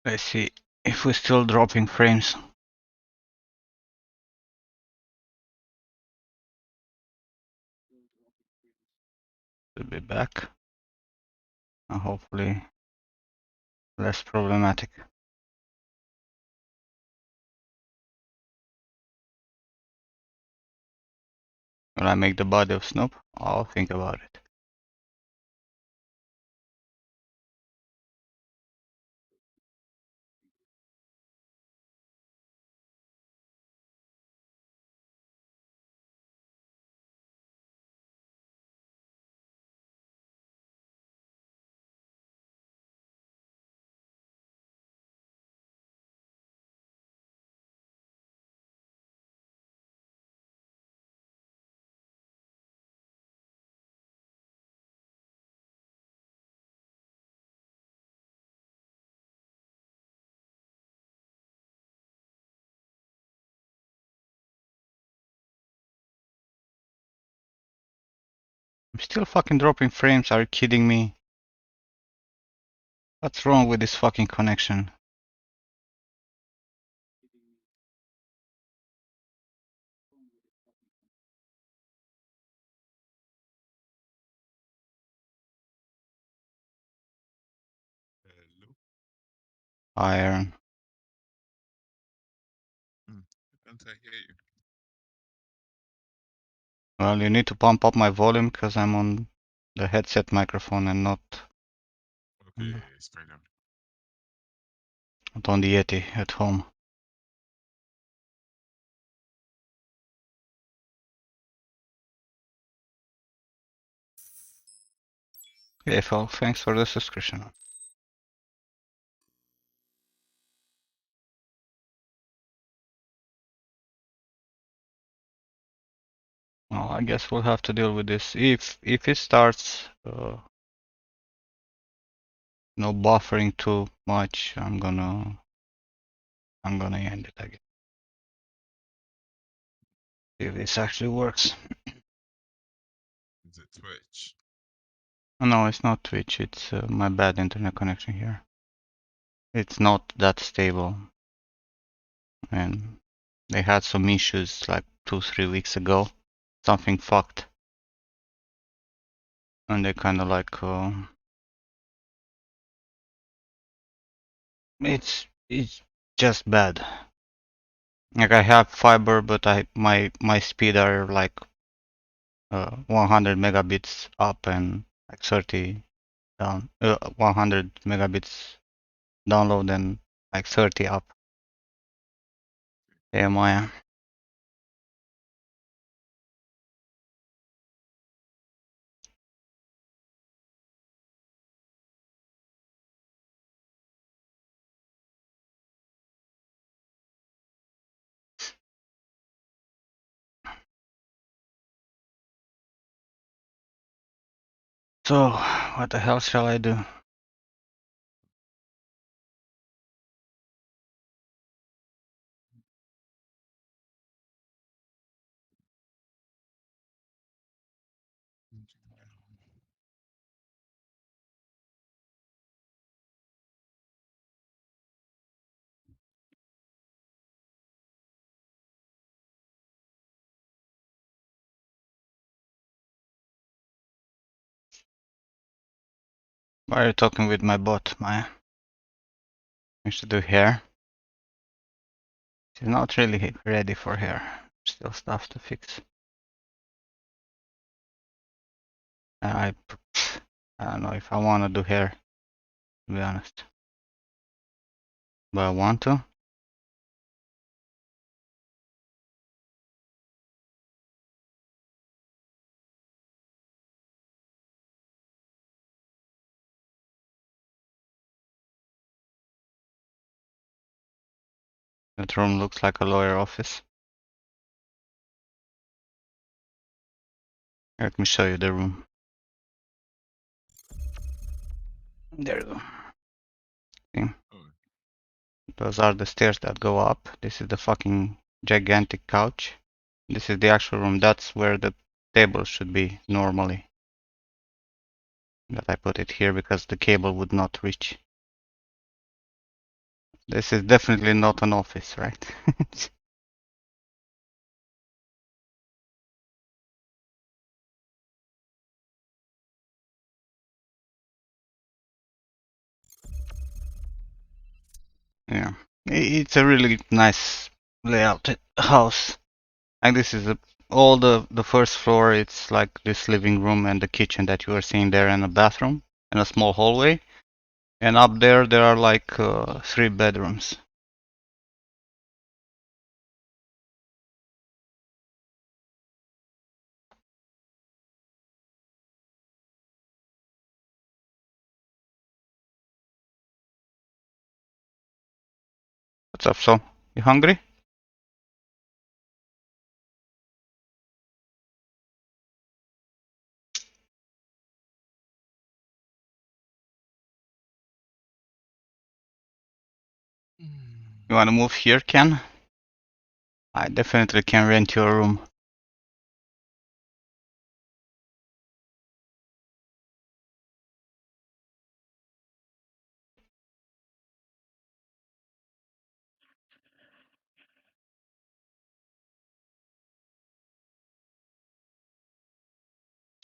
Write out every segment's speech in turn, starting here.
Let's see if we're still dropping frames. Should be back. And hopefully less problematic. Will I make the body of Snoop? I'll think about it. I'm still fucking dropping frames, are you kidding me? What's wrong with this fucking connection? Hello. Iron. Can't I hear you? Well, you need to pump up my volume because I'm on the headset microphone and not Okay, yeah, it's fine now. on the Yeti at home. Okay, Phil, thanks for the subscription. Well, I guess we'll have to deal with this. If it starts, no buffering too much, I'm gonna end it again. If this actually works. Is it Twitch? No, it's not Twitch. It's my bad internet connection here. It's not that stable, and they had some issues like 2-3 weeks ago. Something fucked, and they kind of like it's just bad. Like I have fiber, but my speed are like 100 megabits up and like 30 down. 100 megabits download and like 30 up. AMI. So what the hell shall I do? Why are you talking with my bot, Maya? I should do hair. She's not really ready for hair. Still stuff to fix. I I don't know if I want to do hair, to be honest. But I want to. That room looks like a lawyer office. Let me show you the room. There you go. See? Oh, Those are the stairs that go up. This is the fucking gigantic couch. This is the actual room. That's where the table should be normally. But I put it here because the cable would not reach. This is definitely not an office, right? Yeah. It's a really nice layout house. And this is all the first floor. It's like this living room and the kitchen that you are seeing there, and a bathroom and a small hallway. And up there are like 3 bedrooms. What's up, so? You hungry? You wanna move here, Ken? I definitely can rent your room.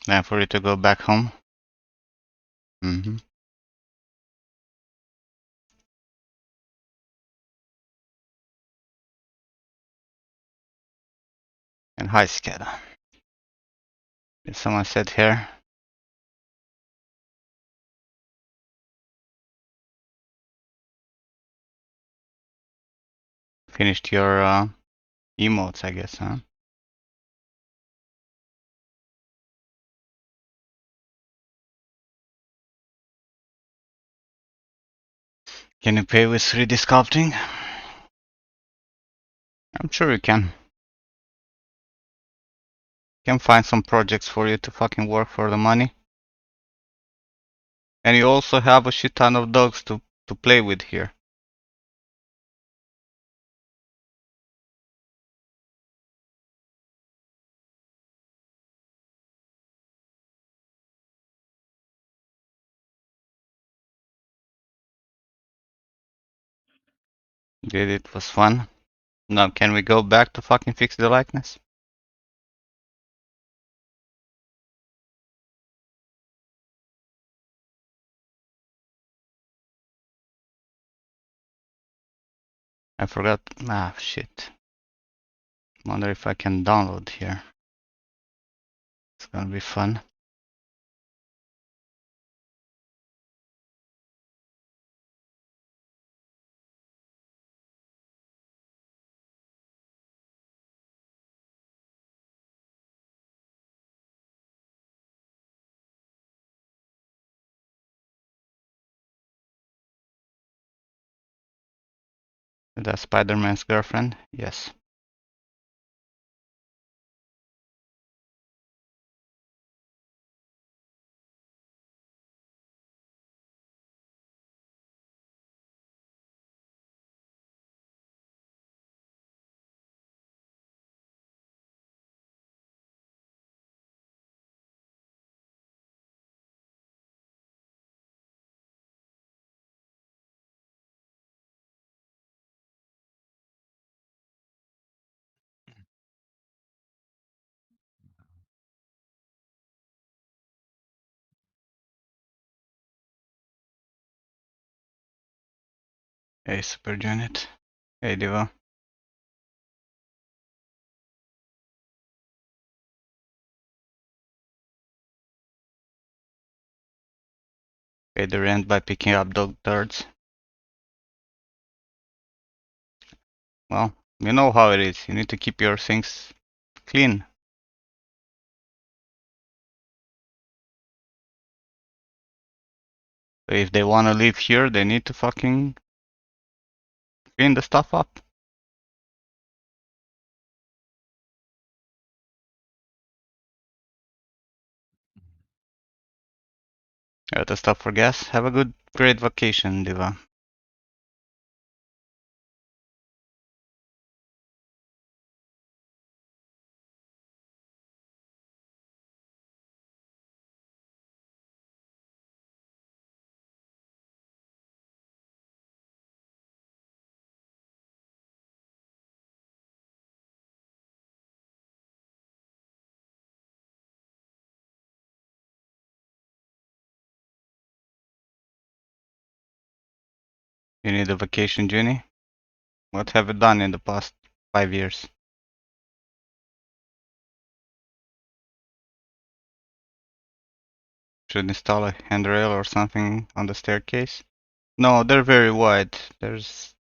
Then for you to go back home. Mm-hmm. And hi, Skada. Did someone sit here? Finished your emotes, I guess, huh? Can you pay with 3D sculpting? I'm sure you can. Can find some projects for you to fucking work for the money. And you also have a shit ton of dogs to play with here. Did it was fun. Now can we go back to fucking fix the likeness? I forgot. Ah, shit. Wonder if I can download here. It's gonna be fun. The Spider-Man's girlfriend? Yes. Hey, Super Janet. Hey, Diva. Pay the rent by picking up dog turds. Well, you know how it is. You need to keep your things clean. So if they wanna live here, they need to fucking clean the stuff up. To stop for gas. Have a great vacation, Diva. You need a vacation, Jenny? What have you done in the past 5 years? Should install a handrail or something on the staircase? No, they're very wide. There's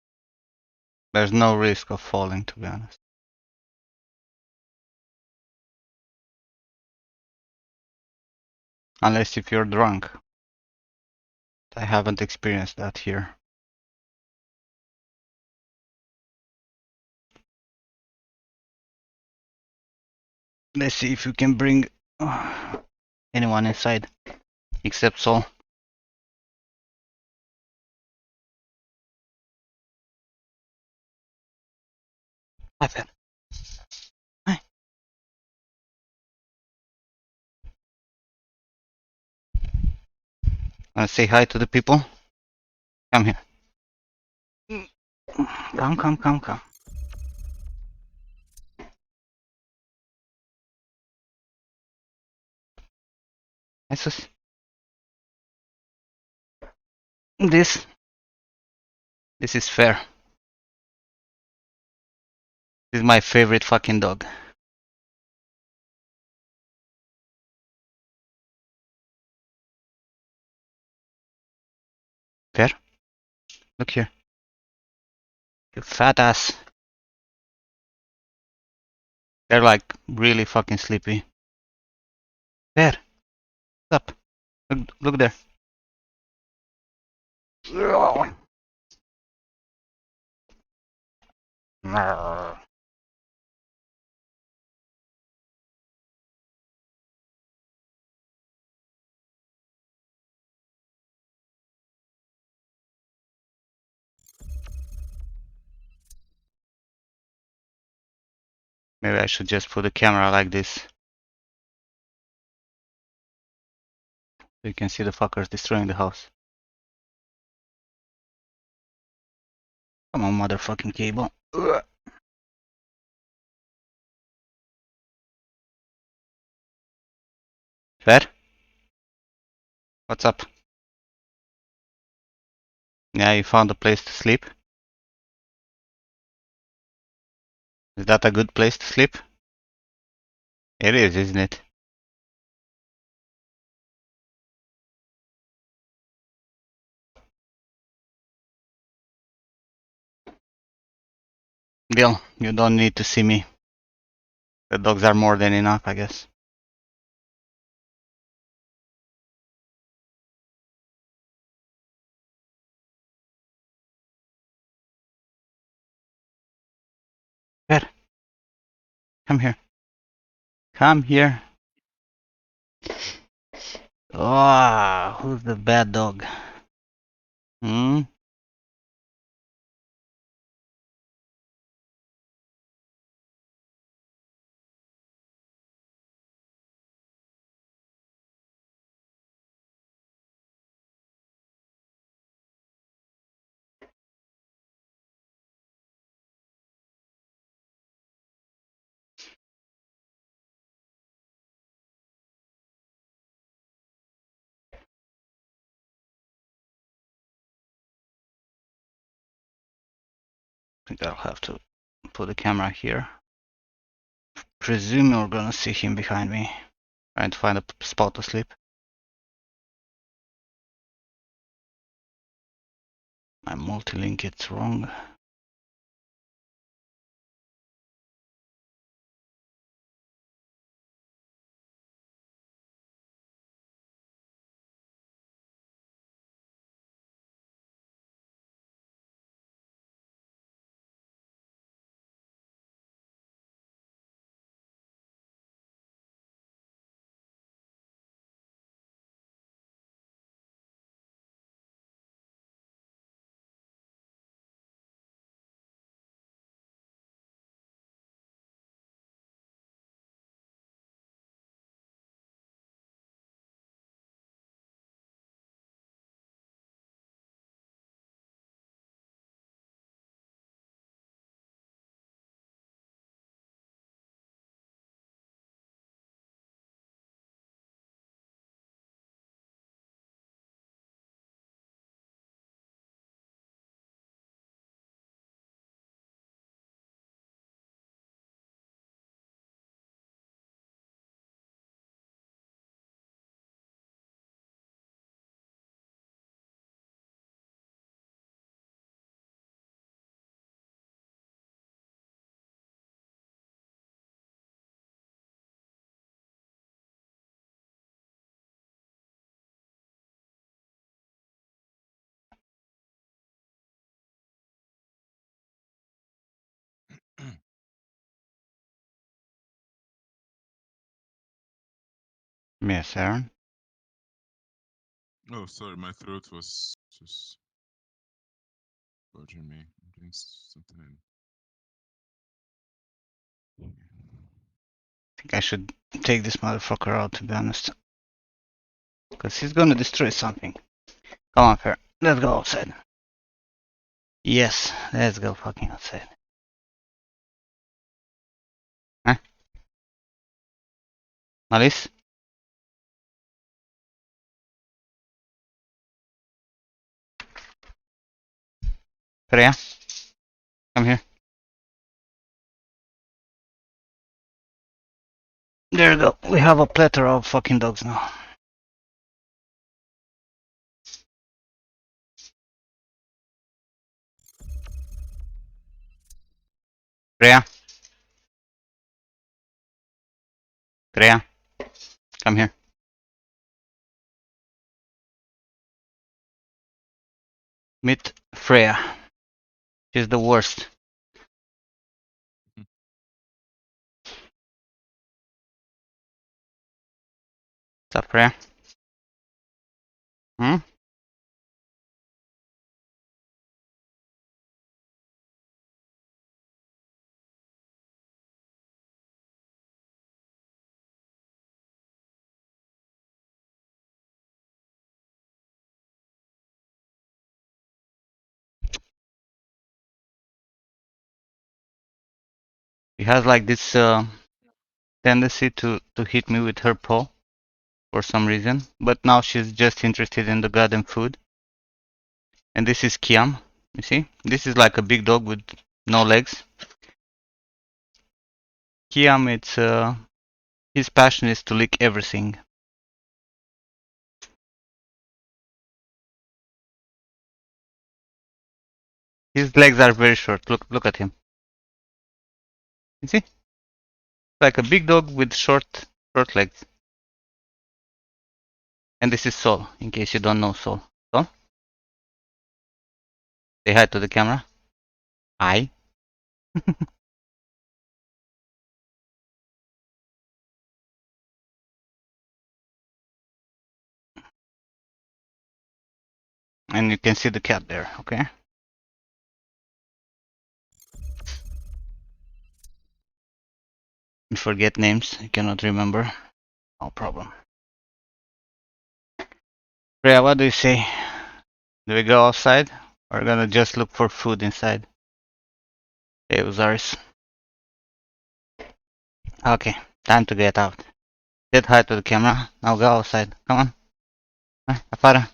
no risk of falling, to be honest. Unless if you're drunk. I haven't experienced that here. Let's see if you can bring anyone inside, except Sol. Hi, Fer. Hi. Say hi to the people. Come here. Come. Jesus. This is Fair. This is my favorite fucking dog. Fair, look here. You fat ass. They're like really fucking sleepy. Fair, what's up? Look there. Maybe I should just put the camera like this so you can see the fuckers destroying the house. Come on, motherfucking cable. Fair? What's up? Yeah, you found a place to sleep? Is that a good place to sleep? It is, isn't it? Bill, you don't need to see me. The dogs are more than enough, I guess. Fair, come here. Come here. Oh, who's the bad dog? Hmm? I think I'll have to put the camera here. Presume you're gonna see him behind me. Trying to find a spot to sleep. My multi-link it's wrong. Yes, Aaron. Oh, sorry, my throat was just bothering me. I'm doing something. I think I should take this motherfucker out, to be honest. Because he's gonna destroy something. Come on, Fer. Let's go outside. Yes, let's go fucking outside. Huh? Alice? Freya? Come here. There you go. We have a plethora of fucking dogs now. Freya? Freya? Come here. Meet Freya. She's the worst. What's up, Freya? Hmm? She has like this tendency to hit me with her paw for some reason. But now she's just interested in the goddamn food. And this is Kiam. You see? This is like a big dog with no legs. Kiam, it's his passion is to lick everything. His legs are very short. Look at him. You see? Like a big dog with short legs. And this is Sol, in case you don't know Sol. Sol, say hi to the camera. Hi. And you can see the cat there, okay? You forget names, you cannot remember. No problem. Freya, what do you say? Do we go outside? Or gonna just look for food inside? Hey, Uzaris. Okay, time to get out. Get hi to the camera. Now go outside. Come on. Afuera.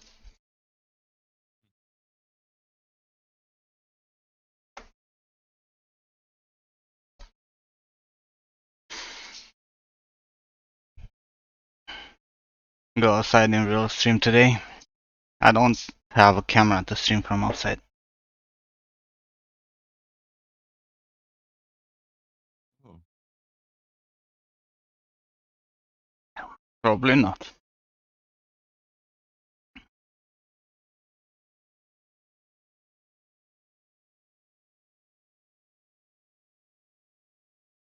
Go outside in real stream today. I don't have a camera to stream from outside. Oh, Probably not.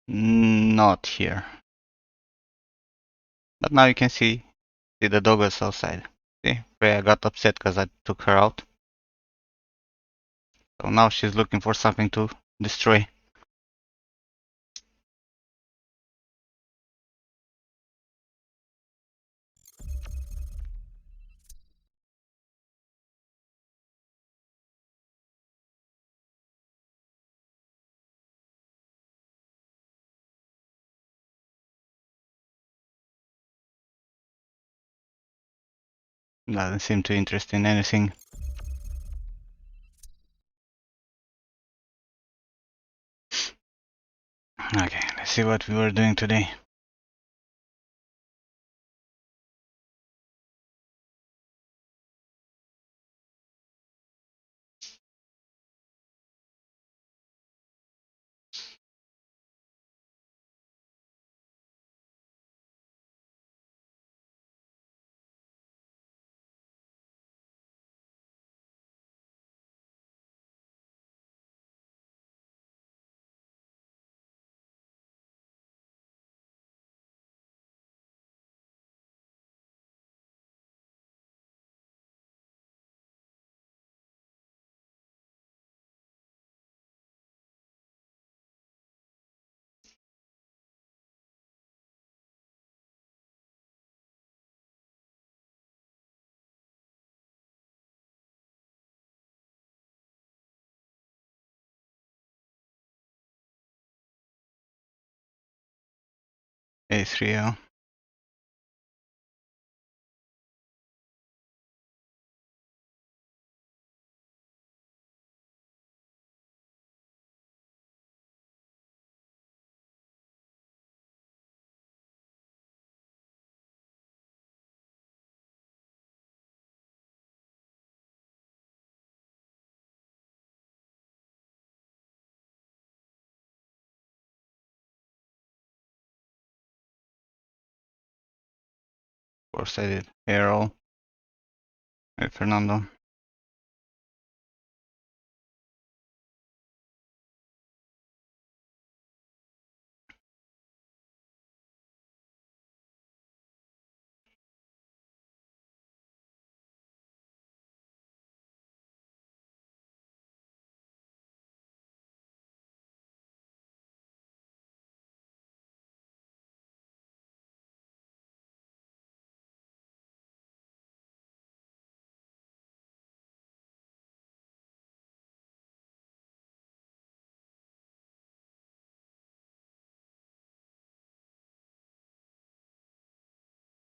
Not here. But now you can see the doggos outside. See, Freya got upset because I took her out. So now she's looking for something to destroy. Doesn't seem too interested in anything. Okay, let's see what we were doing today. A3, yeah. Of course I did. Arrow. Hey, Fernando.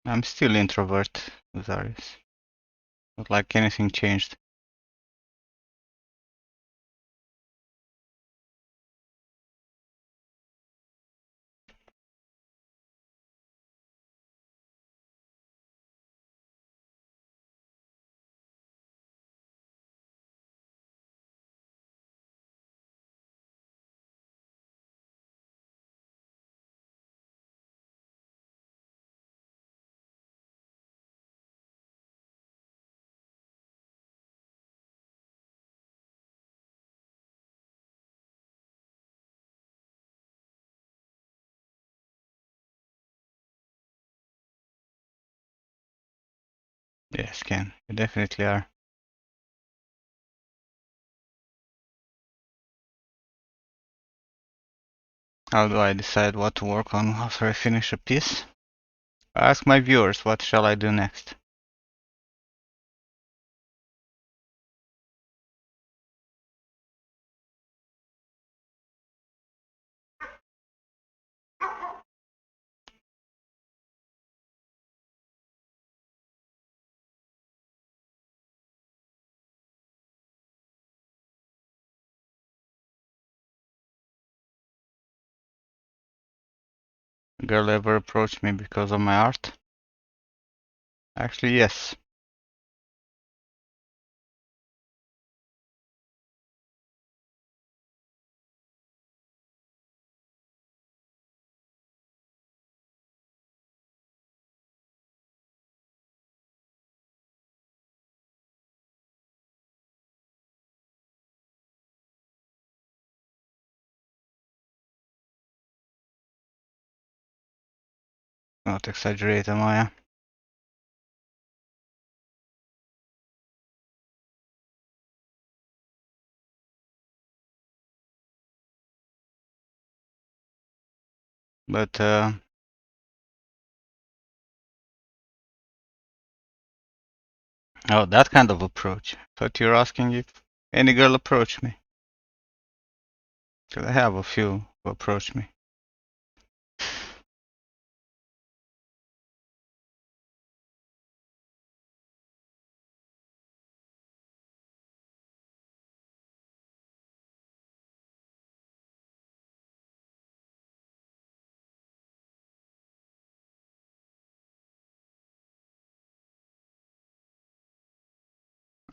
I'm still introvert, Zaris. Not like anything changed. Yes, Ken. You definitely are. How do I decide what to work on after I finish a piece? I ask my viewers, what shall I do next? A girl ever approached me because of my art? Actually, yes. Not exaggerate, Amaya. But, oh, that kind of approach. Thought you were asking if any girl approached me. Because I have a few who approached me.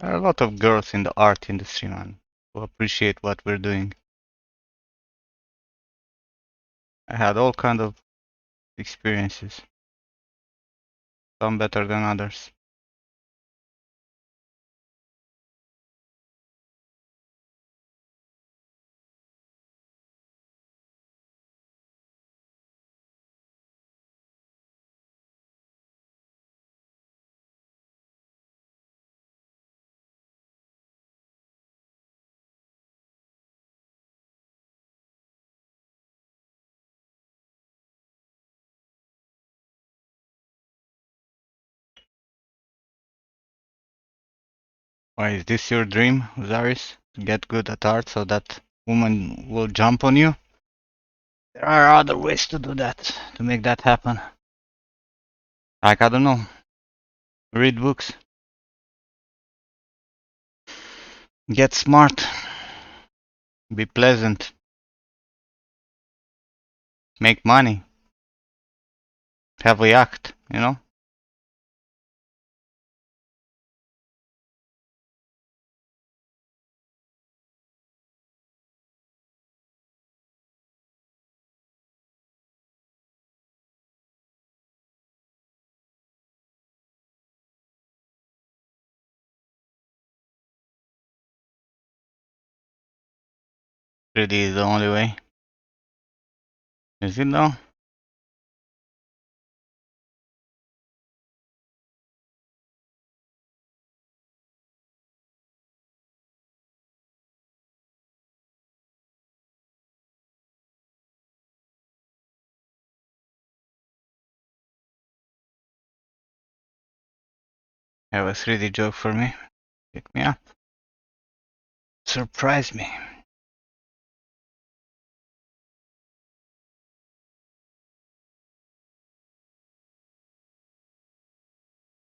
There are a lot of girls in the art industry, man, who appreciate what we're doing. I had all kind of experiences, some better than others. Why, is this your dream, Zaris? To get good at art so that woman will jump on you? There are other ways to do that, to make that happen. Like, I don't know, read books, get smart, be pleasant, make money, have a yacht, you know? Really is the only way. Is it though? Have a 3D joke for me? Pick me up. Surprise me.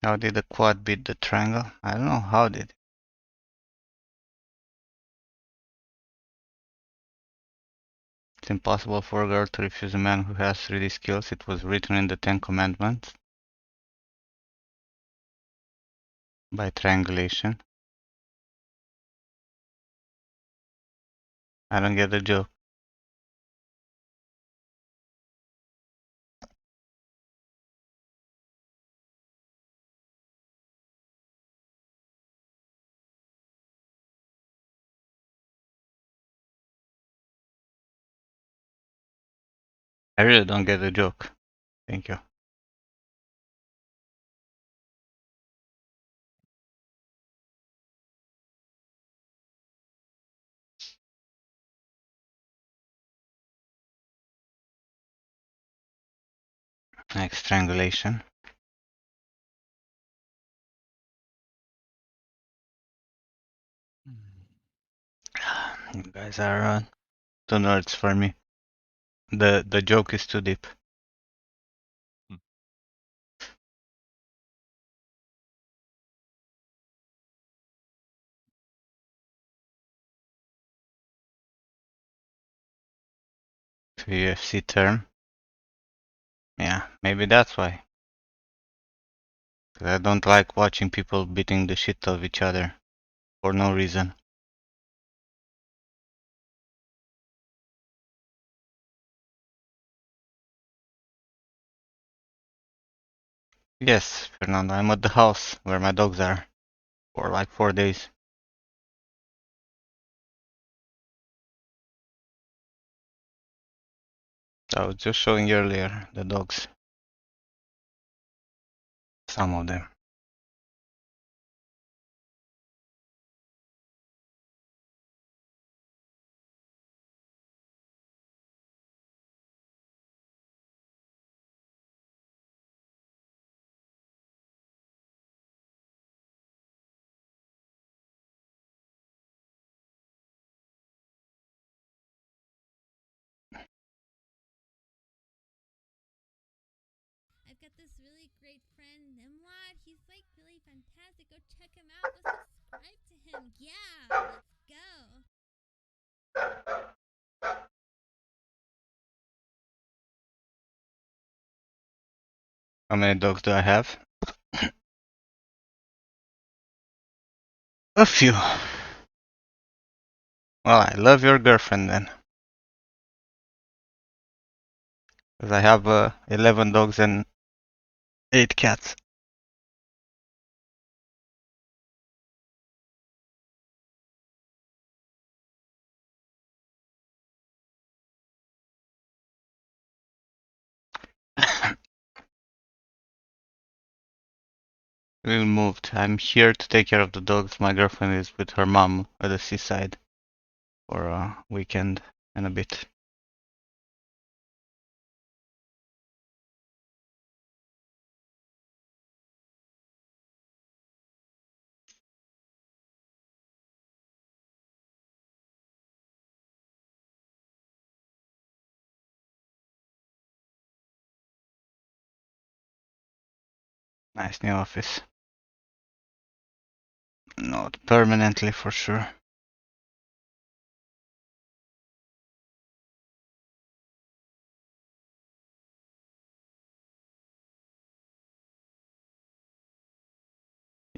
How did the quad beat the triangle? I don't know, how did? It's impossible for a girl to refuse a man who has 3D skills. It was written in the Ten Commandments. By triangulation. I don't get the joke. I really don't get the joke. Thank you. Next, triangulation. You guys are too nerds for me. The joke is too deep. Hmm. It's a UFC term. Yeah, maybe that's why. 'Cause I don't like watching people beating the shit out of each other for no reason. Yes, Fernando, I'm at the house where my dogs are for like 4 days. I was just showing you earlier the dogs. Some of them. I've got this really great friend, Nimlot. He's like really fantastic. Go check him out. Go subscribe to him. Yeah, let's go. How many dogs do I have? A few. Well, I love your girlfriend then. Because I have 11 dogs and 8 cats. We moved. I'm here to take care of the dogs. My girlfriend is with her mom at the seaside for a weekend and a bit. Nice new office. Not permanently for sure.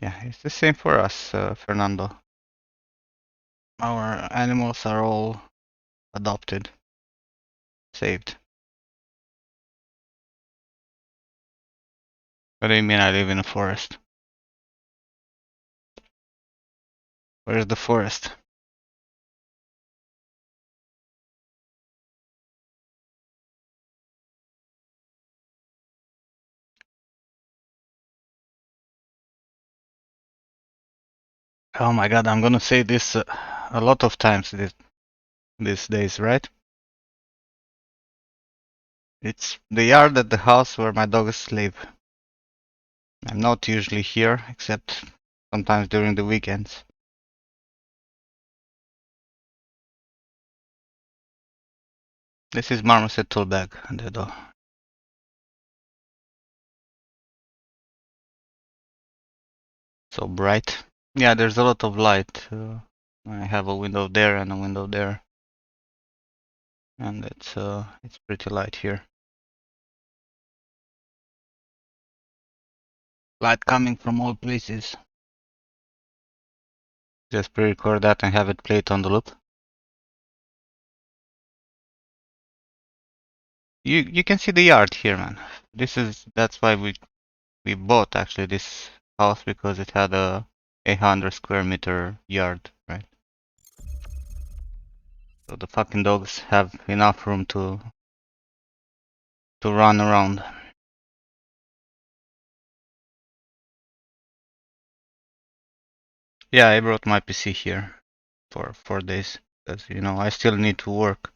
Yeah, it's the same for us, Fernando. Our animals are all adopted, saved. What do you mean I live in a forest? Where's the forest? Oh my god, I'm gonna say this a lot of times these days, right? It's the yard at the house where my dogs live. I'm not usually here, except sometimes during the weekends. This is marmoset tool bag under the door. So bright. Yeah, there's a lot of light. I have a window there and a window there, and it's pretty light here. Light coming from all places. Just pre-record that and have it played on the loop. You can see the yard here, man. That's why we bought actually this house, because it had a 800 square meter yard, right? So the fucking dogs have enough room to run around. Yeah, I brought my PC here for 4 days because I still need to work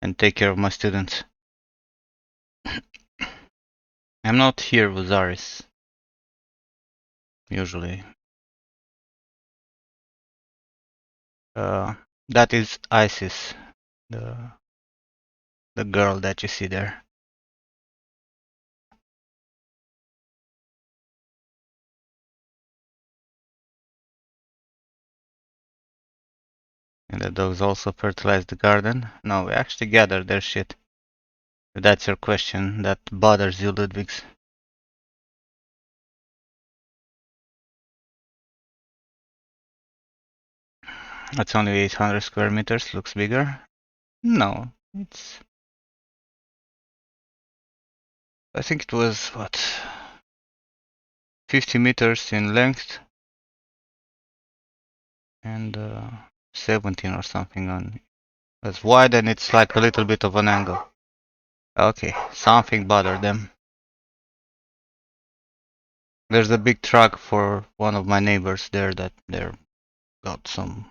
and take care of my students. I'm not here with Zaris usually. That is Isis, the the girl that you see there. And the dogs also fertilize the garden. No, we actually gather their shit. If that's your question, that bothers you, Ludwigs. It's only 800 square meters, looks bigger. No, I think it was, what, 50 meters in length and 17 or something on. It's wide and it's like a little bit of an angle. Okay, something bothered them. There's a big truck for one of my neighbors there that they're got some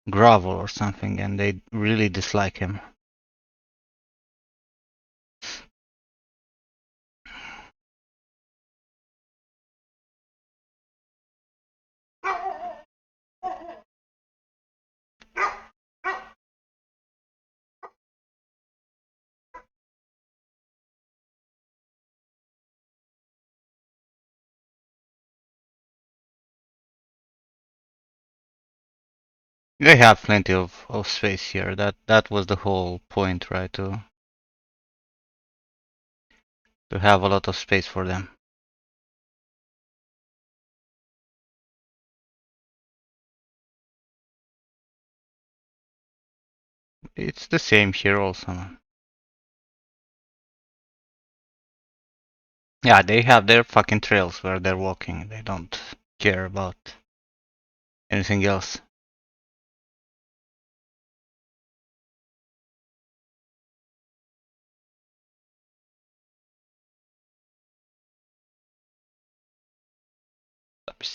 gravel or something, and they really dislike him. They have plenty of space here. That was the whole point, right? To have a lot of space for them. It's the same here also. Yeah, they have their fucking trails where they're walking. They don't care about anything else.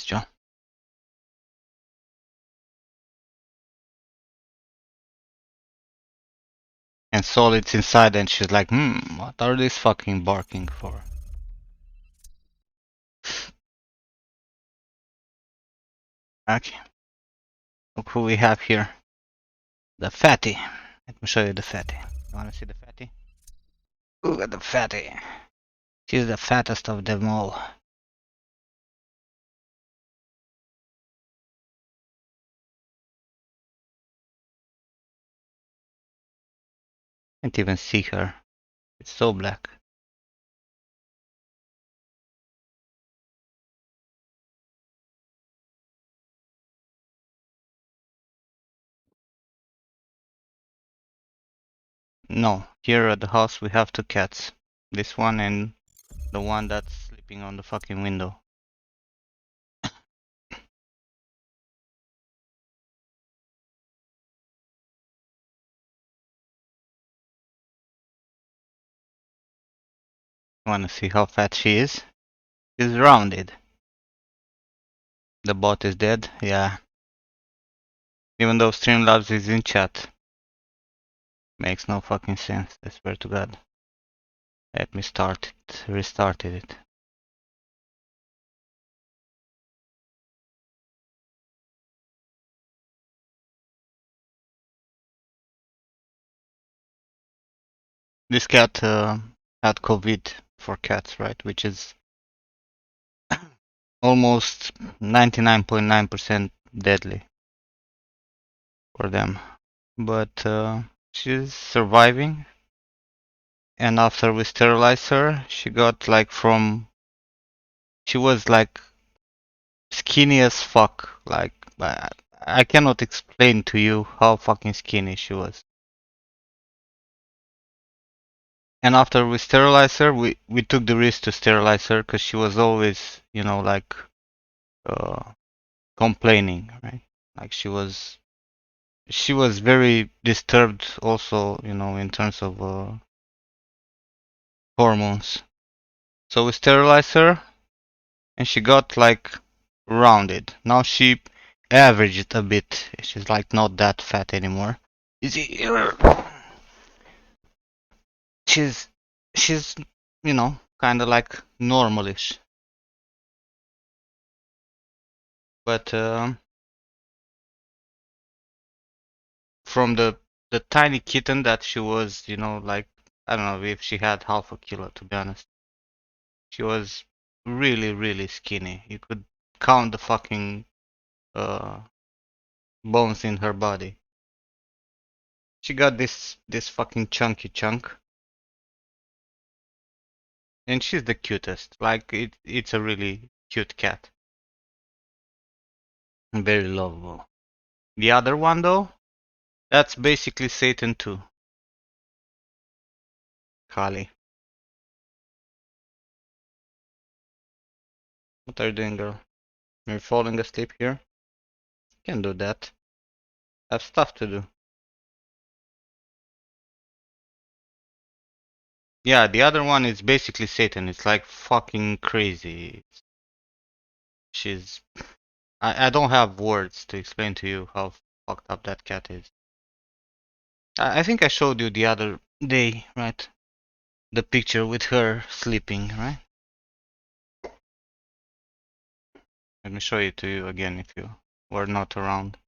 John. And Solid's inside and she's like, what are these fucking barking for? Okay. Look who we have here. The fatty. Let me show you the fatty. You wanna see the fatty? Look at the fatty. She's the fattest of them all. Can't even see her. It's so black. No, here at the house we have two cats. This one and the one that's sleeping on the fucking window. Wanna see how fat she is? She's rounded. The bot is dead, yeah. Even though Streamlabs is in chat. Makes no fucking sense, I swear to God. Let me start it, restarted it. This cat had COVID for cats, right? Which is almost 99.9% deadly for them. But she's surviving. And after we sterilized her, she got like she was like skinny as fuck. Like, I cannot explain to you how fucking skinny she was. And after we sterilized her, we took the risk to sterilize her because she was always, like uh, complaining, right? Like she was very disturbed also, in terms of hormones. So we sterilized her, and she got like rounded. Now she averaged a bit. She's like not that fat anymore. Is it? She's she's kind of like normalish. But from the tiny kitten that she was, like I don't know if she had half a kilo, to be honest. She was really, really skinny. You could count the fucking uh, bones in her body. She got this fucking chunky chunk, and she's the cutest. Like it's a really cute cat, very lovable. The other one though, that's basically Satan too. Kali, what are you doing, girl? You're falling asleep here? Can't do that. I have stuff to do. Yeah, the other one is basically Satan. It's like fucking crazy. She's I don't have words to explain to you how fucked up that cat is. I think I showed you the other day, right? The picture with her sleeping, right? Let me show it to you again if you were not around.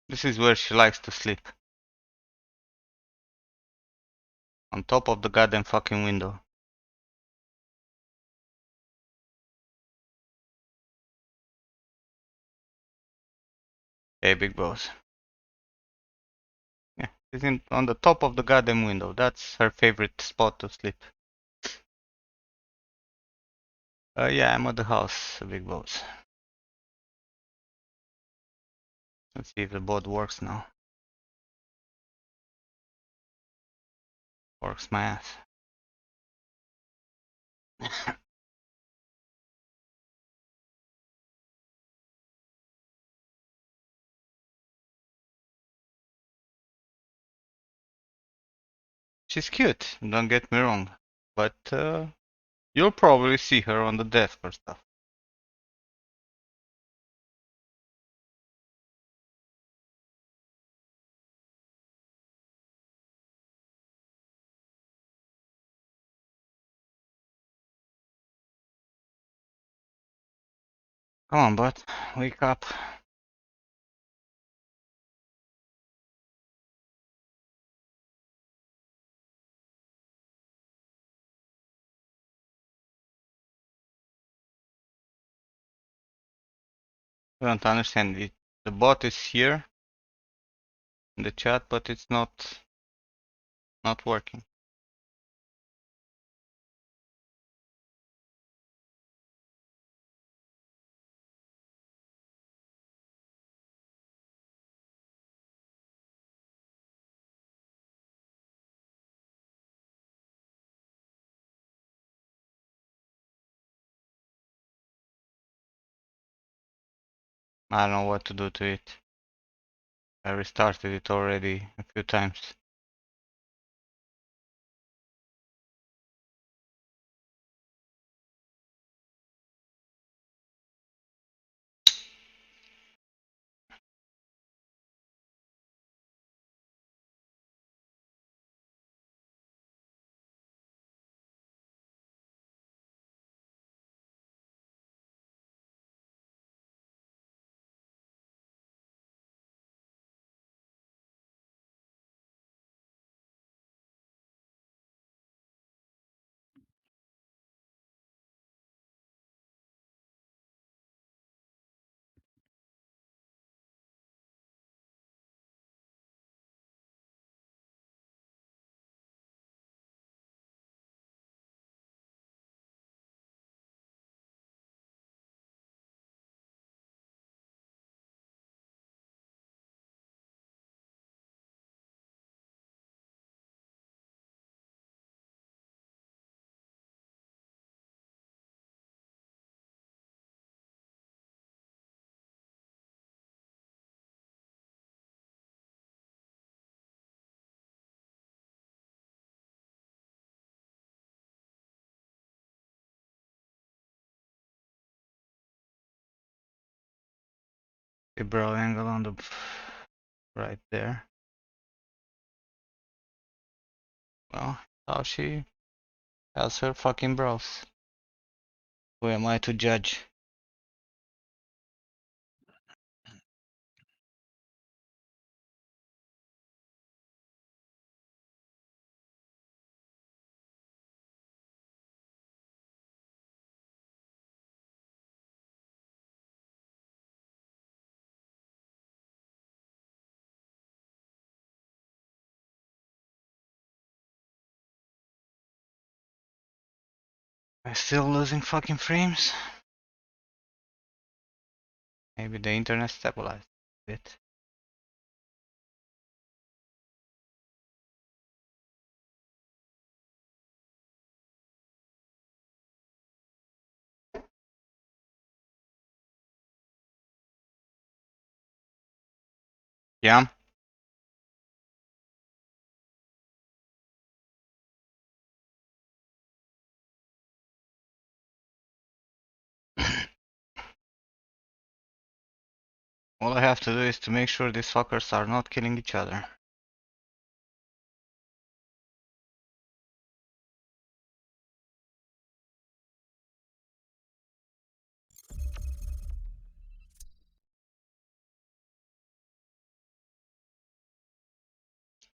This is where she likes to sleep. On top of the goddamn fucking window. Hey, big boss. Yeah, she's on the top of the goddamn window. That's her favorite spot to sleep. Yeah, I'm at the house, big boss. Let's see if the board works now. Works my ass. She's cute, don't get me wrong. But you'll probably see her on the desk or stuff. Come on, bud. Wake up. I don't understand it. The bot is here in the chat, but it's not working. I don't know what to do to it. I restarted it already a few times. The brow angle on the right there. Well, how she has her fucking brows. Who am I to judge? I'm still losing fucking frames. Maybe the internet stabilized a bit. Yeah. All I have to do is to make sure these fuckers are not killing each other.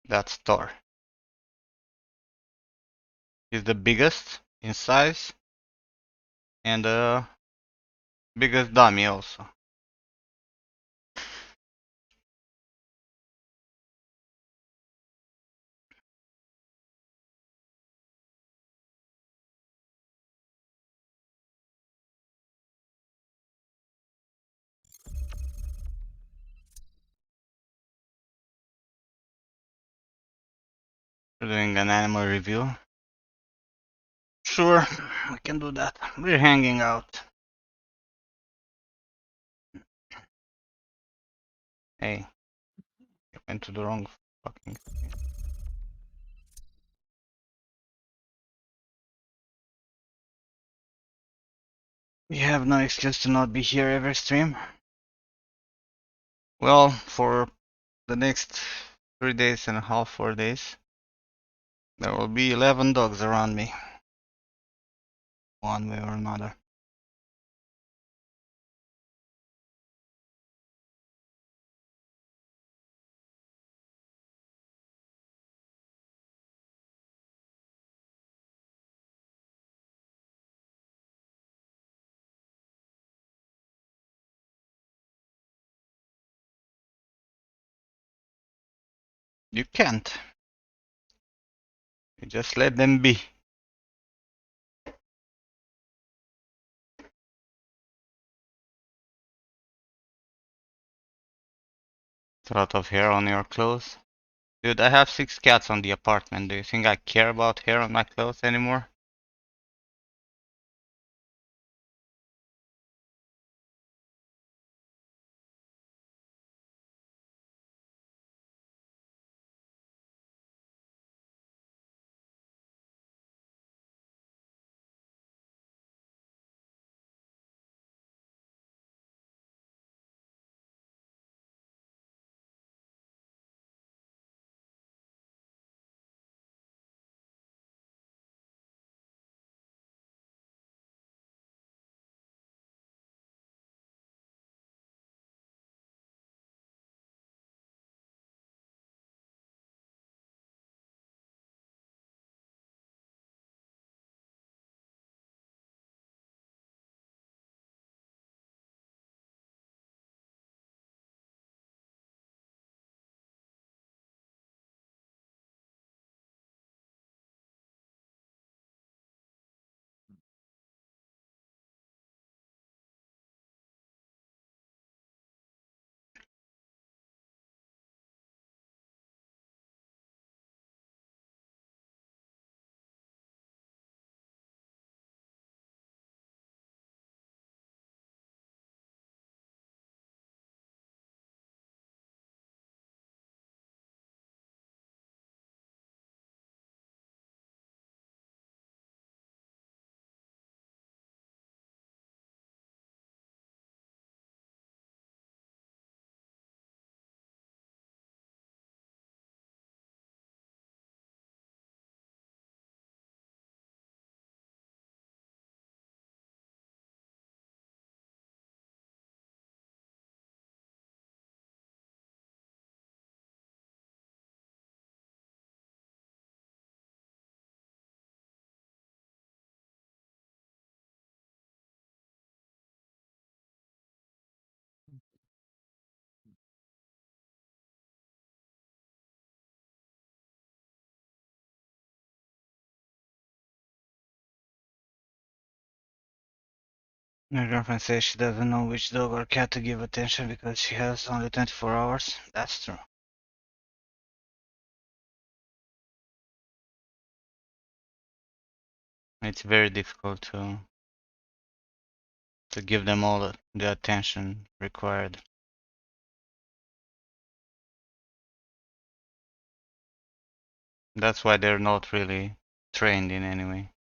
That's Thor. He's the biggest in size and the biggest dummy also. We're doing an animal review. Sure, we can do that. We're hanging out. Hey, you went to the wrong fucking thing. We have no excuse to not be here every stream. Well, for the next 3 days and a half, 4 days, there will be 11 dogs around me. One way or another. You can't. You just let them be. It's a lot of hair on your clothes. Dude, I have 6 cats on the apartment. Do you think I care about hair on my clothes anymore? My girlfriend says she doesn't know which dog or cat to give attention because she has only 24 hours. That's true. It's very difficult to give them all the attention required. That's why they're not really trained in any way.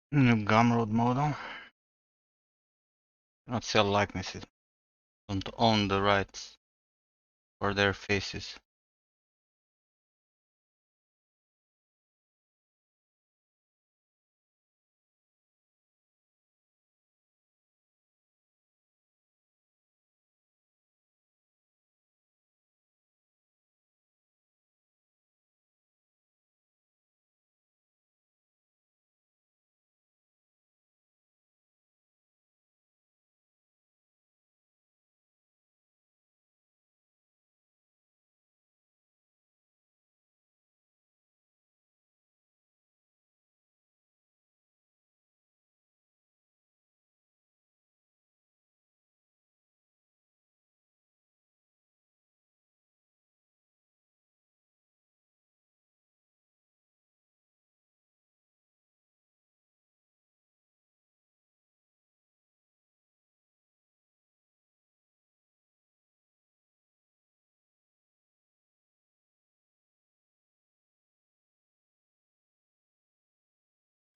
New Gumroad model. Not sell likenesses. Don't own the rights for their faces.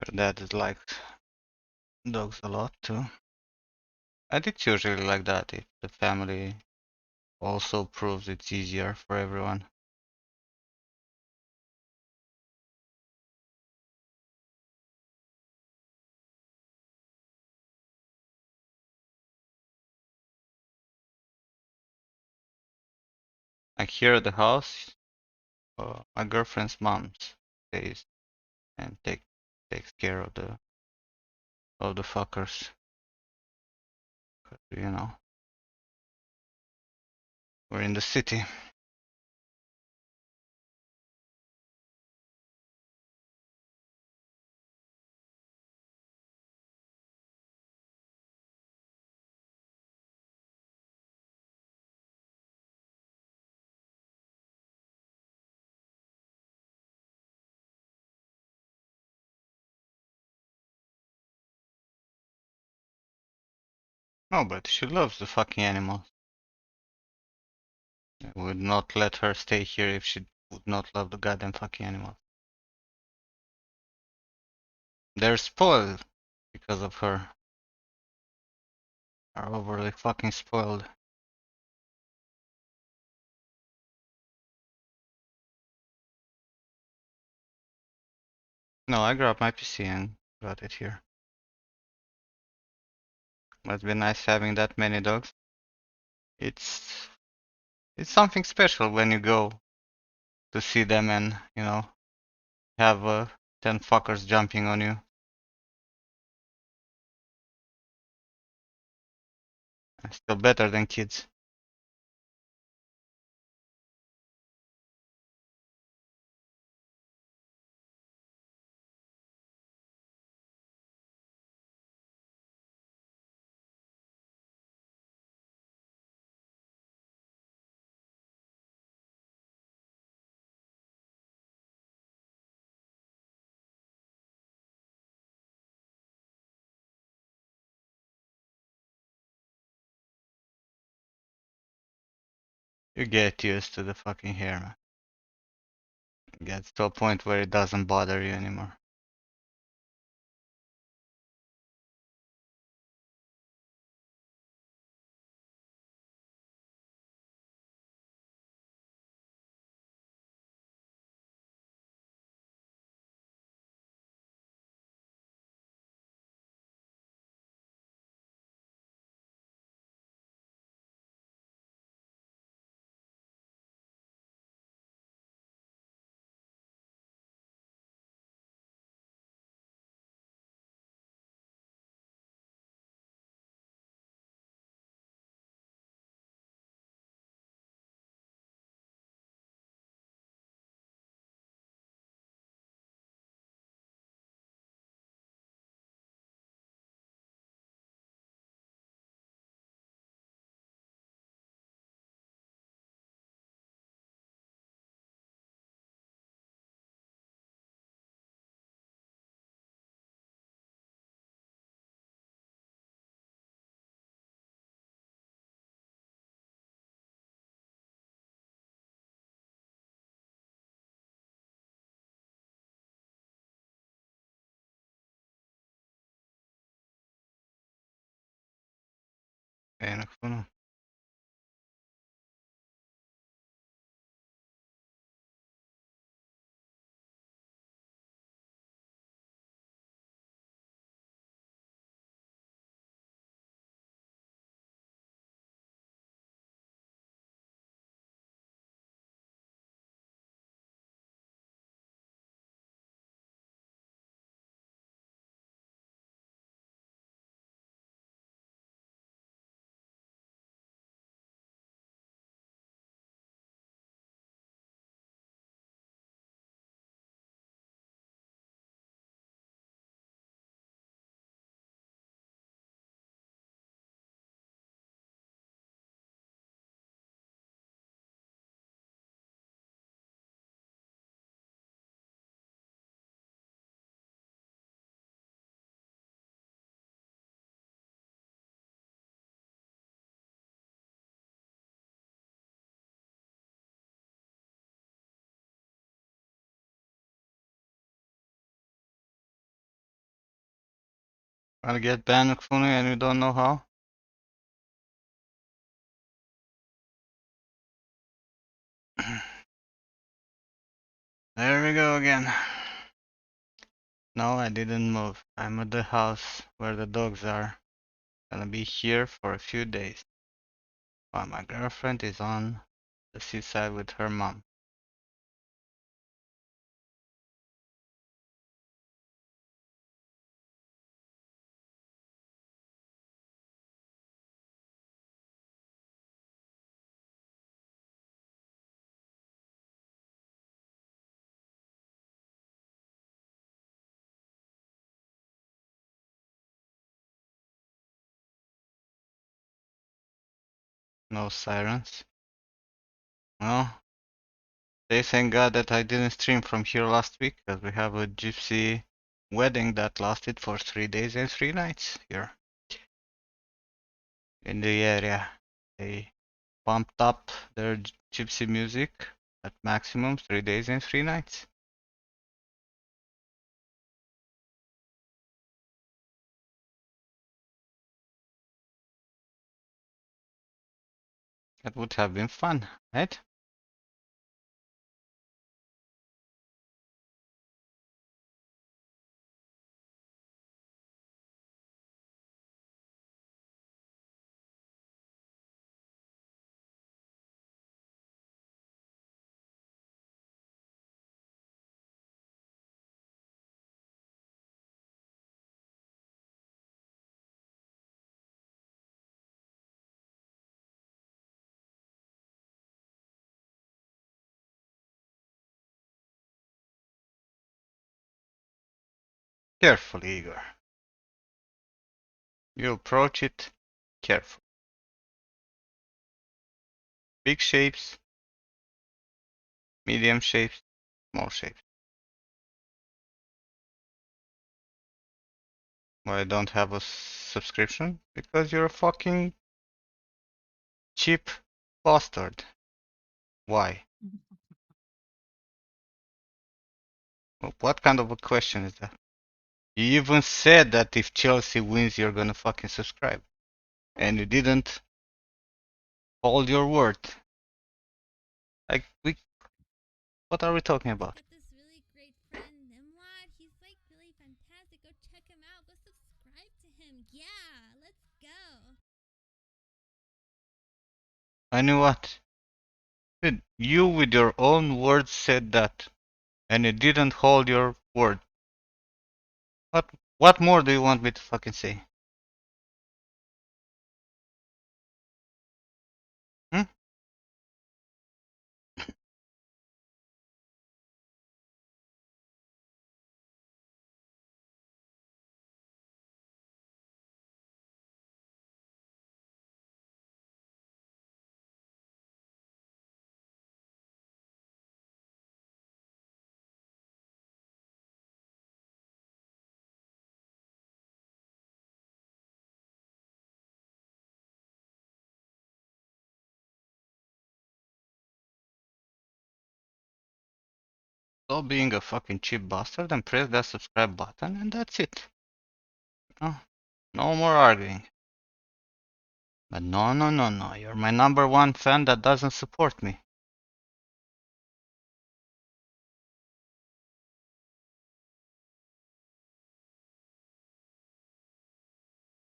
Her dad is like dogs a lot too. And it's usually like that if the family also proves it's easier for everyone. Like here at the house, my girlfriend's mom stays and takes care of the fuckers. You know, we're in the city. No, but she loves the fucking animals. I would not let her stay here if she would not love the goddamn fucking animals. They're spoiled because of her. Are overly fucking spoiled. No, I grabbed my PC and got it here. Must be nice having that many dogs. It's something special when you go to see them and, you know, have 10 fuckers jumping on you. Still better than kids. You get used to the fucking hair, man. It gets to a point where it doesn't bother you anymore. Enak fună. I'll get banned funny and you don't know how? There we go again. No, I didn't move. I'm at the house where the dogs are. Gonna be here for a few days. While my girlfriend is on the seaside with her mom. No sirens. Well, they thank God that I didn't stream from here last week, because we have a gypsy wedding that lasted for 3 days and 3 nights here in the area. They pumped up their gypsy music at maximum 3 days and 3 nights. That would have been fun, right? Carefully, Igor. You approach it carefully. Big shapes, medium shapes, small shapes. Why I don't have a subscription? Because you're a fucking cheap bastard. Why? What kind of a question is that? You even said that if Chelsea wins, you're gonna fucking subscribe. And you didn't hold your word. Like, what are we talking about? I've got this really great friend, Nimlot. He's like really fantastic. Go check him out. Go subscribe to him. Yeah, let's go. I knew what? Dude, you with your own words said that. And you didn't hold your word. What more do you want me to fucking say? Hmm? Stop being a fucking cheap bastard and press that subscribe button and that's it. No, no more arguing. But no, no, no, no. You're my number one fan that doesn't support me.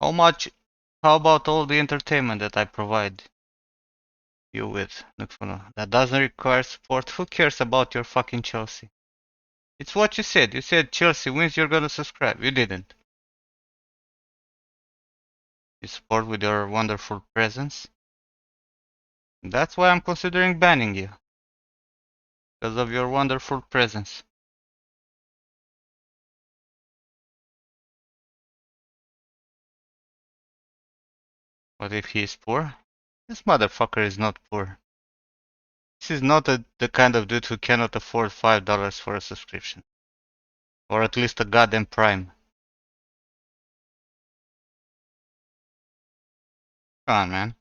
How much? How about all the entertainment that I provide you with, Nukfuno? That doesn't require support. Who cares about your fucking Chelsea? It's what you said. You said Chelsea wins, you're gonna subscribe. You didn't. You support with your wonderful presence. That's why I'm considering banning you. Because of your wonderful presence. What if he is poor? This motherfucker is not poor. This is not the kind of dude who cannot afford $5 for a subscription. Or at least a goddamn Prime. Come on, man.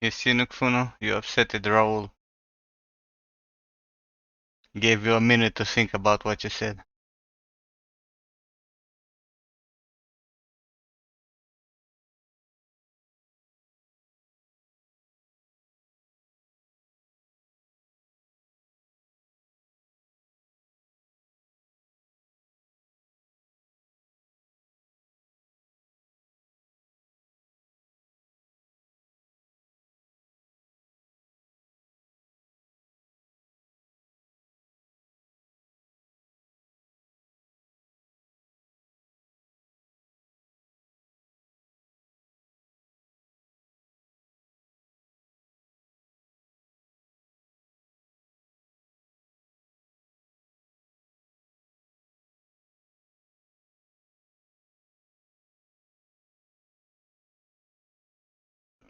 You see, Nukfuno, you upsetted Raul. Gave you a minute to think about what you said.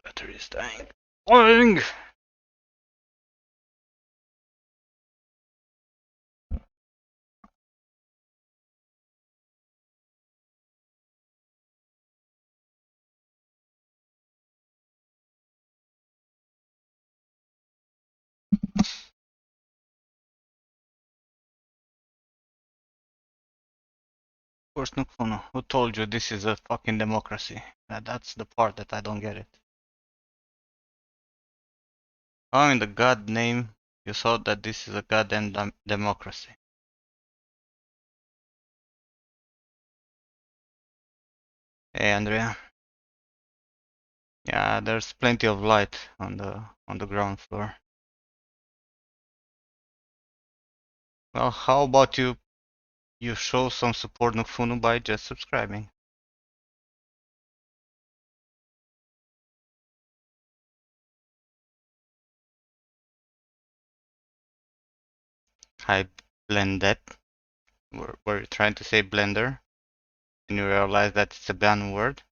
Battery is dying. Boing! Of course, Nukfuno, who told you this is a fucking democracy? That's the part that I don't get it. How in the god name you thought that this is a goddamn democracy? Hey, Andrea. Yeah, there's plenty of light on the ground floor. Well, how about you show some support Nukfuno by just subscribing? Hi, Blended. Were you trying to say Blender? And you realize that it's a banned word?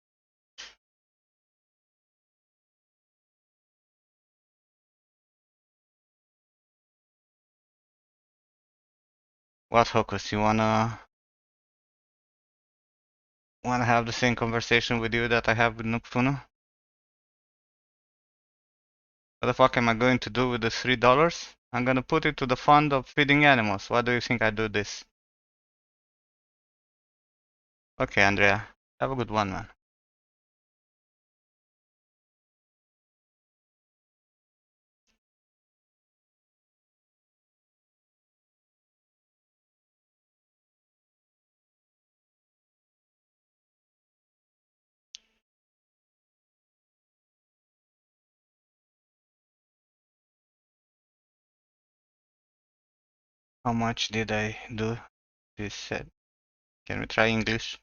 What, Hokus? You wanna have the same conversation with you that I have with Nukfuno? What the fuck am I going to do with the $3? I'm gonna put it to the fund of feeding animals. Why do you think I do this? Okay, Andrea. Have a good one, man. How much did I do this set? Can we try English?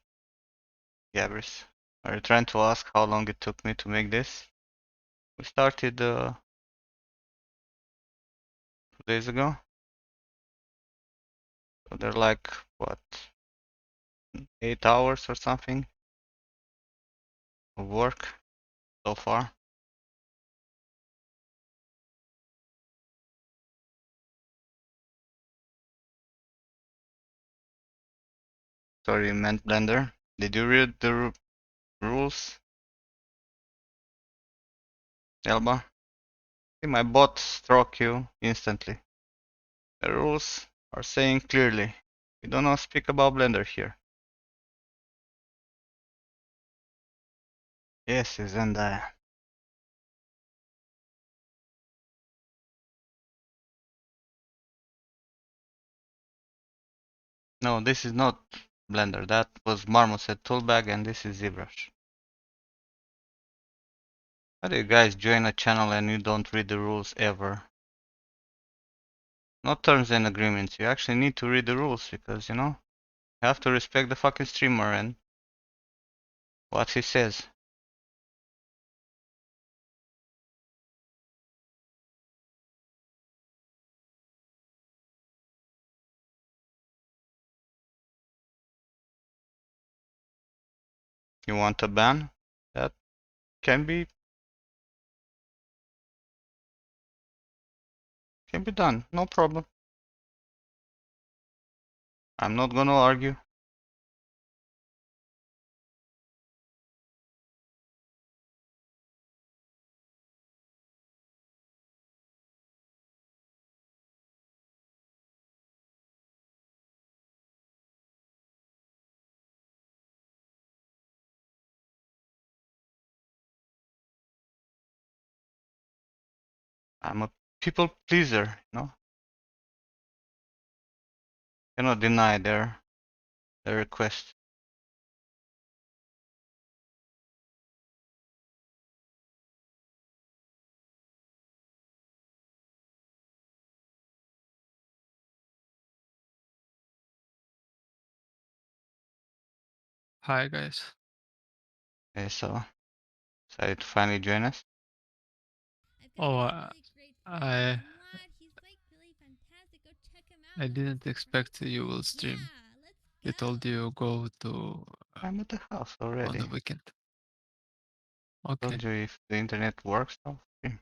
Gabrus. Are you trying to ask how long it took me to make this? We started 2 days ago. So they're like, what, 8 hours or something of work so far. Sorry, you meant Blender. Did you read the rules, Elba? See, my bot struck you instantly. The rules are saying clearly, we do not speak about Blender here. Yes, it's Zendaya. No, this is not Blender. That was Marmoset Toolbag and this is ZBrush. How do you guys join a channel and you don't read the rules ever? Not terms and agreements. You actually need to read the rules because, you know, you have to respect the fucking streamer and what he says. You want a ban? That can be done. No problem. I'm not gonna argue. I'm a people pleaser, you know? Cannot deny their request. Hi guys. Okay, so decided to finally join us. Oh, I've got this really great friend, Nimlot. He's like really fantastic. Go check him out. I Go didn't expect subscribe to you will him. stream. Yeah, let's He go. told you go to I'm at the house on already. the weekend. Okay. Told you if the internet works, I'll stream.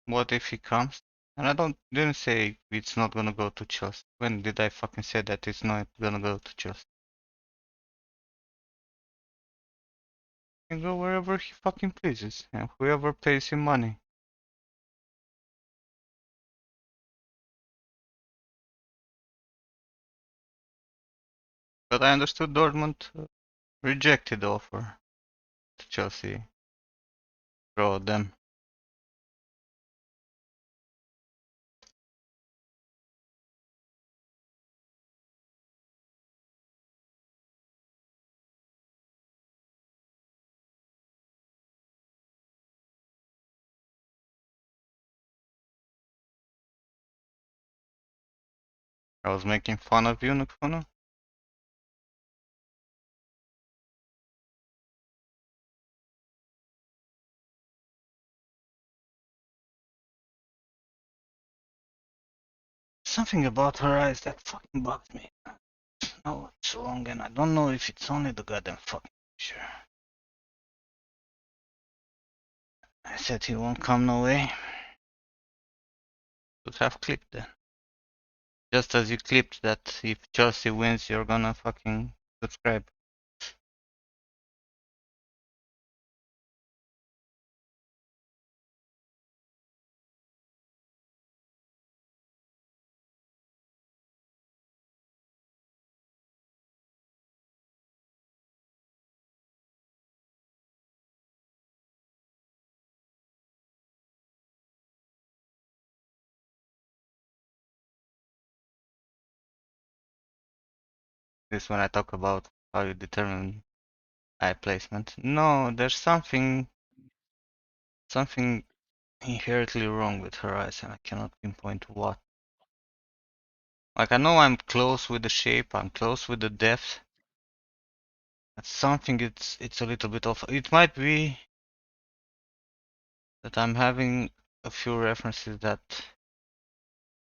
What if he comes? And I didn't say it's not gonna go to Chelsea. When did I fucking say that it's not gonna go to Chelsea? He can go wherever he fucking pleases, and whoever pays him money. But I understood Dortmund rejected the offer to Chelsea. Throw them. I was making fun of you, Nukfuno. Something about her eyes that fucking bugged me. No, it's wrong, and I don't know if it's only the goddamn fucking picture. I said he won't come no way. Should have clipped then. Just as you clipped that if Chelsea wins, you're gonna fucking subscribe. This when I talk about how you determine eye placement. No, there's something inherently wrong with her eyes, and I cannot pinpoint what. Like I know I'm close with the shape, I'm close with the depth. But something it's a little bit off. It might be that I'm having a few references that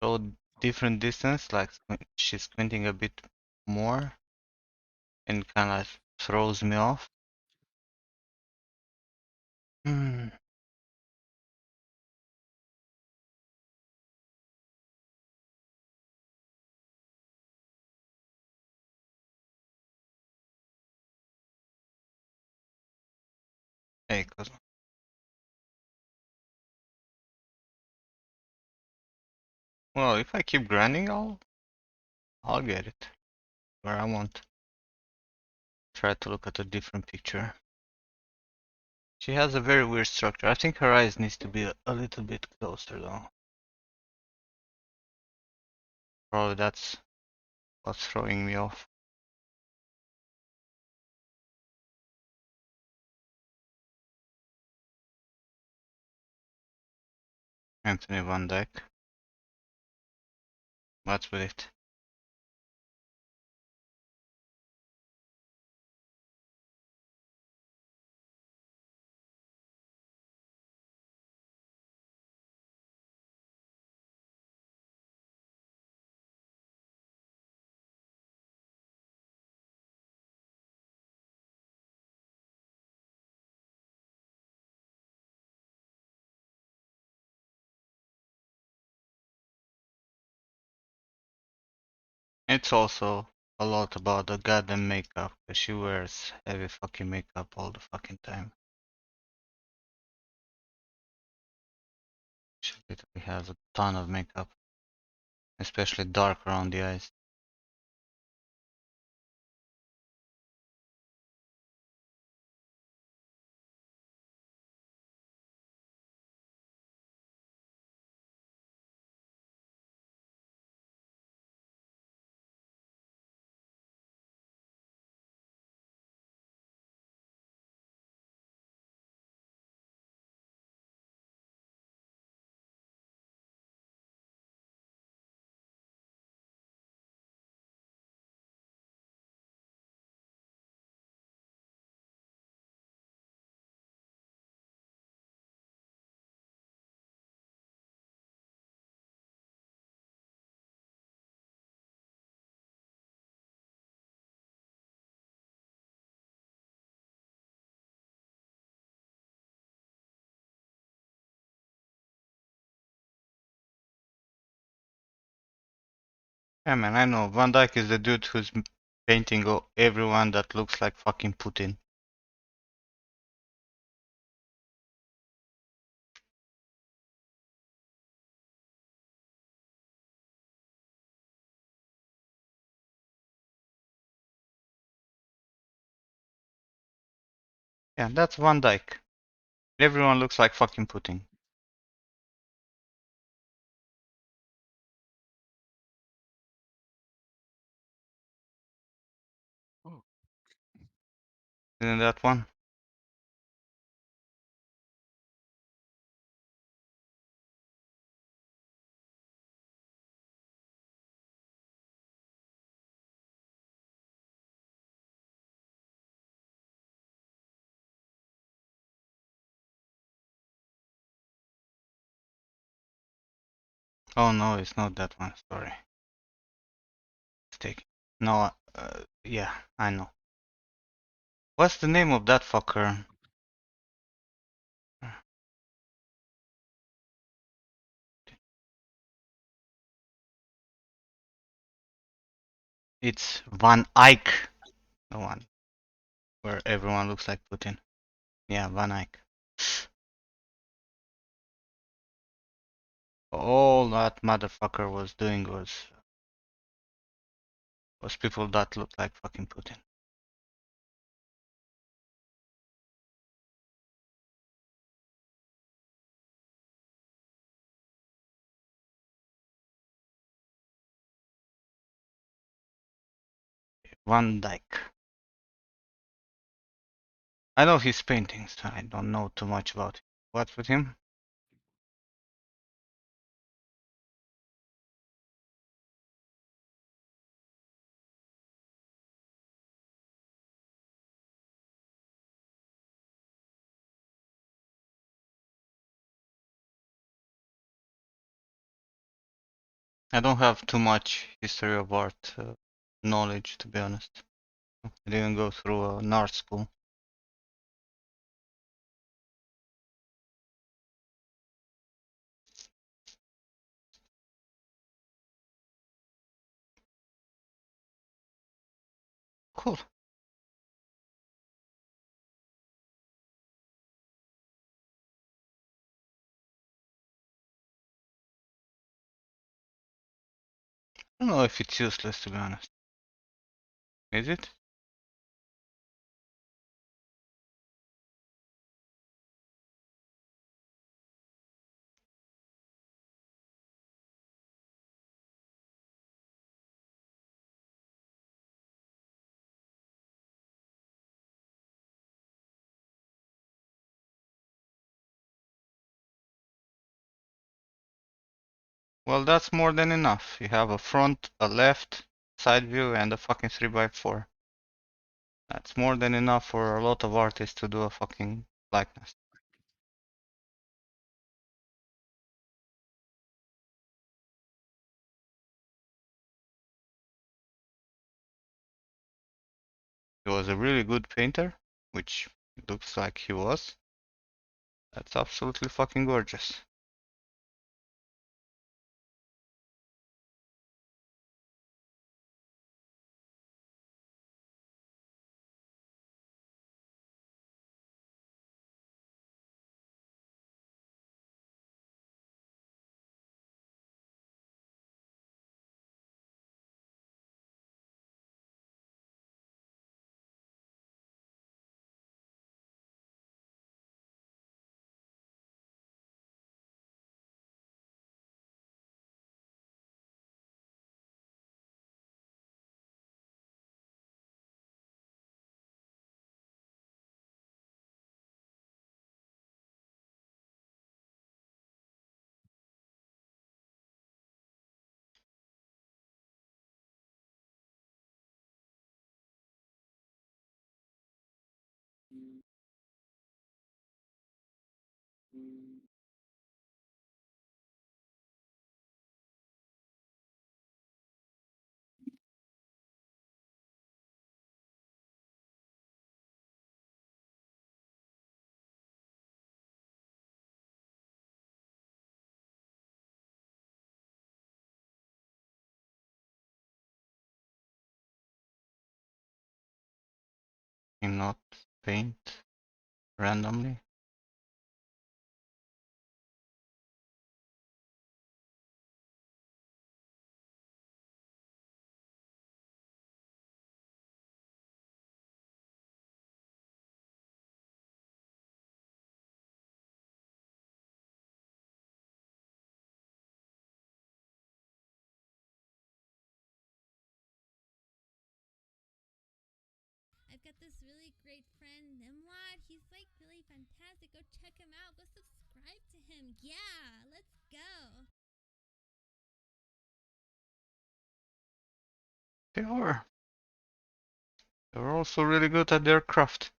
show different distance, like she's squinting a bit more and kind of throws me off. Hmm. Hey, Cosmo. Well, if I keep grinding, I'll get it where I want. Try to look at a different picture. She has a very weird structure. I think her eyes needs to be a little bit closer though. Probably that's what's throwing me off. Anthony Van Dyke. What's with it? It's also a lot about the goddamn makeup, because she wears heavy fucking makeup all the fucking time. She literally has a ton of makeup, especially dark around the eyes. Yeah, man, I know. Van Dyke is the dude who's painting everyone that looks like fucking Putin. Yeah, that's Van Dyke. Everyone looks like fucking Putin. Oh. Isn't that one? Oh no, it's not that one. Sorry. Mistake. No, yeah, I know. What's the name of that fucker? It's Van Eyck. The one where everyone looks like Putin. Yeah, Van Eyck. All that motherfucker was doing was people that looked like fucking Putin. Van Dyke. I know his paintings. I don't know too much about it. What's with him? I don't have too much history of art knowledge, to be honest. I didn't go through an art school. Cool. don't know if it's useless, to be honest. Is it? Well, that's more than enough. You have a front, a left, side view, and a fucking 3x4. That's more than enough for a lot of artists to do a fucking likeness. He was a really good painter, which it looks like he was. That's absolutely fucking gorgeous. Not paint randomly. I've got this really great friend, Nimlot. He's like really fantastic. Go check him out. Go subscribe to him. Yeah, let's go. They are. They're also really good at their craft.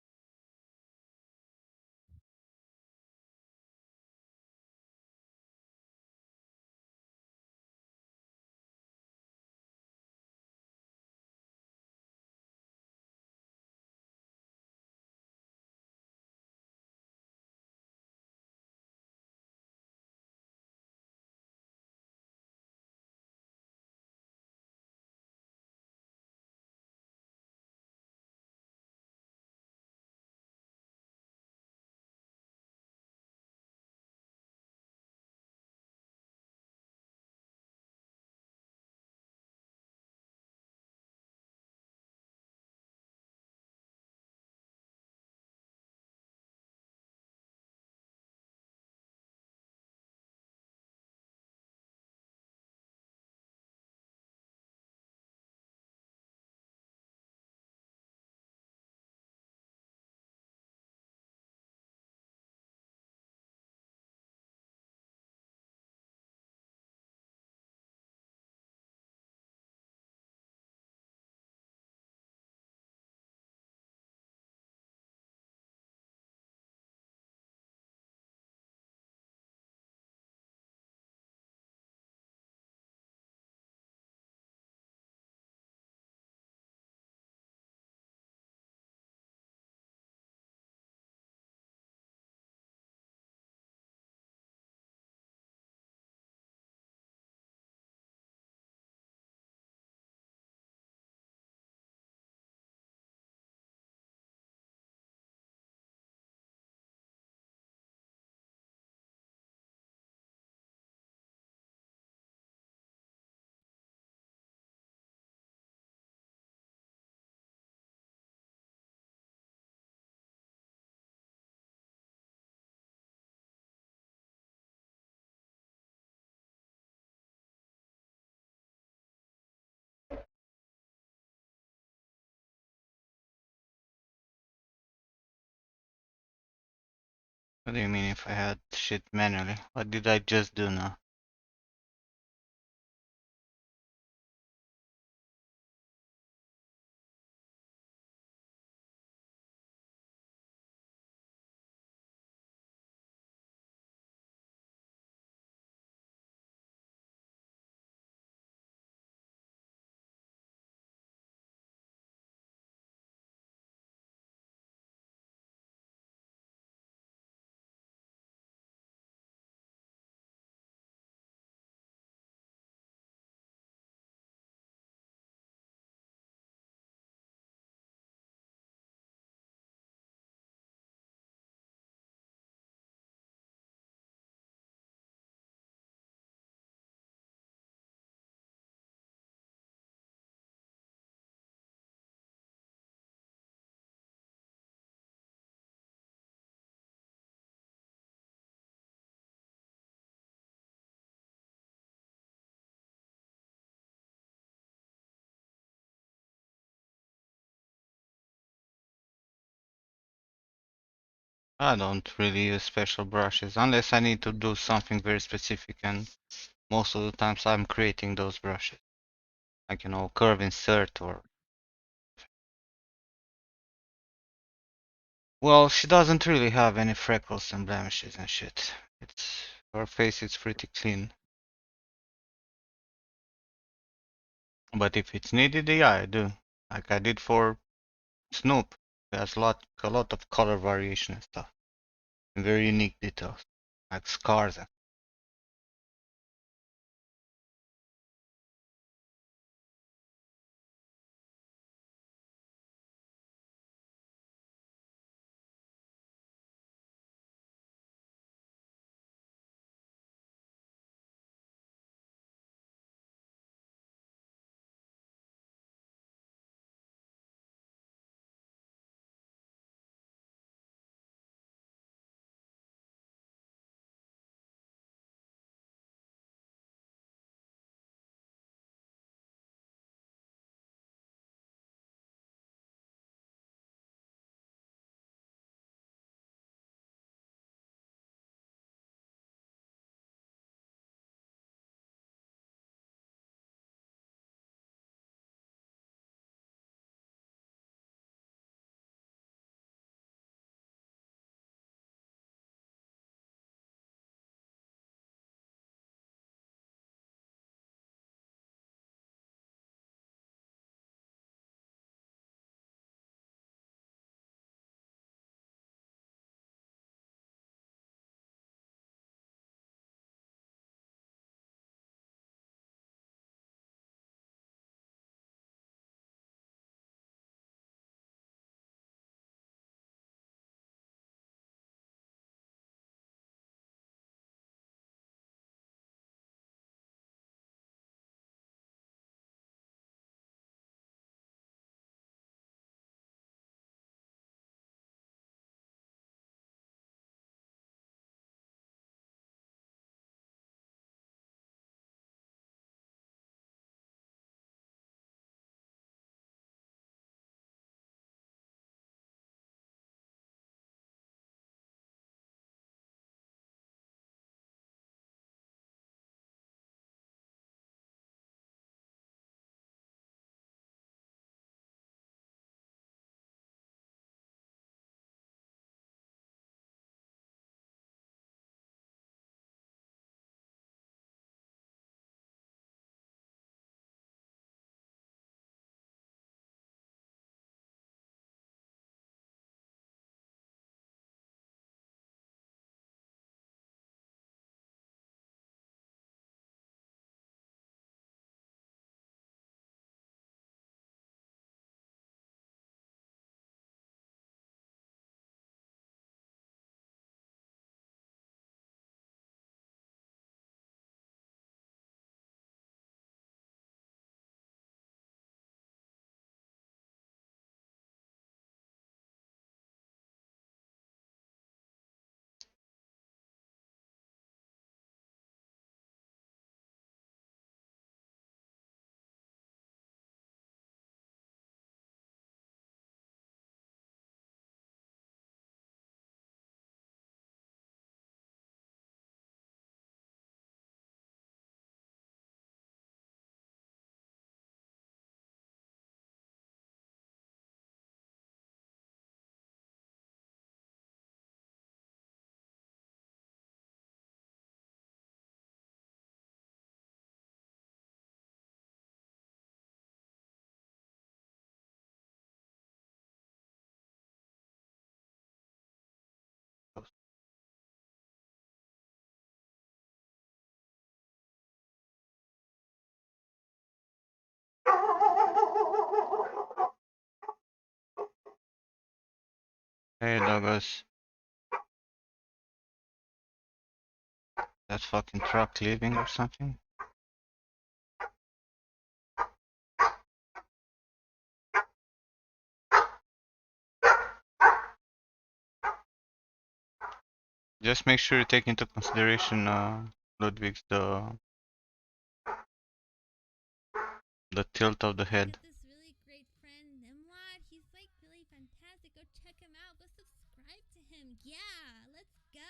What do you mean if I had shit manually? What did I just do now? I don't really use special brushes unless I need to do something very specific, and most of the times I'm creating those brushes. Like, you know, curve insert or... Well, she doesn't really have any freckles and blemishes and shit. Her face is pretty clean. But if it's needed, yeah, I do. Like I did for Snoop. There's a lot of color variation and stuff. And very unique details. Like scars. Hey, Douglas. That fucking truck leaving or something? Just make sure you take into consideration, Ludwig's the tilt of the I've head. got this really great friend, Nimlot. He's like really fantastic. Go check him out. Go subscribe to him. Yeah, let's go.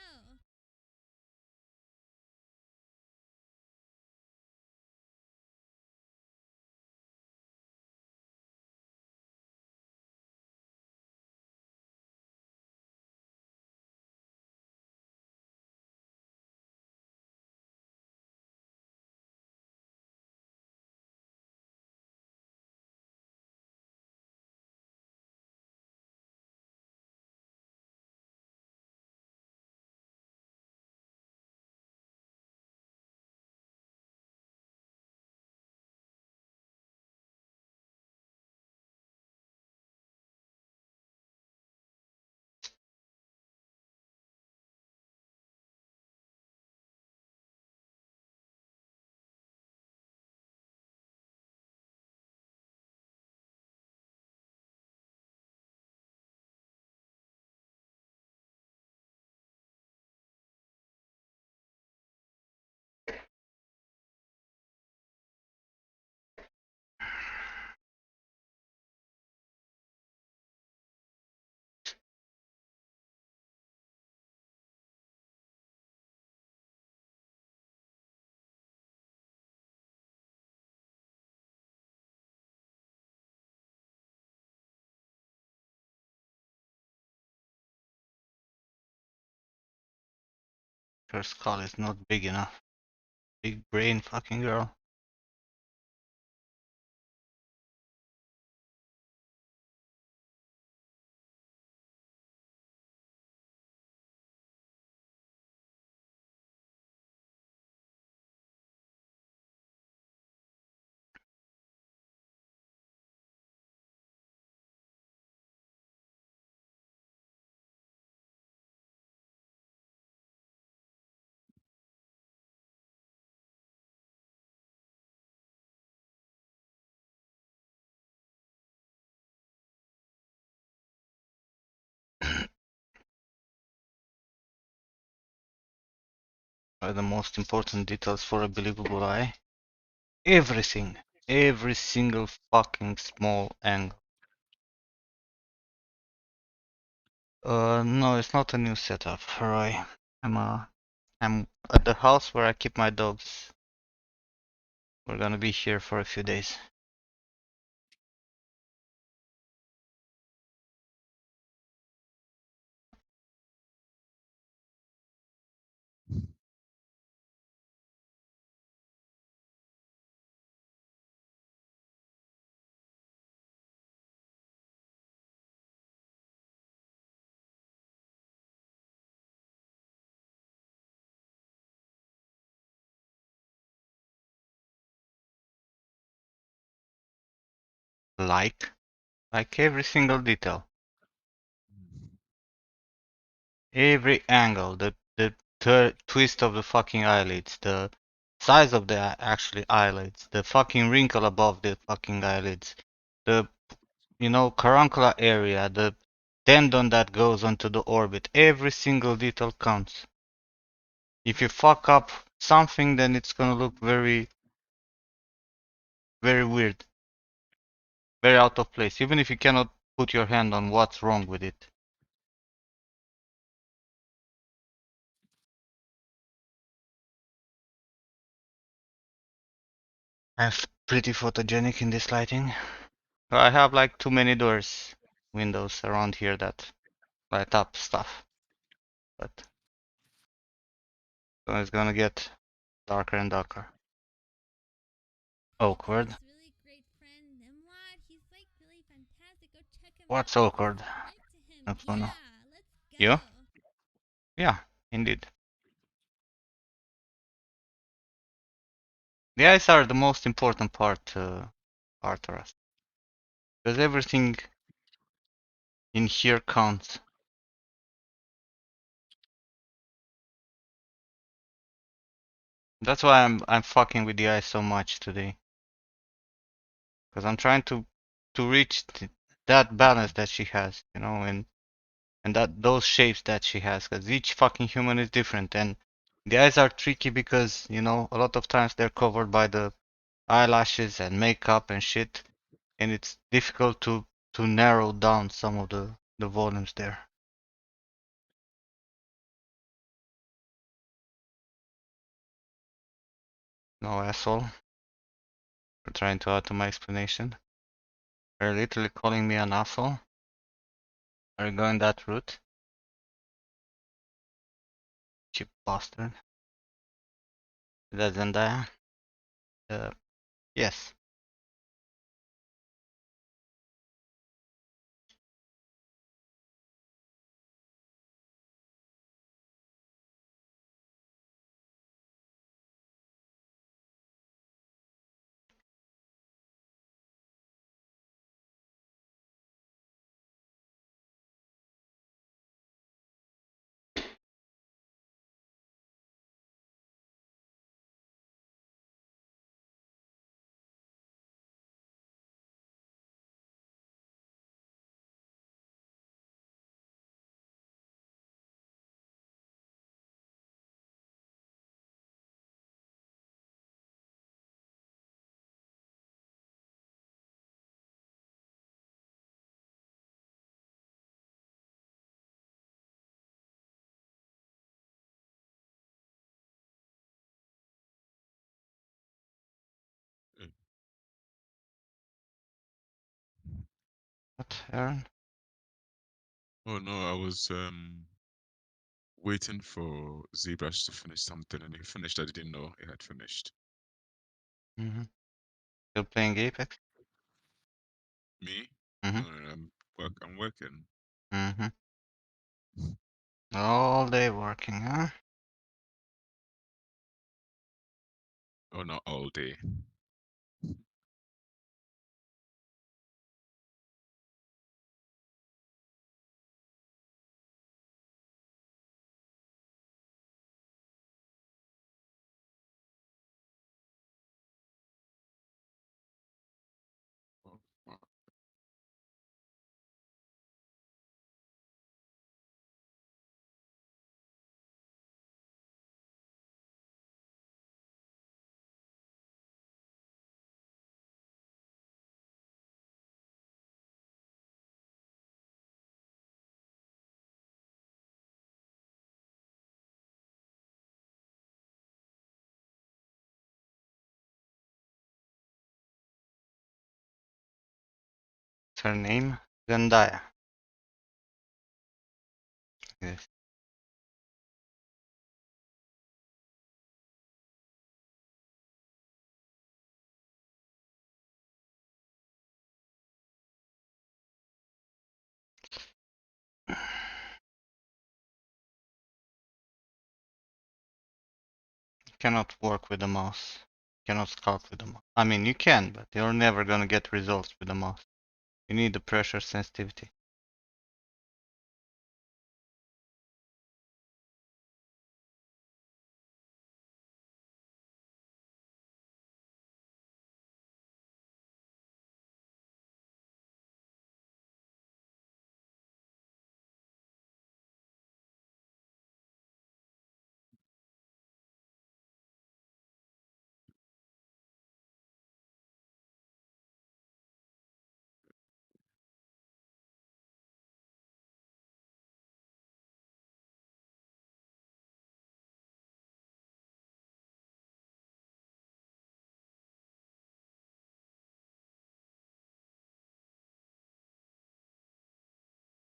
Her skull is not big enough. Big brain fucking girl. Are the most important details for a believable eye. Everything. Every single fucking small angle. No, it's not a new setup, Roy. I'm at the house where I keep my dogs. We're gonna be here for a few days. Like? Like every single detail. Every angle, the twist of the fucking eyelids, the size of the actually eyelids, the fucking wrinkle above the fucking eyelids, the, caruncular area, the tendon that goes onto the orbit. Every single detail counts. If you fuck up something, then it's gonna look very, very weird, very out of place, even if you cannot put your hand on what's wrong with it. I'm pretty photogenic in this lighting. I have like too many windows around here that light up stuff. But so it's gonna get darker and darker. I've got Awkward. this really great friend, Nimlot. He's like really fantastic. Go check him out. What's Go awkward? subscribe to him. I don't know. Yeah, let's You? go. Yeah, indeed. The eyes are the most important part for us. Because everything in here counts. That's why I'm fucking with the eyes so much today. Because I'm trying to reach that balance that she has, you know, and that those shapes that she has. Because each fucking human is different, and the eyes are tricky because, you know, a lot of times they're covered by the eyelashes and makeup and shit, and it's difficult to narrow down some of the volumes there. No asshole. For trying to add to my explanation. Are you literally calling me an asshole? Are you going that route? Cheap bastard. Is that Zendaya? Uh, yes. Mm. What, Aaron? Oh no, I was waiting for Zebras to finish something, and he finished. I didn't know he had finished. Mm-hmm. Still playing Apex? Me? Mm-hmm. No, no, I'm working. Mm-hmm. All day working, huh? Oh, not all day. Oh, wow. What's her name? Zendaya. Yes. Cannot work with the mouse. Cannot sculpt with the mouse. I mean, you can, but you're never gonna get results with the mouse. You need the pressure sensitivity.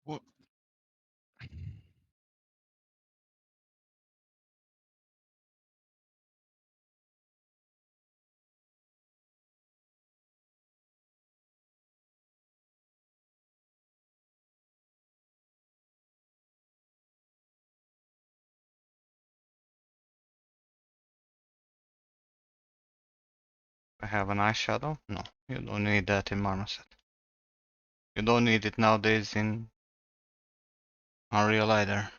What? I have an eyeshadow? No, you don't need that in Marmoset. You don't need it nowadays in Unreal either.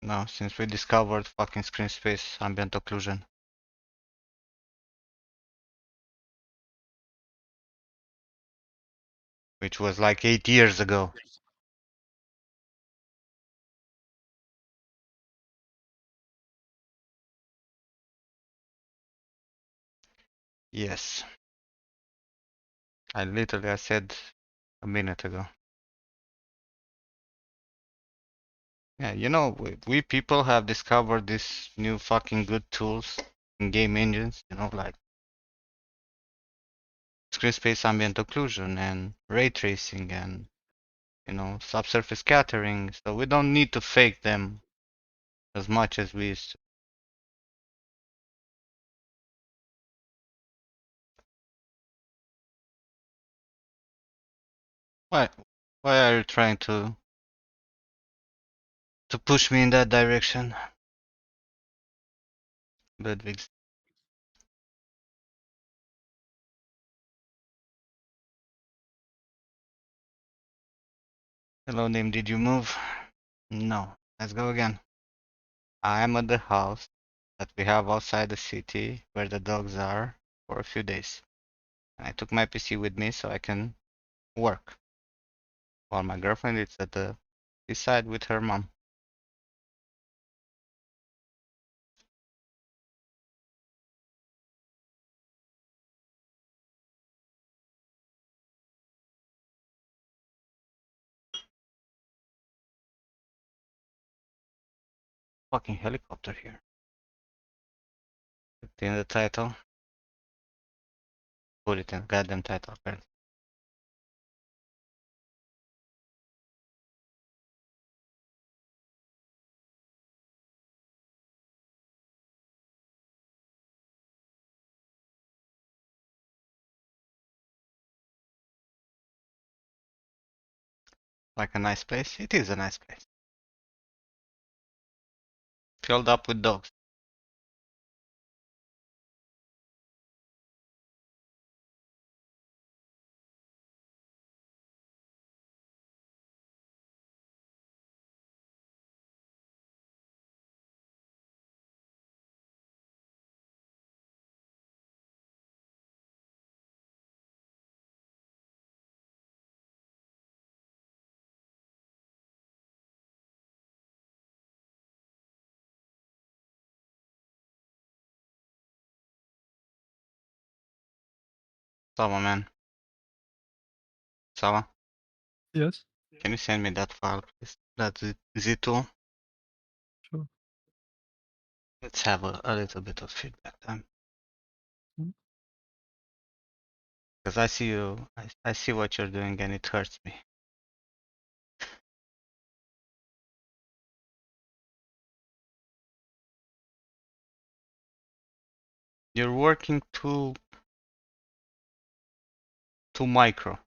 No, since we discovered fucking screen space ambient occlusion. which was like 8 years ago. Yes, I said a minute ago. Yeah, you know, we people have discovered these new fucking good tools in game engines, you know, like screen space ambient occlusion and ray tracing and, you know, subsurface scattering. So we don't need to fake them as much as we used to. Why, why are you trying to push me in that direction, Ludwig? Hello, Nim, did you move? No. Let's go again. I am at the house that we have outside the city where the dogs are for a few days. And I took my PC with me so I can work, while my girlfriend is at the seaside with her mom. Fucking helicopter here. Put it in the title. Put it in the goddamn title, apparently. Like a nice place? It is a nice place. Filled up with dogs. Sava, man. Sava, Yes, can you send me that file, please? That Z2? sure. Let's have a little bit of feedback time. Mm. Because I see you, I see what you're doing and it hurts me. You're working too micro.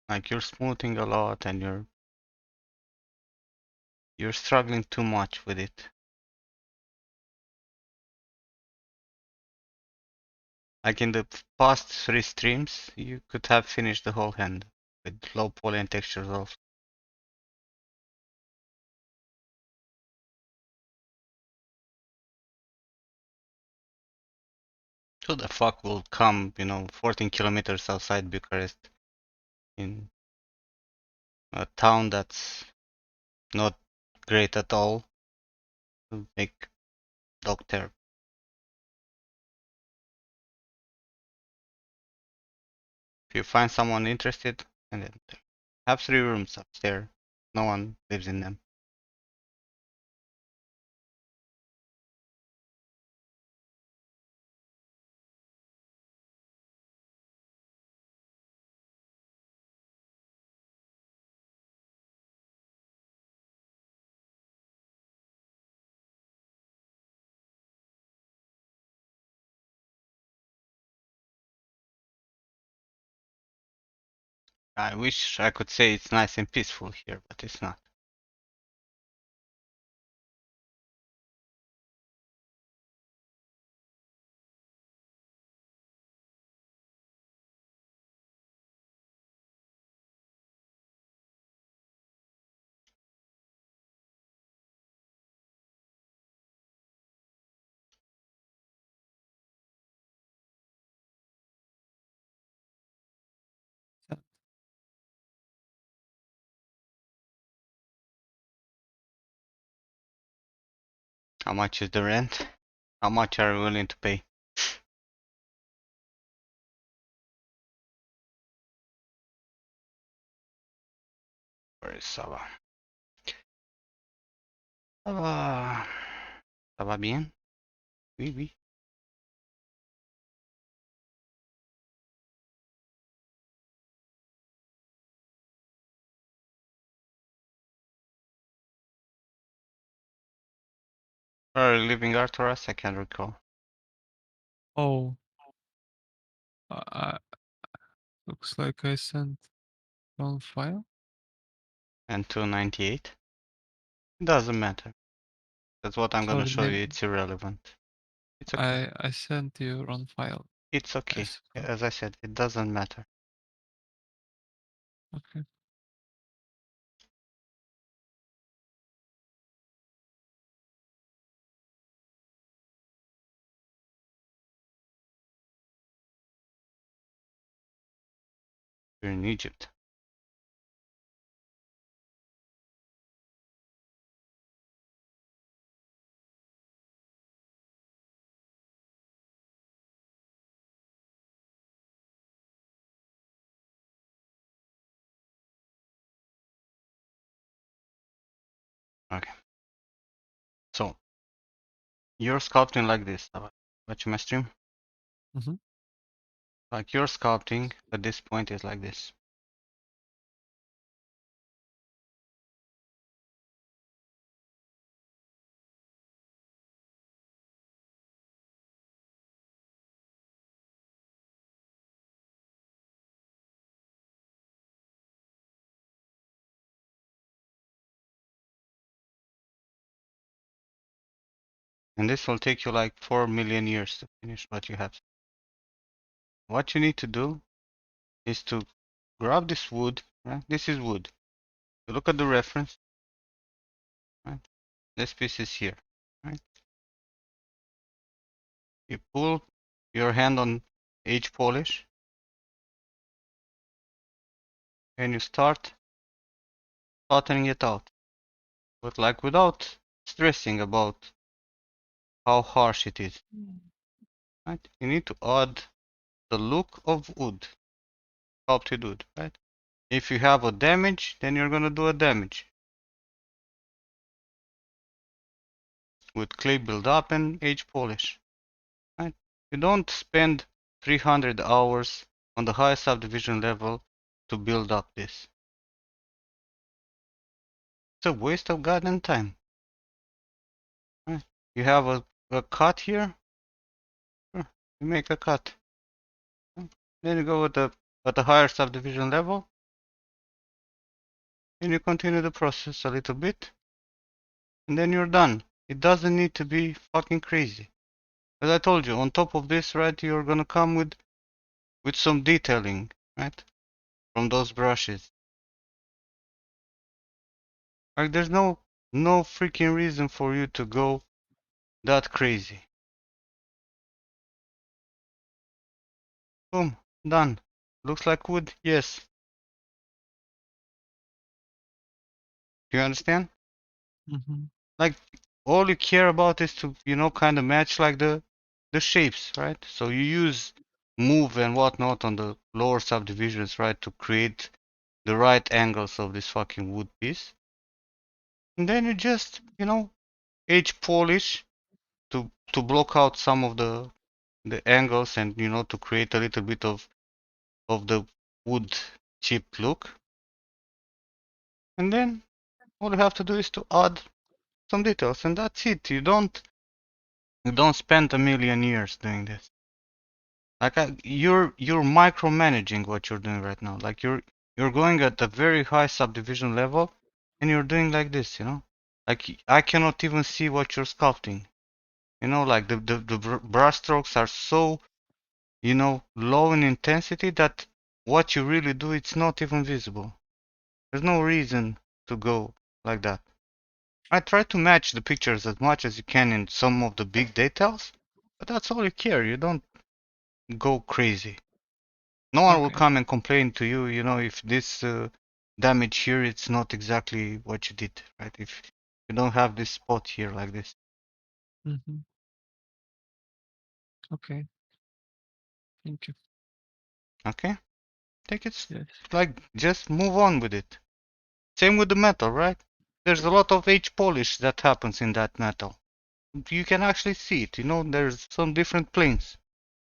Like you're smoothing a lot and you're struggling too much with it. Like in the past 3 streams, you could have finished the whole hand with low poly and textures also. Who the fuck will come, 14 kilometers outside Bucharest in a town that's not great at all to make dog therapy? If you find someone interested, and then have 3 rooms upstairs. No one lives in them. I wish I could say it's nice and peaceful here, but it's not. How much is the rent? How much are you willing to pay? Where is Sava? Sava. Sava bien? Oui, oui. Where are you living, Arturas? I can't recall. Oh, looks like I sent wrong file. And 298? It doesn't matter. That's what I'm gonna Sorry, show you. It's irrelevant. It's okay. I sent you wrong file. It's okay. Yes. As I said, it doesn't matter. Okay. You're in Egypt. Okay. So you're sculpting like this. Watch my stream. Mm-hmm. Like your sculpting at this point is like this. And this will take you like 4 million years to finish what you have. What you need to do is to grab this wood, right? This is wood. You look at the reference, right? This piece is here, right? You pull your hand on edge polish and you start flattening it out. But like without stressing about how harsh it is, right? You need to add the look of wood, sculpted wood, right? If you have a damage, then you're gonna do a damage with clay build up and edge polish, right? You don't spend 300 hours on the high subdivision level to build up this. It's a waste of goddamn time. Right? You have a cut here, sure, you make a cut. Then you go at the higher subdivision level, and you continue the process a little bit, and then you're done. It doesn't need to be fucking crazy. As I told you, on top of this, right, you're gonna come with some detailing, right, from those brushes. Like there's no freaking reason for you to go that crazy. Boom, done. Looks like wood, yes. Do you understand? Mm-hmm. Like all you care about is to, kind of match like the shapes, right? So you use move and whatnot on the lower subdivisions, right, to create the right angles of this fucking wood piece. And then you just, edge polish to block out some of the angles and to create a little bit of the wood chipped look. And then all you have to do is to add some details, and that's it. You don't spend a million years doing this. Like you're micromanaging what you're doing right now. Like you're going at a very high subdivision level, and you're doing like this. Like I cannot even see what you're sculpting. Like the brush strokes are so low in intensity that what you really do it's not even visible. There's no reason to go like that. I try to match the pictures as much as you can in some of the big details, but that's all you care. You don't go crazy. No one will Okay. come and complain to you, if this damage here it's not exactly what you did, right? If you don't have this spot here like this. Mm-hmm. Okay. Thank you. Okay? Take it, Yes. like, just move on with it. Same with the metal, right? There's a lot of edge polish that happens in that metal. You can actually see it, you know, there's some different planes.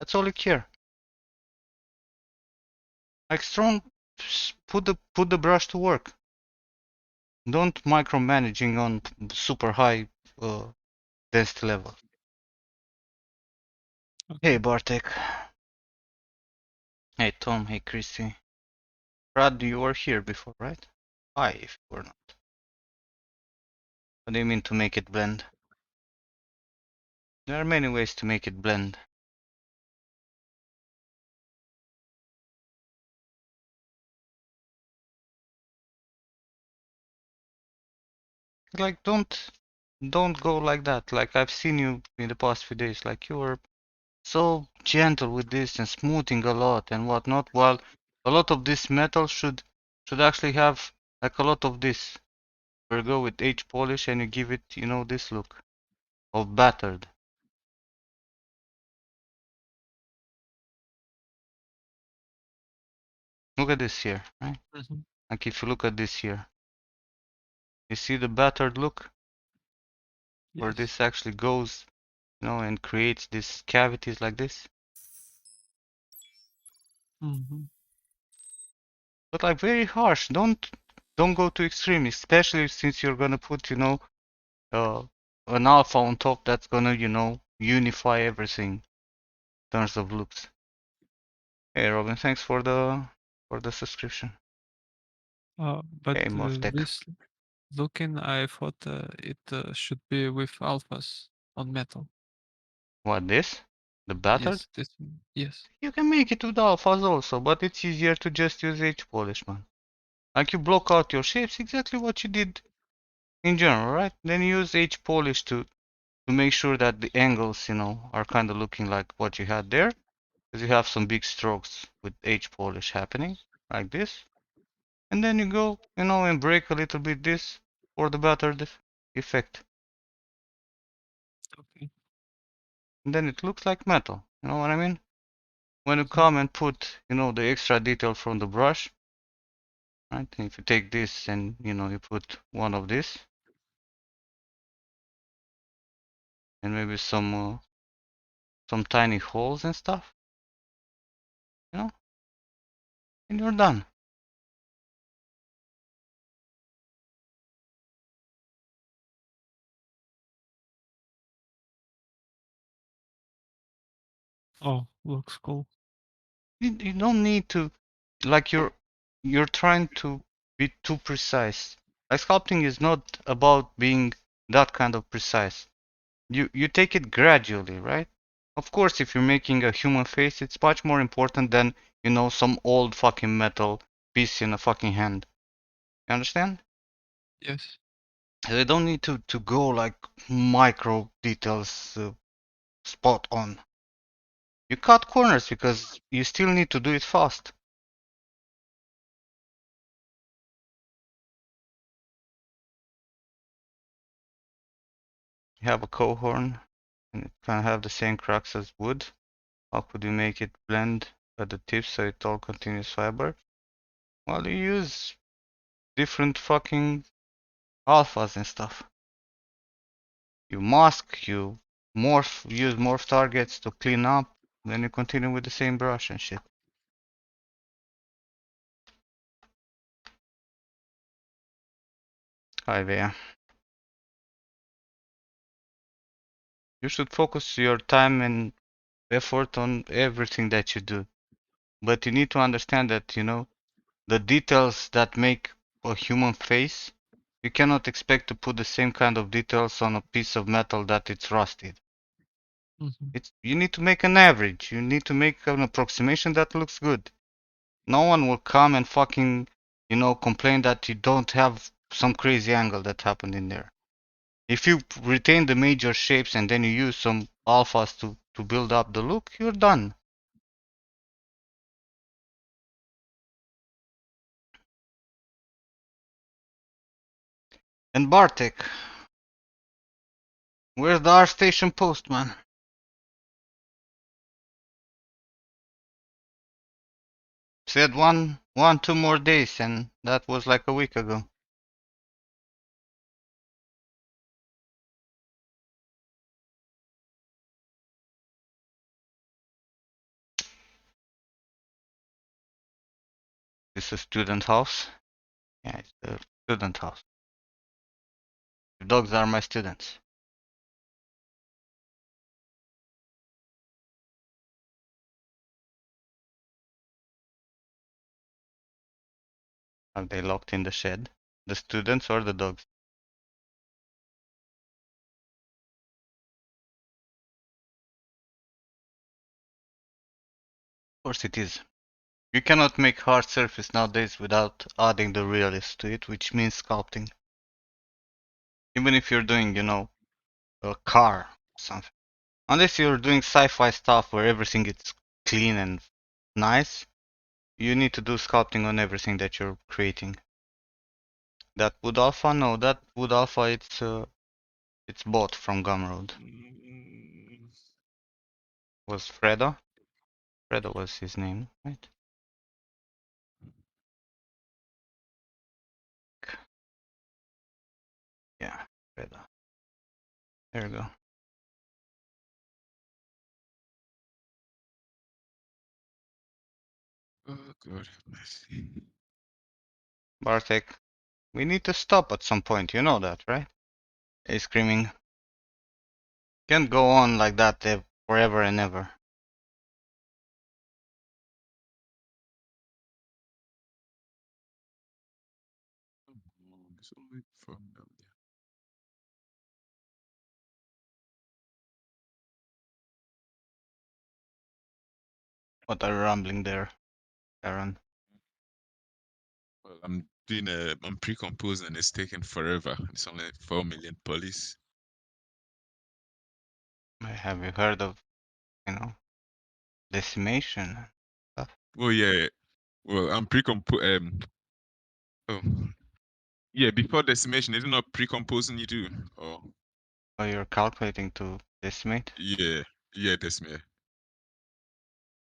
That's all you care. Like strong, put the brush to work. Don't micromanaging on super high density level. Hey Okay. Bartek. Hey Tom, hey Chrissy. Brad, you were here before, right? Hi, if you were not. What do you mean to make it blend? There are many ways to make it blend. Like don't go like that. Like I've seen you in the past few days. Like you were so gentle with this and smoothing a lot and whatnot. While a lot of this metal should actually have like a lot of this. We go with H polish and you give it, you know, this look of battered. Look at this here, right? Mm-hmm. Like if you look at this here, you see the battered look where Yes. this actually goes, you know, and creates these cavities like this. Mm-hmm. But like very harsh. Don't go to extreme, especially since you're gonna put, you know, uh, an alpha on top that's gonna, you know, unify everything in terms of looks. Hey Robin, thanks for the subscription. But Hey Mortec. this looking, I thought it should be with alphas on metal. What this? The battered? Yes, this one. Yes. You can make it with alphas also, but it's easier to just use H polish, man. Like you block out your shapes, exactly what you did in general, right? Then you use H polish to make sure that the angles, you know, are kind of looking like what you had there. Because you have some big strokes with H polish happening, like this. And then you go, you know, and break a little bit this for the battered effect. Okay. And then it looks like metal, you know what I mean? When you Mm-hmm. come and put, you know, the extra detail from the brush, right? If you take this and, you know, you put one of this, and maybe some tiny holes and stuff, you know, and you're done. Oh, looks cool. You don't need to, like you're trying to be too precise. Like sculpting is not about being that kind of precise. You take it gradually, right? Of course, if you're making a human face, it's much more important than, you know, some old fucking metal piece in a fucking hand. You understand? Yes. They don't need to go like micro details spot on. You cut corners because you still need to do it fast. You have a cohorn and it can have the same cracks as wood. How could you make it blend at the tip so it all continuous fiber? Well, you use different fucking alphas and stuff. You mask, you use morph targets to clean up, then you continue with the same brush and shit. Hi there. You should focus your time and effort on everything that you do. But you need to understand that, you know, the details that make a human face, you cannot expect to put the same kind of details on a piece of metal that it's rusted. Mm-hmm. You need to make an average. You need to make an approximation that looks good. No one will come and fucking, you know, complain that you don't have some crazy angle that happened in there. If you retain the major shapes and then you use some alphas to build up the look, you're done. And Bartek, Where's the R station postman? Said 2 more days, and that was like a week ago. It's a student house. Yeah, it's a student house. The dogs are my students. Are they locked in the shed? The students or the dogs? Of course it is. You cannot make hard surface nowadays without adding the realist to it, which means sculpting. Even if you're doing, a car or something. Unless you're doing sci-fi stuff where everything is clean and nice, you need to do sculpting on everything that you're creating. That wood alpha? No, that wood alpha it's bought from Gumroad. Was Fredo? Fredo was his name, right? Yeah, Fredo. There you go. Oh God, mercy. Bartek, we need to stop at some point, you know that, right? He's screaming. Can't go on like that forever and ever. It's only from them. What are you rambling there, Aaron? Well, I'm pre-composing and it's taking forever. It's only 4 million polys. Have you heard of, decimation and stuff? Well, yeah. Well, I'm oh, yeah, before decimation, is it not pre-composing you do? Oh, Or you're calculating to decimate? yeah, yeah, decimate.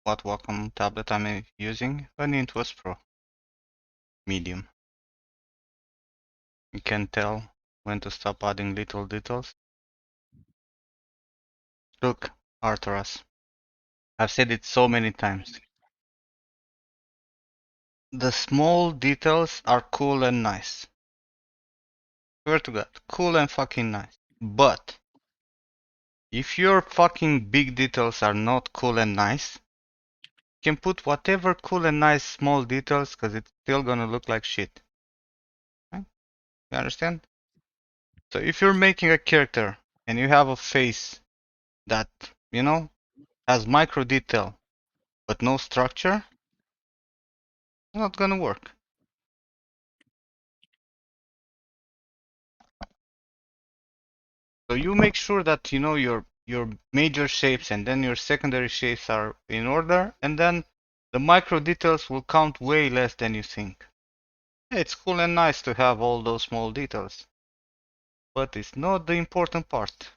What Wacom tablet I'm using? An Intuos Pro. Medium. You can tell when to stop adding little details. Look, Arturas. I've said it so many times. The small details are cool and nice. Swear to God, cool and fucking nice. But if your fucking big details are not cool and nice, you can put whatever cool and nice small details because it's still gonna look like shit. Right? You understand? So if you're making a character and you have a face that, has micro detail but no structure, it's not gonna work. So you make sure that your major shapes and then your secondary shapes are in order, and then the micro details will count way less than you think. It's cool and nice to have all those small details, but it's not the important part.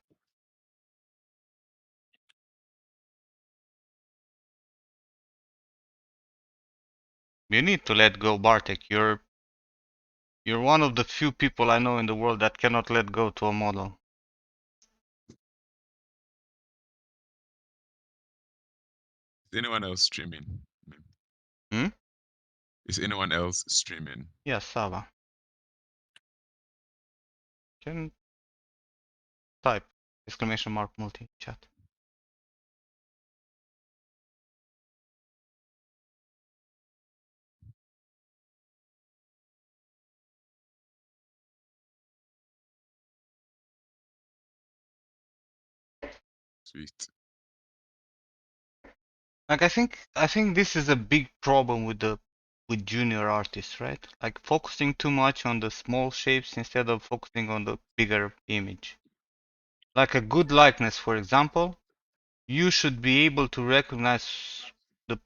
You need to let go, Bartek. You're one of the few people I know in the world that cannot let go to a model. Is anyone else streaming? Hmm? Is anyone else streaming? Yes, Sava. Can type exclamation mark multi chat. Sweet. Like I think this is a big problem with junior artists, right? Like focusing too much on the small shapes instead of focusing on the bigger image. Like a good likeness, for example, you should be able to recognize the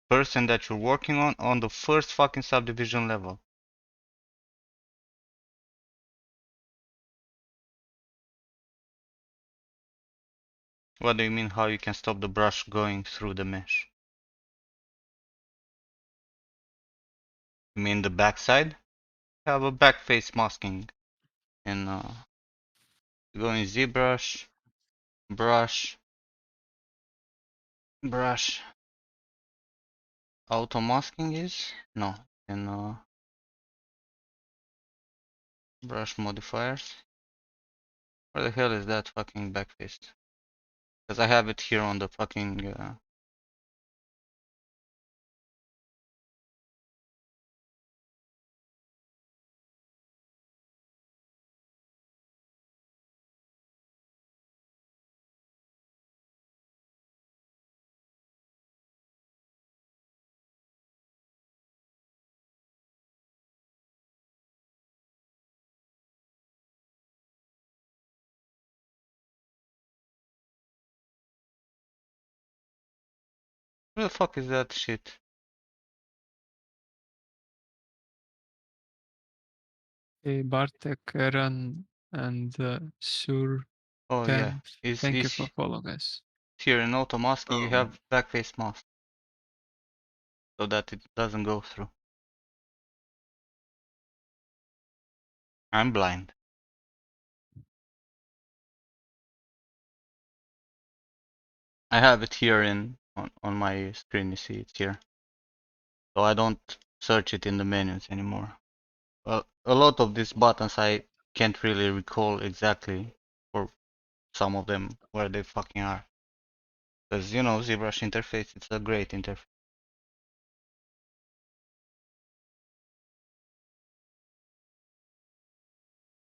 person that you're working on the first fucking subdivision level. What do you mean how you can stop the brush going through the mesh? You mean the backside? Have a back face masking and go in ZBrush, brush, brush. Auto masking is? No. And brush modifiers. Where the hell is that fucking backface? Because I have it here on the fucking where the fuck is that shit? Hey, Bartek, Aaron, and Sur Oh yeah, 10. is Thank you for following us. here in auto masking you Oh, have backface mask so that it doesn't go through. I'm blind. I have it here on my screen, you see it's here. So I don't search it in the menus anymore. A lot of these buttons I can't really recall exactly for some of them where they fucking are. Because you know ZBrush interface, it's a great interface.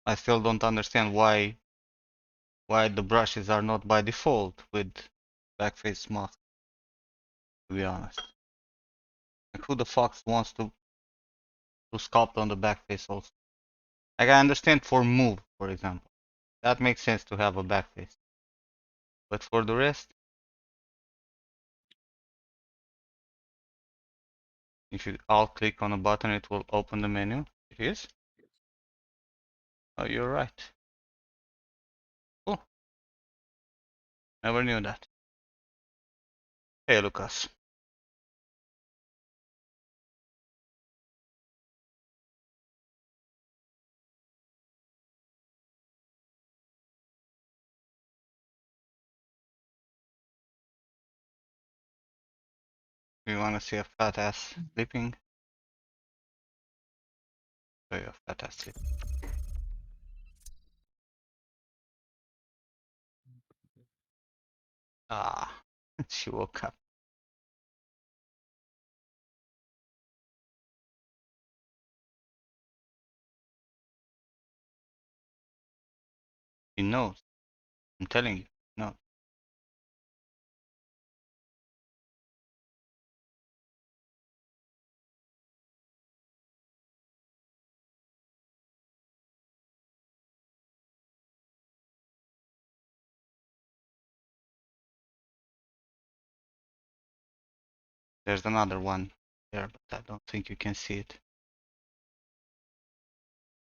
I still don't understand why the brushes are not by default with backface mask, to be honest. Like who the fuck wants to sculpt on the backface also? Like I understand for move, for example. That makes sense to have a backface. But for the rest, if you alt click on a button it will open the menu. It is? Oh, you're right. Cool. Never knew that. Hey Lucas. You wanna see a fat ass sleeping? Show you a fat ass sleeping. Ah, she woke up. He knows. I'm telling you. No. There's another one there, but I don't think you can see it.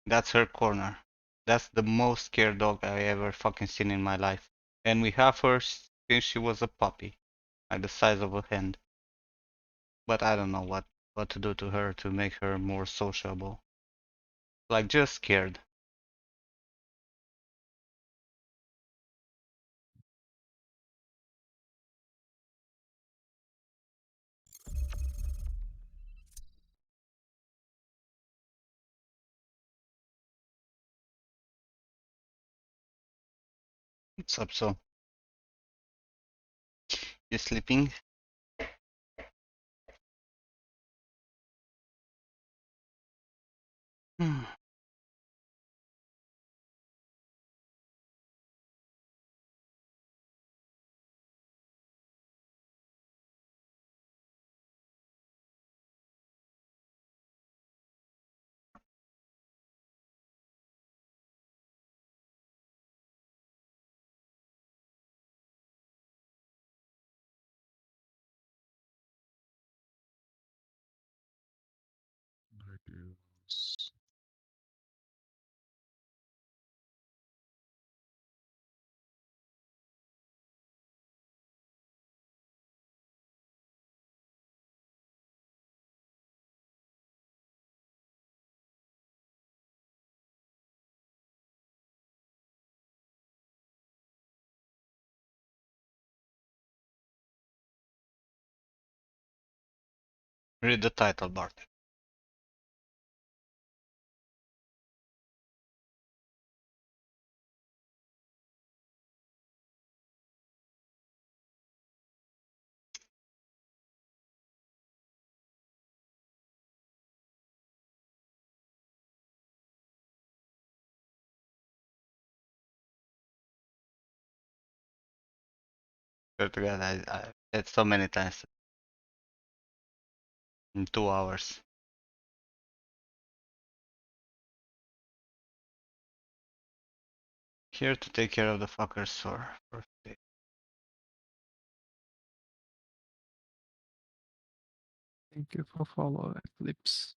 That's her corner. That's the most scared dog I ever fucking seen in my life. And we have her since she was a puppy, like the size of a hand. But I don't know what to do to her to make her more sociable. Like just scared. What's up, so? You sleeping? Hmm. I do. Read the title, Bart. Swear to God, I said so many times in 2 hours. Here to take care of the fuckers for today. Thank you for following Eclipse.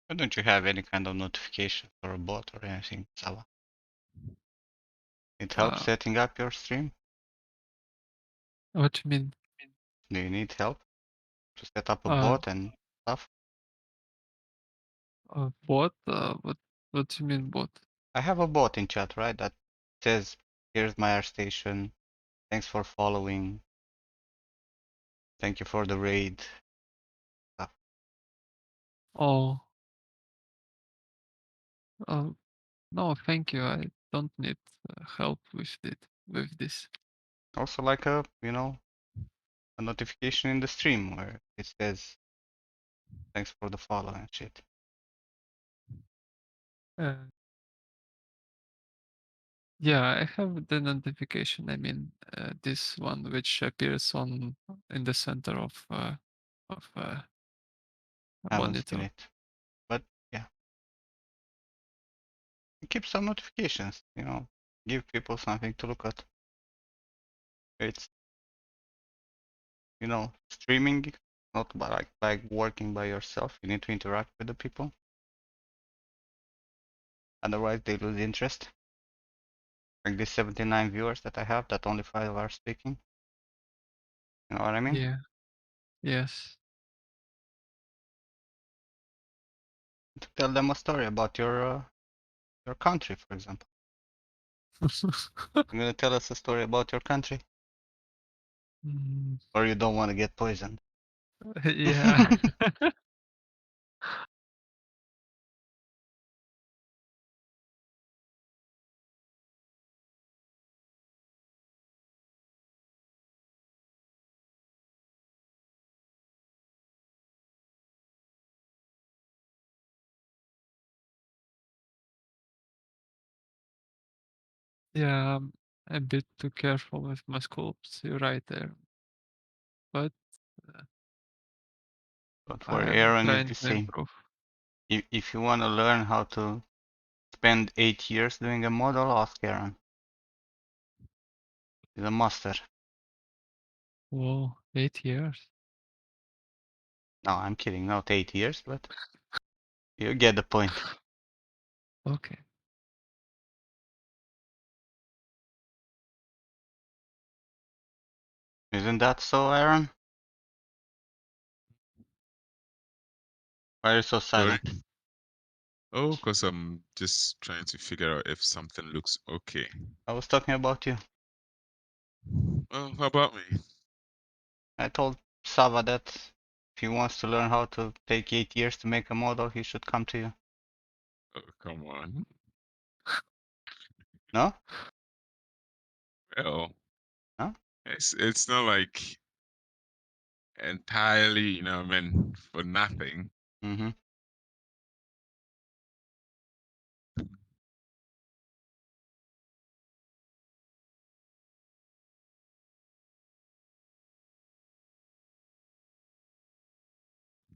Why don't you have any kind of notification for a bot or anything, Sava? It helps Uh, setting up your stream? what you mean? Do you need help to set up a Uh, bot and stuff? bot? What do you mean bot? I have a bot in chat, right? That says, here's my AirStation. Thanks for following. Thank you for the raid. Stuff. Oh, uh, no, thank you. I don't need help with it, with this. Also like a, a notification in the stream where it says, thanks for the follow and shit. Uh, yeah, I have the notification. I mean, this one which appears on in the center of a Haven't seen monitor. it. But yeah, keep some notifications, give people something to look at. It's, streaming, not like working by yourself. You need to interact with the people. Otherwise, they lose interest. Like these 79 viewers that I have, that only 5 are speaking. You know what I mean? Yeah. Yes. To tell them a story about your country, for example. You're gonna tell us a story about your country, Mm, or you don't want to get poisoned. yeah. Yeah, I'm a bit too careful with my sculpts. You're right there, but Don't worry, I'm Aaron is trying the to same. improve. If you want to learn how to spend 8 years doing a model, ask Aaron. He's a master. Whoa, 8 years? No, I'm kidding, not 8 years, but you get the point. Okay. Isn't that so, Aaron? Why are you so Sorry. silent? Oh, because I'm just trying to figure out if something looks okay. I was talking about you. Oh, how about me? I told Sava that if he wants to learn how to take 8 years to make a model, he should come to you. Oh, come on. No? Well, No? it's not like entirely, I mean, for nothing. Mm-hmm.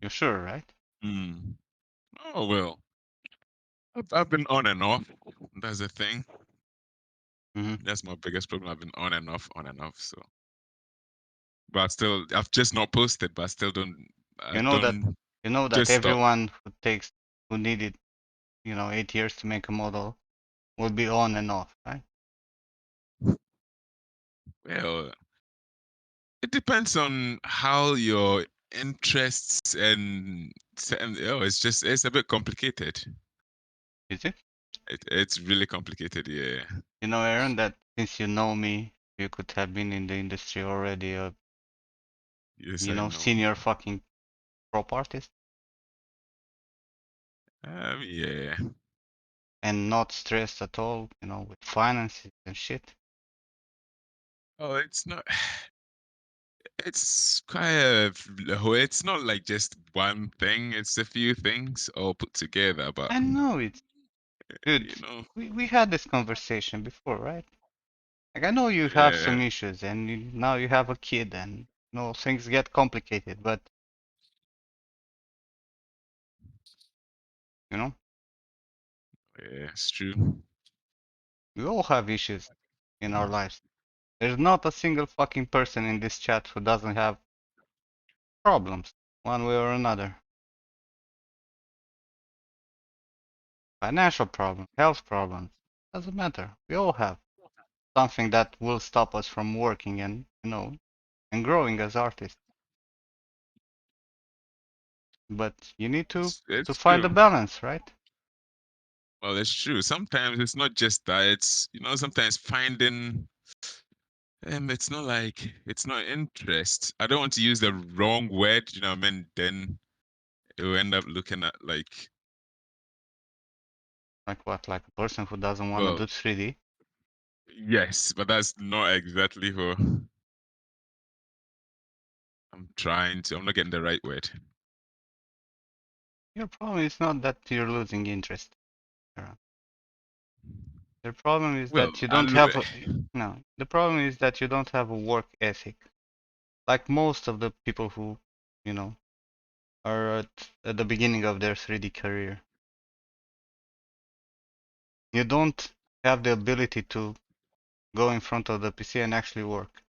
You're sure, right? Hmm. Oh well, I've been on and off. That's the thing. Mm-hmm. That's my biggest problem. I've been on and off, on and off. So, but still, I've just not posted. But I still don't. I You know that don't just stop. everyone who needed, 8 years to make a model will be on and off, right? Well, it depends on how your interests and it's a bit complicated. Is it? It's really complicated. Yeah. Aaron, that since you know me, you could have been in the industry already Yes, You I know, know. senior fucking prop artist, Yeah. and not stressed at all, you know, with finances and shit. Oh, it's not. It's quite it's not like just one thing. It's a few things all put together. But I know it's good. you know, We had this conversation before, right? Like I know you have yeah. some issues, and now you have a kid, and you know things get complicated. But you know, Yeah, it's true. we all have issues in our lives. There's not a single fucking person in this chat who doesn't have problems, one way or another. Financial problems, health problems, doesn't matter. We all have something that will stop us from working and, you know, and growing as artists. But you need to It's find a true. balance, right? Well, it's true. Sometimes it's not just that. It's sometimes finding it's not like it's not interest. I don't want to use the wrong word. I mean, then it will end up looking at like, Like what? Like a person who doesn't want to well, do 3D? yes, but that's not exactly what I'm trying to. I'm not getting the right word. Your problem is not that you're losing interest. The problem is Well, that you I don't have a, no. The problem is that you don't have a work ethic. Like most of the people who, you know, are at the beginning of their 3D career. You don't have the ability to go in front of the PC and actually work.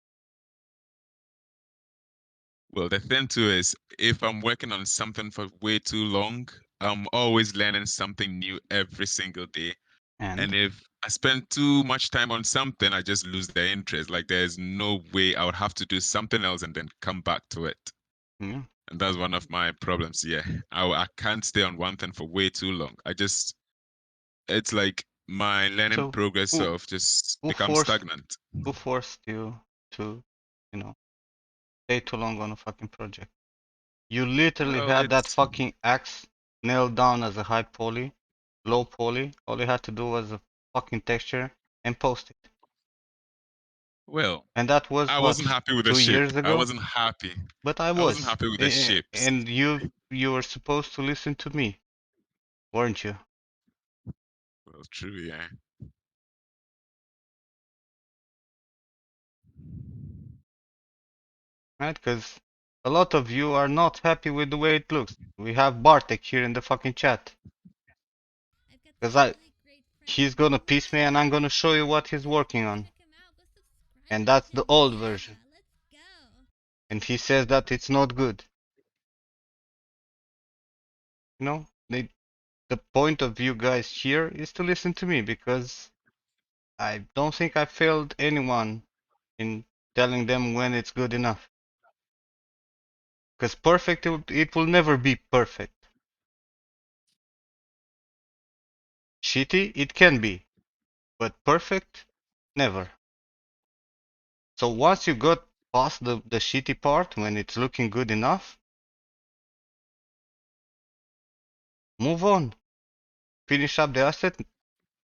well, the thing too is, if I'm working on something for way too long, I'm always learning something new every single day. And And if I spend too much time on something, I just lose the interest. Like there's no way I would have to do something else and then come back to it. yeah. And that's one of my problems. Yeah, I can't stay on one thing for way too long. It's like my learning So progress who of just who become forced stagnant. who forced you to, you know, stay too long on a fucking project? You literally Well, had that it's fucking axe nailed down as a high poly, low poly. All you had to do was a fucking texture and post it. well, And that was I wasn't what, happy with the 2 years shape. I ago? wasn't happy. But I I wasn't was. happy with the shapes. And you were supposed to listen to me, weren't you? Well, true, yeah. Right? Because a lot of you are not happy with the way it looks. We have Bartek here in the fucking chat. I've got this Because really great friend, he's gonna piss me and I'm Nimlot. gonna show you what he's He's like, working go on. check him out. Go subscribe And to that's the him. old version. Yeah, let's go. And he says that it's not good. You know, the point of view guys here is to listen to me because I don't think I failed anyone in telling them when it's good enough. Because perfect, it will never be perfect. Shitty, it can be. But perfect, never. So once you got past the shitty part, when it's looking good enough, move on. Finish up the asset,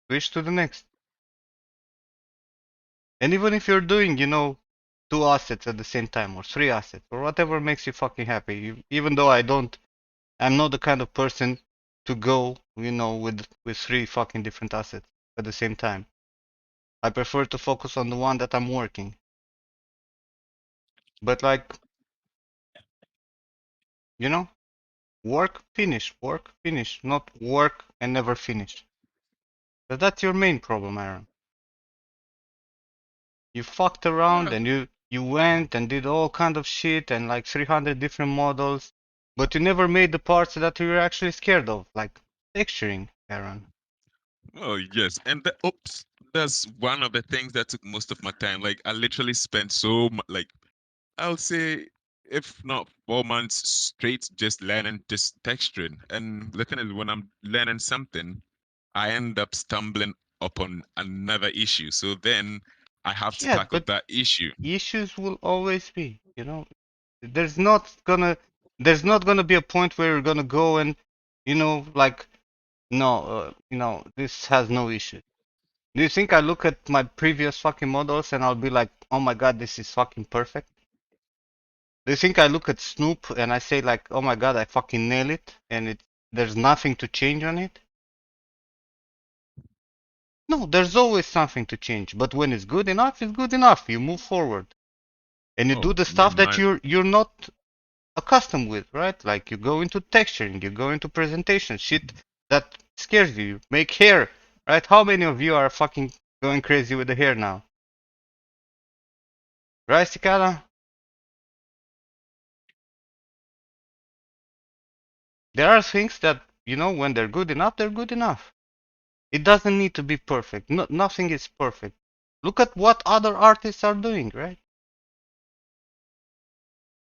switch to the next. And even if you're doing, you know, 2 assets at the same time, or 3 assets, or whatever makes you fucking happy, even though I'm not the kind of person to go, you know, with 3 fucking different assets at the same time. I prefer to focus on the one that I'm working. But like, you know, work, finish, not work and never finish. But that's your main problem, Aaron. You fucked around Well, and you went and did all kind of shit and like 300 different models, but you never made the parts that you were actually scared of, like texturing, Aaron. well, yes. And oops, that's one of the things that took most of my time. Like I literally spent so much, like I'll say, if not 4 months straight, just learning, just texturing. And the thing is, when I'm learning something, I end up stumbling upon another issue. So then I have to Yeah, tackle but that issue. issues will always be, you know. There's not gonna there's not gonna be a point where you're gonna go and like no, this has no issue. Do you think I look at my previous fucking models and I'll be like, oh my god, this is fucking perfect? Do you think I look at Snoop and I say like, oh my god, I fucking nail it and there's nothing to change on it? No, there's always something to change, but when it's good enough, it's good enough. You move forward and you do Oh, the me stuff and that my you're not accustomed with, right? Like you go into texturing, you go into presentation, shit that scares you. You make hair, right? How many of you are fucking going crazy with the hair now? Right, Cicada? There are things that, when they're good enough, they're good enough. It doesn't need to be perfect. No, nothing is perfect. Look at what other artists are doing, right?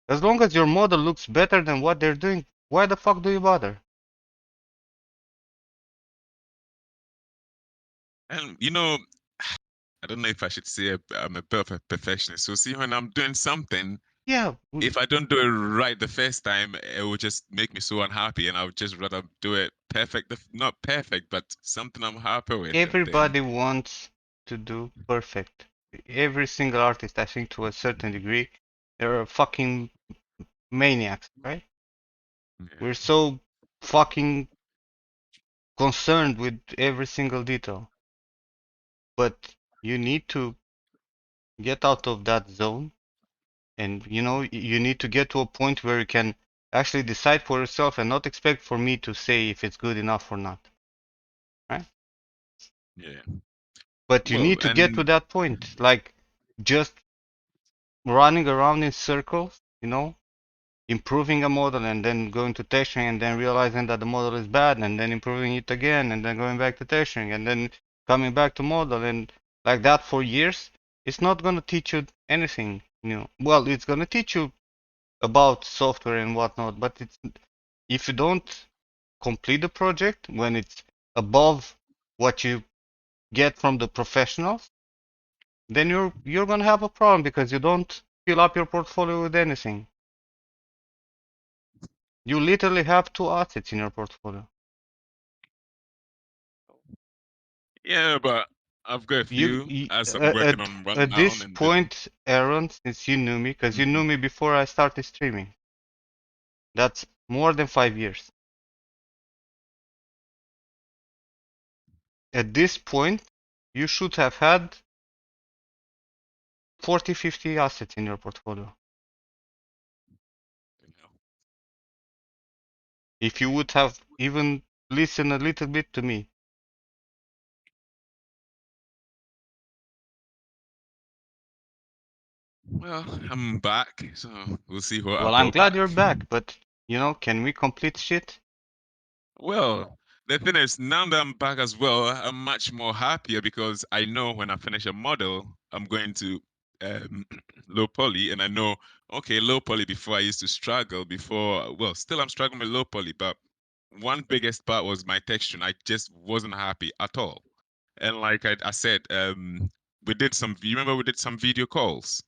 As long as your model looks better than what they're doing, why the fuck do you bother? and I don't know if I should say I'm a perfect perfectionist. So see, when I'm doing something, Yeah, if I don't do it right the first time, it will just make me so unhappy, and I would just rather do it perfect, not perfect, but something I'm happy with, and then everybody wants to do perfect. Every single artist, I think, to a certain degree, they're fucking maniacs, right? We're yeah. so fucking concerned with every single detail. But you need to get out of that zone, and you need to get to a point where you can actually decide for yourself and not expect for me to say if it's good enough or not, right? Yeah. But you Well, need to get to and that point, like just running around in circles, improving a model and then going to testing and then realizing that the model is bad and then improving it again and then going back to testing and then coming back to model and like that for years, it's not going to teach you anything new. Well, it's going to teach you about software and whatnot, but if you don't complete the project when it's above what you get from the professionals, then you're going to have a problem because you don't fill up your portfolio with anything. You literally have two assets in your portfolio. yeah, but I've got a You, few you as I'm working on one at now, this and then point, Aaron, since you knew me, because you knew Mhm. me before I started streaming, that's more than 5 years. At this point, you should have had 40, 50 assets in your portfolio. you know. If you would have even listened a little bit to me. Well, I'm back, so we'll see what I Well, I'm brought glad back. you're back, but can we complete shit? Well, the thing is, now that I'm back as well, I'm much more happier because I know when I finish a model, I'm going to um, low poly, and I know, okay, low poly before I used to struggle before, well, still I'm struggling with low poly, but one biggest part was my texture. I just wasn't happy at all. And like I said, we did some, you remember we did some video calls?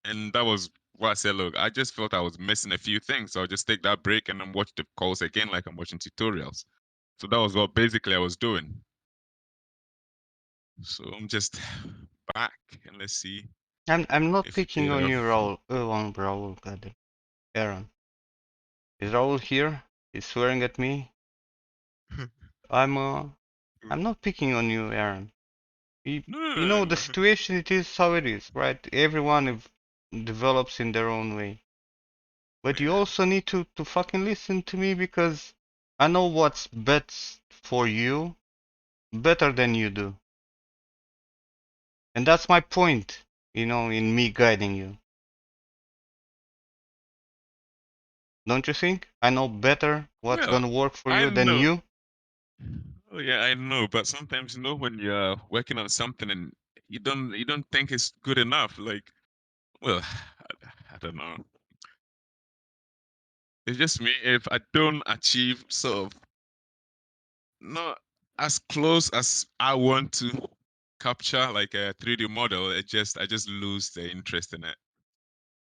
And that was what I said, look, I just felt I was missing a few things. So I'll just take that break and then watch the calls again like I'm watching tutorials. So that was what basically I was doing. So I'm just back and let's see I'm not if picking they on have. you, Raul. On Raul, goddamn. Aaron. Is Raul here? He's swearing at me. I'm uh I'm not picking on you, Aaron. You, No, no, you no, know no, the no. situation it is how it is, right? Everyone develops in their own way. But you Yeah. also need to fucking listen to me because I know what's best for you better than you do. And that's my point, in me guiding you. Don't you think? I know better what's Well, gonna work for I you than know. you. Oh yeah, I know. But sometimes when you're working on something and you don't think it's good enough, like, well, I don't know. It's just me. If I don't achieve sort of not as close as I want to capture like a 3D model, I just lose the interest in it.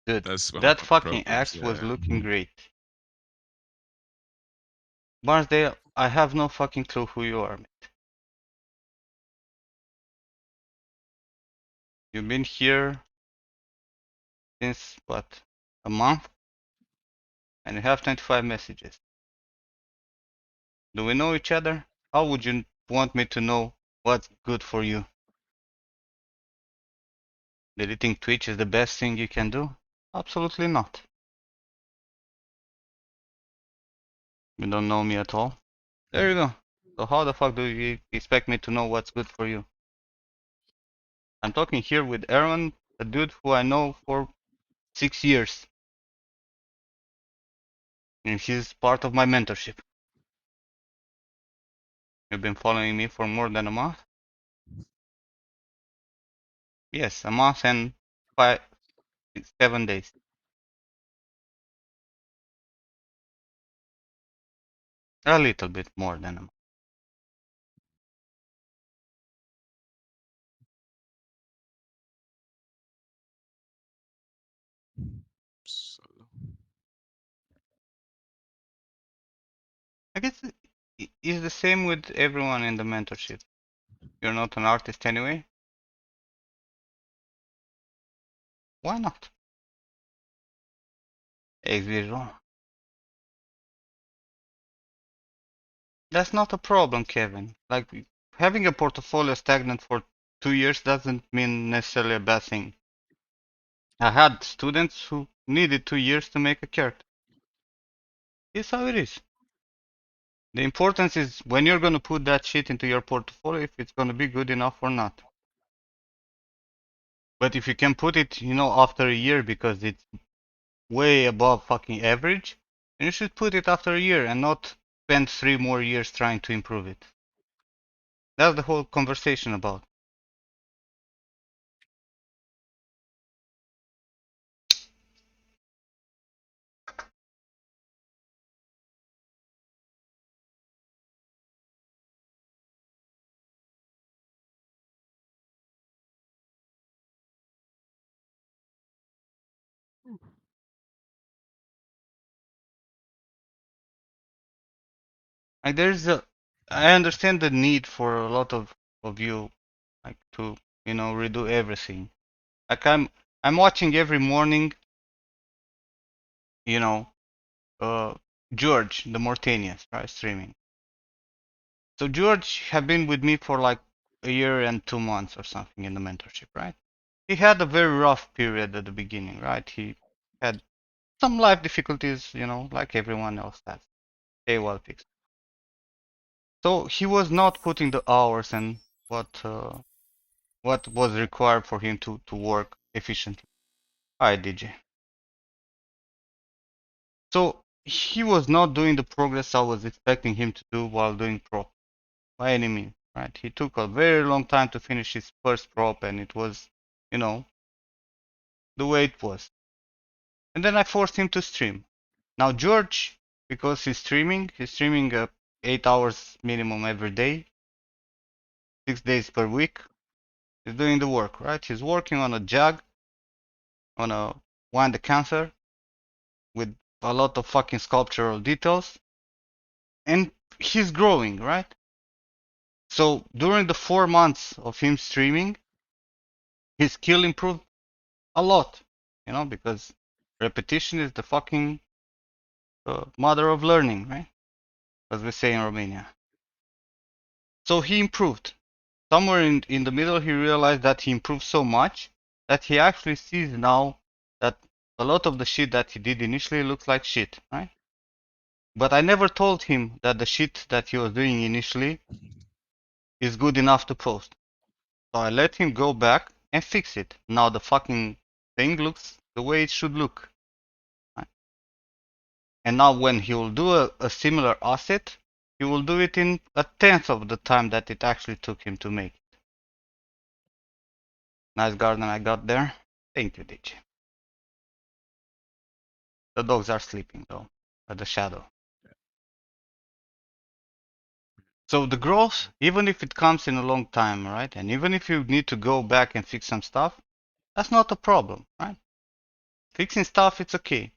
Dude, That's one of that my fucking problems. axe was Yeah. looking great. Barnesdale, I have no fucking clue who you are, mate. You've been here since, what, a month? And you have 25 messages. Do we know each other? How would you want me to know what's good for you? Deleting Twitch is the best thing you can do? Absolutely not. You don't know me at all? There you go. So how the fuck do you expect me to know what's good for you? I'm talking here with Aaron, a dude who I know for 6 years. And he's part of my mentorship. You've been following me for more than a month? Yes, a month and 5, 6, 7 days. A little bit more than a month. So, I guess it's the same with everyone in the mentorship. You're not an artist anyway? Why not? X-Visual. That's not a problem, Kevin. Like, having a portfolio stagnant for 2 years doesn't mean necessarily a bad thing. I had students who needed 2 years to make a character. It's how it is. The importance is when you're gonna put that shit into your portfolio, if it's gonna be good enough or not. But if you can put it, after a year because it's way above fucking average, then you should put it after a year and not spend 3 more years trying to improve it. That's the whole conversation about. Like I understand the need for a lot of you, like to, redo everything. Like I'm watching every morning, you know, uh, George, the Mortanians, right, streaming. So George had been with me for like a year and 2 months or something in the mentorship, right? He had a very rough period at the beginning, right? He had some life difficulties, like everyone else has. They well fixed. So he was not putting the hours and what was required for him to work efficiently. Hi, DJ. So he was not doing the progress I was expecting him to do while doing prop by any means, right? He took a very long time to finish his first prop, and it was, you know, the way it was. And then I forced him to stream. Now George, because he's streaming 8 hours minimum every day, 6 days per week. He's doing the work, right? He's working on a jug, on a wind the cancer with a lot of fucking sculptural details, and he's growing, right? So during the 4 months of him streaming, his skill improved a lot, because repetition is the fucking mother of learning, right? As we say in Romania. So he improved. Somewhere in the middle, he realized that he improved so much that he actually sees now that a lot of the shit that he did initially looks like shit, right? But I never told him that the shit that he was doing initially is good enough to post. So I let him go back and fix it. Now the fucking thing looks the way it should look. Right? And now when he will do a similar asset, he will do it in a tenth of the time that it actually took him to make it. Nice garden I got there. Thank you, DJ. The dogs are sleeping though, at the shadow. So the growth, even if it comes in a long time, right? And even if you need to go back and fix some stuff, that's not a problem, right? Fixing stuff, it's okay.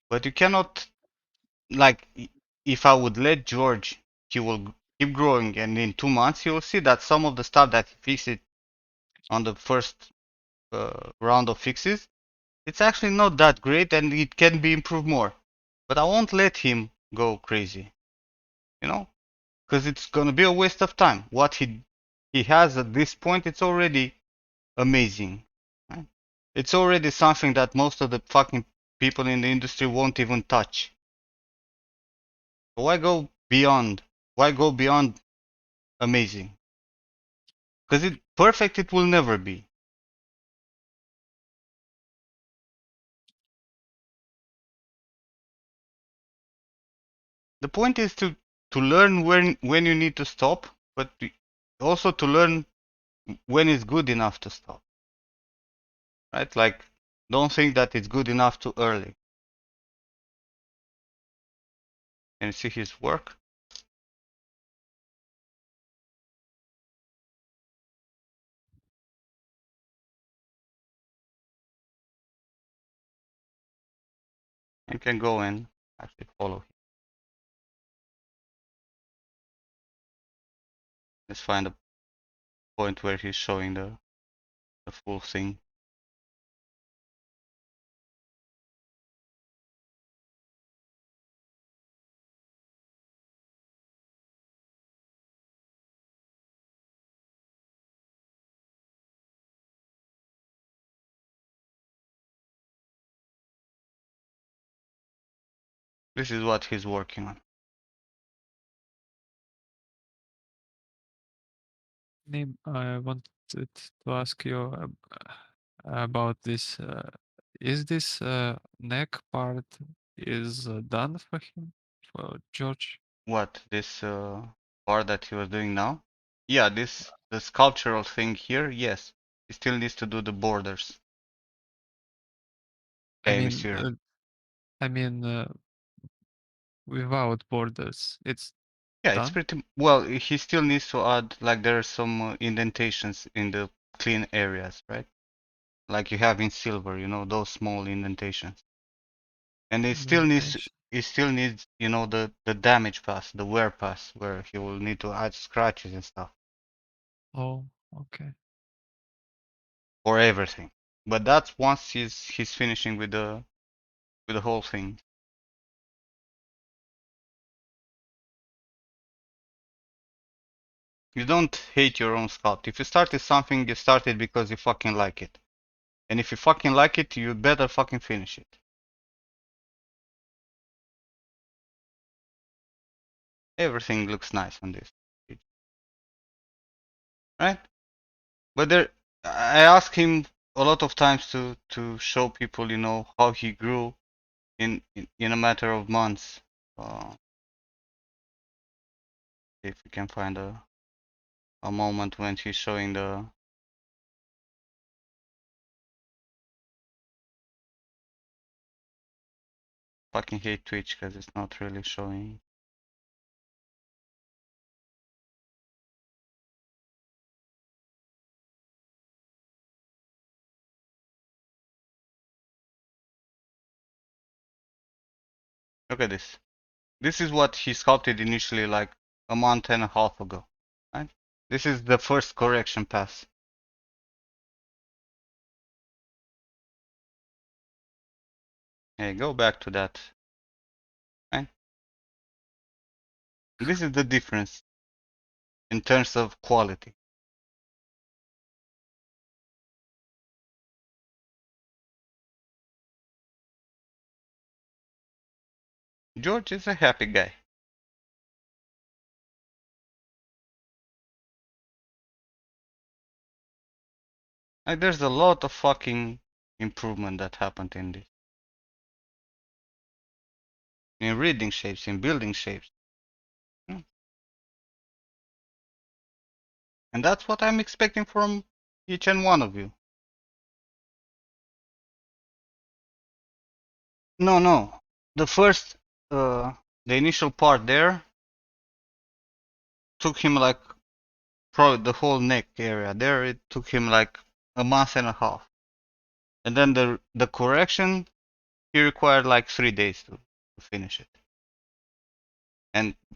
But you cannot, like, if I would let George, he will keep growing, and in 2 months, he will see that some of the stuff that he fixed on the first round of fixes, it's actually not that great and it can be improved more. But I won't let him go crazy, you know? Because it's gonna be a waste of time. What he has at this point, it's already amazing. Right? It's already something that most of the fucking people in the industry won't even touch. So why go beyond? Why go beyond amazing? Because it perfect it will never be. The point is to learn when you need to stop, but also to learn when it's good enough to stop. Right? Like, don't think that it's good enough too early. Can you see his work? You can go and actually follow him. Let's find a point where he's showing the full thing. This is what he's working on. Nim, I wanted to ask you about this. Is this neck part is done for him, for George? What, this part that he was doing now? Yeah, the sculptural thing here, yes. He still needs to do the borders. I mean, Hemisphere. without borders, it's Yeah, it's done. pretty well. He still needs to add, like, there are some indentations in the clean areas, right? Like you have in silver, you know, those small indentations. And Indentation. it still needs, you know, the damage pass, the wear pass, where he will need to add scratches and stuff Oh, okay. for everything. But that's once he's finishing with the whole thing. You don't hate your own sculpt. If you started something, you started because you fucking like it. And if you fucking like it, you better fucking finish it. Everything looks nice on this, right? But there, I asked him a lot of times to show people, you know, how he grew in a matter of months. If we can find a moment when he's showing the fucking hate Twitch because it's not really showing. Look at this. This is what he sculpted initially like a month and a half ago, right? This is the first correction pass. Hey, go back to that, right? This is the difference in terms of quality. George is a happy guy. Like, there's a lot of fucking improvement that happened in this. In reading shapes, in building shapes. Mm. And that's what I'm expecting from each and one of you. No, no. The first, the initial part there took him like probably the whole neck area there. It took him like a month and a half. And then the correction he required like 3 days to finish it.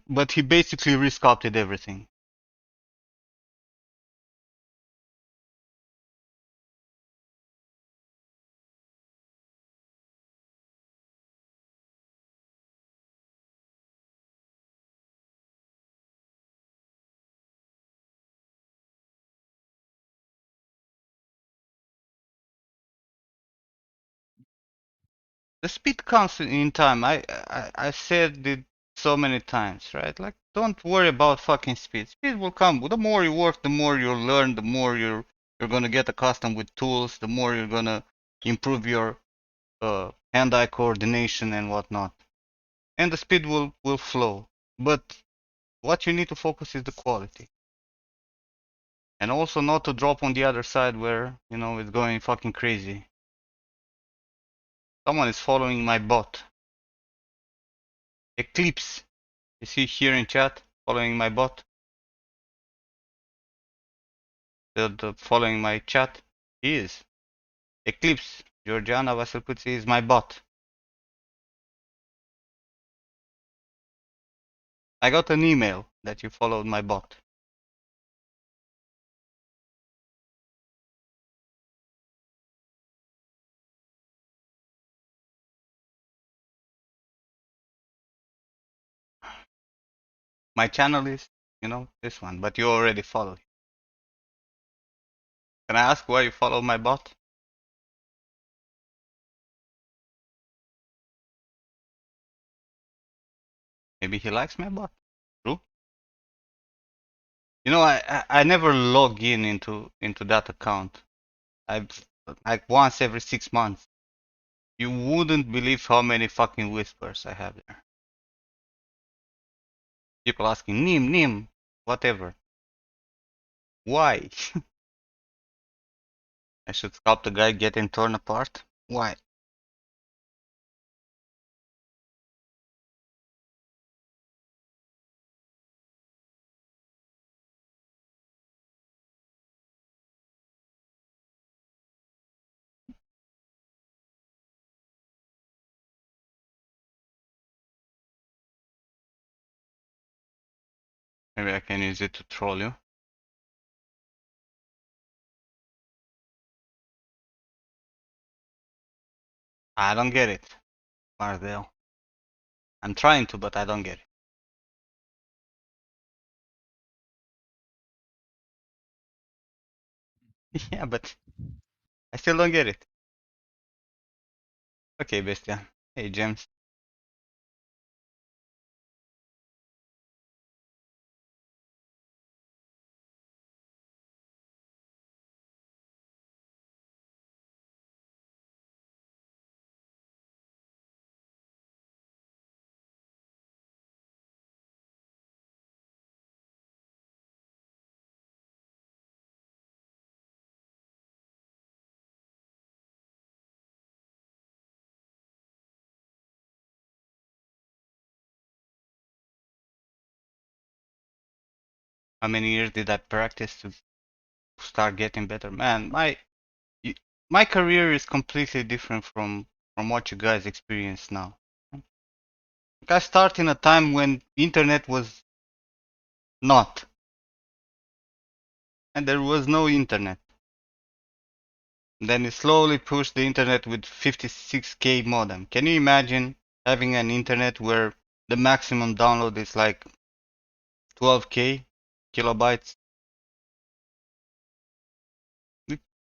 But he basically resculpted everything. The speed comes in time. I said it so many times, right? Like, don't worry about fucking speed. Speed will come. The more you work, the more you'll learn, the more you're gonna get accustomed with tools, the more you're gonna improve your hand-eye coordination and whatnot. And the speed will flow. But what you need to focus is the quality. And also not to drop on the other side where, it's going fucking crazy. Someone is following my bot. Eclipse. Is he here in chat following my bot? The following my chat? He is. Eclipse. Georgiana Vasilkutsi is my bot. I got an email that you followed my bot. My channel is, this one, but you already followed. Can I ask why you followed my bot? Maybe he likes my bot. True. I never log into that account. I've like once every 6 months. You wouldn't believe how many fucking whispers I have there. People asking Nim, whatever. Why? I should sculpt the guy getting torn apart? Why? Maybe I can use it to troll you. I don't get it, Mardell. I'm trying to, but I don't get it. Yeah, but I still don't get it. Okay, Bestia. Hey, James. How many years did I practice to start getting better? Man, my career is completely different from what you guys experience now. Like, I start in a time when internet was not, and there was no internet. Then it slowly pushed the internet with 56K modem. Can you imagine having an internet where the maximum download is like 12K kilobytes?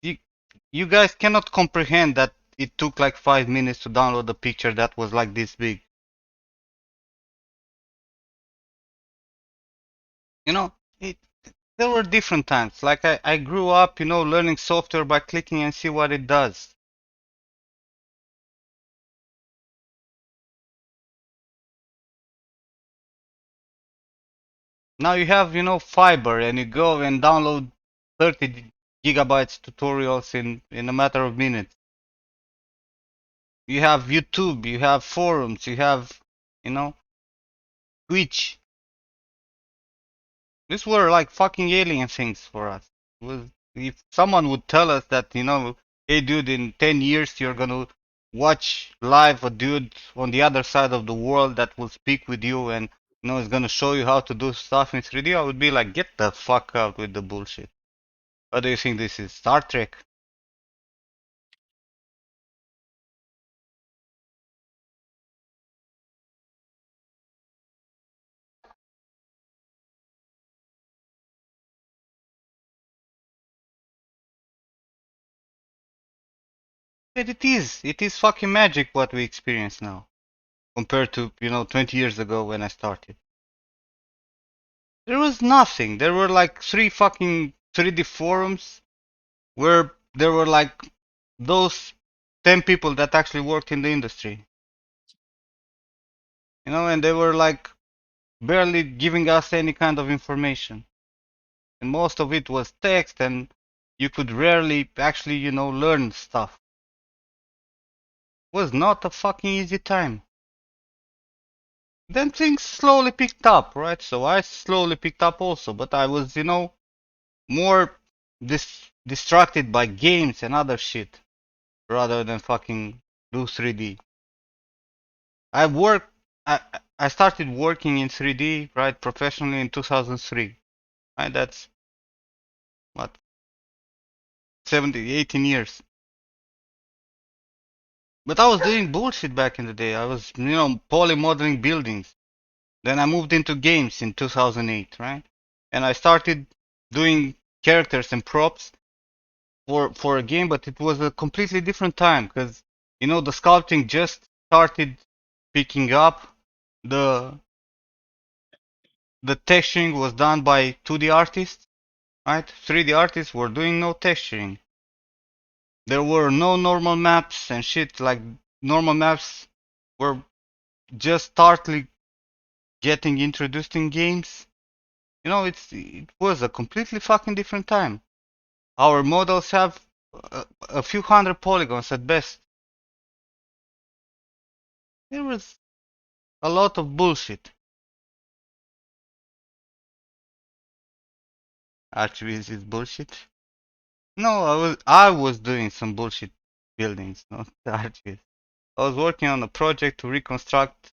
You, you guys cannot comprehend that it took like 5 minutes to download a picture that was like this big. You know, it, there were different times. Like I grew up, learning software by clicking and see what it does. Now you have, fiber and you go and download 30 gigabytes tutorials in a matter of minutes. You have YouTube, you have forums, you have, you know, Twitch. These were like fucking alien things for us. If someone would tell us that, hey dude, in 10 years you're gonna watch live a dude on the other side of the world that will speak with you and is gonna show you how to do stuff in 3D, I would be like, get the fuck out with the bullshit. What do you think this is? Star Trek? But it is. It is fucking magic what we experience now compared to, 20 years ago when I started. There was nothing. There were like three fucking 3D forums where there were like those 10 people that actually worked in the industry. And they were like barely giving us any kind of information. And most of it was text and you could rarely actually, learn stuff. It was not a fucking easy time. Then things slowly picked up, right? So I slowly picked up also, but I was, more distracted by games and other shit rather than fucking do 3D. I worked, I, I started working in 3D, right, professionally in 2003. Right, that's what, 17, 18 years. But I was doing bullshit back in the day. I was, poly modeling buildings. Then I moved into games in 2008, right? And I started doing characters and props for a game, but it was a completely different time because the sculpting just started picking up. The the texturing was done by 2D artists, right? 3D artists were doing no texturing. There were no normal maps and shit. Like normal maps were just startly getting introduced in games. It was a completely fucking different time. Our models have a few hundred polygons at best. There was a lot of bullshit. Archviz is bullshit. No, I was doing some bullshit buildings, not Archviz. I was working on a project to reconstruct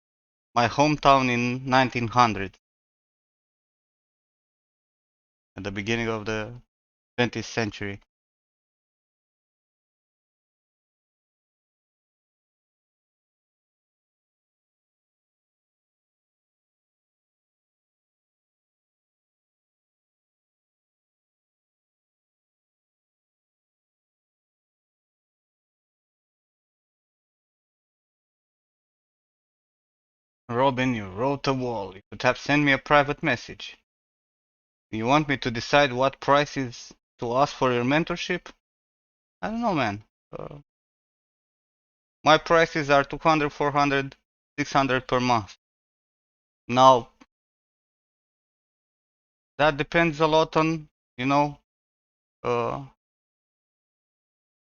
my hometown in 1900, at the beginning of the 20th century. Robin, you wrote a wall. You could have sent me a private message. You want me to decide what prices to ask for your mentorship? I don't know, man. My prices are 200, 400, 600 per month. Now, that depends a lot on, uh,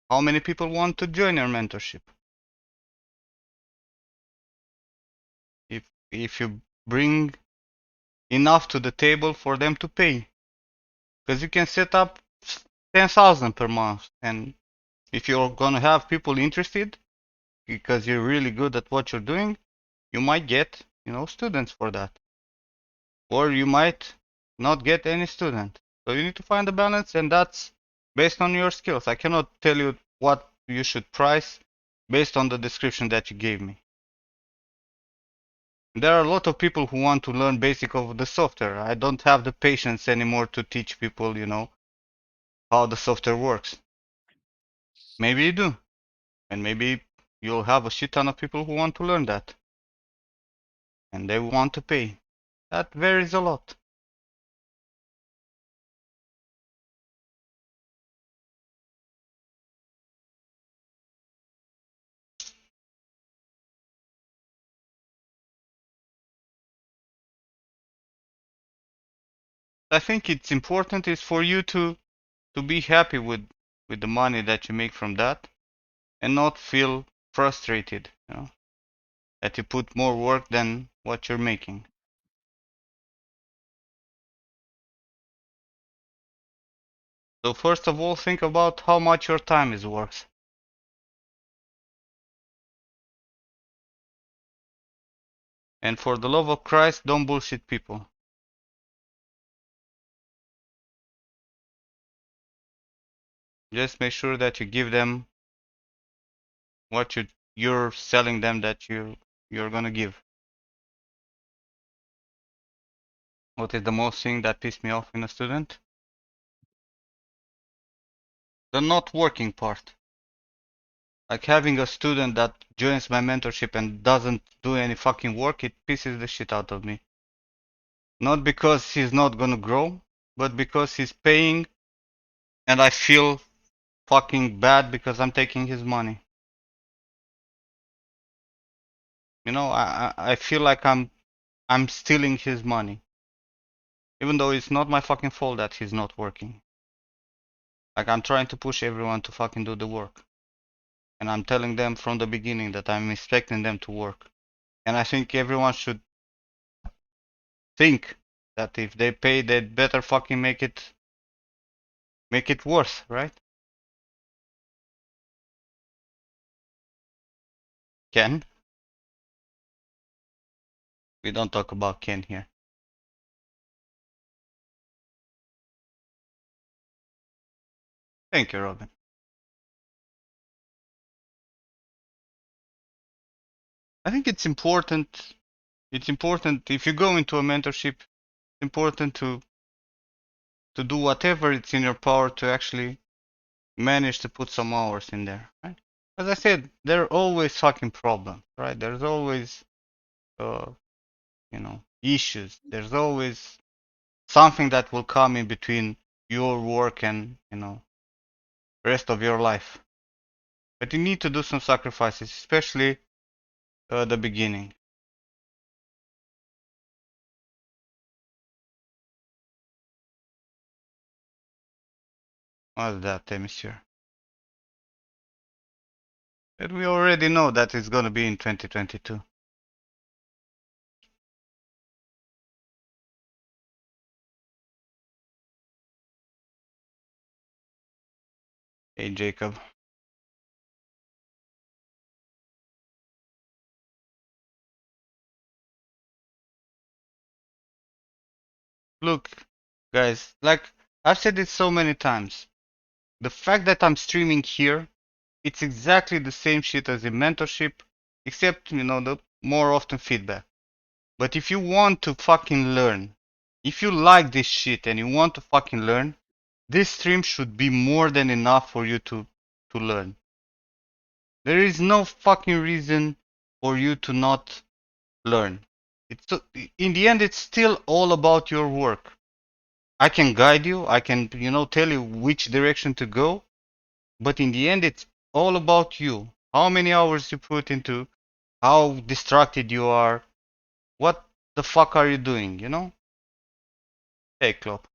how many people want to join your mentorship. If you bring enough to the table for them to pay. Because you can set up 10,000 per month, and if you're gonna have people interested because you're really good at what you're doing, you might get, students for that. Or you might not get any student. So you need to find a balance, and that's based on your skills. I cannot tell you what you should price based on the description that you gave me. There are a lot of people who want to learn basic of the software. I don't have the patience anymore to teach people, how the software works. Maybe you do. And maybe you'll have a shit ton of people who want to learn that. And they want to pay. That varies a lot. I think it's important is for you to be happy with the money that you make from that and not feel frustrated, that you put more work than what you're making. So first of all, think about how much your time is worth. And for the love of Christ, don't bullshit people. Just make sure that you give them what you're selling them that you're gonna give. What is the most thing that pissed me off in a student? The not working part. Like having a student that joins my mentorship and doesn't do any fucking work, it pisses the shit out of me. Not because he's not gonna grow, but because he's paying and I feel fucking bad because I'm taking his money. You know, I feel like I'm stealing his money. Even though it's not my fucking fault that he's not working. Like I'm trying to push everyone to fucking do the work. And I'm telling them from the beginning that I'm expecting them to work. And I think everyone should think that if they pay, they'd better fucking make it worth, right? Ken? We don't talk about Ken here. Thank you, Robin. I think it's important. It's important if you go into a mentorship. It's important to do whatever it's in your power to actually manage to put some hours in there, right? As I said, there are always fucking problems, right? There's always, uh, issues. There's always something that will come in between your work and, rest of your life. But you need to do some sacrifices, especially the beginning. What's that, monsieur? But we already know that it's gonna be in 2022. Hey, Jacob. Look, guys, like I've said it so many times. The fact that I'm streaming here, it's exactly the same shit as in mentorship, except, the more often feedback. But if you want to fucking learn, if you like this shit and you want to fucking learn, this stream should be more than enough for you to learn. There is no fucking reason for you to not learn. It's in the end, it's still all about your work. I can guide you, I can, tell you which direction to go, but in the end, it's all about you. How many hours you put into, how distracted you are, what the fuck are you doing, Hey, Klopp.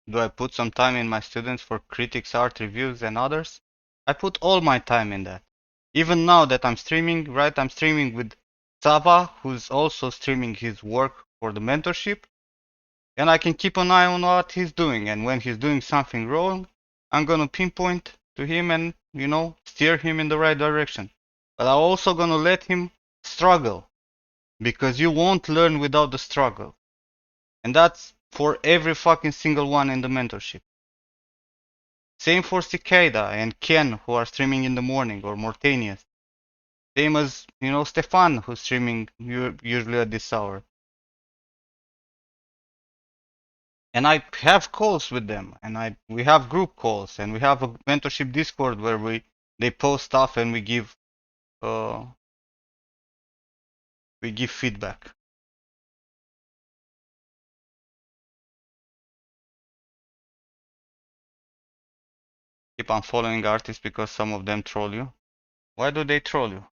Do I put some time in my students for critics, art reviews, and others? I put all my time in that. Even now that I'm streaming, right? I'm streaming with Sava, who's also streaming his work for the mentorship, and I can keep an eye on what he's doing. And when he's doing something wrong, I'm gonna pinpoint to him and, steer him in the right direction. But I'm also gonna let him struggle, because you won't learn without the struggle. And that's for every fucking single one in the mentorship. Same for Cicada and Ken, who are streaming in the morning, or Mortanius. Same as, Stefan, who's streaming usually at this hour. And I have calls with them, and we have group calls, and we have a mentorship Discord where they post stuff and uh we give feedback. Keep on following artists because some of them troll you. Why do they troll you?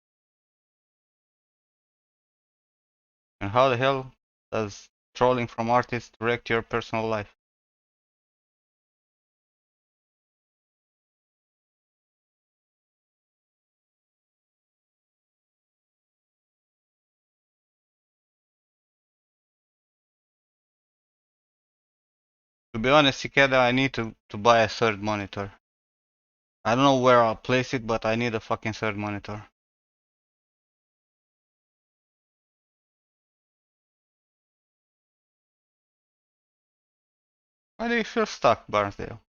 And how the hell does trolling from artists wreck your personal life? To be honest, Cicada, I need to buy a third monitor. I don't know where I'll place it, but I need a fucking third monitor. Why do you feel stuck, Barnsdale?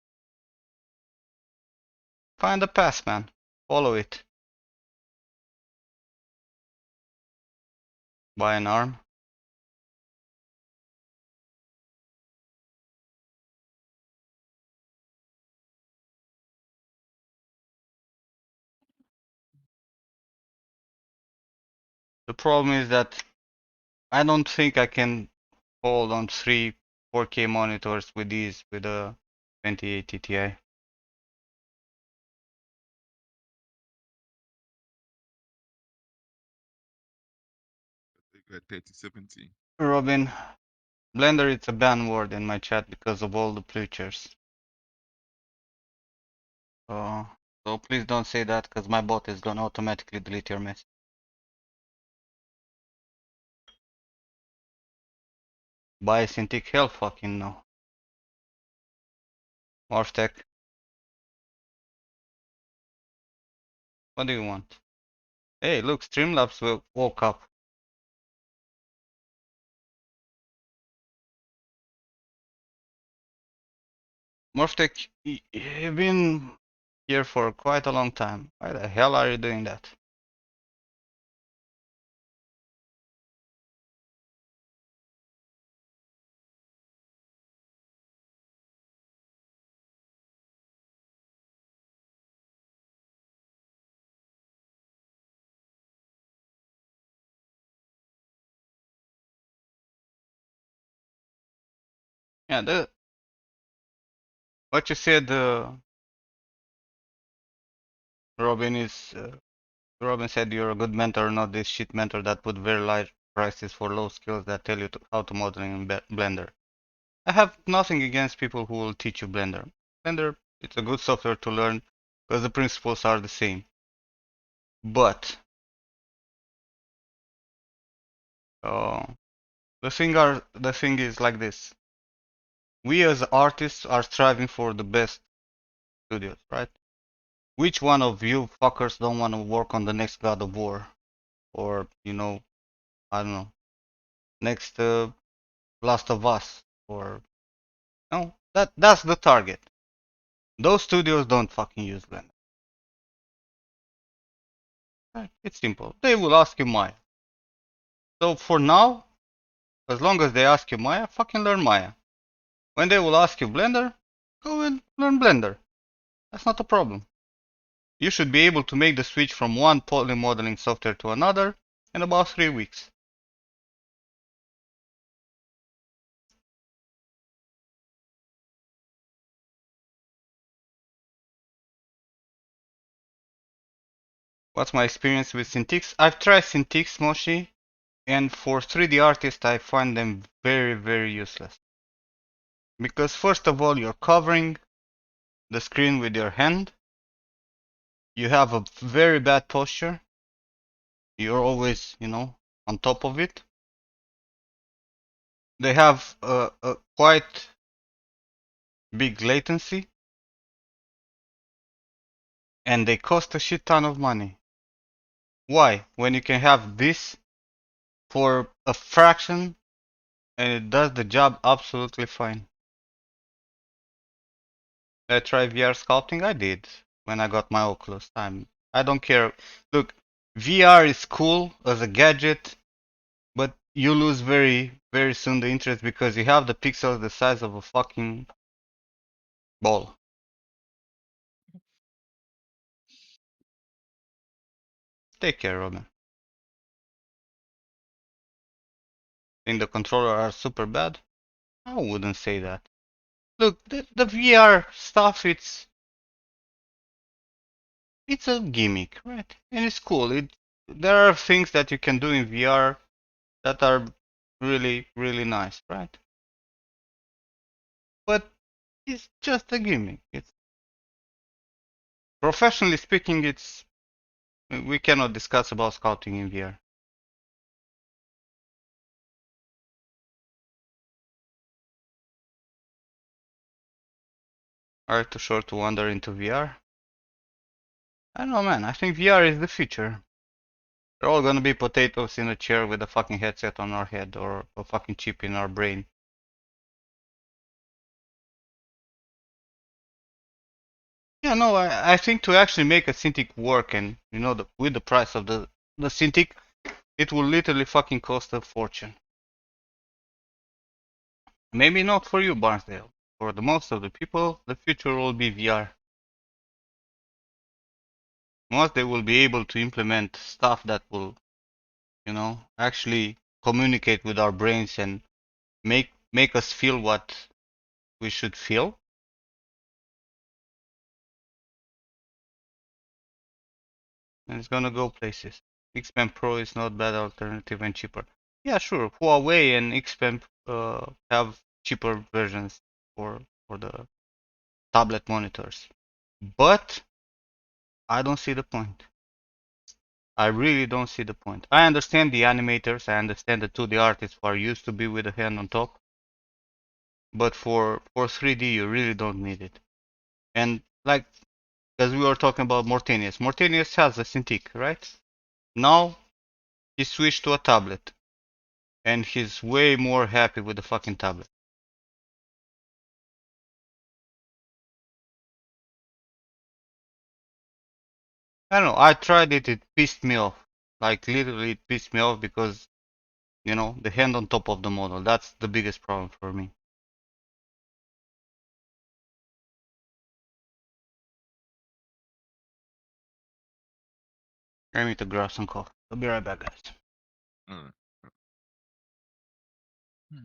Find the path, man. Follow it. Buy an arm. The problem is that I don't think I can hold on three 4K monitors with these with a 2080 Ti. They got 3070. Robin, Blender it's a banned word in my chat because of all the preachers. So please don't say that because my bot is gonna automatically delete your message. Buy Cintiq, hell fucking no. Morphtech, what do you want? Hey, look, Streamlabs woke up. Morphtech, you've been here for quite a long time. Why the hell are you doing that? Yeah, what you said, Robin Robin said you're a good mentor, not this shit mentor that put very light prices for low skills that tell you how to model in Blender. I have nothing against people who will teach you Blender. Blender, it's a good software to learn because the principles are the same. But uh, the thing is like this. We as artists are striving for the best studios, right? Which one of you fuckers don't want to work on the next God of War? Or, I don't know, next Last of Us? Or, no, that's the target. Those studios don't fucking use Blender. Right? It's simple. They will ask you Maya. So for now, as long as they ask you Maya, fucking learn Maya. When they will ask you Blender, go and learn Blender. That's not a problem. You should be able to make the switch from one poly modeling software to another in about 3 weeks. What's my experience with Cintiqs? I've tried Cintiqs, Moshi, and for 3D artists I find them very, very useless. Because first of all, you're covering the screen with your hand. You have a very bad posture. You're always, on top of it. They have a quite big latency. And they cost a shit ton of money. Why? When you can have this for a fraction and it does the job absolutely fine. I try VR sculpting? I did when I got my Oculus. I don't care. Look, VR is cool as a gadget, but you lose very, very soon the interest because you have the pixels the size of a fucking ball. Take care, Robin. Think the controller are super bad? I wouldn't say that. Look, the VR stuff, it's a gimmick, right? And it's cool. There are things that you can do in VR that are really, really nice, right? But it's just a gimmick. It's professionally speaking, we cannot discuss about scouting in VR. Are you too short to wander into VR? I don't know, man. I think VR is the future. They're all gonna be potatoes in a chair with a fucking headset on our head or a fucking chip in our brain. Yeah, no, I think to actually make a Cintiq work and, you know, with the price of the Cintiq, it will literally fucking cost a fortune. Maybe not for you, Barnsdale. For the most of the people, the future will be VR. Most they will be able to implement stuff that will, you know, actually communicate with our brains and make us feel what we should feel. And it's gonna go places. Xpen Pro is not bad alternative and cheaper. Yeah, sure. Huawei and Xpen have cheaper versions for the tablet monitors. But I don't see the point. I really don't see the point. I understand the animators, I understand the 2D artists who are used to be with a hand on top, but for 3D you really don't need it. And like, as we were talking about Mortenius, Mortenius has a Cintiq, right? Now he switched to a tablet, and he's way more happy with the fucking tablet. I don't know, I tried it, it pissed me off. Like literally it pissed me off because, you know, the hand on top of the model, that's the biggest problem for me. I need to grab some coffee. I'll be right back, guys. Mm. Hmm.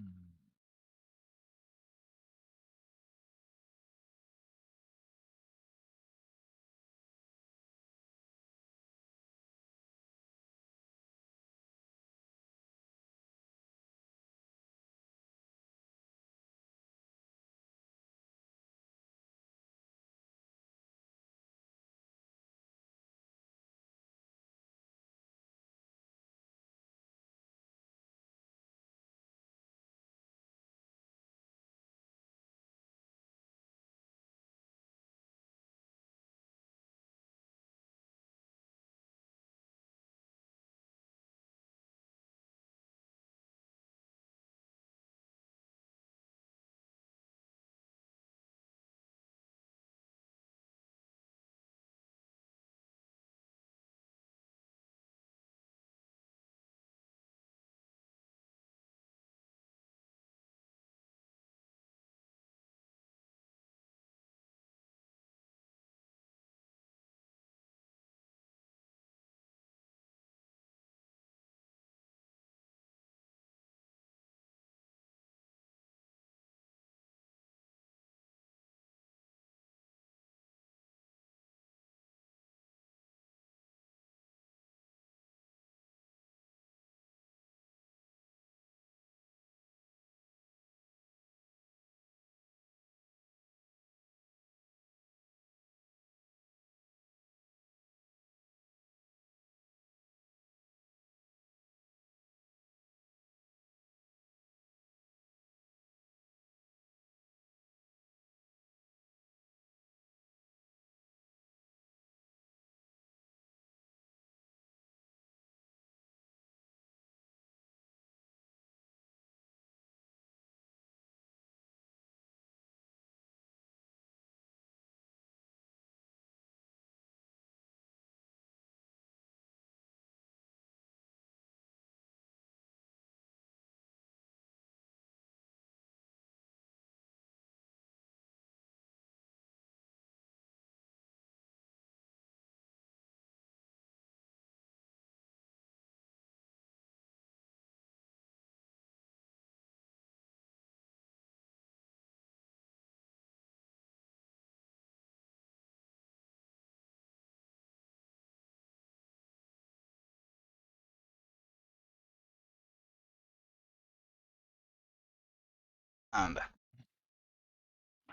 I'm back.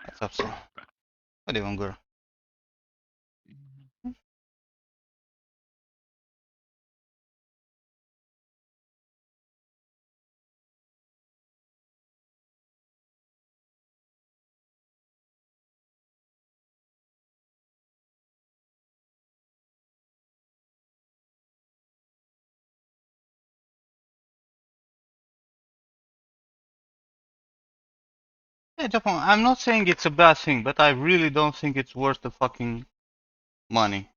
What's up, sir? What do you want, girl? Yeah, Japan, I'm not saying it's a bad thing, but I really don't think it's worth the fucking money.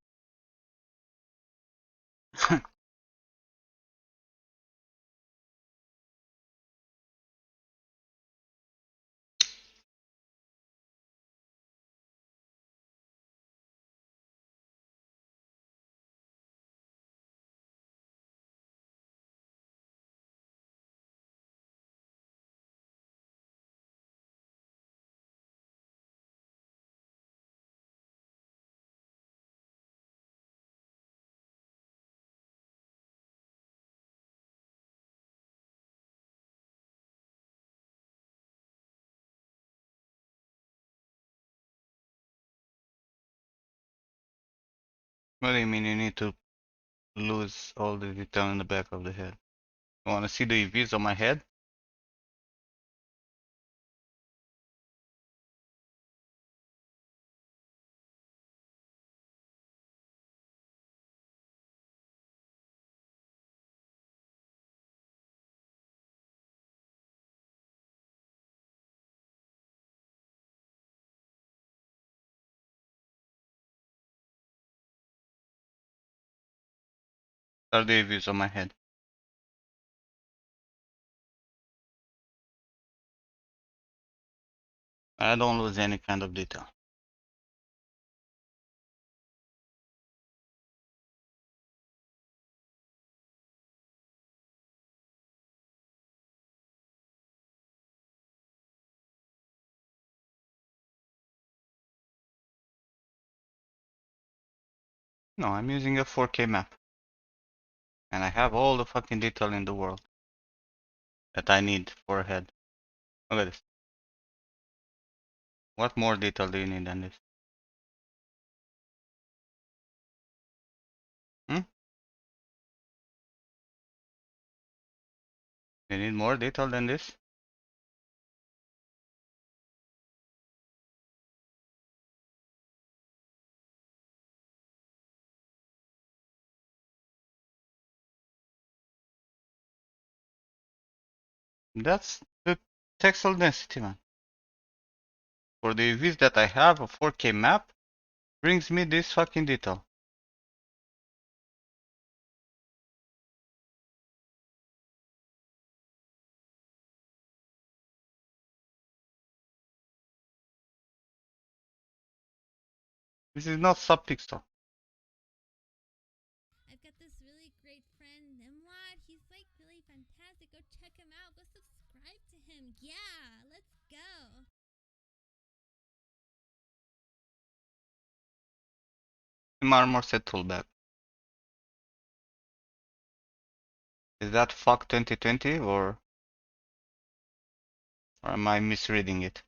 What do you mean you need to lose all the detail in the back of the head? You wanna see the EVs on my head? Are the EVs on my head? I don't lose any kind of detail. No, I'm using a 4K map. And I have all the fucking detail in the world that I need for a head. Look at this. What more detail do you need than this? Hmm? You need more detail than this? That's the textile density, man. For the EVs that I have, a 4K map brings me this fucking detail. This is not subpixel. I've got this really great friend, Nimlot. He's like really fantastic. Go check him out. Go subscribe to him. Yeah, let's go. Armor set toolback. Is that fuck 2020 or am I misreading it?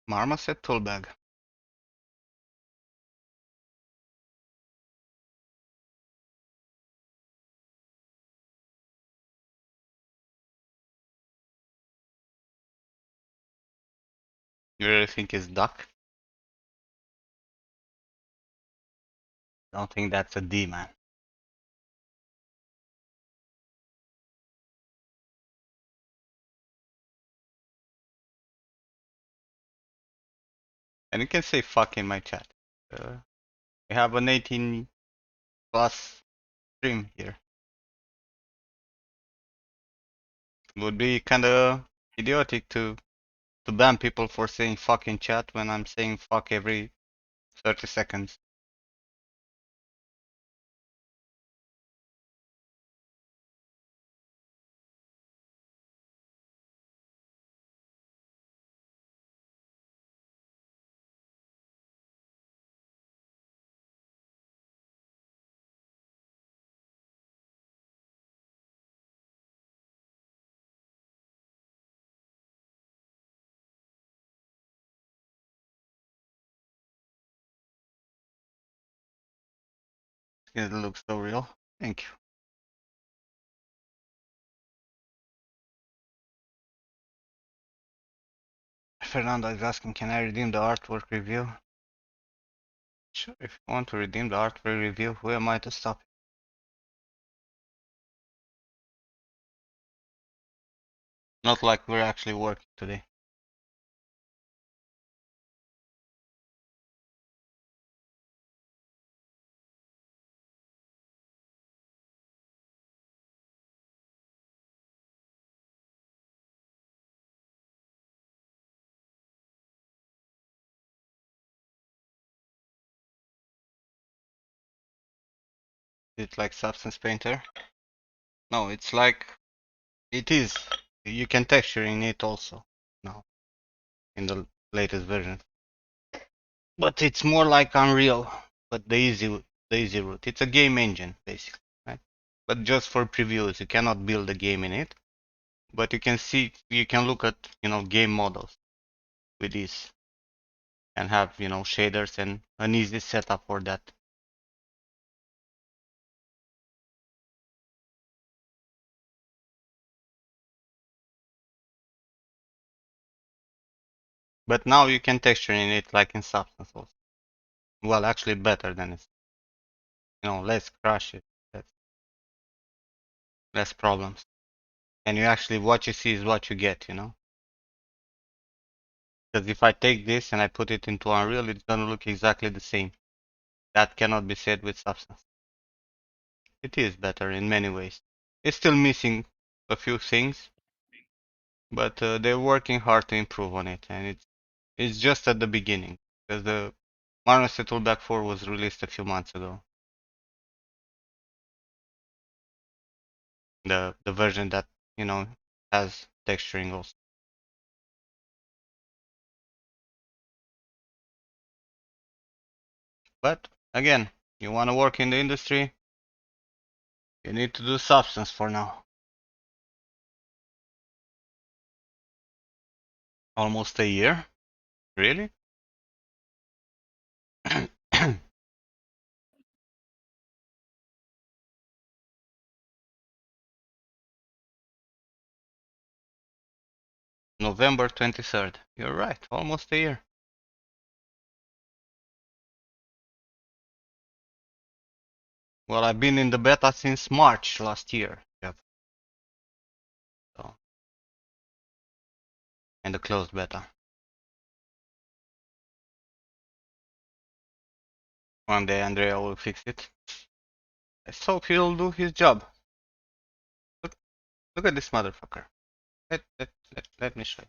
Marmoset toolbag. You really think it's duck? I don't think that's a D, man. And you can say fuck in my chat. We have an 18 plus stream here. It would be kinda idiotic to ban people for saying fuck in chat when I'm saying fuck every 30 seconds. It looks so real. Thank you. Fernando is asking, can I redeem the artwork review? Sure, if you want to redeem the artwork review, who am I to stop you? Not like we're actually working today. Is it like Substance Painter? No, it's like, it is. You can texture in it also now, in the latest version. But it's more like Unreal, but the easy route. It's a game engine, basically, right? But just for previews, you cannot build a game in it. But you can see, you can look at, game models with this and have, shaders and an easy setup for that. But now you can texture in it like in Substance also. Well, actually better than it's, less crashes, less problems. And you actually, what you see is what you get, Because if I take this and I put it into Unreal, it's gonna look exactly the same. That cannot be said with Substance. It is better in many ways. It's still missing a few things, but they're working hard to improve on it, and it's just at the beginning because the Mario Toolback 4 was released a few months ago. The version that has texturing also. But again, you want to work in the industry, you need to do Substance for now. Almost a year? Really? November 23rd. You're right, almost a year. Well, I've been in the beta since March last year. Yep. So, and the closed beta. One day Andrea will fix it. Let's hope he'll do his job. Look, look at this motherfucker. Let me show you.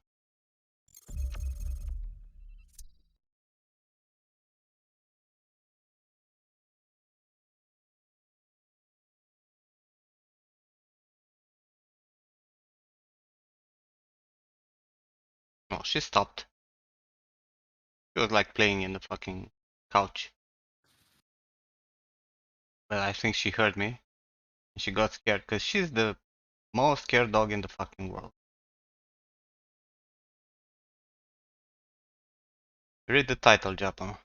Oh, she stopped. She was like playing in the fucking couch. But I think she heard me. And she got scared because she's the most scared dog in the fucking world. Read the title, Japan.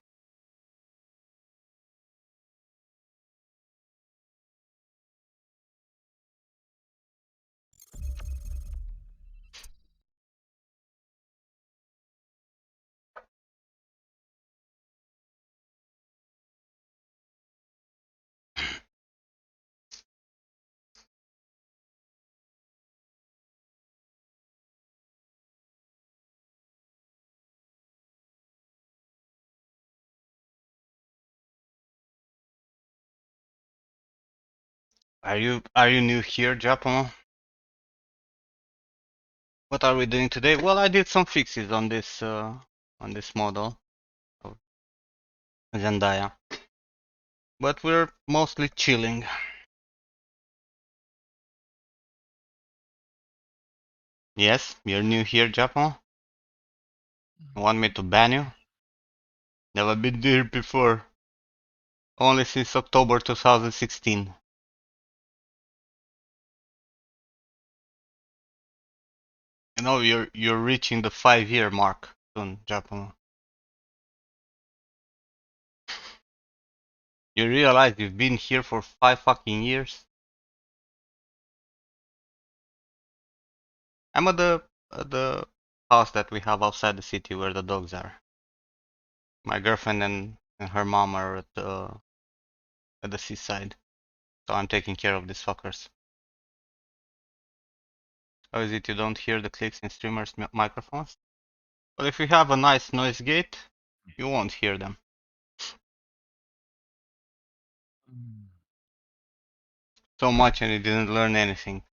Are you new here, Japan? What are we doing today? Well, I did some fixes on this model of Zendaya, but we're mostly chilling. Yes, you're new here, Japan. You want me to ban you? Never been here before. Only since October 2016. You're reaching the 5-year mark soon, Japan. You realize you've been here for 5 fucking years? I'm at the house that we have outside the city where the dogs are. My girlfriend and her mom are at the seaside, so I'm taking care of these fuckers. How is it you don't hear the clicks in streamers' microphones? Well, if you have a nice noise gate, you won't hear them. So much and you didn't learn anything.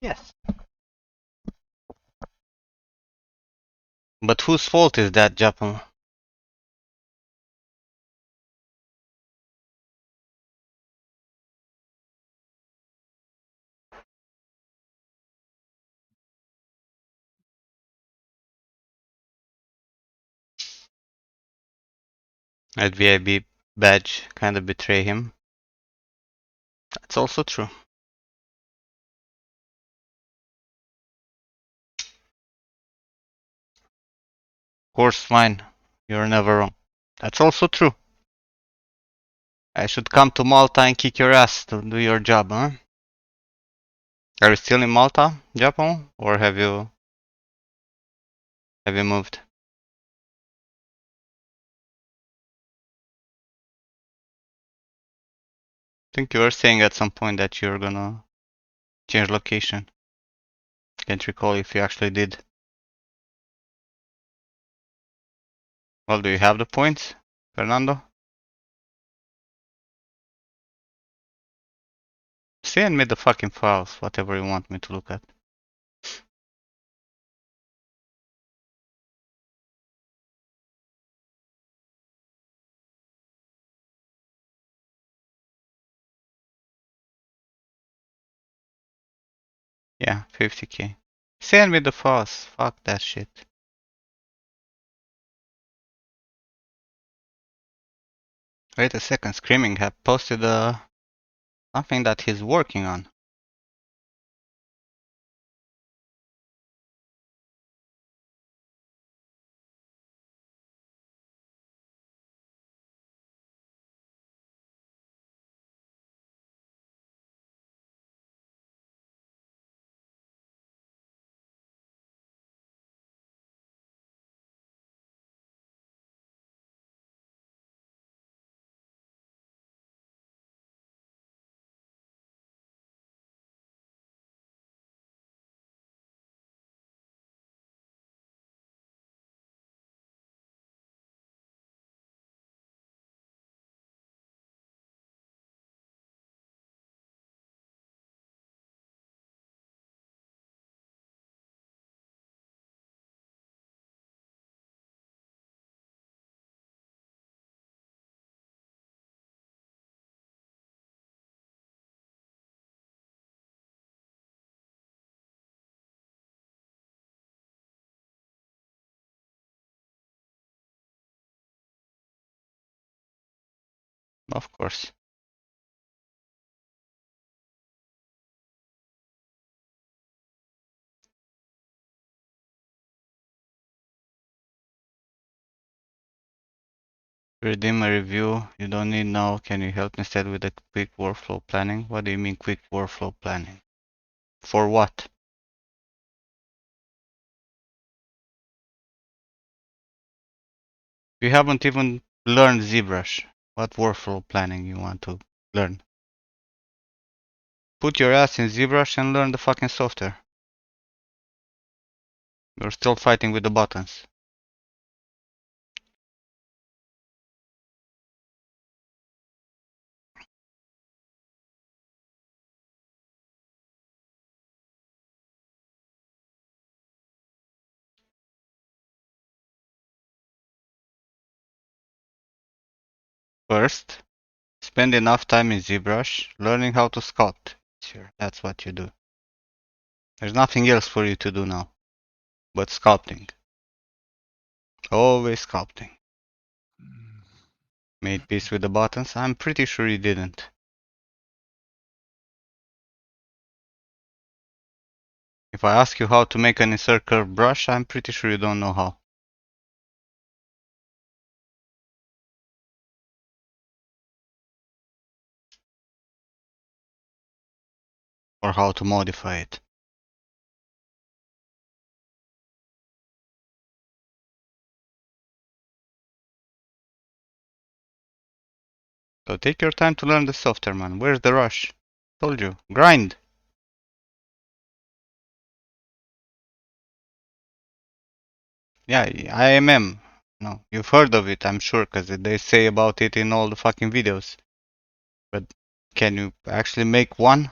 Yes. But whose fault is that, Japan? That VIB badge kinda betray him. That's also true. Of course, fine. You're never wrong. That's also true. I should come to Malta and kick your ass to do your job, huh? Are you still in Malta, Japan? Or have you moved? I think you were saying at some point that you're gonna change location. Can't recall if you actually did. Well, do you have the points, Fernando? Send me the fucking files, whatever you want me to look at. Yeah, 50k. Send me the files. Fuck that shit. Wait a second, Screaming have posted something that he's working on. Of course. Redeem a review. You don't need now. Can you help instead with the quick workflow planning? What do you mean quick workflow planning? For what? You haven't even learned ZBrush. What workflow planning you want to learn? Put your ass in ZBrush and learn the fucking software. You're still fighting with the buttons. First, spend enough time in ZBrush learning how to sculpt. Sure, that's what you do. There's nothing else for you to do now but sculpting. Always sculpting. Made peace with the buttons? I'm pretty sure you didn't. If I ask you how to make an insert curve brush, I'm pretty sure you don't know how. or how to modify it. So take your time to learn the software, man. Where's the rush? Told you. Grind! Yeah, IMM. No, you've heard of it, I'm sure, because they say about it in all the fucking videos. But can you actually make one?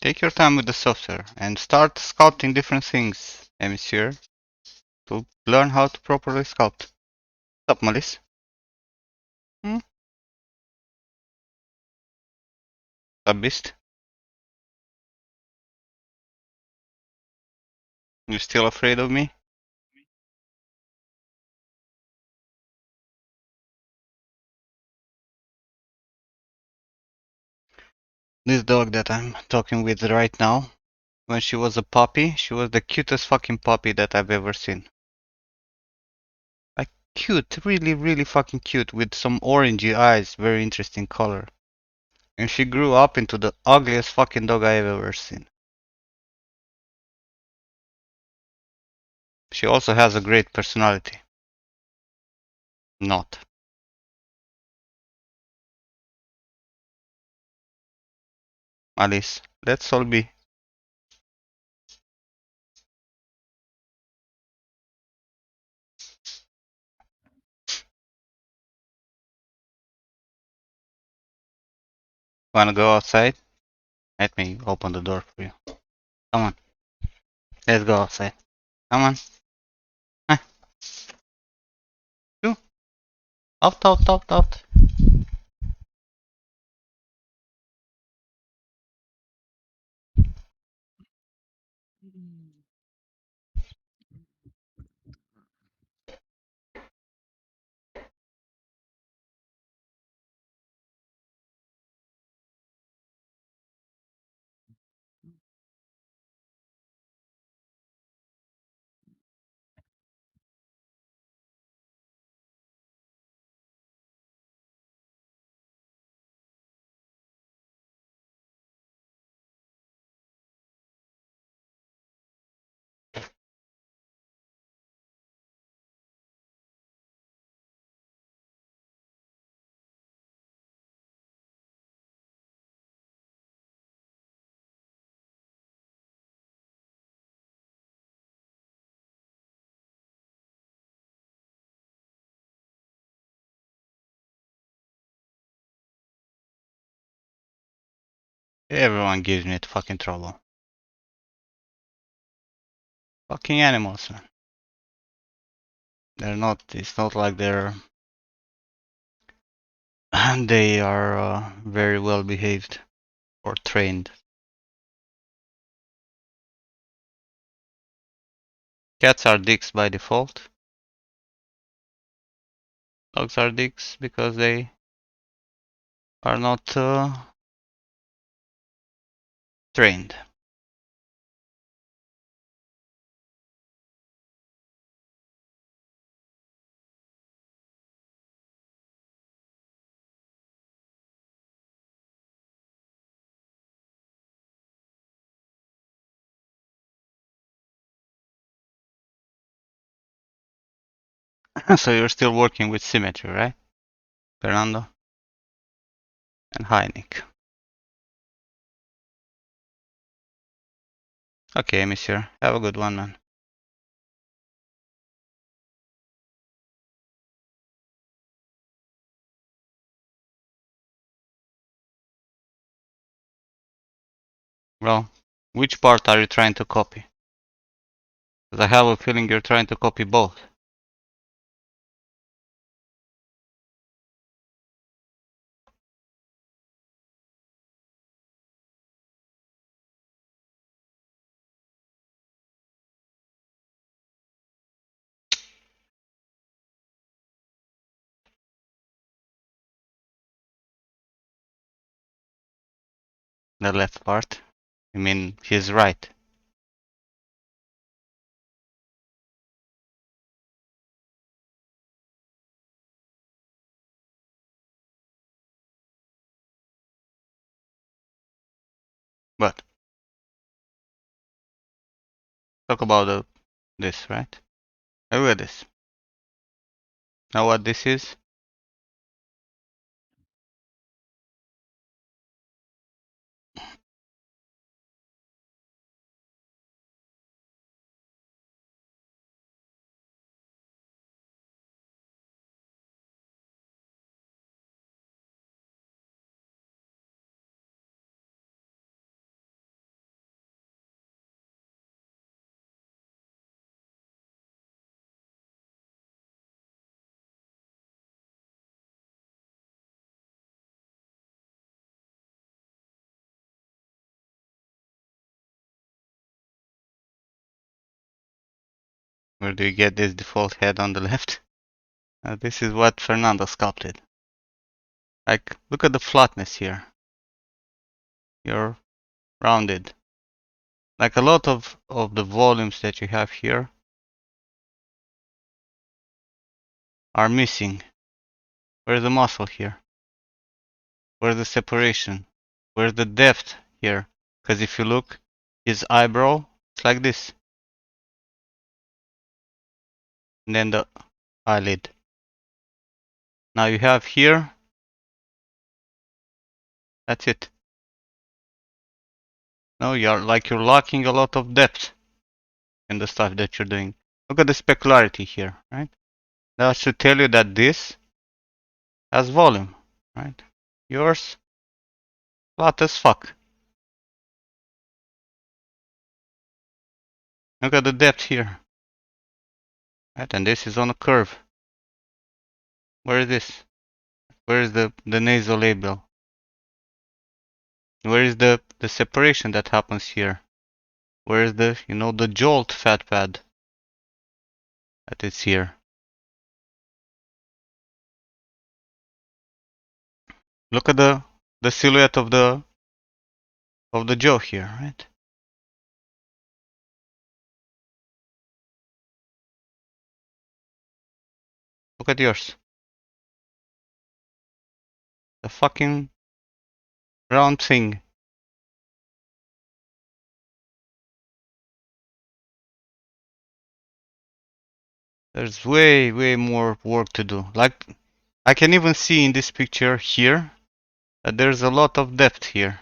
Take your time with the software and start sculpting different things, monsieur, to learn how to properly sculpt. What's up, Malice? Hmm? What's up, Beast? You still afraid of me? This dog that I'm talking with right now, when she was a puppy, she was the cutest fucking puppy that I've ever seen. Like, cute, really, really fucking cute, with some orangey eyes, very interesting color. And she grew up into the ugliest fucking dog I've ever seen. She also has a great personality. Not. Alice, let's all be. Wanna go outside? Let me open the door for you. Come on. Let's go outside. Come on. Huh? You. Out, out, out, out. Everyone gives me fucking trouble. Fucking animals, man. They're not, it's not like they're, they are very well behaved or trained. Cats are dicks by default. Dogs are dicks because they are not trained. So you're still working with symmetry, right, Fernando? And hi, Nick. Okay, monsieur. Have a good one, man. Well, which part are you trying to copy? Because I have a feeling you're trying to copy both. The left part. You mean his right? But talk about this, right? Look at this. Know what this is? Where do you get this default head on the left? This is what Fernando sculpted. Like, look at the flatness here. You're rounded. Like a lot of the volumes that you have here are missing. Where's the muscle here? Where's the separation? Where's the depth here? Because if you look, his eyebrow, it's like this. And then the eyelid. Now you have here, that's it. No, you're lacking a lot of depth in the stuff that you're doing. Look at the specularity here, right? That should tell you that this has volume, right? Yours, flat as fuck. Look at the depth here, right? And this is on a curve. Where is this? Where is the nasolabial? Where is the separation that happens here? Where is the, the jolt fat pad that is here? Look at the silhouette of the jaw here, right? Look at yours. The fucking round thing. There's way, way more work to do. Like, I can even see in this picture here that there's a lot of depth here,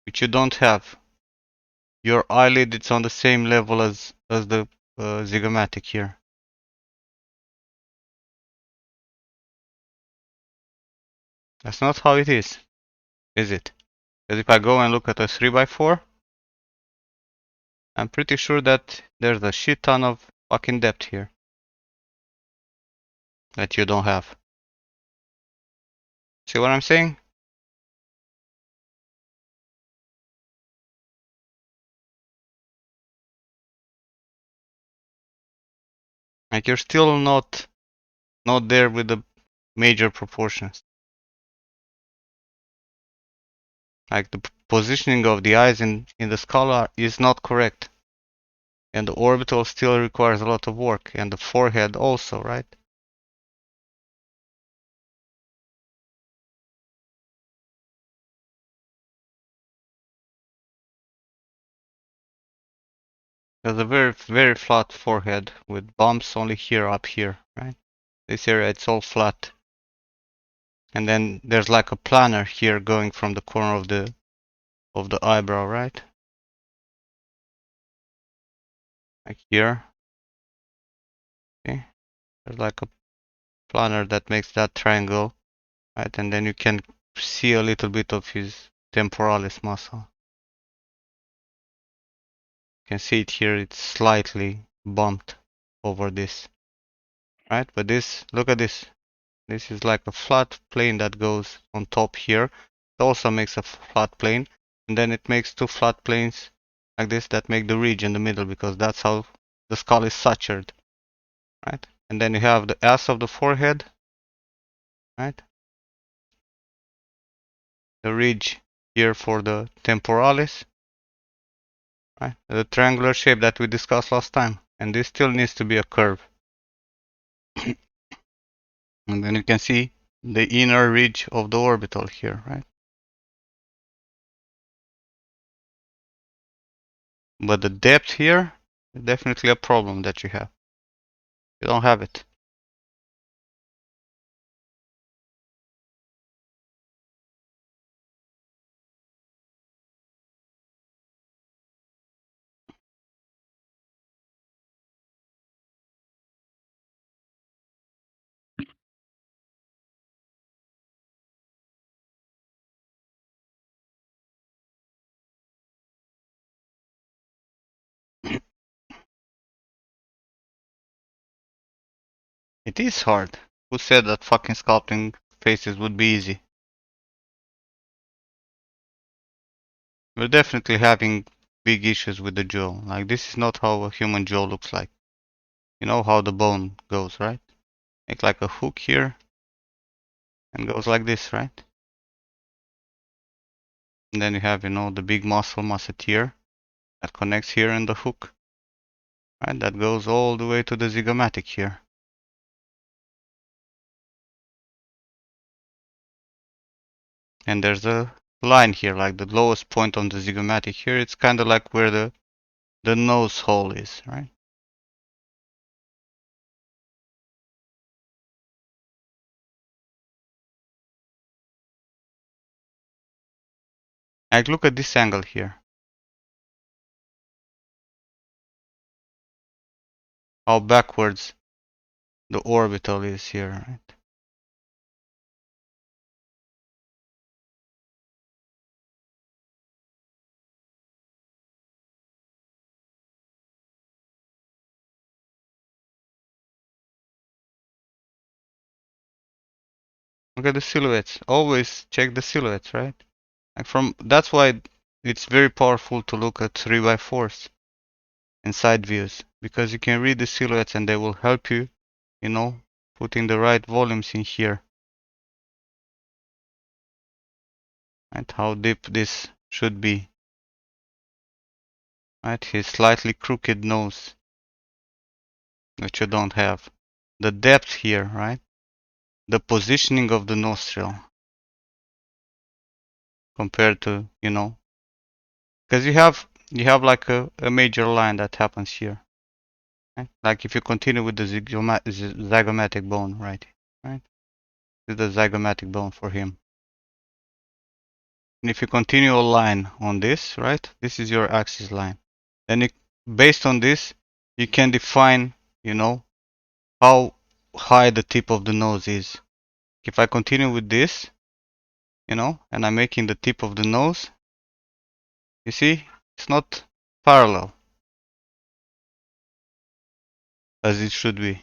which you don't have. Your eyelid is on the same level as the zygomatic here. That's not how it is it? Because if I go and look at a 3x4, I'm pretty sure that there's a shit ton of fucking depth here that you don't have. See what I'm saying? Like, you're still not there with major proportions. Like the positioning of the eyes in the skull is not correct. And the orbital still requires a lot of work, and the forehead also, right? There's a very, very flat forehead with bumps only here, up here, right? This area, it's all flat. And then there's like a planar here going from the corner of the eyebrow, right? Like here. Okay. There's like a planar that makes that triangle, right? And then you can see a little bit of his temporalis muscle. You can see it here, it's slightly bumped over this, right? But this, look at this. This is like a flat plane that goes on top here. It also makes a flat plane, and then it makes two flat planes like this that make the ridge in the middle, because that's how the skull is sutured, right? And then you have the S of the forehead, right? The ridge here for the temporalis, right? The triangular shape that we discussed last time, and this still needs to be a curve. And then you can see the inner ridge of the orbital here, right? But the depth here is definitely a problem that you have. You don't have it. It is hard. Who said that fucking sculpting faces would be easy? We're definitely having big issues with the jaw. Like, this is not how a human jaw looks like. You know how the bone goes, right? Make like a hook here and goes like this, right? And then you have, you know, the big muscle masseter that connects here in the hook, right? That goes all the way to the zygomatic here. And there's a line here, like the lowest point on the zygomatic here. It's kind of like where the nose hole is, right? Like, look at this angle here. How backwards the orbital is here, right? Look at the silhouettes. Always check the silhouettes, right? Like, from that's why it's very powerful to look at 3x4s and side views, because you can read the silhouettes and they will help you, you know, putting the right volumes in here. Right? How deep this should be. Right? His slightly crooked nose, which you don't have. The depth here, right? The positioning of the nostril compared to, you know, because you have like a major line that happens here. Right? Like if you continue with the zygomatic bone, right? Right? This is the zygomatic bone for him. And if you continue a line on this, right? This is your axis line. Then based on this, you can define, you know, how high the tip of the nose is. If I continue with this, you know, and I'm making the tip of the nose, you see, it's not parallel as it should be.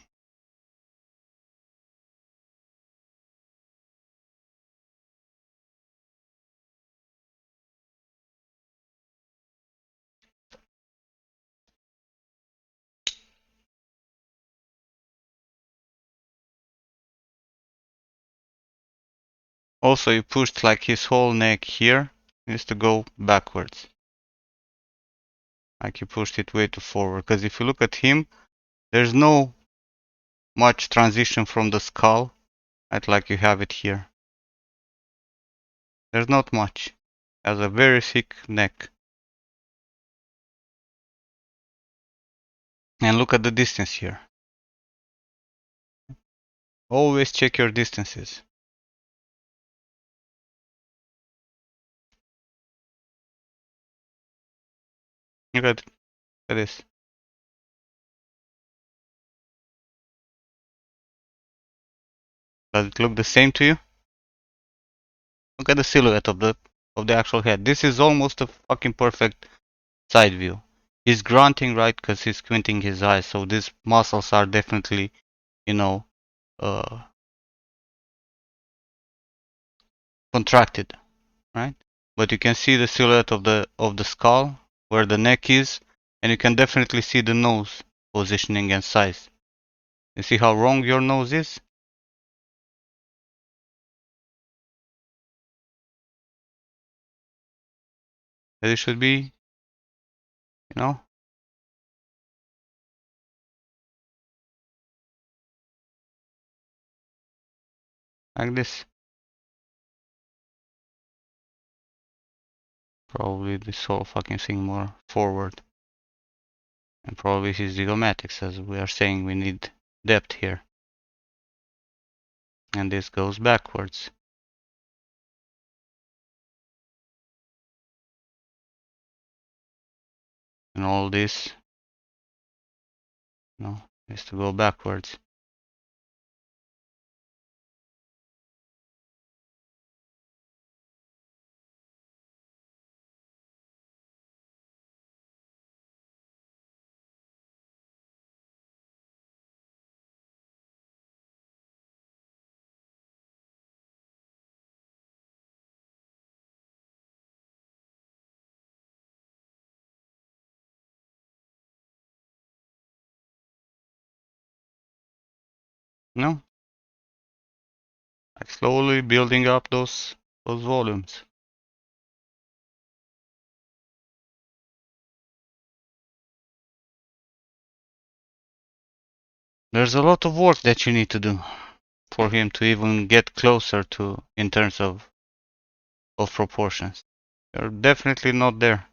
Also, you pushed like his whole neck here needs to go backwards. Like you pushed it way too forward. Because if you look at him, there's no much transition from the skull, right, like you have it here. There's not much. Has a very thick neck. And look at the distance here. Always check your distances. Look at this. Does it look the same to you? Look at the silhouette of the actual head. This is almost a fucking perfect side view. He's grunting, right, because he's squinting his eyes, so these muscles are definitely, you know, contracted, right? But you can see the silhouette of the skull, where the neck is, and you can definitely see the nose positioning and size. You see how wrong your nose is? That it should be, you know, like this. Probably this whole fucking thing more forward. And probably his zygomatics, as we are saying, we need depth here. And this goes backwards. And all this, you know, is to go backwards. No? Like slowly building up those volumes. There's a lot of work that you need to do for him to even get closer to in terms of proportions. You're definitely not there.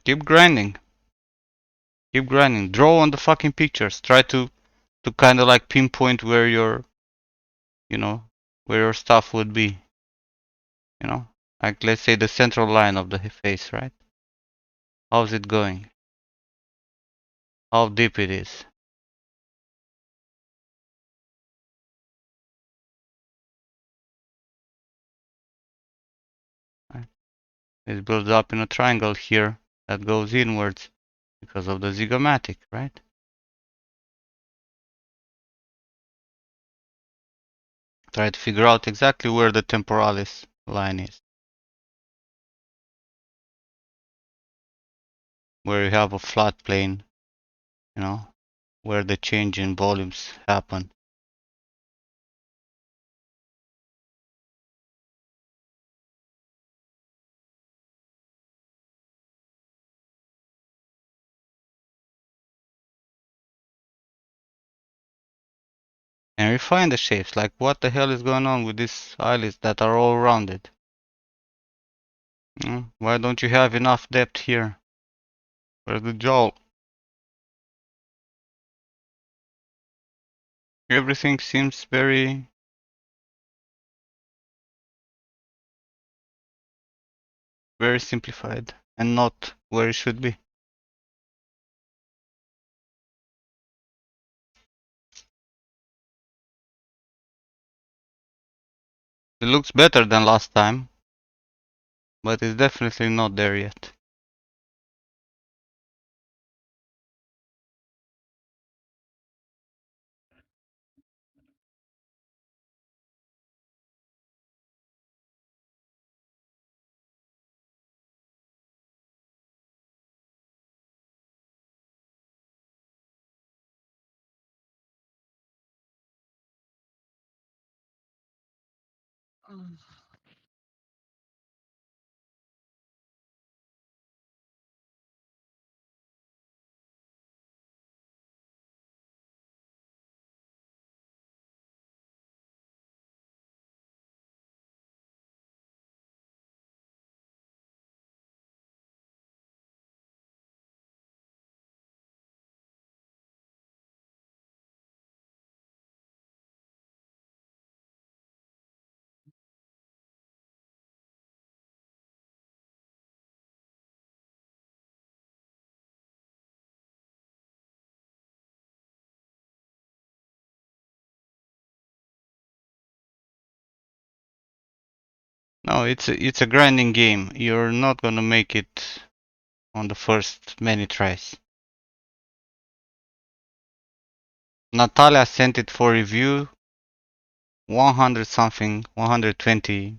Keep grinding. Keep grinding. Draw on the fucking pictures. Try to kind of like pinpoint where your, you know, where your stuff would be. You know, like let's say the central line of the face, right? How's it going? How deep it is? Right? It builds up in a triangle here that goes inwards because of the zygomatic, right? Try to figure out exactly where the temporalis line is. Where you have a flat plane, you know, where the change in volumes happen. And refine the shapes, like what the hell is going on with these eyelids that are all rounded? Why don't you have enough depth here? Where's the jaw? Everything seems very simplified and not where it should be. It looks better than last time, but it's definitely not there yet. No, it's a grinding game. You're not gonna make it on the first many tries. Natalia sent it for review. 100 something, 120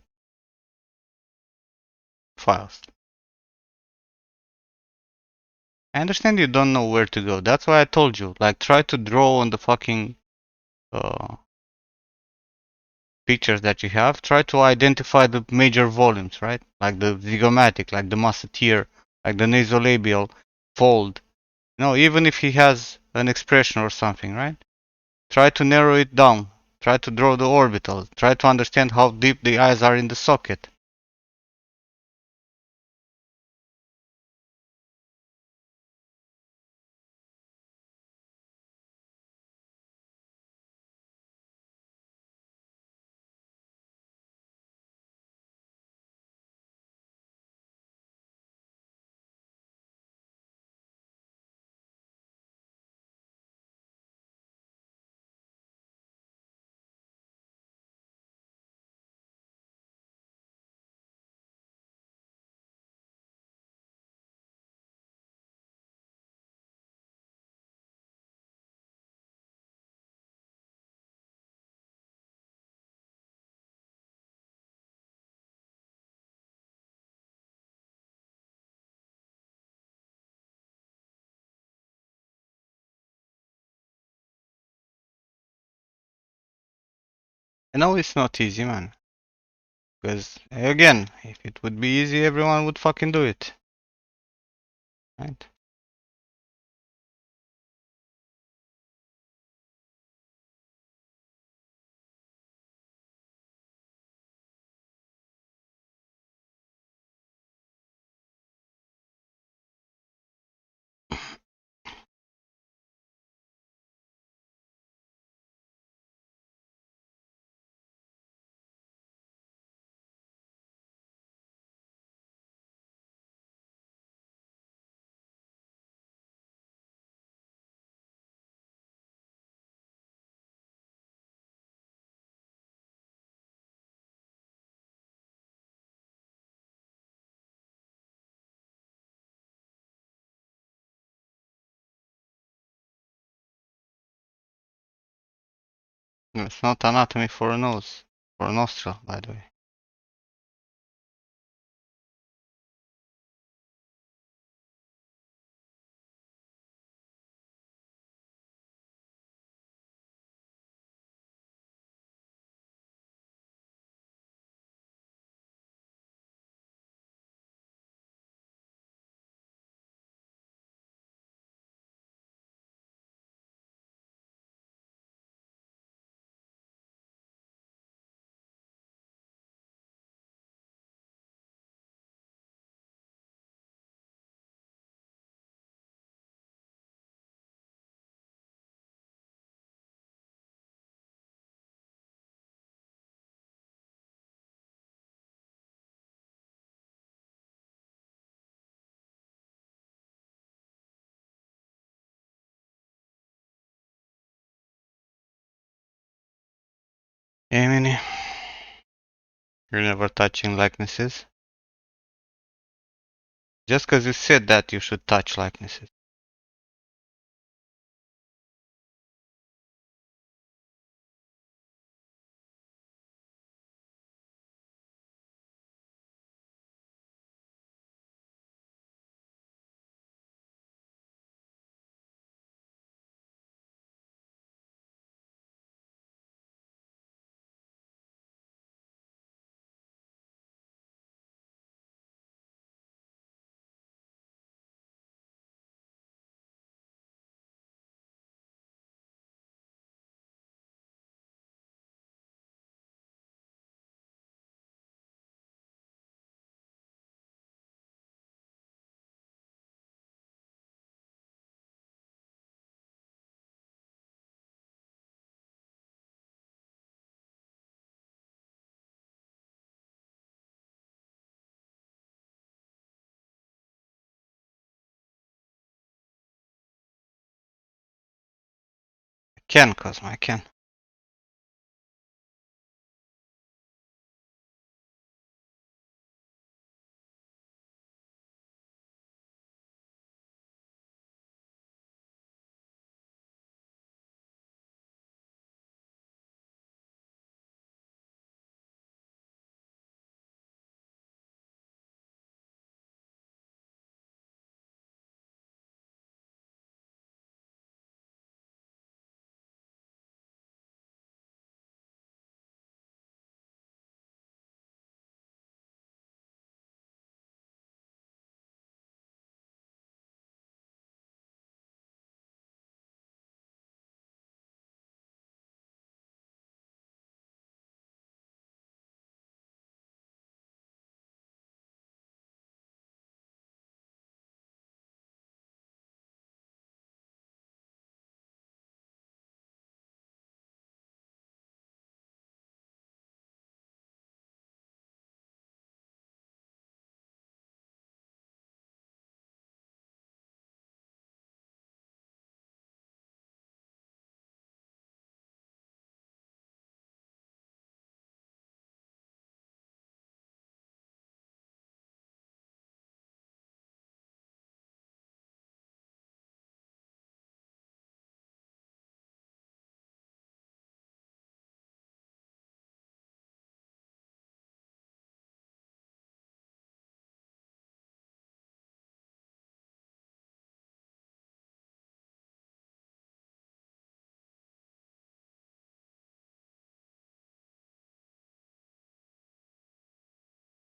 files. I understand you don't know where to go. That's why I told you. Like, try to draw on the fucking uh, pictures that you have. Try to identify the major volumes, right? Like the zygomatic, like the musketeer, like the nasolabial fold. No, even if he has an expression or something, right? Try to narrow it down. Try to draw the orbital. Try to understand how deep the eyes are in the socket. I know it's not easy, man. Because, again, if it would be easy, everyone would fucking do it. Right? It's not anatomy for a nose. For a nostril, by the way. Emily, you're never touching likenesses. Just because you said that, you should touch likenesses. can, Cosmo, I can.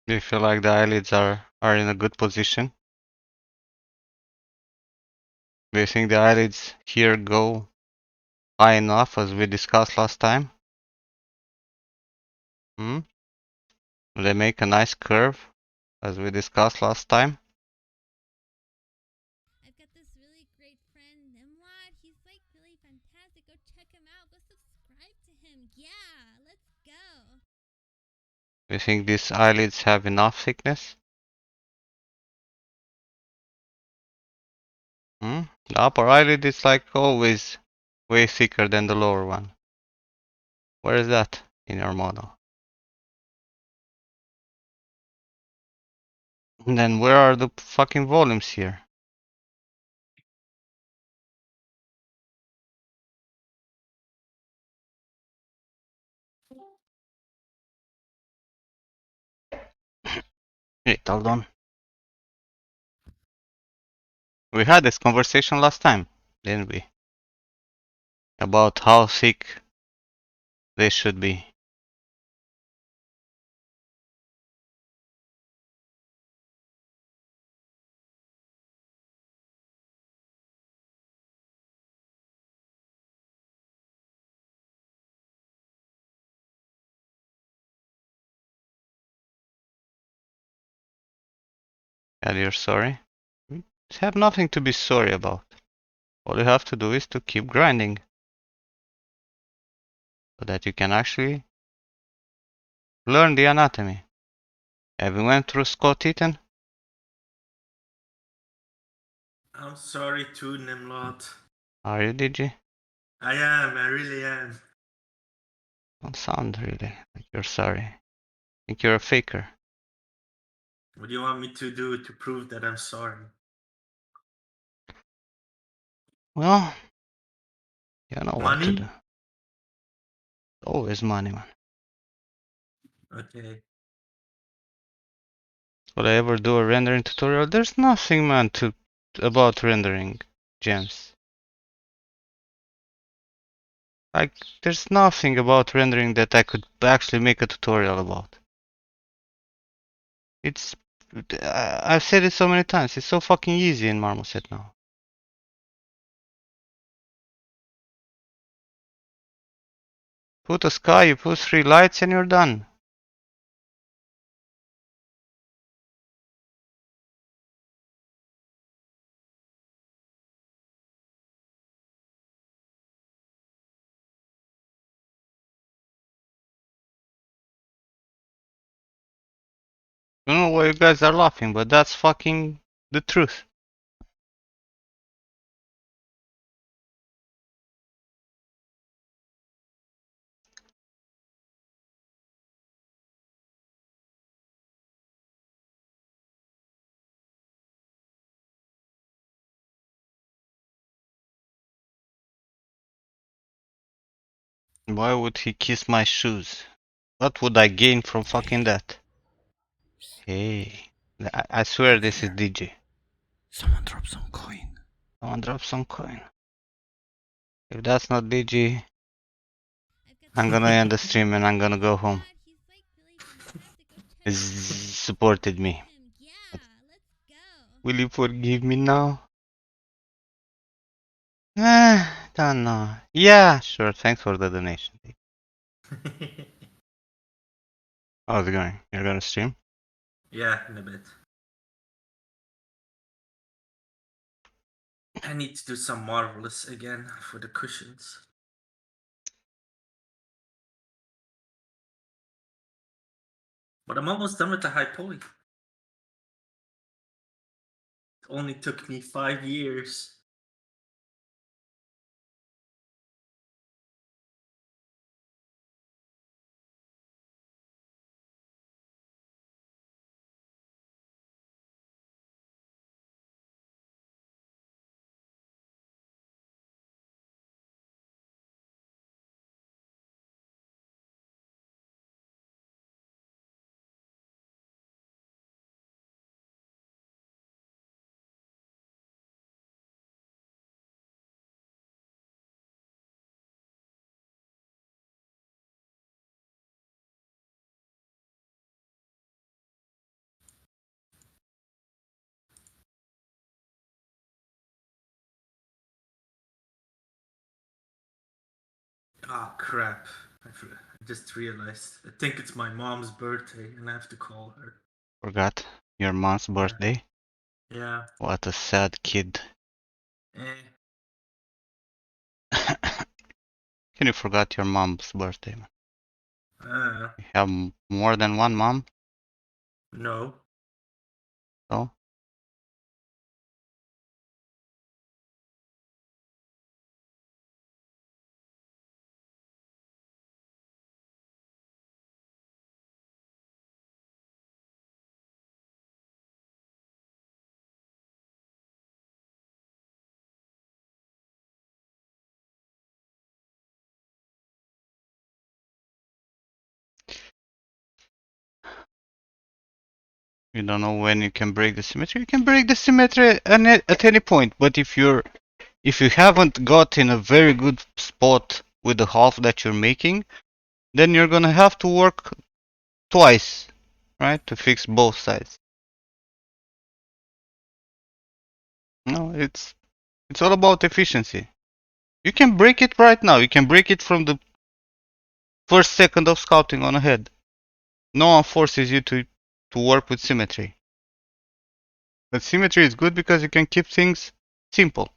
Do you feel like the eyelids are in a good position? Do you think the eyelids here go high enough as we discussed last time? Hmm? Do they make a nice curve as we discussed last time? I've got this really great friend, Nimlot. He's like really fantastic. Go check him out. Go subscribe to him. Yeah, let's go. Do you think these eyelids have enough thickness? Hmm? The upper eyelid is like always way thicker than the lower one. Where is that in your model? And then where are the fucking volumes here? Wait, hold on. We had this conversation last time, didn't we? About how thick they should be. And you're sorry? You have nothing to be sorry about. All you have to do is to keep grinding so that you can actually learn the anatomy. Have you went through Scott Eaton? I'm sorry too, Nimlot. Are you, did you? I am, I really am. Don't sound really like you're sorry. I think you're a faker. What do you want me to do to prove that I'm sorry? Well, you know what to do. Money? Always money, man. Okay. Will I ever do a rendering tutorial? There's nothing, man, about rendering gems. Like, there's nothing about rendering that I could actually make a tutorial about. It's, I've said it so many times, it's so fucking easy in Marmoset now. Put a sky, you put 3 lights and you're done. I don't know why you guys are laughing, but that's fucking the truth. Why would he kiss my shoes? What would I gain from fucking that? Hey, I swear this is DJ. Someone drop some coin. Someone drop some coin. If that's not DJ, I've got I'm this gonna end the great stream and I'm gonna go home. Nimlot, he's like really fantastic. Go check He's him out. supported me. Yeah, let's go. Will you forgive me now? Don't know. Yeah, sure. Thanks for the donation. How's it going? You're gonna stream? Yeah, in a bit. I need to do some Marvelous again for the cushions. But I'm almost done with the high poly. It only took me 5 years. Ah, crap. I just realized. I think it's my mom's birthday and I have to call her. Forgot your mom's birthday? Yeah. What a sad kid. Eh. Can you forgot your mom's birthday? Uh, You have more than one mom? no. So? You don't know when you can break the symmetry? You can break the symmetry at any point, but if you haven't got in a very good spot with the half that you're making, then you're gonna have to work twice, right? To fix both sides. No, it's all about efficiency. You can break it right now. You can break it from the first second of scouting on ahead. No one forces you to work with symmetry. But symmetry is good because you can keep things simple.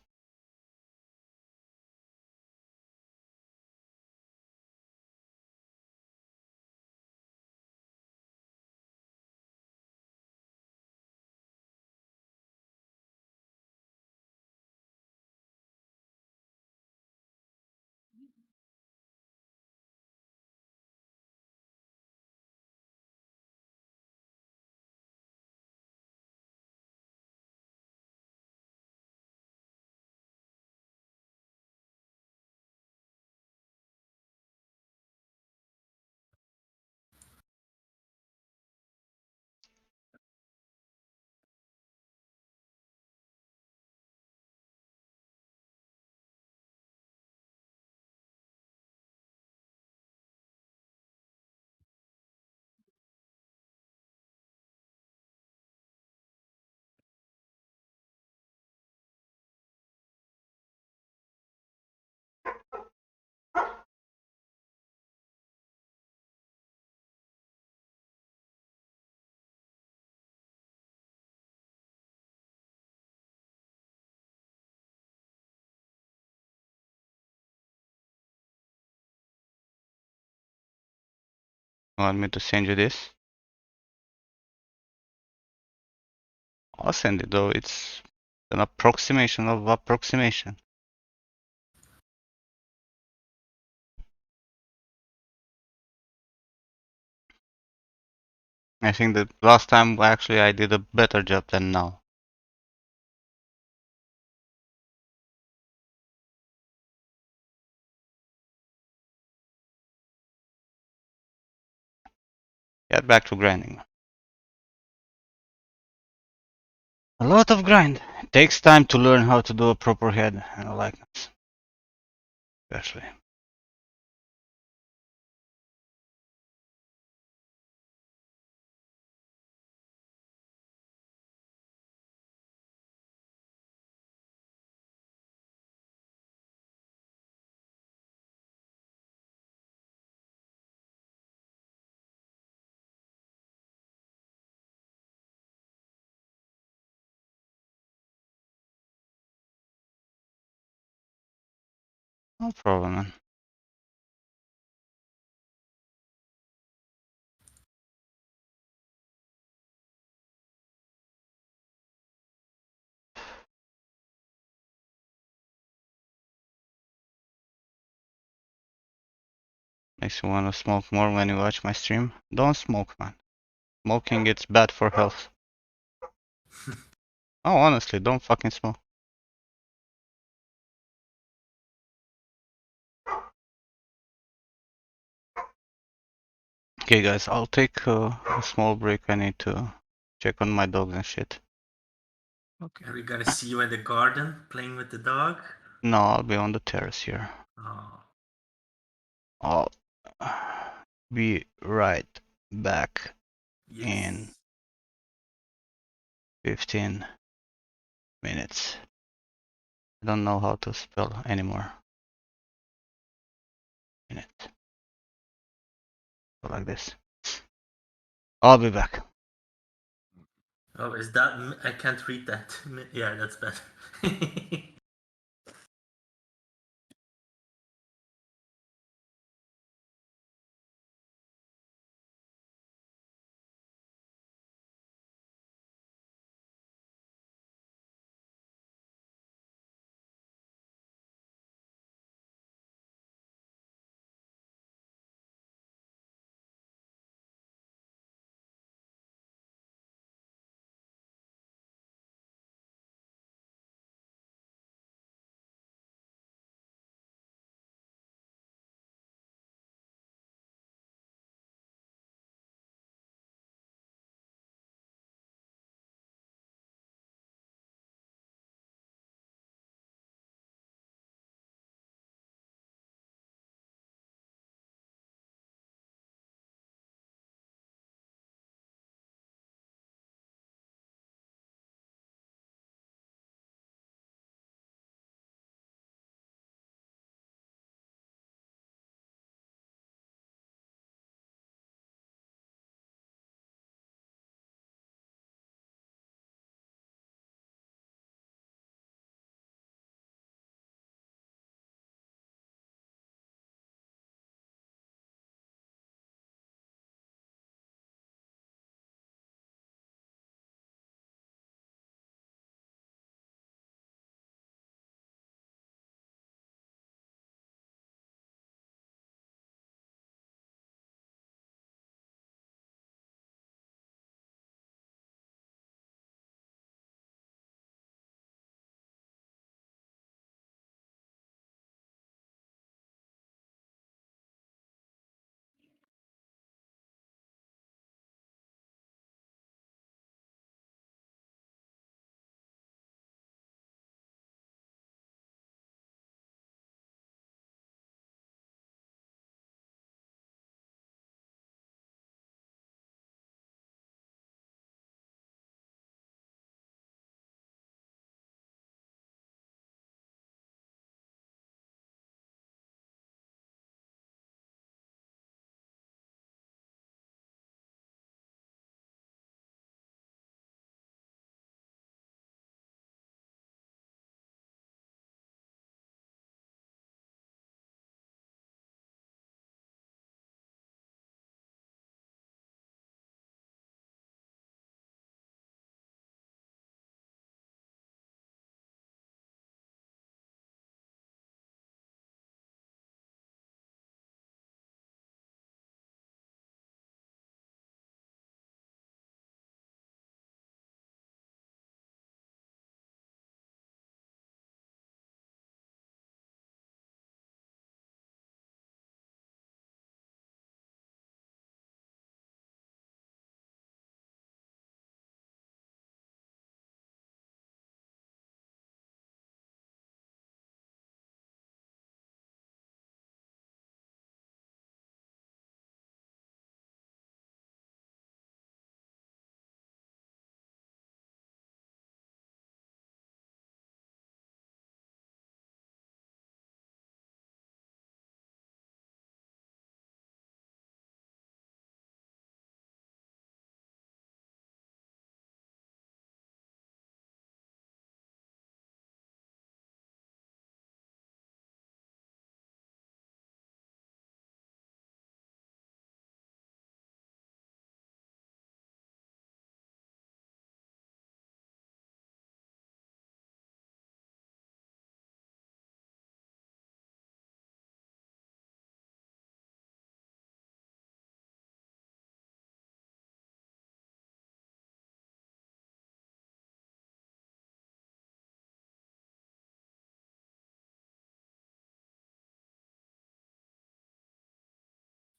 You want me to send you this? I'll send it though. It's an approximation of approximation. I think that last time actually I did a better job than now. get back to grinding. A lot of grind. It takes time to learn how to do a proper head and a likeness. Especially. No problem, man. Makes you want to smoke more when you watch my stream. Don't smoke, man. Smoking, it's bad for health. Oh, honestly, don't fucking smoke. Okay, guys, I'll take a small break. I need to check on my dogs and shit. Okay. Are we gonna see you in the garden playing with the dog? No, I'll be on the terrace here. Oh, I'll be right back in yes. 15 minutes. I don't know how to spell anymore. Minute. Go like this. I'll be back. Oh, is that? I can't read that. Yeah, that's better.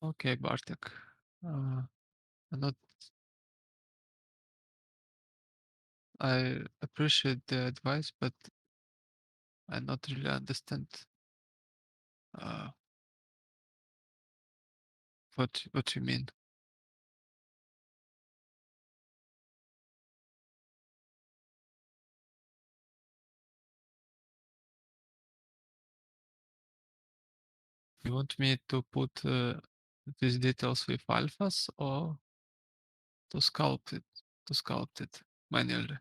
Okay, Bartek. I'm not. I appreciate the advice, but I not really understand what you mean. You want me to put these details with alphas or to sculpt it? To sculpt it manually.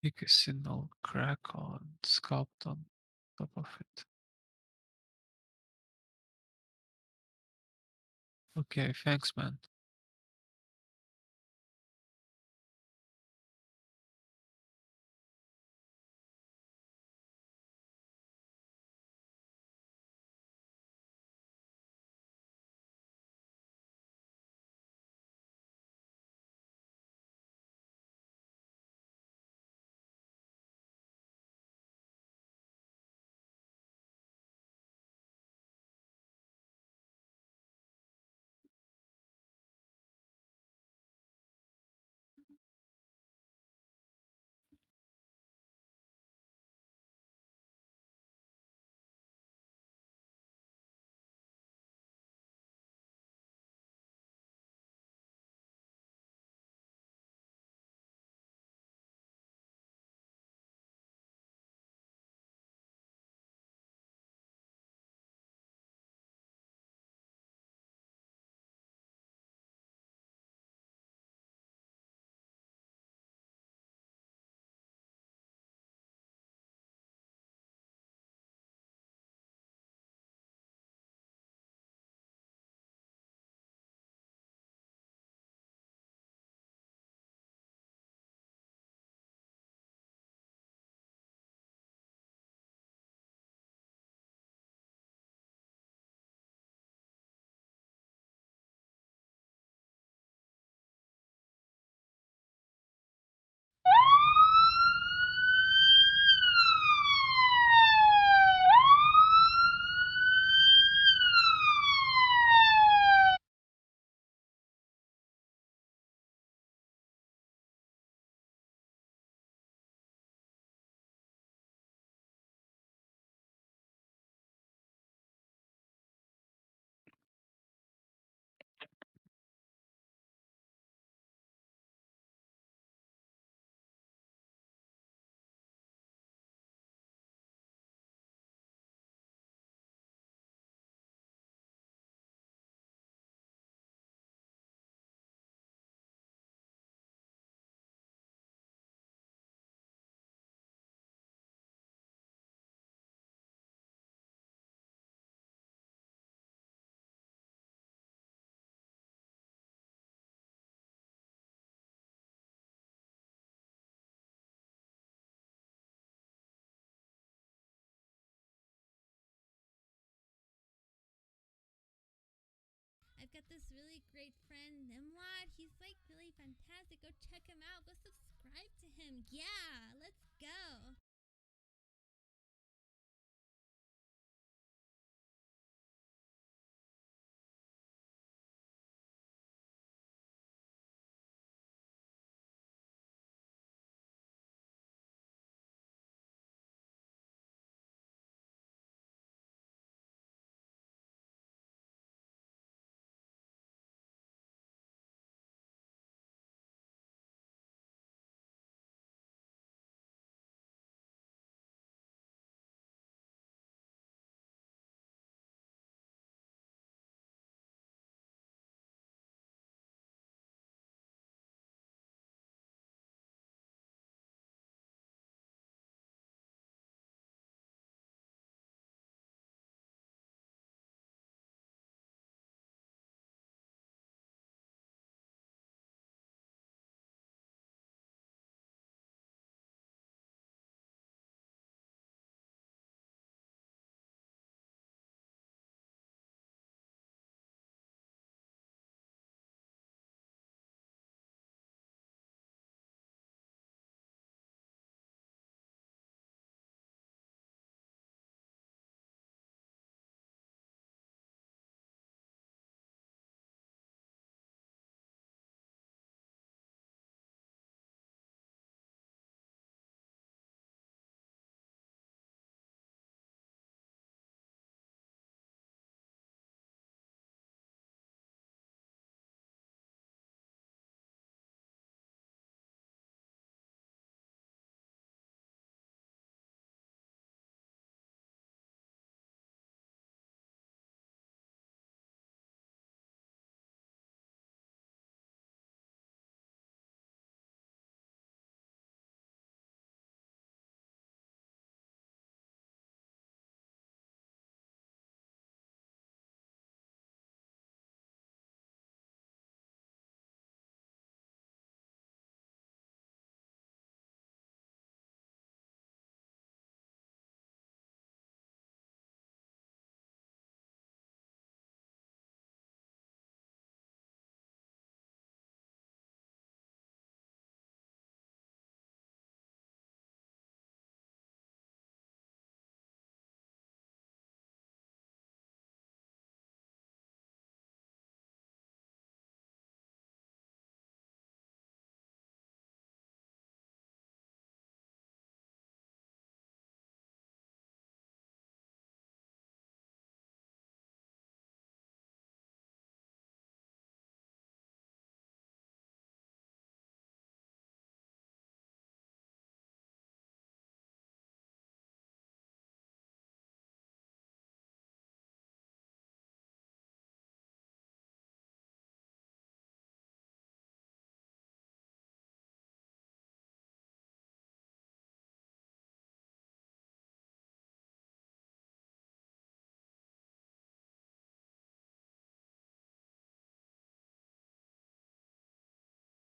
Make a signal crack on sculpt on top of it. Okay, thanks, man. I've got this really great friend, Nimlot. He's like really fantastic. Go check him out. Go subscribe to him. Yeah, let's go.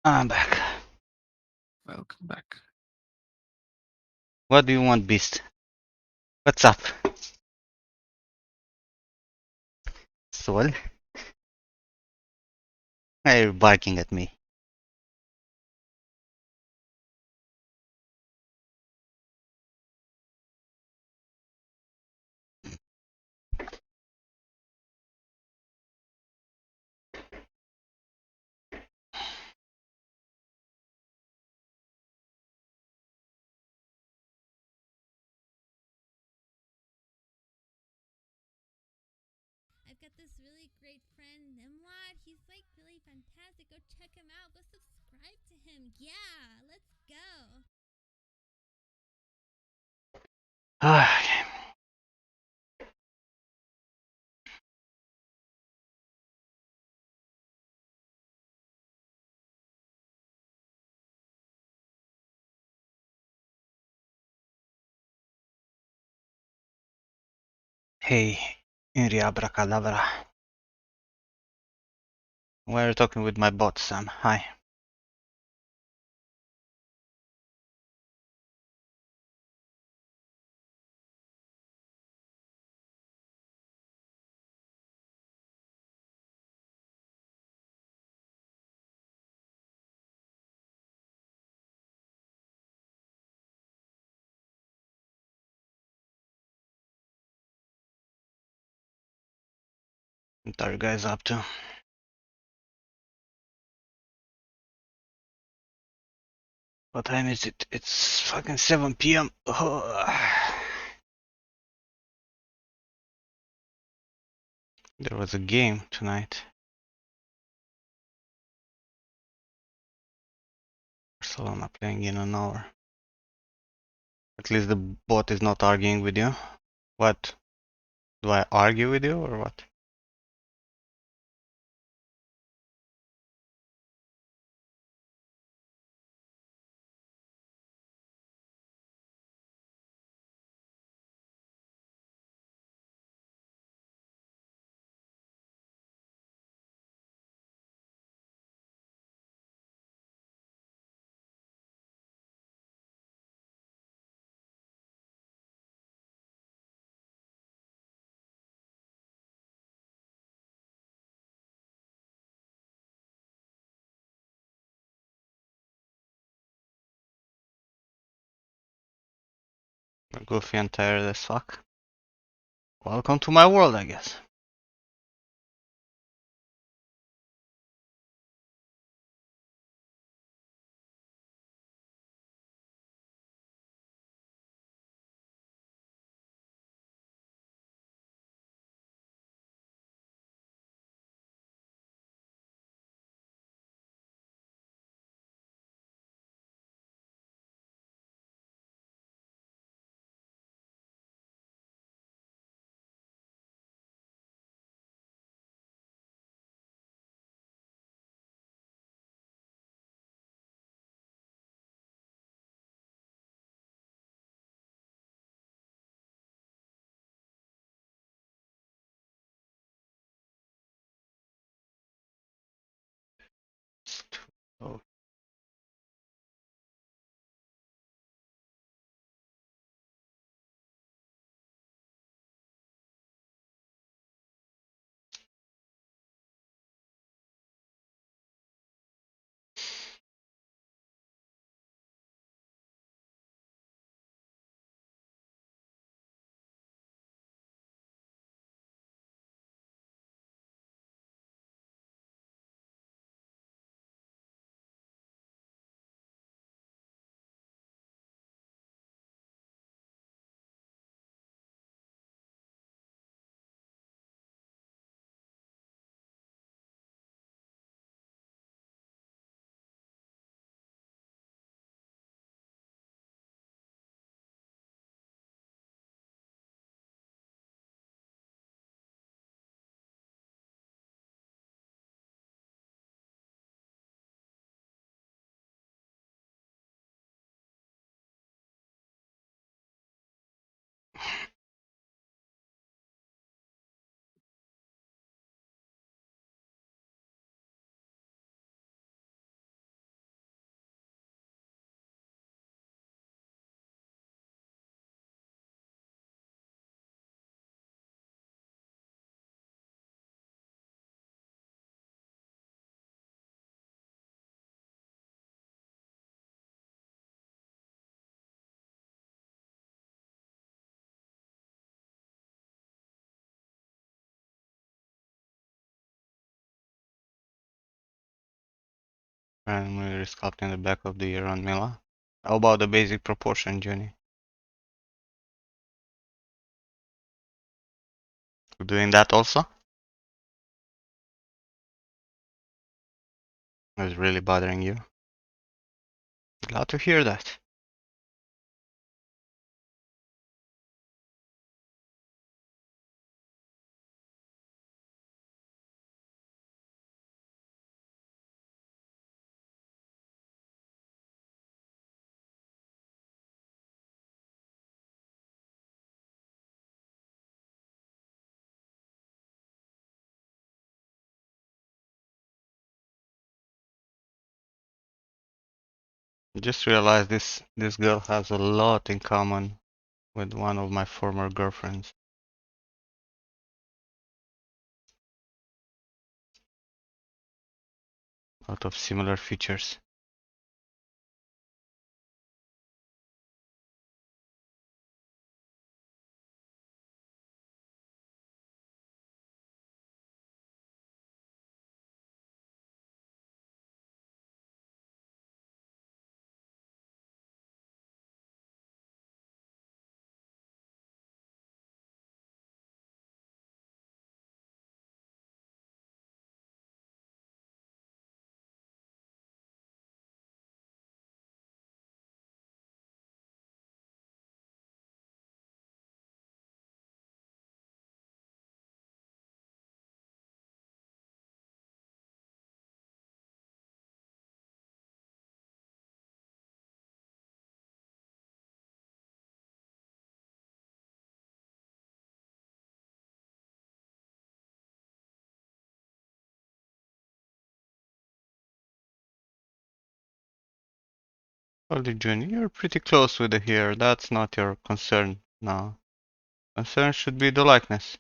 I'm back. Welcome back. What do you want, Beast? What's up? Sol? Why are you barking at me? I've got this really great friend, Nimlot. He's like really fantastic. Go check him out. Go subscribe to him. Yeah, let's go. Hey, Inri Abracadabra. Why are you talking with my bot, Sam? Hi. What are you guys up to? What time is it? It's fucking 7 p.m. There was a game tonight. Barcelona playing in an hour. At least the bot is not arguing with you. What? Do I argue with you or what? Goofy and tired as fuck. Welcome to my world, I guess. Oh, randomly resculpting the back of the ear on Mila. How about the basic proportion, Johnny? You doing that also? Is really bothering you? Glad to hear that. Just realized this girl has a lot in common with one of my former girlfriends. A lot of similar features. Holy June, you're pretty close with the hair. That's not your concern now. Concern should be the likeness.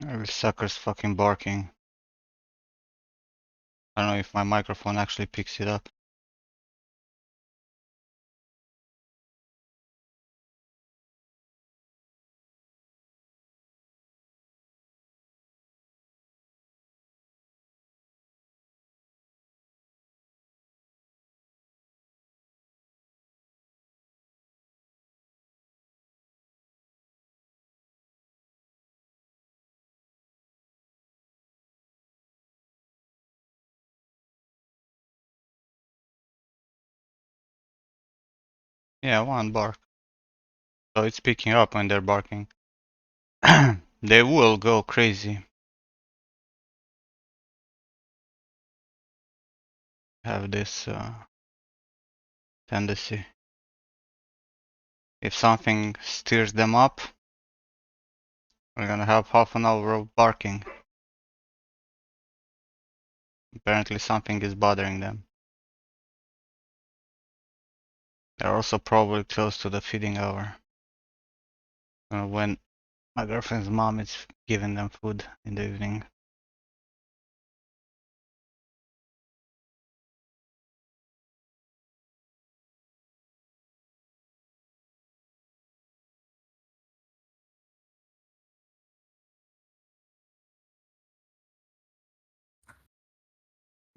Every sucker's fucking barking. I don't know if my microphone actually picks it up. Yeah, one bark. So it's picking up when they're barking. They will go crazy. Have this tendency. If something steers them up, we're gonna have half an hour of barking. Apparently something is bothering them. They're also probably close to the feeding hour. When My girlfriend's mom is giving them food in the evening.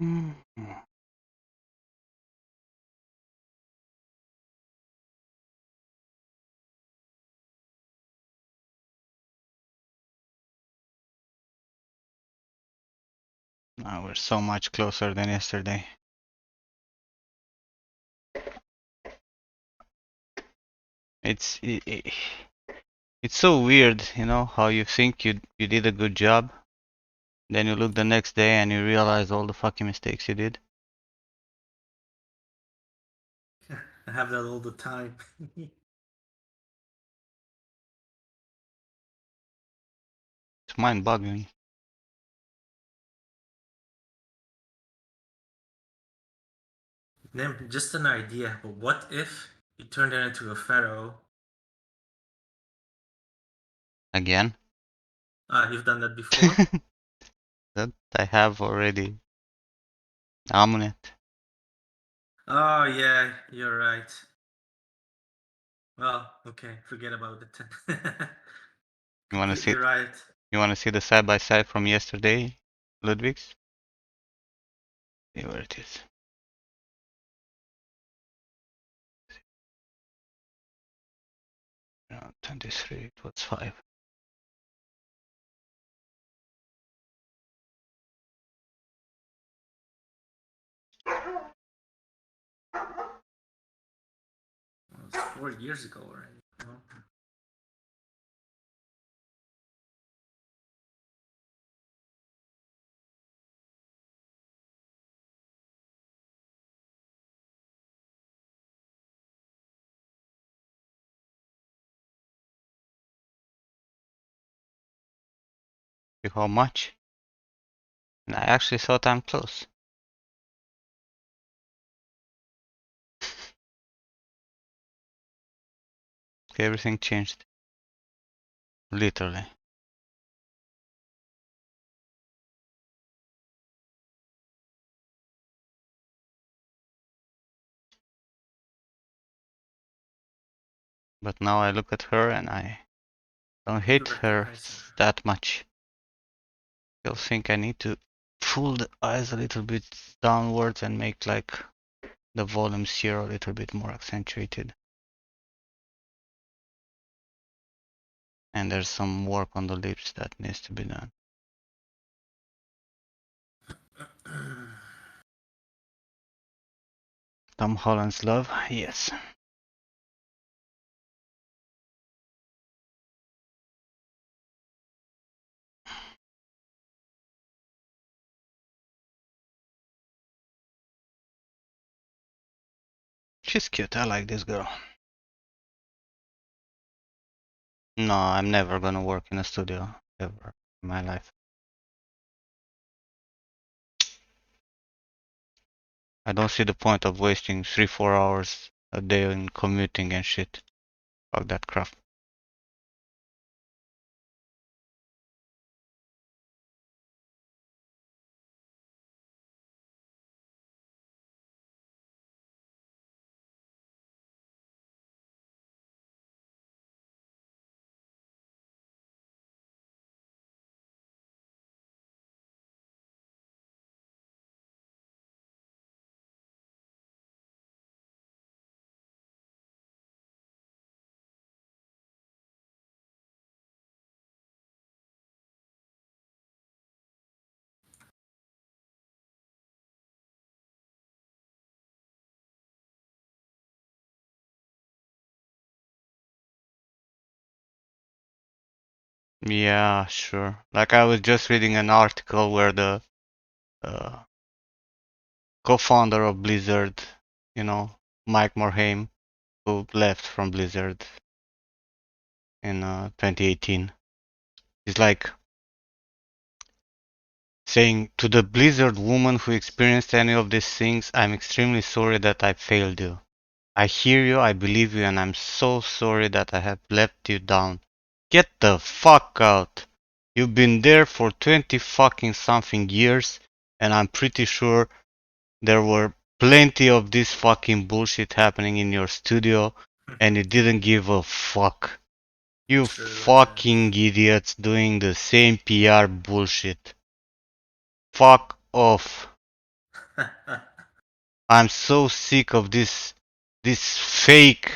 Mm. Now we're so much closer than yesterday. It's it's so weird, you know, how you think you did a good job, then you look the next day and you realize all the fucking mistakes you did. I have that all the time. It's mind-boggling. Nim, just an idea, but what if you turned it into a pharaoh? Again? You've done that before? That I have already. Amulet. Oh, yeah, you're right. Well, okay, forget about it. You wanna see Completely right. you wanna see the side by side from yesterday, Ludwig's? See where it is. 23, it was 5. It was 4 years ago already. Well, See how much? And I actually thought I'm close. Everything changed. Literally. But now I look at her and I don't you hate her recognize her. that much. Still think I need to pull the eyes a little bit downwards and make like the volumes here a little bit more accentuated. And there's some work on the lips that needs to be done. Tom Holland's Love? Yes. She's cute. I like this girl. No, I'm never gonna work in a studio ever in my life. I don't see the point of wasting 3-4 hours a day in commuting and shit. Fuck that crap. Yeah, sure. Like I was just reading an article where the uh, co-founder of Blizzard, you know, Mike Morhaime, who left from Blizzard in 2018, is like saying to the Blizzard woman who experienced any of these things, I'm extremely sorry that I failed you. I hear you, I believe you, and I'm so sorry that I have let you down. Get the fuck out. You've been there for 20 fucking something years, and I'm pretty sure there were plenty of this fucking bullshit happening in your studio, and you didn't give a fuck. You True fucking idiots doing the same PR bullshit. Fuck off. that. I'm so sick of this fake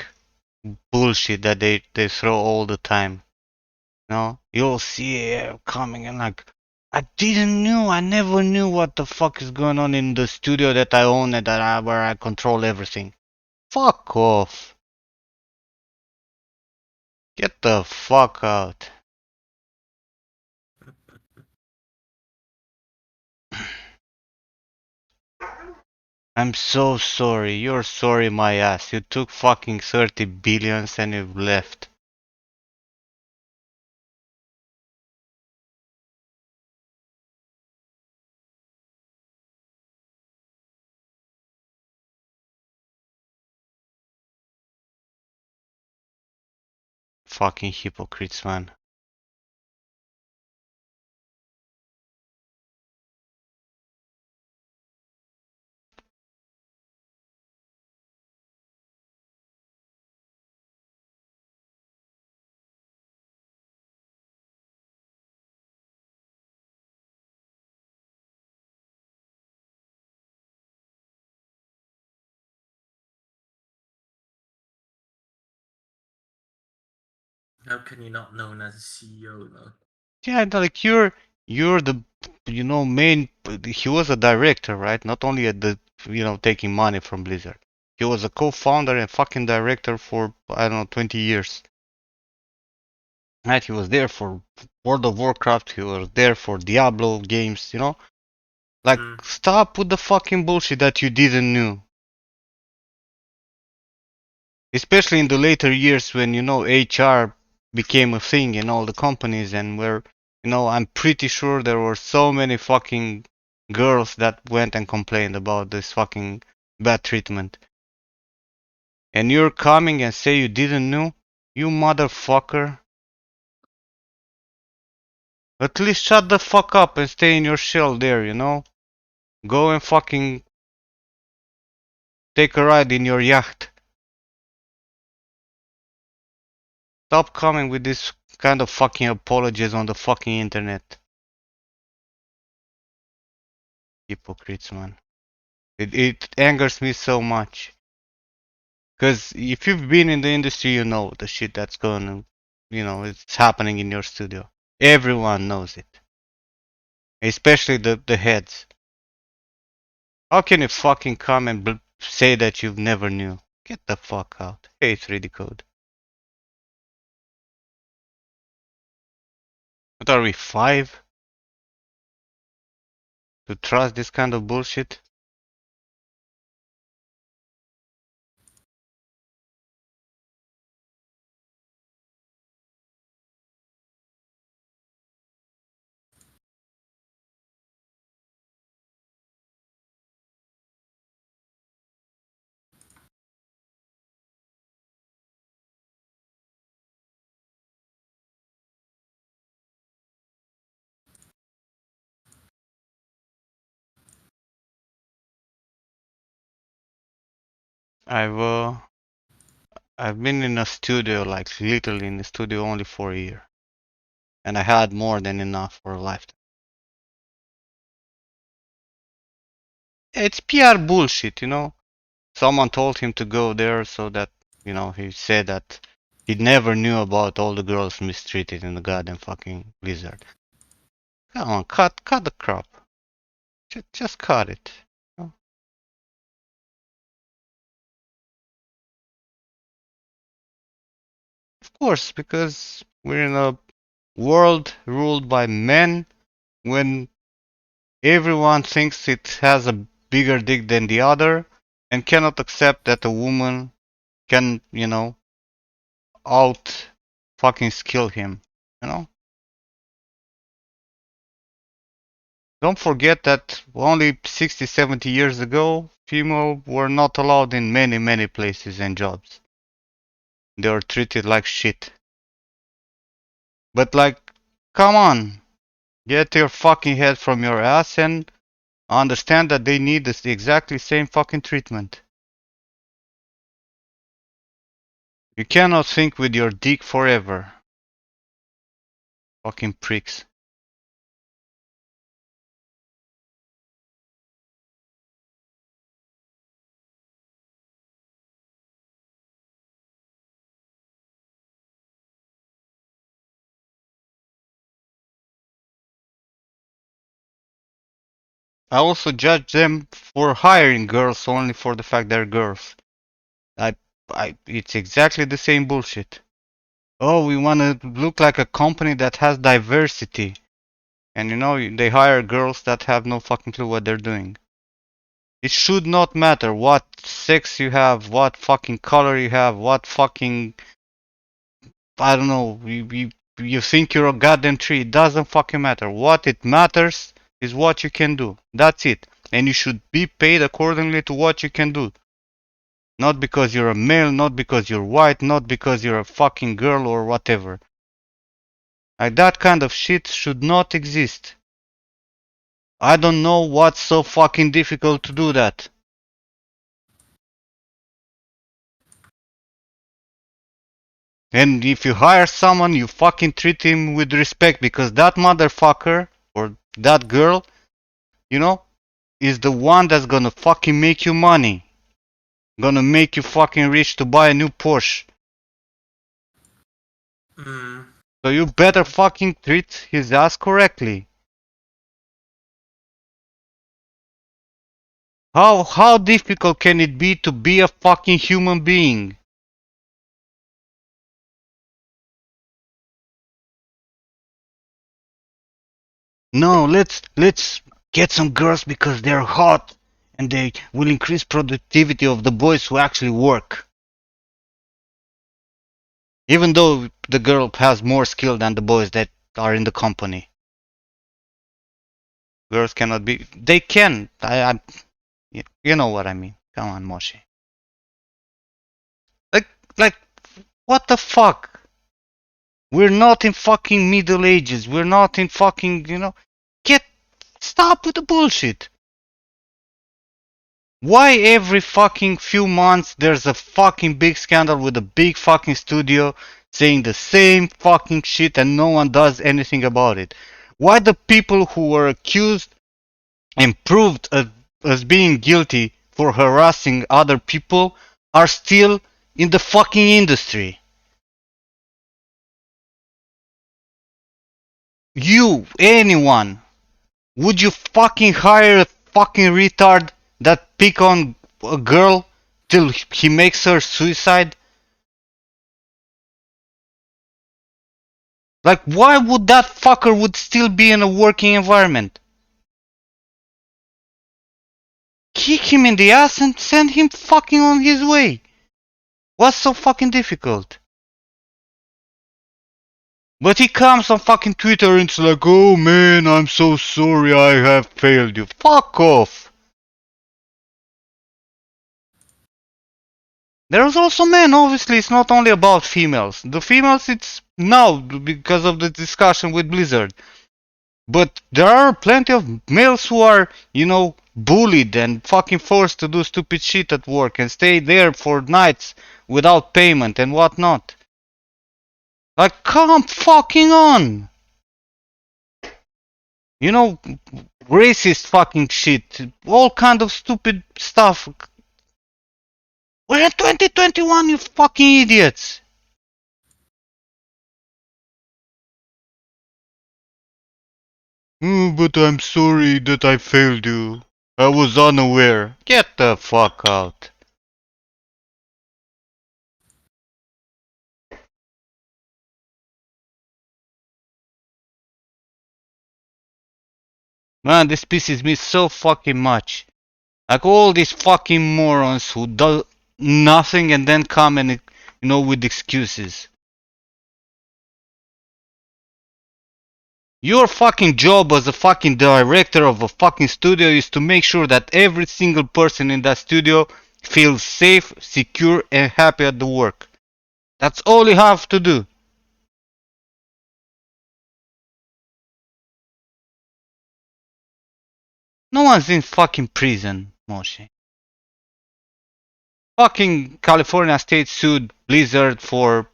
bullshit that they throw all the time. No, you'll see it coming and like, I never knew what the fuck is going on in the studio that I own and where I control everything. Fuck off. Get the fuck out. I'm so sorry. You're sorry, my ass. You took fucking 30 billions and you've left. Fucking hypocrites, man. How can you not known as a CEO though? Yeah, like you're the main. He was a director, right? Not only at the taking money from Blizzard. He was a co-founder and fucking director for I don't know 20 years. Right? He was there for World of Warcraft. He was there for Diablo games. Like Hmm. stop with the fucking bullshit that you didn't know. Especially in the later years when HR became a thing in all the companies and where I'm pretty sure there were so many fucking girls that went and complained about this fucking bad treatment. And you're coming and say you didn't know? You motherfucker. At least shut the fuck up and stay in your shell there, Go and fucking take a ride in your yacht. Stop coming with this kind of fucking apologies on the fucking internet. Hypocrites, man. It angers me so much. Because if you've been in the industry, you know the shit that's going on, it's happening in your studio. Everyone knows it. Especially the heads. How can you fucking come and say that you've never knew? Get the fuck out. Hey, 3D Code. What are we, 5? To trust this kind of bullshit? I've uh, I've been in a studio, like literally in the studio only for a year. And I had more than enough for a lifetime. It's PR bullshit. Someone told him to go there so that, he said that he never knew about all the girls mistreated in the goddamn fucking Blizzard. Come on, cut the crap. Just cut it. Of course, because we're in a world ruled by men when everyone thinks it has a bigger dick than the other and cannot accept that a woman can, out fucking skill him, you know? Don't forget that only 60, 70 years ago, female were not allowed in many, many places and jobs. They were treated like shit. But like, come on. Get your fucking head from your ass and understand that they need the exactly same fucking treatment. You cannot think with your dick forever. Fucking pricks. I also judge them for hiring girls only for the fact they're girls. I, it's exactly the same bullshit. Oh, we want to look like a company that has diversity. And you know, they hire girls that have no fucking clue what they're doing. It should not matter what sex you have, what fucking color you have, what fucking, I don't know, you think you're a goddamn tree. It doesn't fucking matter. What it matters is what you can do. That's it. And you should be paid accordingly to what you can do. Not because you're a male, not because you're white, not because you're a fucking girl or whatever. Like that kind of shit should not exist. I don't know what's so fucking difficult to do that. And if you hire someone, you fucking treat him with respect because that motherfucker or that girl, you know, is the one that's gonna fucking make you money. Gonna make you fucking rich to buy a new Porsche. Mm. So you better fucking treat his ass correctly. How difficult can it be to be a fucking human being? No, let's get some girls because they're hot and they will increase productivity of the boys who actually work. Even though the girl has more skill than the boys that are in the company. Girls cannot be. They can. You know what I mean. Come on, Moshi. Like, like, what the fuck? We're not in fucking Middle Ages. We're not in fucking, you know. Get, stop with the bullshit. Why every fucking few months there's a fucking big scandal with a big fucking studio saying the same fucking shit and no one does anything about it? Why the people who were accused and proved as being guilty for harassing other people are still in the fucking industry? You, anyone, would you fucking hire a fucking retard that pick on a girl till he makes her suicide? Like, why would that fucker would still be in a working environment? Kick him in the ass and send him fucking on his way. What's so fucking difficult? But he comes on fucking Twitter and it's like, oh man, I'm so sorry I have failed you. Fuck off. There's also men, obviously, it's not only about females. The females, it's now because of the discussion with Blizzard. But there are plenty of males who are, you know, bullied and fucking forced to do stupid shit at work and stay there for nights without payment and whatnot. Like, come fucking on! You know, racist fucking shit, all kind of stupid stuff. We're in 2021, you fucking idiots! But I'm sorry that I failed you. I was unaware. Get the fuck out. Man, this pisses me so fucking much. Like all these fucking morons who do nothing and then come and, you know, with excuses. Your fucking job as a fucking director of a fucking studio is to make sure that every single person in that studio feels safe, secure, and happy at the work. That's all you have to do. No one's in fucking prison, Moshe. Fucking California State sued Blizzard for,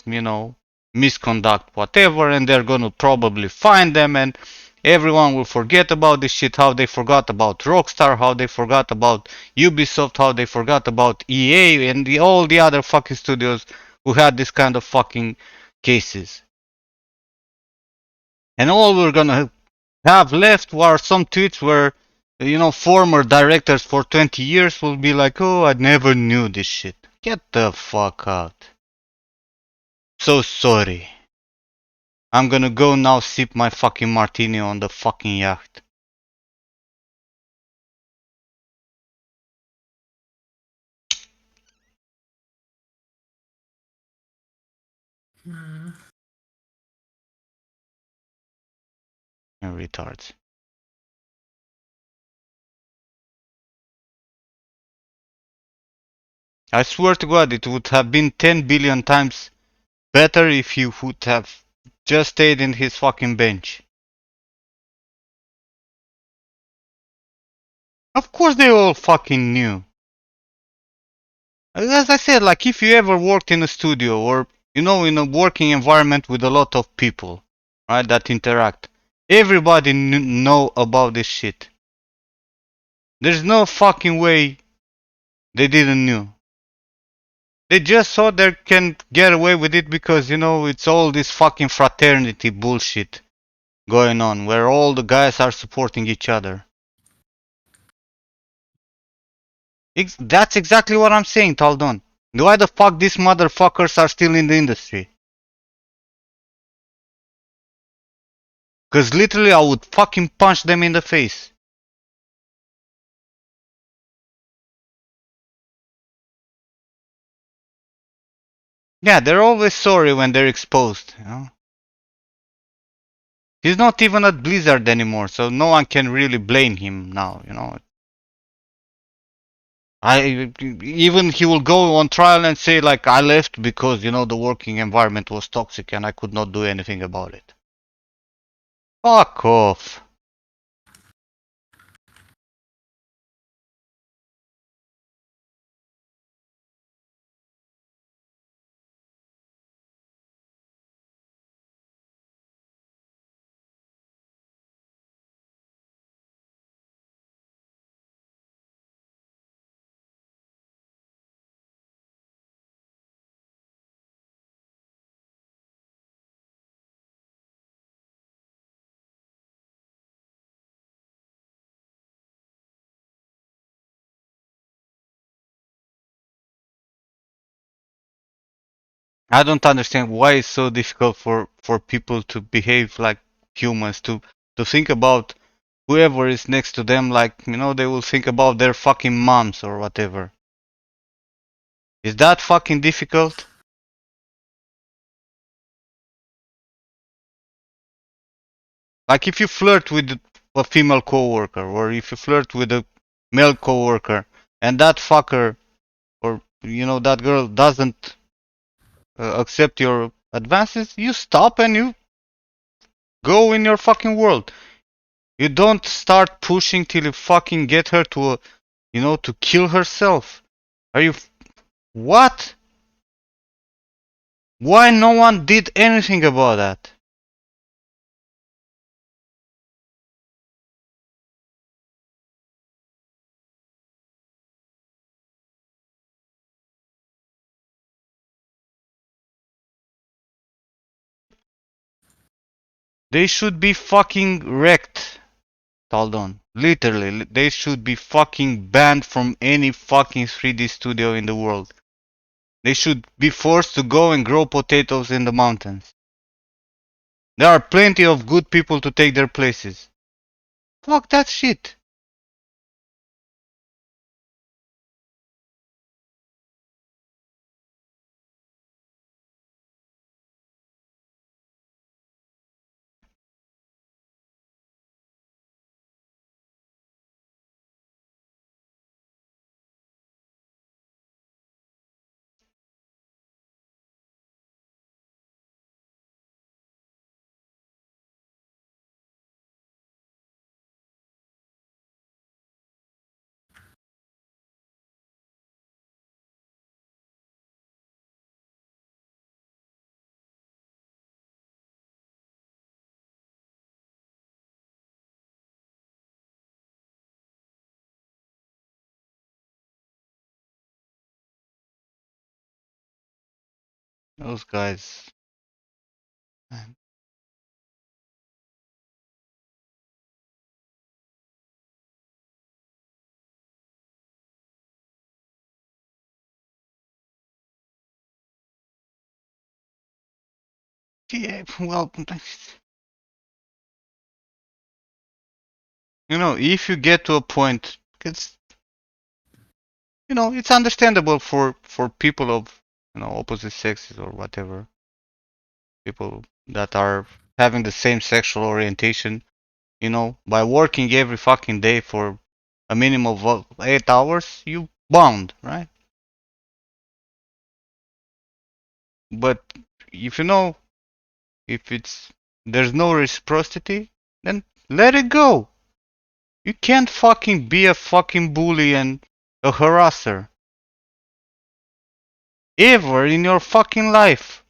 misconduct, whatever, and they're gonna probably fine them, and everyone will forget about this shit, how they forgot about Rockstar, how they forgot about Ubisoft, how they forgot about EA, and all the other fucking studios who had this kind of fucking cases. And all we're gonna have left are some tweets where, former directors for 20 years will be like, oh, I never knew this shit. Get the fuck out. So sorry. I'm gonna go now sip my fucking martini on the fucking yacht. You retards. I swear to God, it would have been 10 billion times better if he would have just stayed in his fucking bench. Of course they all fucking knew. As I said, like if you ever worked in a studio or, in a working environment with a lot of people, right, that interact, everybody know about this shit. There's no fucking way they didn't know. They just thought they can get away with it because, it's all this fucking fraternity bullshit going on where all the guys are supporting each other. That's exactly what I'm saying, Taldon. Why the fuck these motherfuckers are still in the industry? Cause literally I would fucking punch them in the face. Yeah, they're always sorry when they're exposed. He's not even at Blizzard anymore, so no one can really blame him now. Even he will go on trial and say like I left because the working environment was toxic and I could not do anything about it. Fuck off. I don't understand why it's so difficult for people to behave like humans, to think about whoever is next to them like, they will think about their fucking moms or whatever. Is that fucking difficult? Like if you flirt with a female coworker or if you flirt with a male coworker and that fucker or that girl doesn't accept your advances, you stop and you go in your fucking world. You don't start pushing till you fucking get her to kill herself. Are you what? Why no one did anything about that? They should be fucking wrecked, Taldon. Literally, they should be fucking banned from any fucking 3D studio in the world. They should be forced to go and grow potatoes in the mountains. There are plenty of good people to take their places. Fuck that shit. Those guys. Man. Yeah, well, if you get to a point, it's it's understandable for people of opposite sexes or whatever, people that are having the same sexual orientation, by working every fucking day for a minimum of 8 hours, you bound, right? But if if there's no reciprocity, then let it go. You can't fucking be a fucking bully and a harasser ever in your fucking life.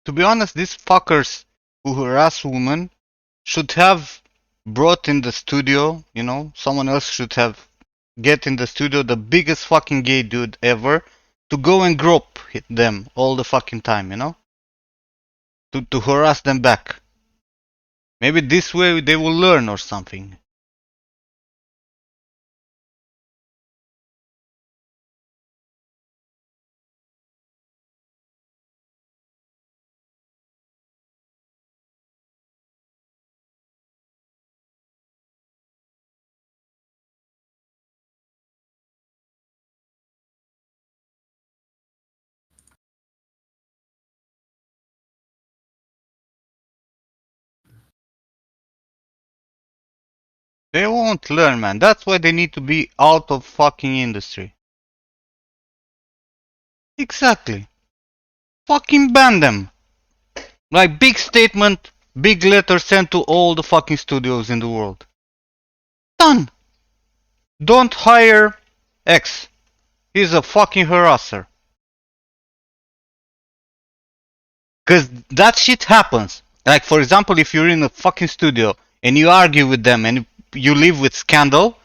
To be honest, these fuckers who harass women should have brought in the studio, someone else should have get in the studio the biggest fucking gay dude ever to go and grope them all the fucking time, to harass them back. Maybe this way they will learn or something. They won't learn, man. That's why they need to be out of fucking industry. Exactly. Fucking ban them. Like big statement, big letter sent to all the fucking studios in the world. Done. Don't hire X. He's a fucking harasser. Cause that shit happens. Like for example, if you're in a fucking studio and you argue with them and you live with scandal,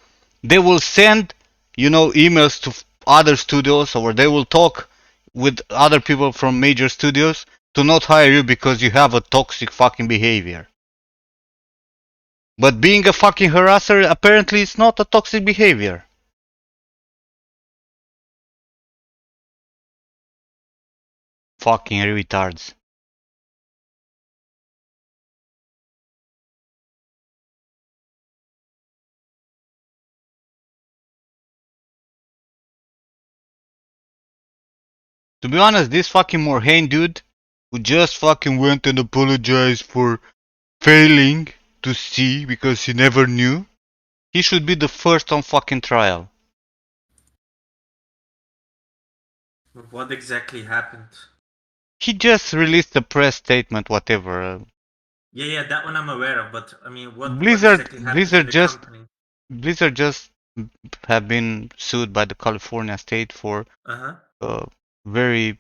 they will send, emails to other studios, or they will talk with other people from major studios to not hire you because you have a toxic fucking behavior. But being a fucking harasser apparently is not a toxic behavior. Fucking retards. To be honest, this fucking Morhaime dude who just fucking went and apologized for failing to see because he never knew, he should be the first on fucking trial. What exactly happened? He just released a press statement, whatever. Yeah, that one I'm aware of. But I mean, what Blizzard, exactly happened in Blizzard the just, company? Blizzard just have been sued by the California state for Uh huh. very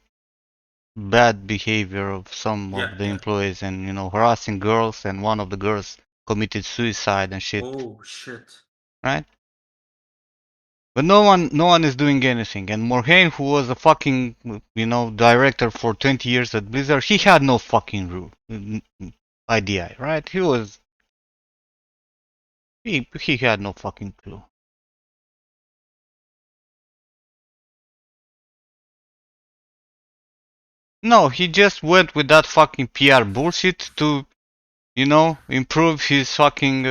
bad behavior of some Yeah, of the yeah. employees, and harassing girls, and one of the girls committed suicide and shit, Oh shit. right? But no one is doing anything. And Morhaime, who was a fucking, director for 20 years at Blizzard, he had no fucking idea, right? He had no fucking clue. No, he just went with that fucking PR bullshit to, improve his fucking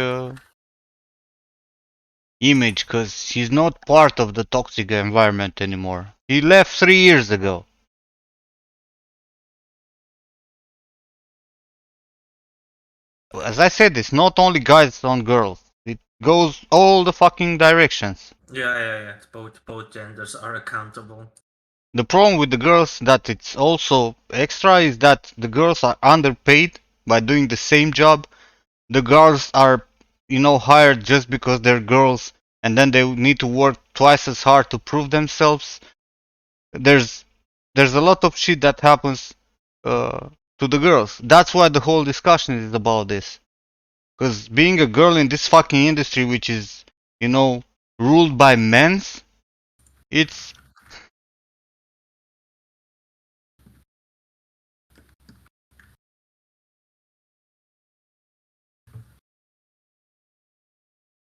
image, because he's not part of the toxic environment anymore. He left 3 years ago. As I said, it's not only guys on girls. goes all the fucking directions. Yeah. Both genders are accountable. The problem with the girls that it's also extra is that the girls are underpaid by doing the same job. The girls are, hired just because they're girls, and then they need to work twice as hard to prove themselves. There's there's a lot of shit that happens uh, to the girls. That's why the whole discussion is about this. Because being a girl in this fucking industry, which is, ruled by men's, it's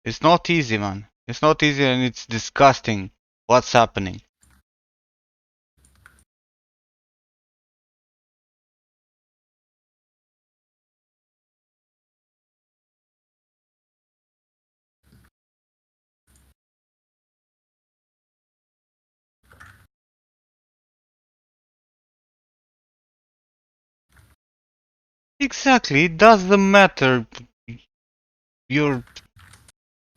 it's not easy, man. It's not easy, and it's disgusting what's happening. Exactly, it doesn't matter your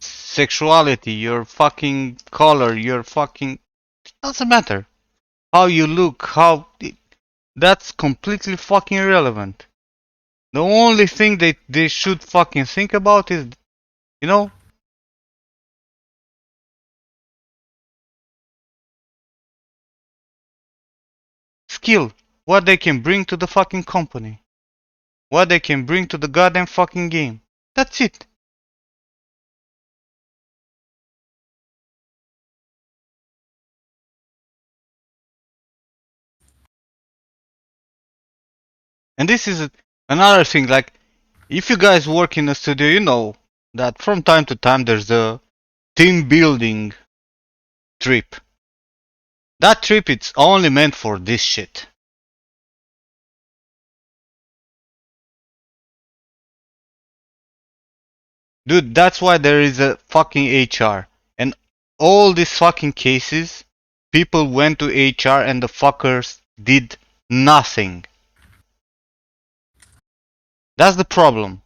sexuality, your fucking color, your fucking. It doesn't matter. How you look, that's completely fucking irrelevant. The only thing they should fucking think about is, you know, skill. What they can bring to the fucking company. What they can bring to the goddamn fucking game. That's it. And this is another thing, like, if you guys work in a studio, you know that from time to time there's a team building trip. That trip it's only meant for this shit. Dude, that's why there is a fucking HR. And all these fucking cases, people went to HR and the fuckers did nothing. That's the problem.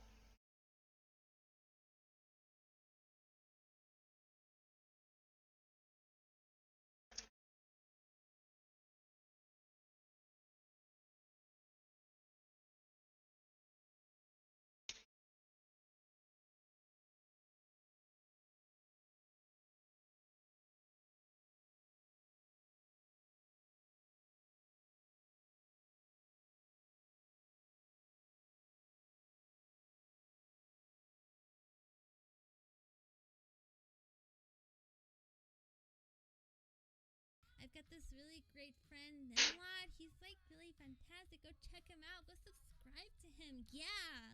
I've got this really great friend, Nimlot. He's like really fantastic. Go check him out. Go subscribe to him. Yeah,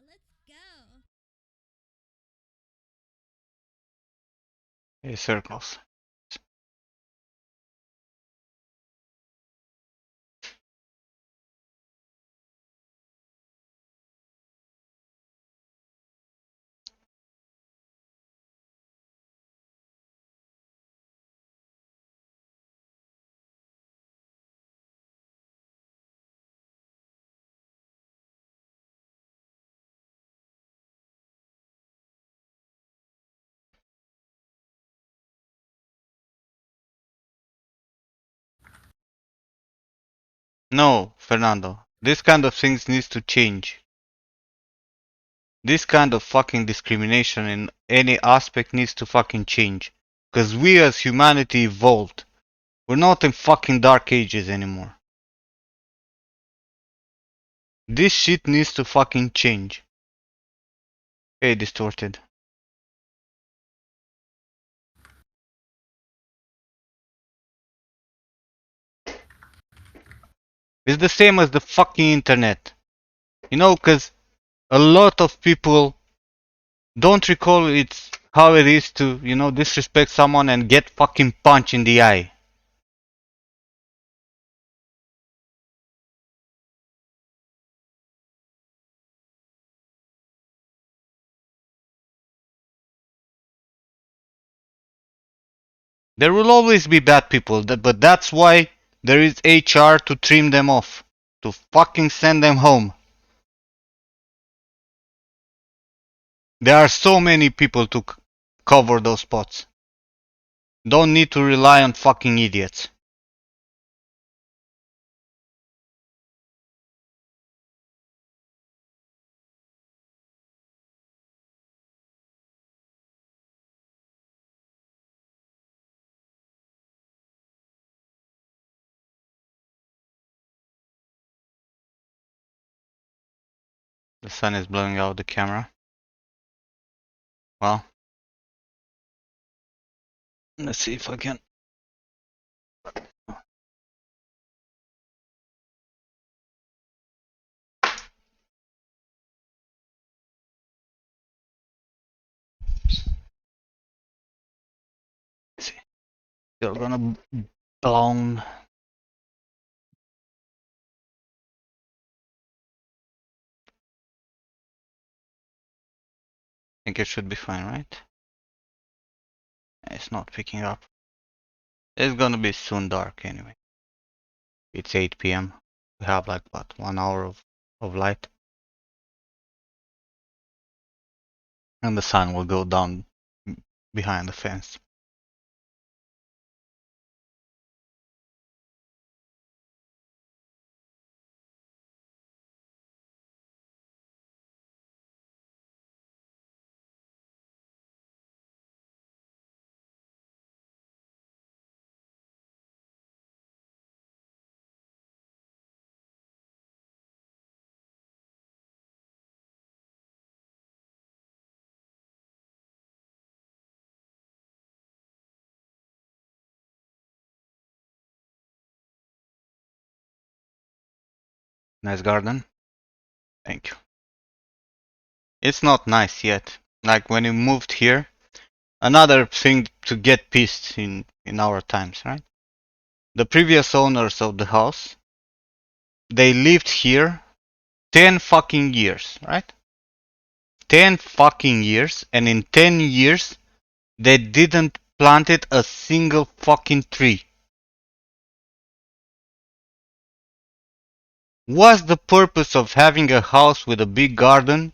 let's go. Hey, circles. No, Fernando. This kind of things needs to change. This kind of fucking discrimination in any aspect needs to fucking change. Cause we as humanity evolved. We're not in fucking dark ages anymore. This shit needs to fucking change. Hey, distorted. It's the same as the fucking internet. Cause a lot of people don't recall it's how it is to, disrespect someone and get fucking punched in the eye. There will always be bad people, but that's why there is HR to trim them off. To fucking send them home. There are so many people to cover those spots. Don't need to rely on fucking idiots. The sun is blowing out the camera. Well, let's see if I can. See, you're gonna blown. I think it should be fine, right? It's not picking up. It's gonna be soon dark anyway. It's 8 p.m. We have like what, 1 hour of light, and the sun will go down behind the fence. Nice garden. Thank you. It's not nice yet. Like when we moved here, another thing to get pissed in our times, right? The previous owners of the house, they lived here 10 fucking years, right? 10 fucking years, and in 10 years, they didn't planted a single fucking tree. What's the purpose of having a house with a big garden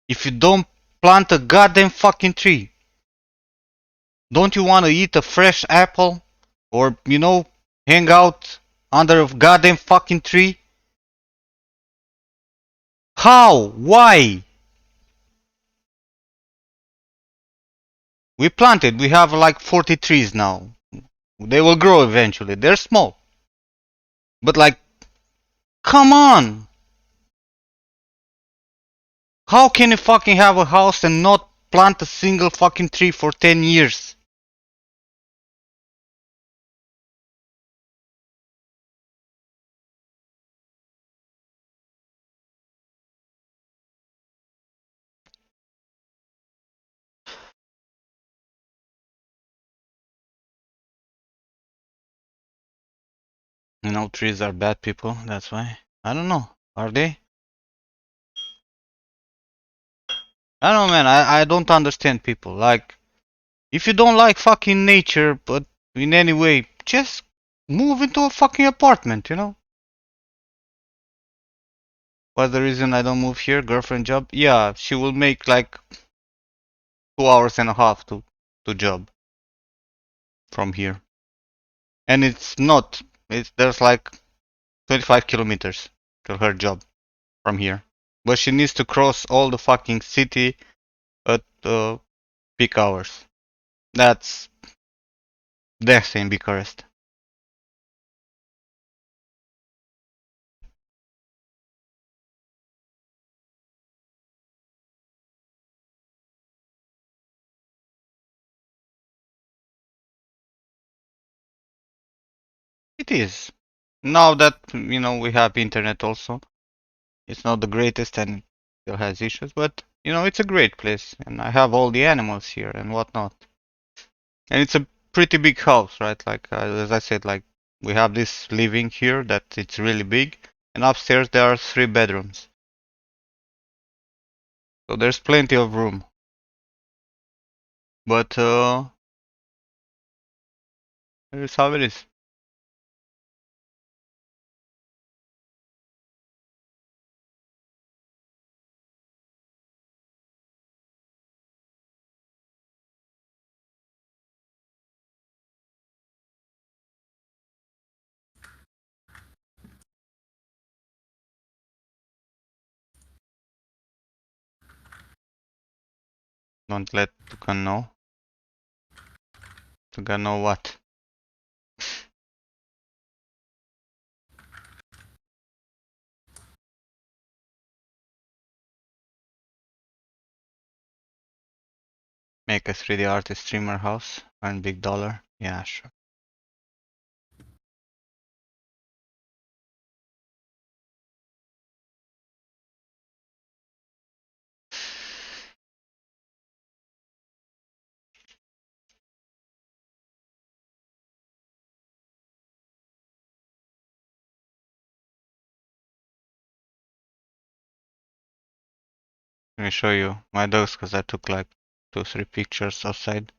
if you don't plant a goddamn fucking tree? Don't you want to eat a fresh apple? Or, hang out under a goddamn fucking tree? How? Why? We planted, we have like 40 trees now. They will grow eventually. They're small. But like, come on! How can you fucking have a house and not plant a single fucking tree for 10 years? Trees are bad people, that's why. I don't know. Are they? I don't know, man. I don't understand people. Like, if you don't like fucking nature, but in any way, just move into a fucking apartment, What's the reason I don't move here? Girlfriend job? Yeah, she will make like 2 hours and a half to job from here. And it's not. There's like 25 kilometers to her job from here. But she needs to cross all the fucking city at peak hours. That's death in Bucharest. It is. Now that, we have internet also. It's not the greatest and still has issues, but, it's a great place. And I have all the animals here and whatnot. And it's a pretty big house, right? Like, as I said, like, we have this living here that it's really big. And upstairs there are 3 bedrooms. So there's plenty of room. But, here's how it is. Don't let Tukan know. Tukan know what? Make a 3D artist streamer house. Earn big dollar. Yeah, sure. Let me show you my dogs because I took like 2-3 pictures outside.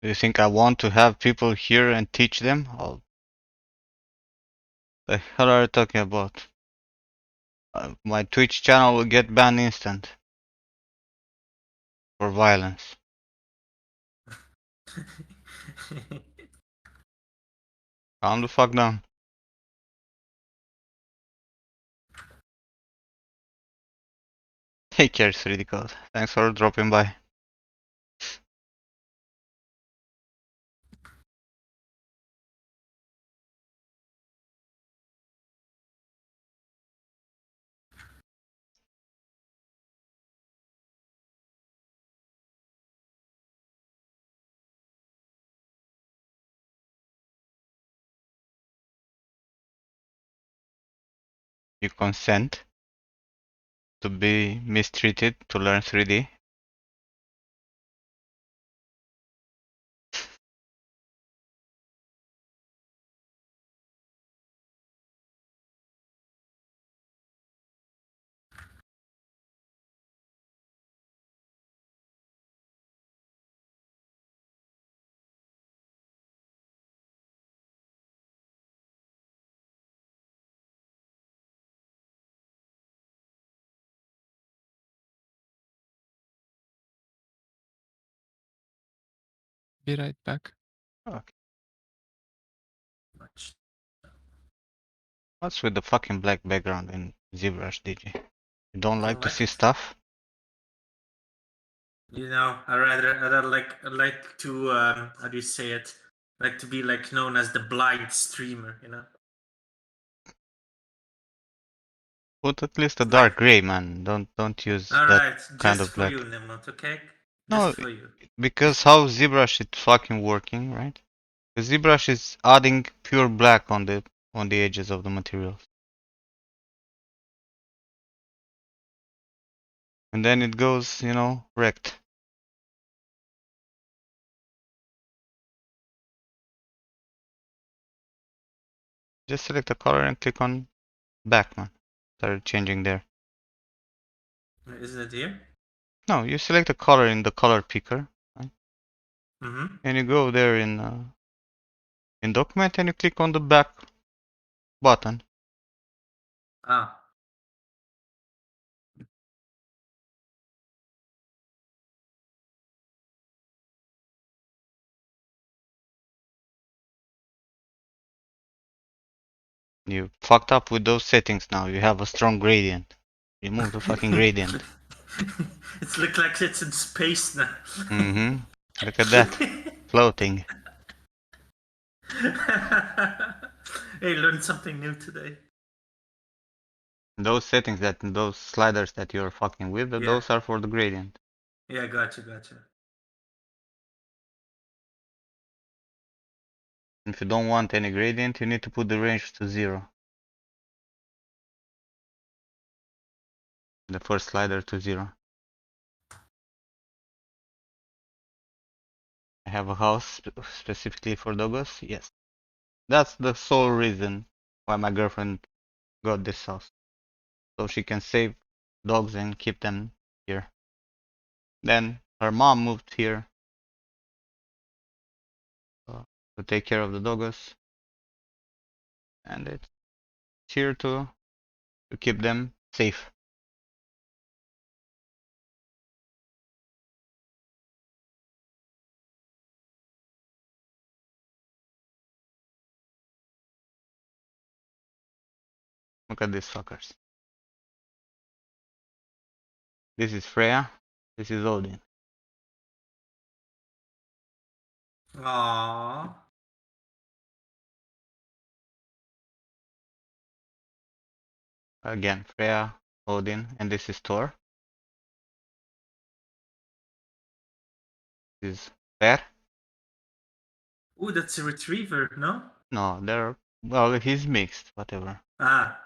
Do you think I want to have people here and teach them? Oh, the hell are you talking about? My Twitch channel will get banned instant for violence. Calm the fuck down. Take care, 3D Code. Thanks for dropping by. You consent to be mistreated to learn 3D? Be right back. Okay. What's with the fucking black background in ZBrush, DG? You don't like to see stuff? You know, I rather like to how do you say it? Like to be like known as the blind streamer, you know. Put at least a Like, dark gray, man. Don't use all that right, kind just of for black. you, Nimlot, okay? No, Just for you. because how ZBrush is fucking working, right? The ZBrush is adding pure black on the edges of the materials. And then it goes, you know, wrecked. Just select a color and click on back, man. Start changing there. Isn't it here? No, you select a color in the color picker, right? Mm-hmm. And you go there in document and you click on the back button. Ah. You fucked up with those settings now. You have a strong gradient. Remove the fucking gradient. It looks like it's in space now. Mm-hmm. Look at that. Floating. Hey, learned something new today. Those settings those sliders that you're fucking with, Yeah. those are for the gradient. Yeah, gotcha. If you don't want any gradient, you need to put the range to 0. The first slider to 0. I have a house specifically for doggos? Yes. That's the sole reason why my girlfriend got this house. So she can save dogs and keep them here. Then her mom moved here to take care of the doggos. And it's here to keep them safe. Look at these fuckers. This is Freya. This is Odin. Aww. Again, Freya, Odin, and this is Thor. This is Per. Ooh, that's a retriever, no? No, they're, well, he's mixed, whatever. Ah.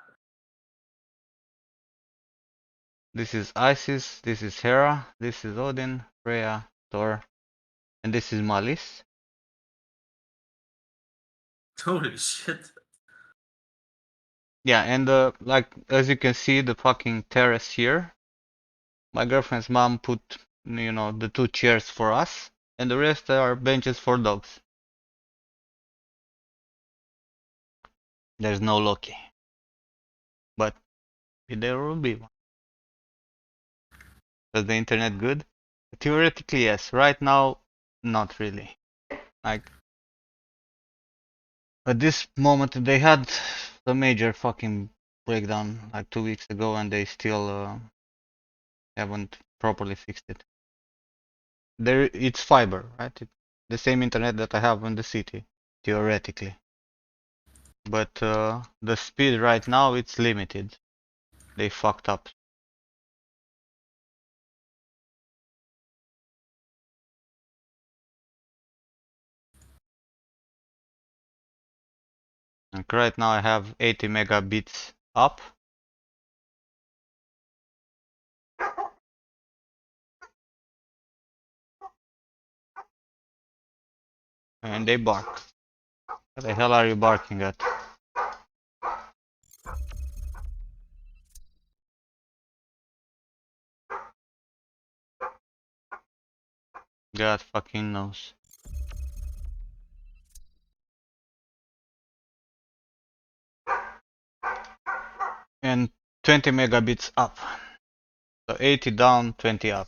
This is Isis, this is Hera, this is Odin, Freya, Thor, and this is Malis. Holy shit. Yeah, and like, as you can see, the fucking terrace here, my girlfriend's mom put, you know, the 2 chairs for us, and the rest are benches for dogs. There's no Loki. But there will be one. Is the internet good? Theoretically, yes. Right now, not really. Like, at this moment, they had a major fucking breakdown like 2 weeks ago, and they still haven't properly fixed it. It's fiber, right? The same internet that I have in the city, theoretically. But the speed right now, it's limited. They fucked up. Like right now, I have 80 megabits up. And they bark. What the hell are you barking at? God fucking knows. And 20 megabits up. So 80 down, 20 up.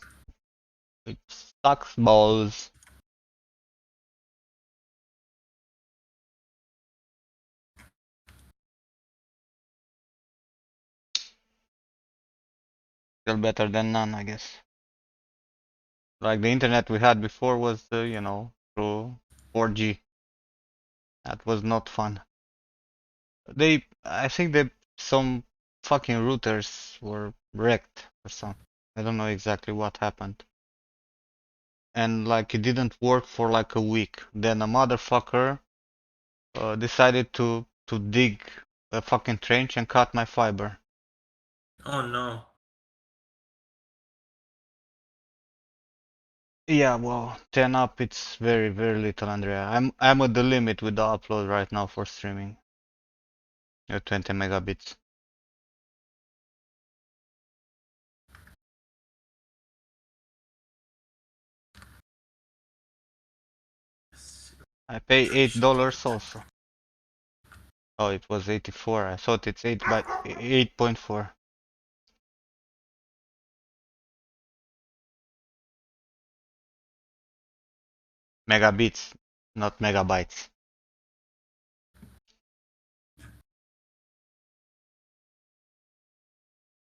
It sucks balls. Still better than none, I guess. Like the internet we had before was, you know, through 4G. That was not fun. I think that some fucking routers were wrecked or something. I don't know exactly what happened. And like it didn't work for like a week. Then a motherfucker decided to dig a fucking trench and cut my fiber. Oh no. Yeah, well, 10 up it's very, very little, Andrea. I'm at the limit with the upload right now for streaming. 20 megabits. I pay $8 also. Oh, it was 84. I thought it's 8.4. Megabits, not megabytes.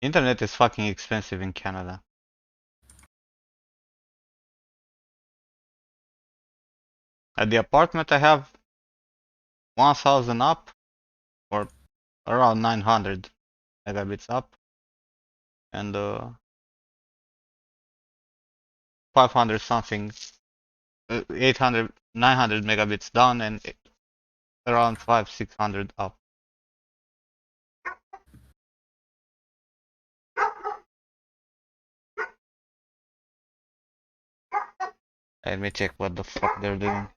Internet is fucking expensive in Canada. At the apartment I have 1000 up or around 900 megabits up and 500 something 800 900 megabits down and around 500-600 up. Let me check what the fuck they're doing.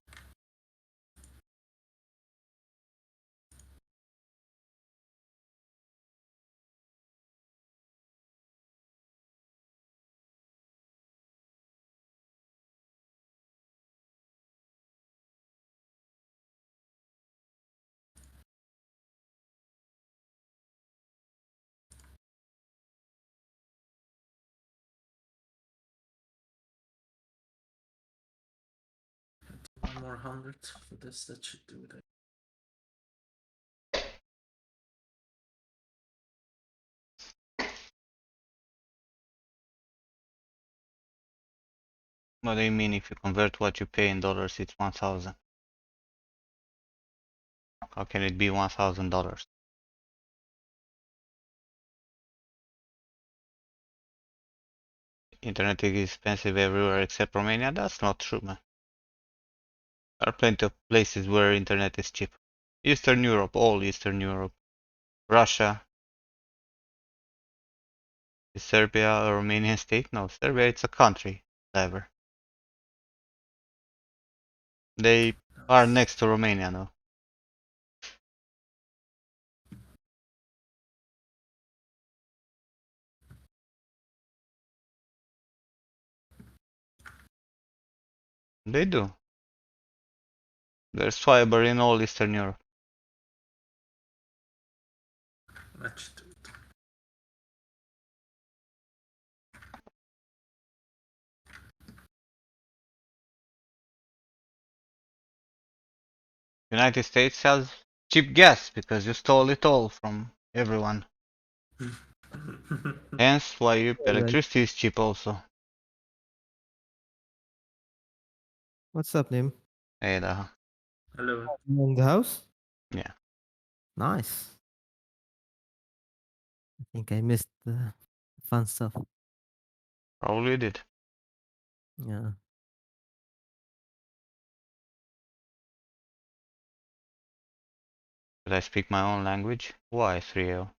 more 100 for this. That should do it. What do you mean if you convert what you pay in dollars, it's 1,000? How can it be $1,000? Internet is expensive everywhere except Romania? That's not true, man. There are plenty of places where internet is cheap. Eastern Europe, all Eastern Europe. Russia. Is Serbia a Romanian state? No, Serbia it's a country. Whatever. They are next to Romania, though. They do. There's fiber in all Eastern Europe. That should do it. United States has cheap gas because you stole it all from everyone. Hence why Right. electricity is cheap also. What's up, Nim? Hey, Hello. You in the house? yeah. Nice. I think I missed the fun stuff. Probably did. Yeah. Did I speak my own language? Why 3L?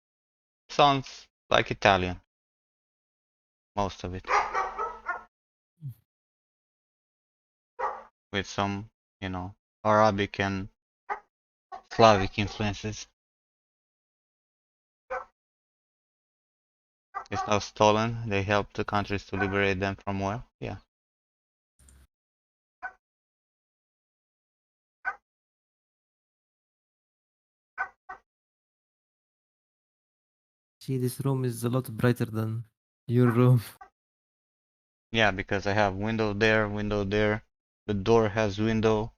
Sounds like Italian. Most of it. With some, you know, Arabic and Slavic influences. It's now stolen. They helped the countries to liberate them from war. Yeah. See, this room is a lot brighter than your room. Yeah, because I have window there, window there. The door has window.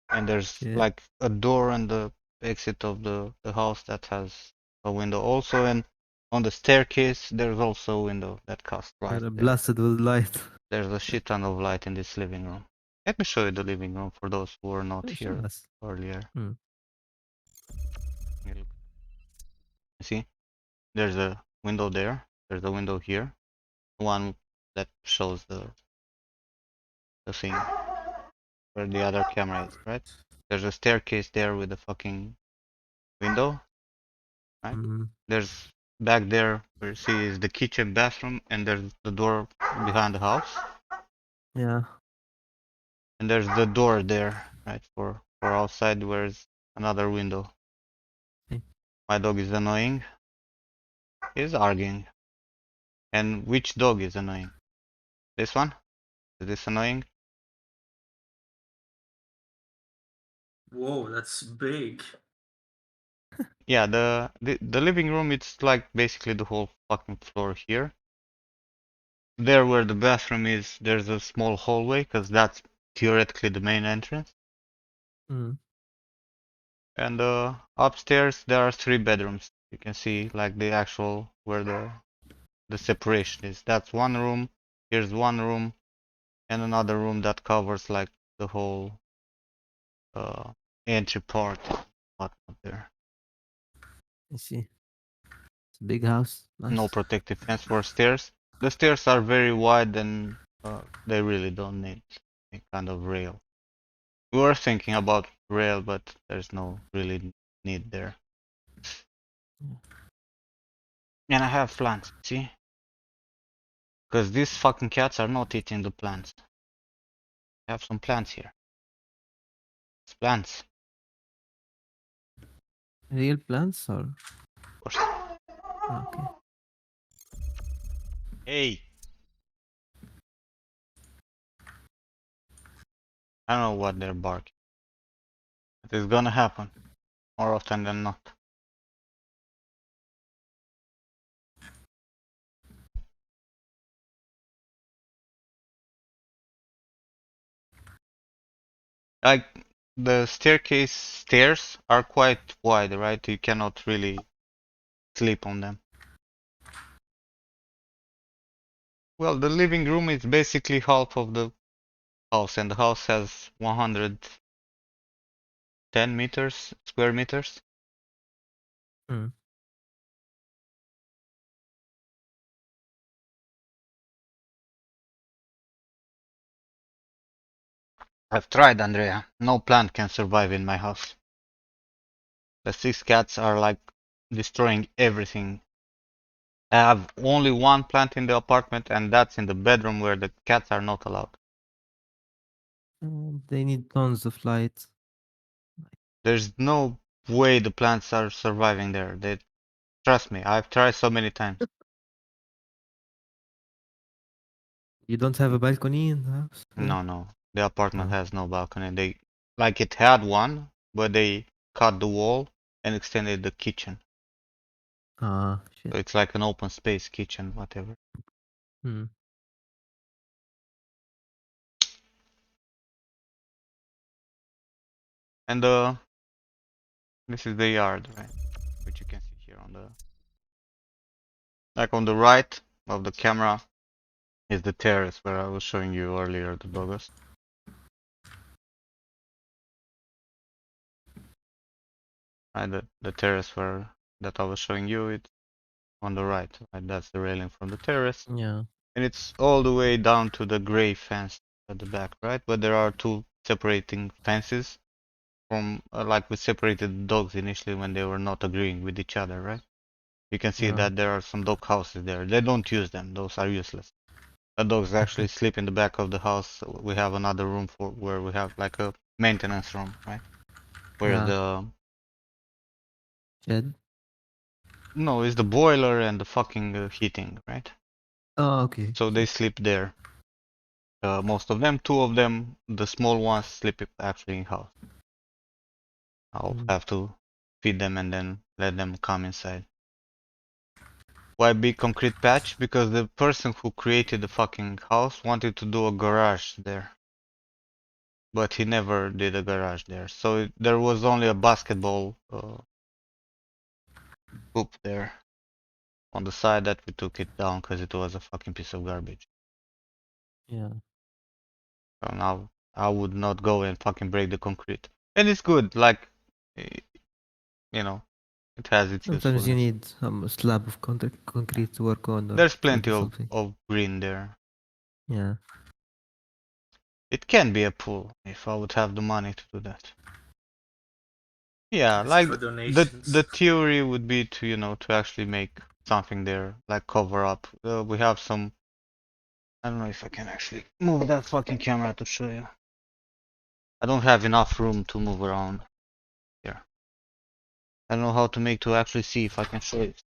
And there's Yeah. like a door on the exit of the house that has a window also. And on the staircase, there's also a window that casts light You're there. blasted with light. There's a shit ton of light in this living room. Let me show you the living room for those who were not Show here us. earlier. Hmm. You see, there's a window there. There's a window here. One that shows the thing where the other camera is, right? There's a staircase there with a fucking window, right? Mm. There's back there where you see is the kitchen bathroom, and there's the door behind the house, Yeah. and there's the door there, right, for outside, where's another window. Okay. My dog is annoying. He's arguing. And which dog is annoying? This one? Is this annoying? Whoa, that's big. Yeah, the living room, it's like basically the whole fucking floor here. There where the bathroom is, there's a small hallway, because that's theoretically the main entrance. Mm. And upstairs there are 3 bedrooms. You can see like the actual where the separation is. That's one room. Here's one room, and another room that covers like the whole entry part. Whatnot there. I see. It's a big house. Nice. No protective fence for stairs. The stairs are very wide, and they really don't need any kind of rail. We were thinking about rail, but there's no really need there. And I have plants, see? Because these fucking cats are not eating the plants. I have some plants here. It's plants, Real plants or? of course. Okay. Hey! I don't know what they're barking. It is gonna happen. More often than not. Like, the staircase stairs are quite wide, right? You cannot really sleep on them. Well, the living room is basically half of the house, and the house has 110 meters, square meters. Hmm. I've tried, Andrea. No plant can survive in my house. The 6 cats are like destroying everything. I have only one plant in the apartment, and that's in the bedroom where the cats are not allowed. They need tons of light. There's no way the plants are surviving there. Trust me, I've tried so many times. You don't have a balcony in the house? No. The apartment Oh. has no balcony. It had one, but they cut the wall and extended the kitchen. Ah, shit. So it's like an open space kitchen, whatever. Hmm. And this is the yard, right? Which you can see here on the right of the camera is the terrace where I was showing you earlier, the dogos. Right, the terrace that I was showing you, it's on the right. Right, that's the railing from the terrace, Yeah. and it's all the way down to the gray fence at the back, right? But there are two separating fences from like we separated the dogs initially when they were not agreeing with each other, right? You can see Yeah. that there are some dog houses there. They don't use them; those are useless. The dogs actually sleep in the back of the house. We have another room for where we have like a maintenance room, right? Where Yeah. the Shed? no, it's the boiler and the fucking heating, right? Oh, okay. So they sleep there. Most of them, two of them, the small ones sleep actually in house. I'll Hmm. have to feed them and then let them come inside. Why big concrete patch? Because the person who created the fucking house wanted to do a garage there. But he never did a garage there. So there was only a basketball hoop there on the side that we took it down because it was a fucking piece of garbage. Yeah. So now I would not go and fucking break the concrete. And it's good, like, you know, it has its Sometimes you usefulness. need a slab of concrete to work on or There's to plenty do something. of green there. Yeah. It can be a pool if I would have the money to do that. Yeah, Ask like for the donations. the theory would be to, to actually make something there, like cover up. We have some. I don't know if I can actually move that fucking camera to show you. I don't have enough room to move around here. I don't know how to make to actually see if I can show it.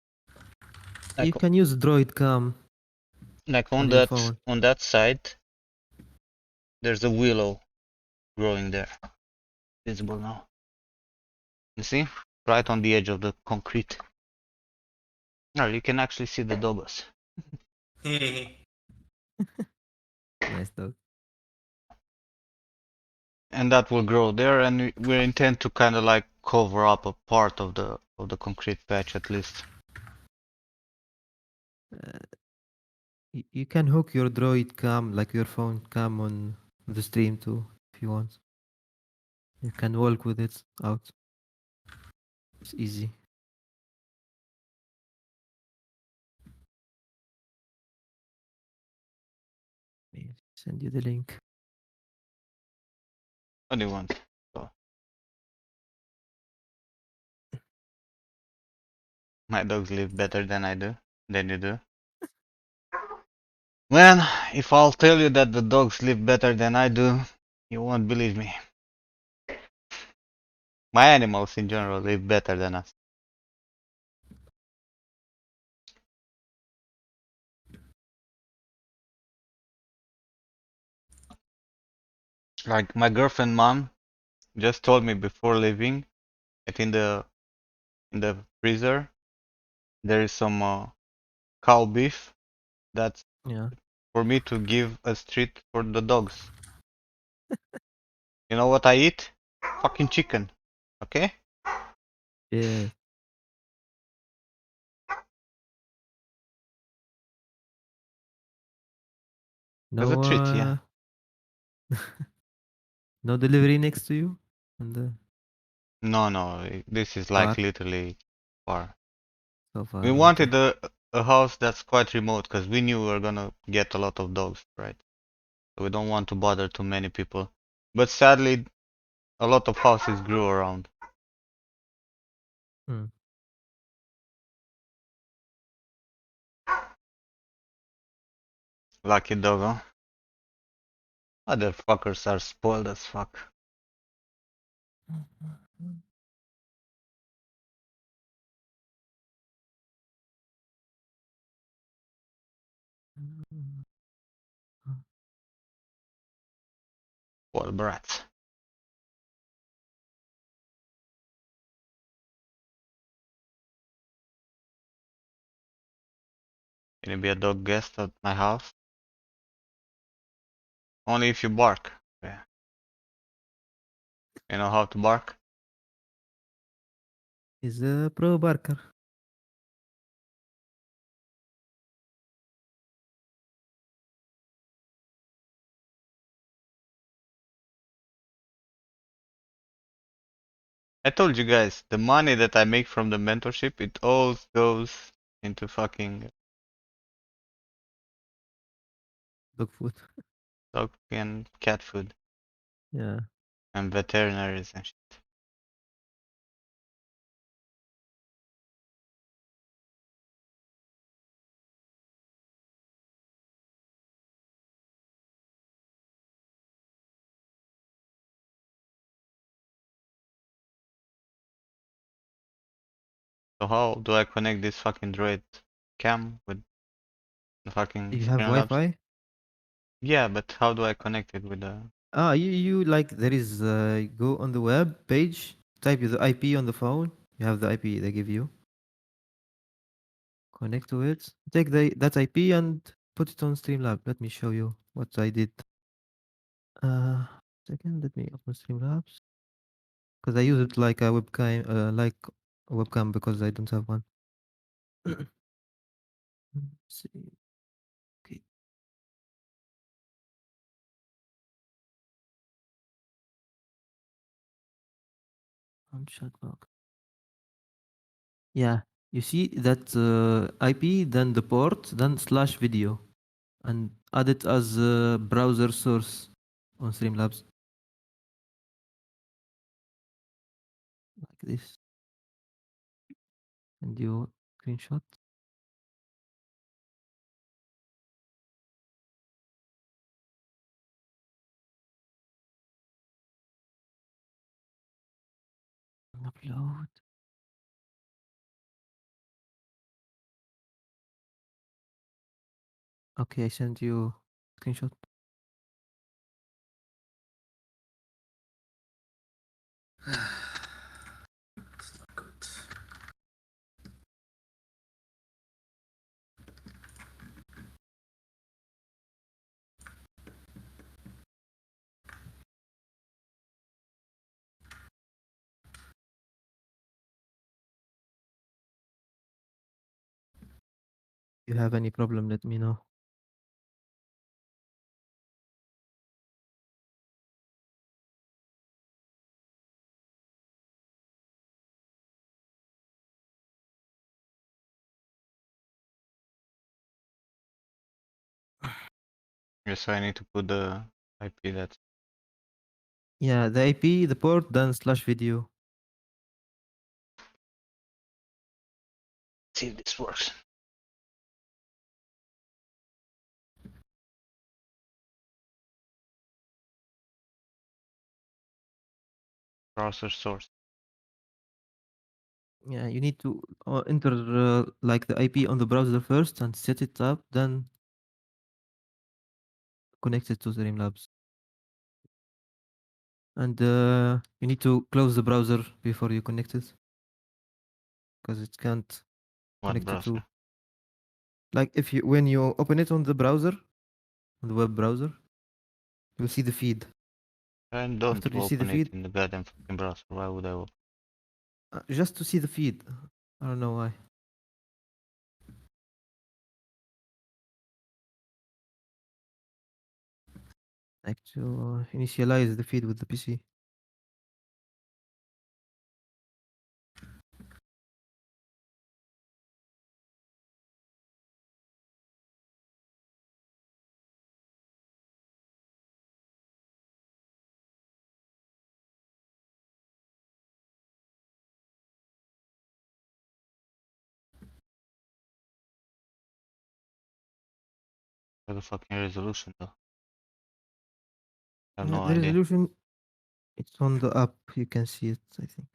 You Like can use Droid Cam like on your phone. on that side, there's a willow growing there. Visible now. You see? Right on the edge of the concrete. No, you can actually see the doggos. Nice dog. And that will grow there, and we intend to kind of like cover up a part of the concrete patch at least. You can hook your Droid Cam, like your phone cam, on the stream too, if you want. You can walk with it out. It's easy. I'll send you the link. What do you want? So, my dogs live better than I do, than you do. Man, if I'll tell you that the dogs live better than I do, you won't believe me. My animals in general live better than us. Like my girlfriend mom just told me before leaving that in the freezer there is some cow beef that's Yeah. for me to give as treat for the dogs. You know what I eat? Fucking chicken. Okay? Yeah. As a No, treat, yeah. no delivery next to you? And the No, this is far, like literally far. so far. We Okay. wanted a house that's quite remote because we knew we were gonna get a lot of dogs, right? So we don't want to bother too many people. But sadly, a lot of houses grew around. Hmm. Lucky dog, huh? Other fuckers are spoiled as fuck. Spoiled brats. Can you be a dog guest at my house? Only if you bark. Yeah. You know how to bark? He's a pro barker. I told you guys, the money that I make from the mentorship, it all goes into fucking Dog food. dog and cat food Yeah. and veterinaries and shit. So how do I connect this fucking droid cam with the fucking You have Streamlabs? Wi-Fi? Yeah, but how do I connect it with the... Ah, you like there is go on the web page, type the IP on the phone. You have the IP they give you. Connect to it. Take that IP and put it on Streamlab. Let me show you what I did. Second, let me open Streamlabs because I use it like like a webcam because I don't have one. Let's see. Okay. On chatbox. Yeah, you see that IP, then the port, then slash video, and add it as a browser source on Streamlabs like this. And you screenshot. Upload. Okay, I sent you screenshot. It's not good. If you have any problem, let me know. Yes, so I need to put the IP that's... Yeah, the IP, the port, then slash video. See if this works. Browser source. Yeah, you need to enter like the IP on the browser first and set it up, then connect it to Streamlabs. And you need to close the browser before you connect it because it can't What connect it to. browser? Like if you when you open it on the browser, on the web browser, you'll see the feed. And don't After you see the open it feed, in the goddamn fucking browser. Why would I open? just to see the feed. I don't know why. Like to initialize the feed with the PC. What the fucking resolution though? I have no The idea. resolution, it's on the app. You can see it, I think.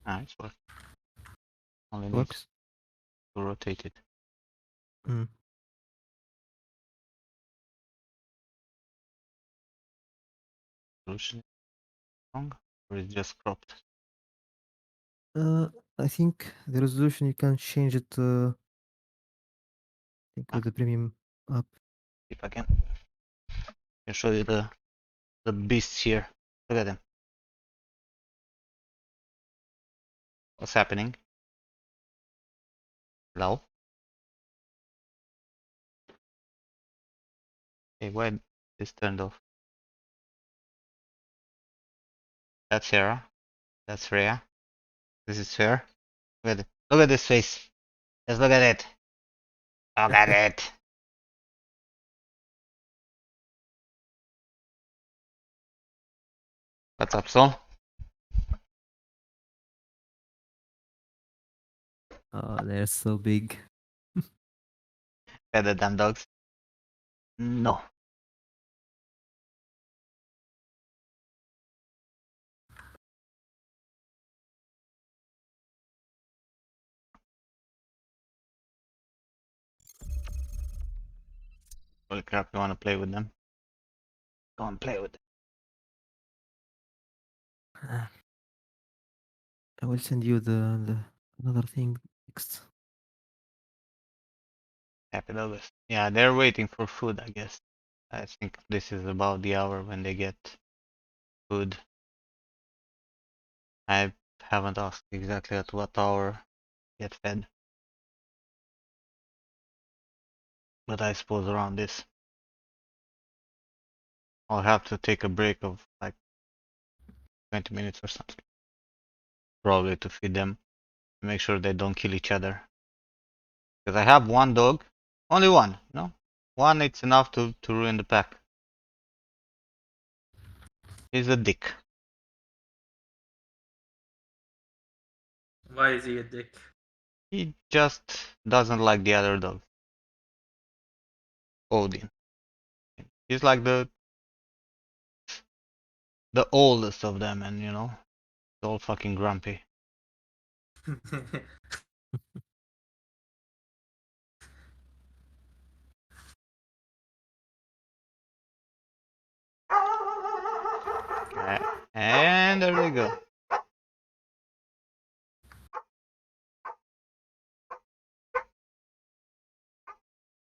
Ah, it's working. Only needs Works. to rotate it. Mm. Resolution is wrong? Or is it just cropped? I think the resolution you can change it. I think Ah, with the premium app. if I can show you the beasts here. Look at them. What's happening? Hello? Hey, why this turned off? That's Sarah. That's Freya. This is fair. Look at it. Look at this face. Just look at it. Look at it. What's up, Sol? Oh, they're so big. Pet the damn dogs. No. Holy crap, you wanna play with them? Go and play with them. I will send you the another thing next. Happy dogs. Yeah, they're waiting for food, I guess. I think this is about the hour when they get food. I haven't asked exactly at what hour get fed. But I suppose around this. I'll have to take a break of like 20 minutes or something. Probably to feed them. To make sure they don't kill each other. Because I have one dog. Only one, no? One, it's enough to ruin the pack. He's a dick. Why is he a dick? He just doesn't like the other dogs. Odin. He's like the oldest of them, and you know, he's all fucking grumpy. And there we go.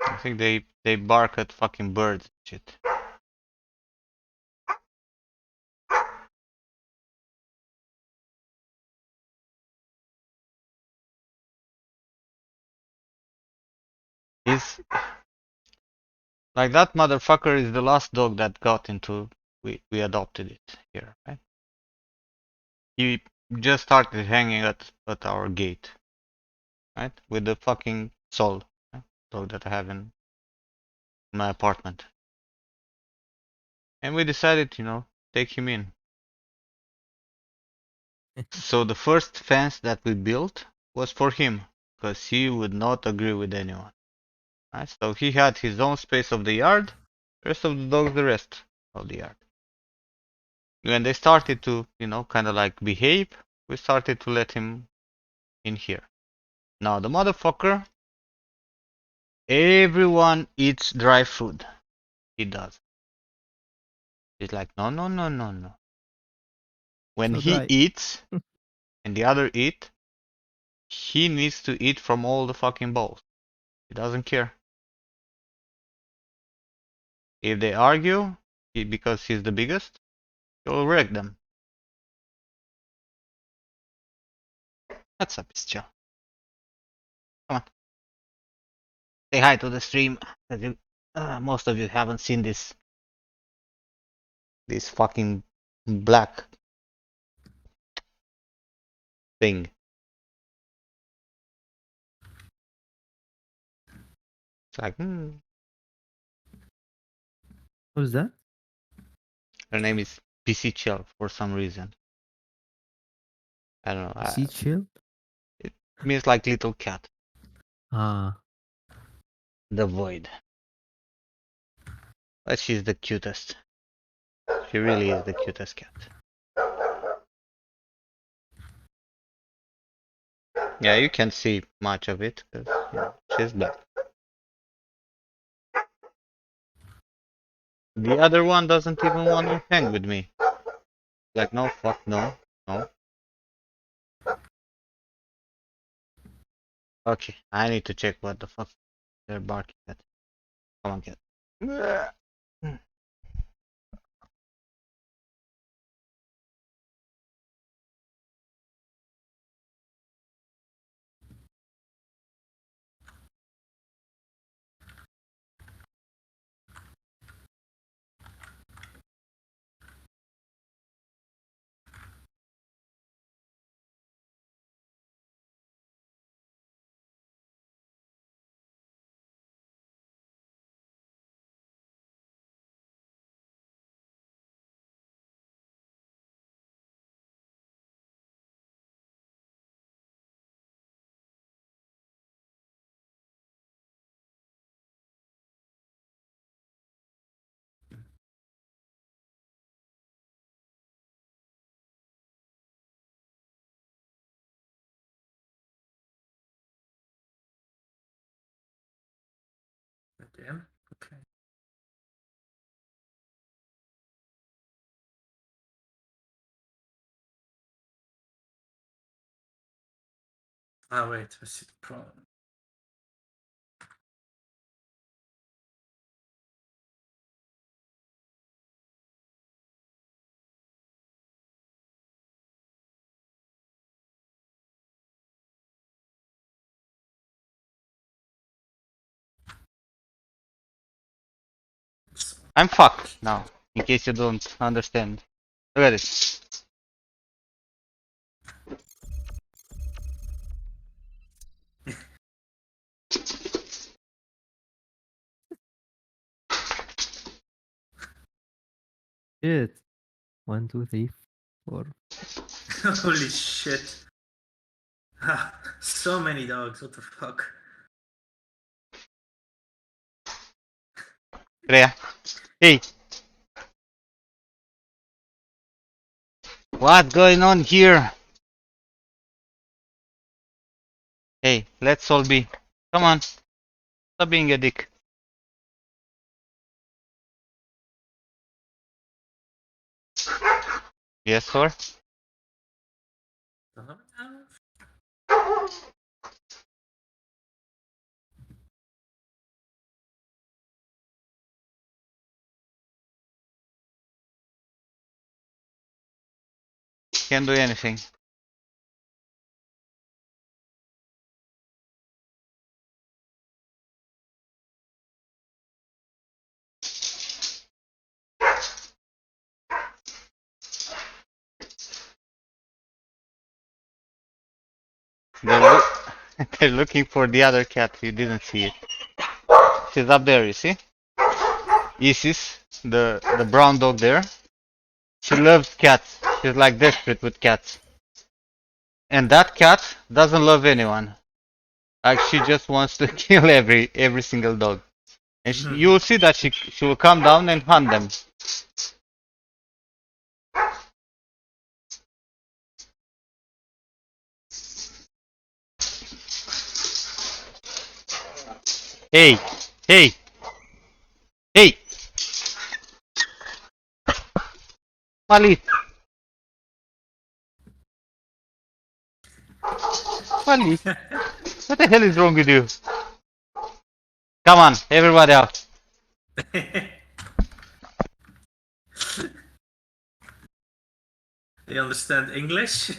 I think they bark at fucking birds and shit. He's like that motherfucker is the last dog that got into we adopted it here, right? He just started hanging at our gate, right? With the fucking Sol, dog that I have in my apartment. And we decided, you know, take him in. So the first fence that we built was for him, because he would not agree with anyone. Right? So he had his own space of the yard, the rest of the dogs the rest of the yard. When they started to, you know, kind of like behave, we started to let him in here. Now the motherfucker, everyone eats dry food. He does. He's like, no, no, no, no, no. When So he dry. eats and the other eat, he needs to eat from all the fucking bowls. He doesn't care. If they argue, because he's the biggest, he'll wreck them. What's up, Bestial? Come on. Say hi to the stream. Most of you haven't seen this fucking black thing. It's like, Who's that? her name is PC Chill for some reason. I don't know. Sea chill? It means like little cat. Ah, The void. But she's the cutest. She really is the cutest cat. Yeah, you can't see much of it because she's black. The other one doesn't even want to hang with me. Like, no, fuck, no, no. Okay, I need to check what the fuck they're barking at. Come on, cat. Damn. Okay. Ah, wait. I see the problem. I'm fucked now, in case you don't understand. Look at it. shit. 1, 2, 3, 4. Holy shit. Ah, so many dogs. What the fuck? Rhea. Hey. What's going on here? Hey, let's all be. Come on. Stop being a dick. Yes, sir? Can't do anything. They're, they're looking for the other cat. You didn't see it. She's up there, you see? Isis, the brown dog there. She loves cats. She's like desperate with cats. And that cat doesn't love anyone. Like she just wants to kill every single dog. And you will see that she will come down and hunt them. Hey, hey, hey, Mali, Mali, what the hell is wrong with you? Come on, everybody out. They understand English?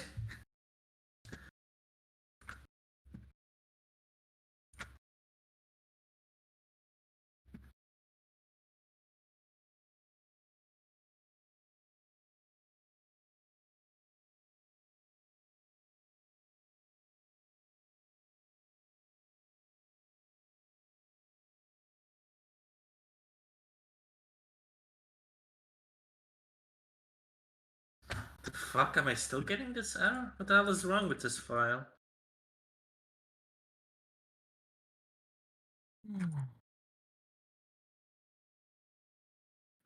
The fuck, am I still getting this error? What the hell is wrong with this file?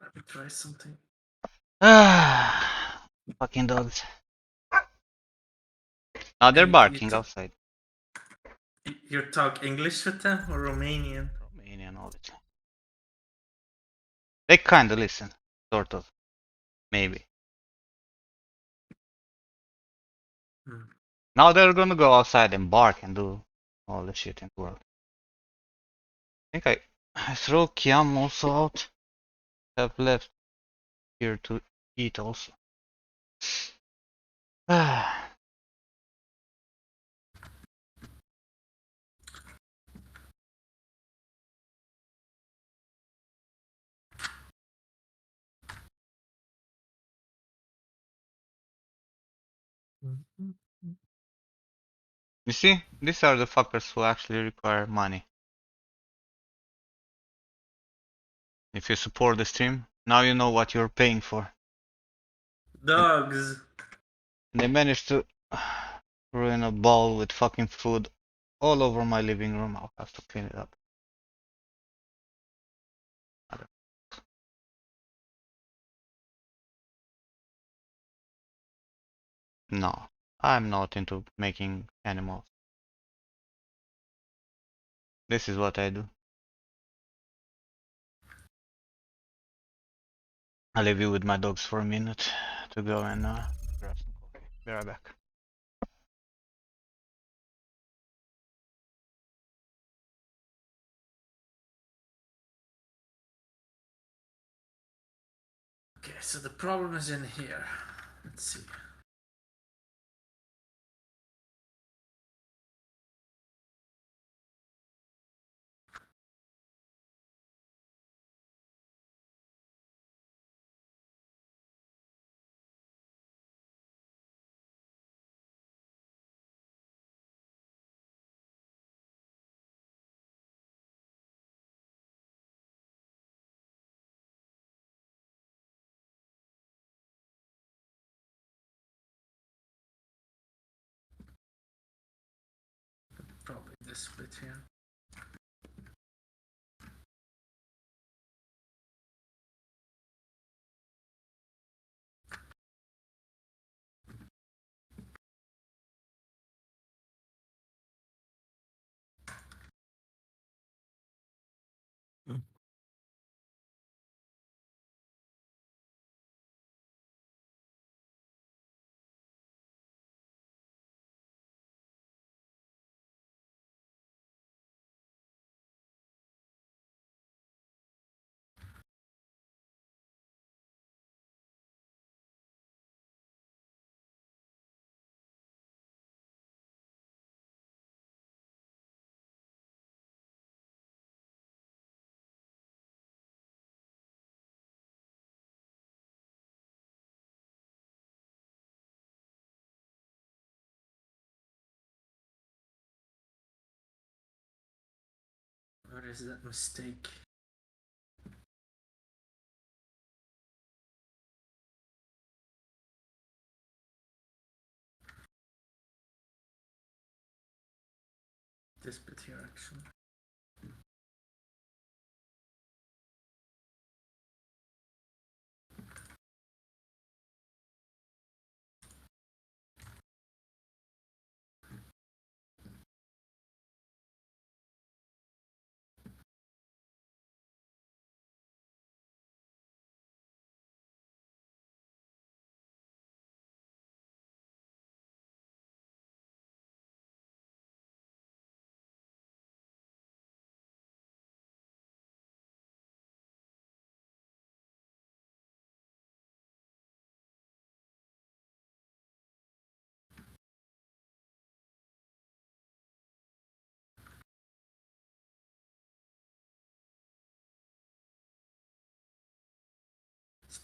Let me try something. Ah, fucking dogs. Now they're You barking outside. you talk English with them or Romanian? Romanian, obviously. They kinda listen, sort of, maybe. Hmm. Now they're gonna go outside and bark and do all the shit in the world. I think I throw Kiam also out. Have left here to eat also. Ah. You see, these are the fuckers who actually require money. If you support the stream, now you know what you're paying for. Dogs. And they managed to ruin a bowl with fucking food all over my living room. I'll have to clean it up. No, I'm not into making animals. This is what I do. I'll leave you with my dogs for a minute to go and grab some coffee. Be right back. Okay, so the problem is in here. Let's see. Probably this bit here. Where is that mistake? This bit here, actually.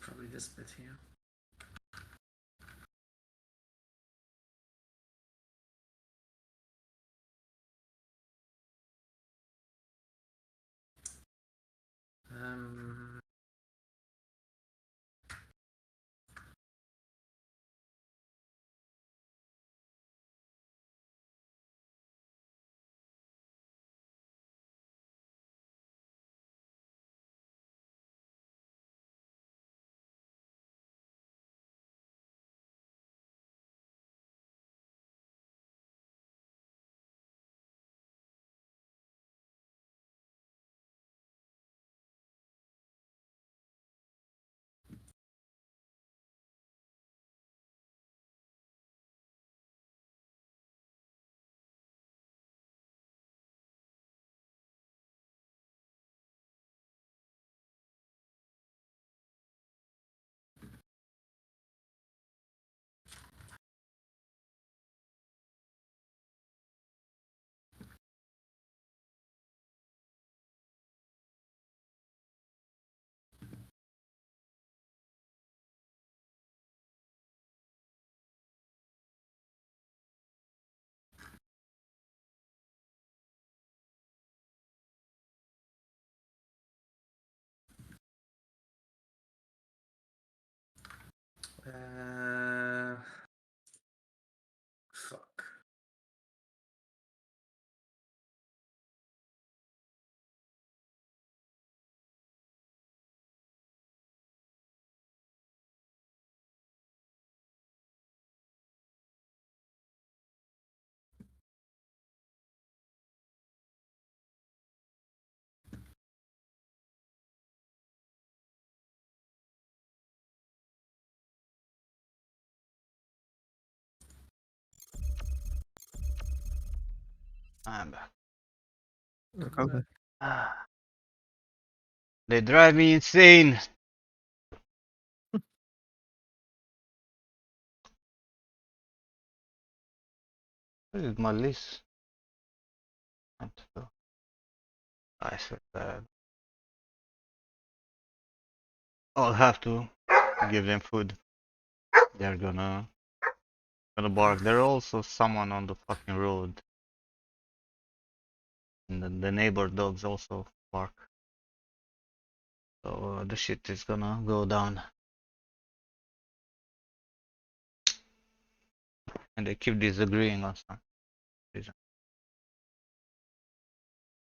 probably this bit here. Um, fuck. I'm back. Okay. Ah, they drive me insane. Where is my list? I swear that I'll have to give them food. They're gonna bark. There's also someone on the fucking road, and the neighbor dogs also bark. So the shit is gonna go down, and they keep disagreeing on some reason.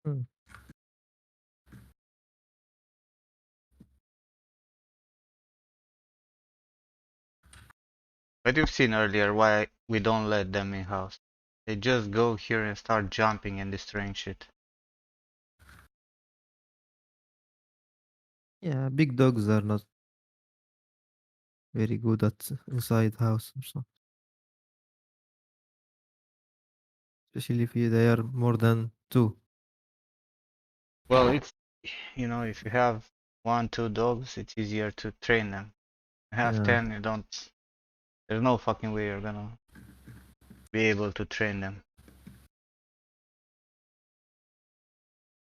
Hmm. But you've seen earlier why we don't let them in house. They just go here and start jumping and destroying shit. Yeah, big dogs are not very good at inside house or something. Especially if they are more than two. Well, it's if you have 1, 2 dogs, it's easier to train them. You have Yeah, 10, you don't. There's no fucking way you're gonna be able to train them.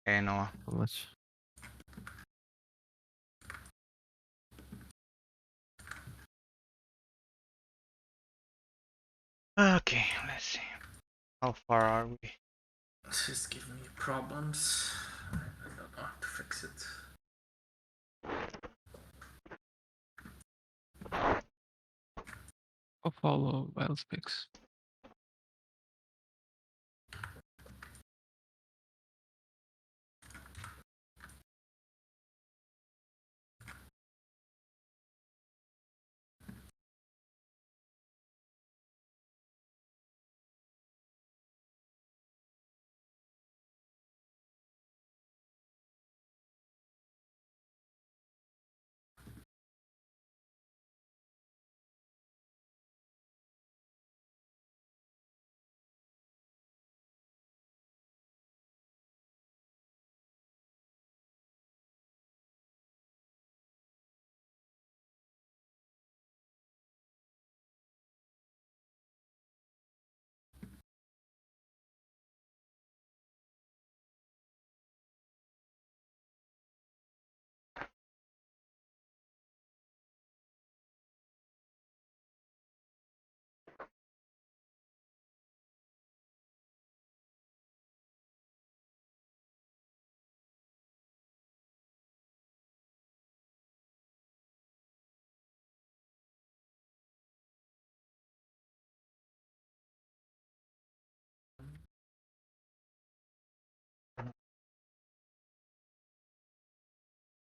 Okay, Noah. how much? Okay, let's see. How far are we? This is giving me problems. I don't know how to fix it. I'll follow Wild Speaks.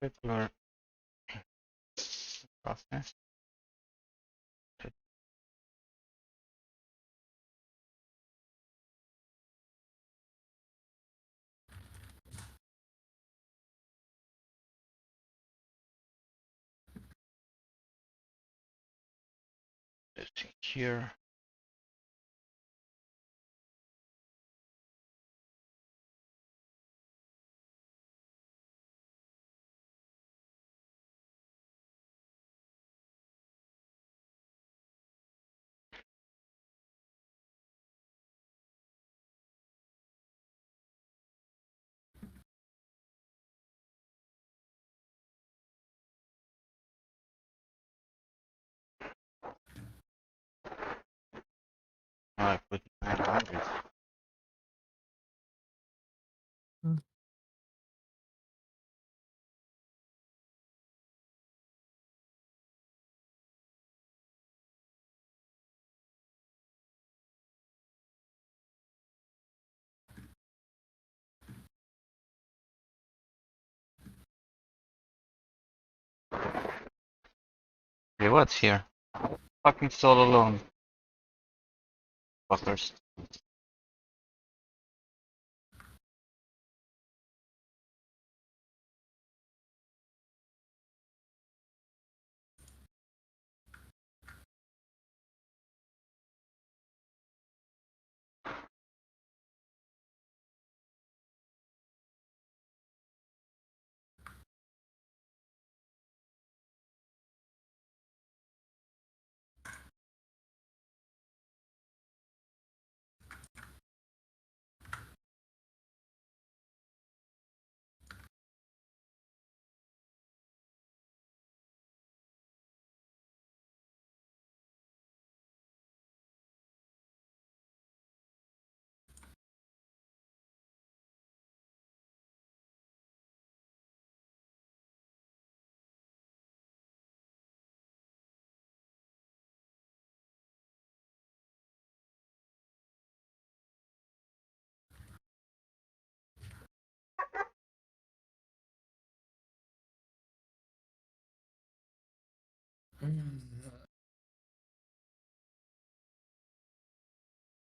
Particular process. Let's see here. I put 900. Hey, what's here? Fucking Soul Alone. Fuckers.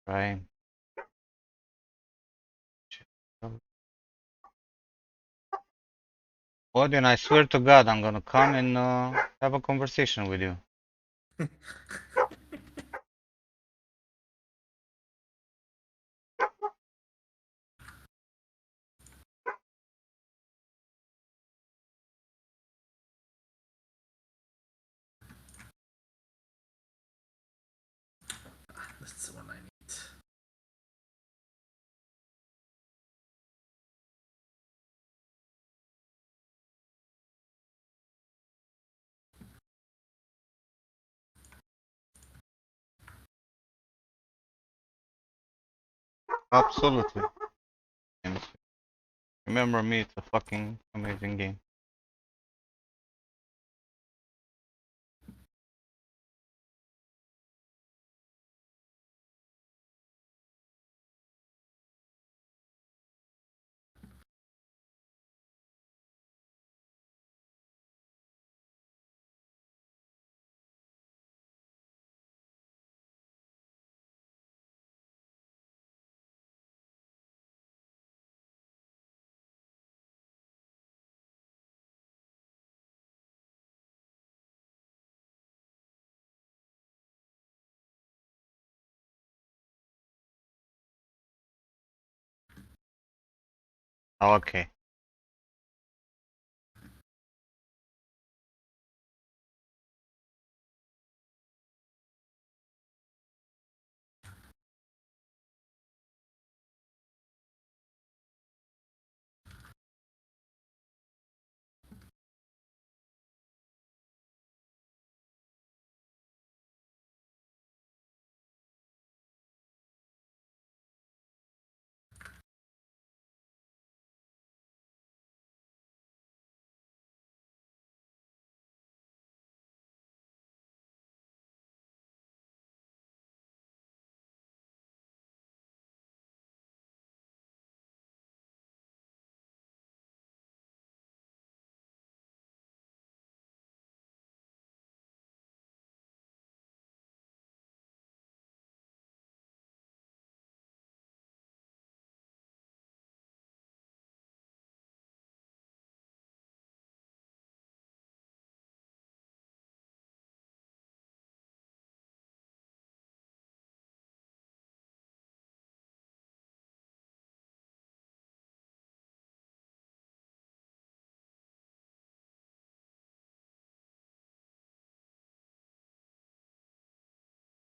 Right. Odin, I swear to God, I'm gonna come and have a conversation with you. That's the one I need. Absolutely. And remember me, it's a fucking amazing game. Oh, okay.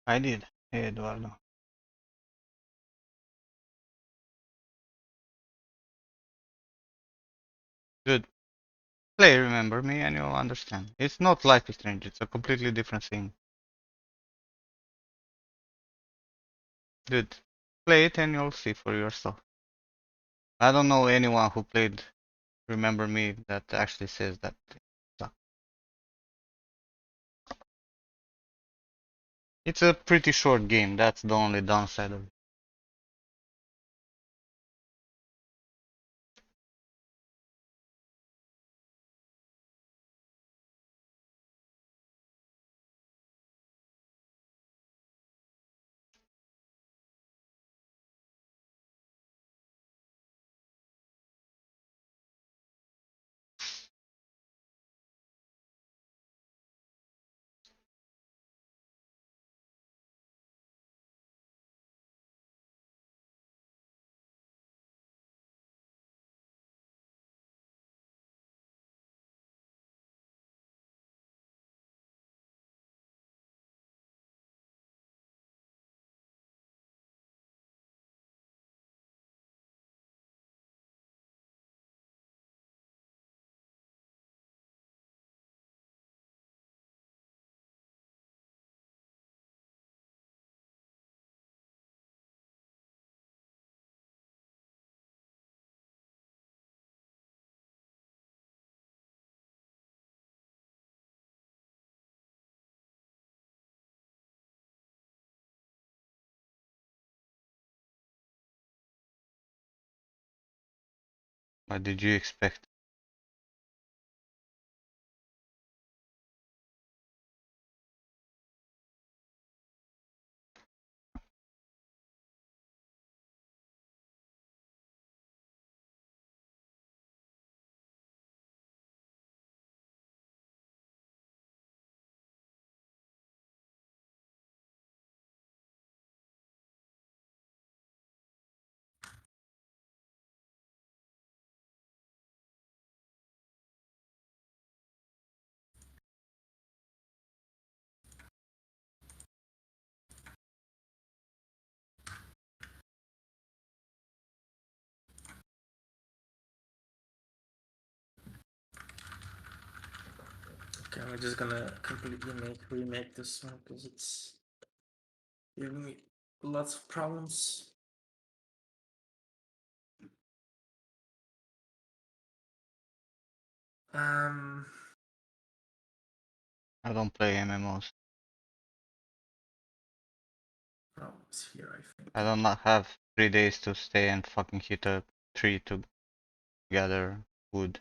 I did. Hey, Eduardo. Dude, play Remember Me and you'll understand. It's not Life is Strange, it's a completely different thing. Dude, play it and you'll see for yourself. I don't know anyone who played Remember Me that actually says that it sucks. It's a pretty short game, that's the only downside of it. What did you expect? Okay, I'm just gonna completely remake this one because it's giving me lots of problems. I don't play MMOs. Problems here, I think. I don't have 3 days to stay and fucking hit a tree to gather wood.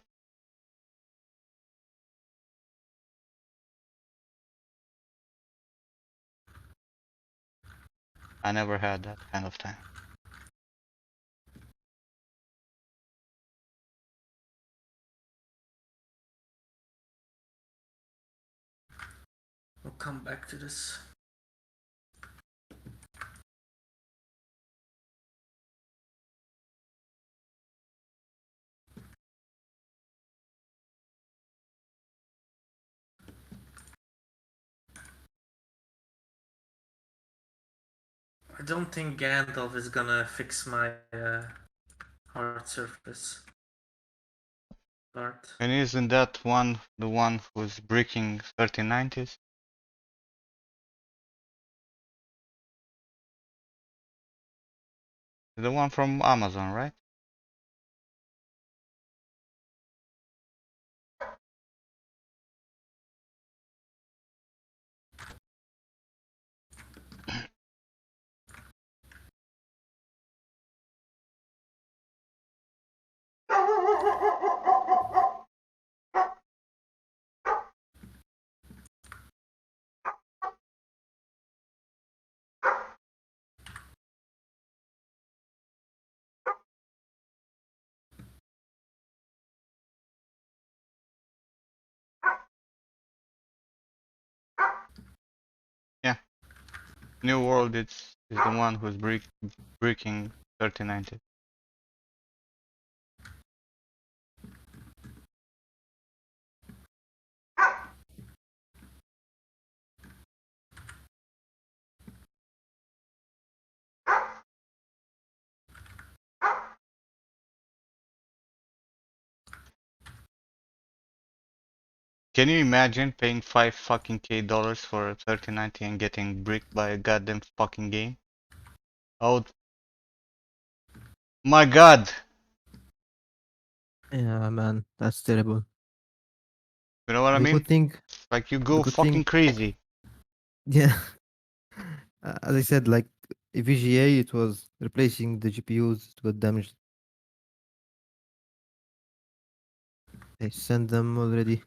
I never had that kind of time. We'll come back to this. I don't think Gandalf is gonna fix my hard surface part. And isn't that one the one who's breaking 1390s? The one from Amazon, right? Yeah. New World is the one who's breaking 1390s. Can you imagine paying $5 fucking dollars for 3090 and getting bricked by a goddamn fucking game? I would. My God! Yeah, man, that's terrible. You know what I The mean? good thing, Like you the go good thing, fucking crazy. yeah. As I said, like VGA, it was replacing the GPUs. It got damaged. They sent them already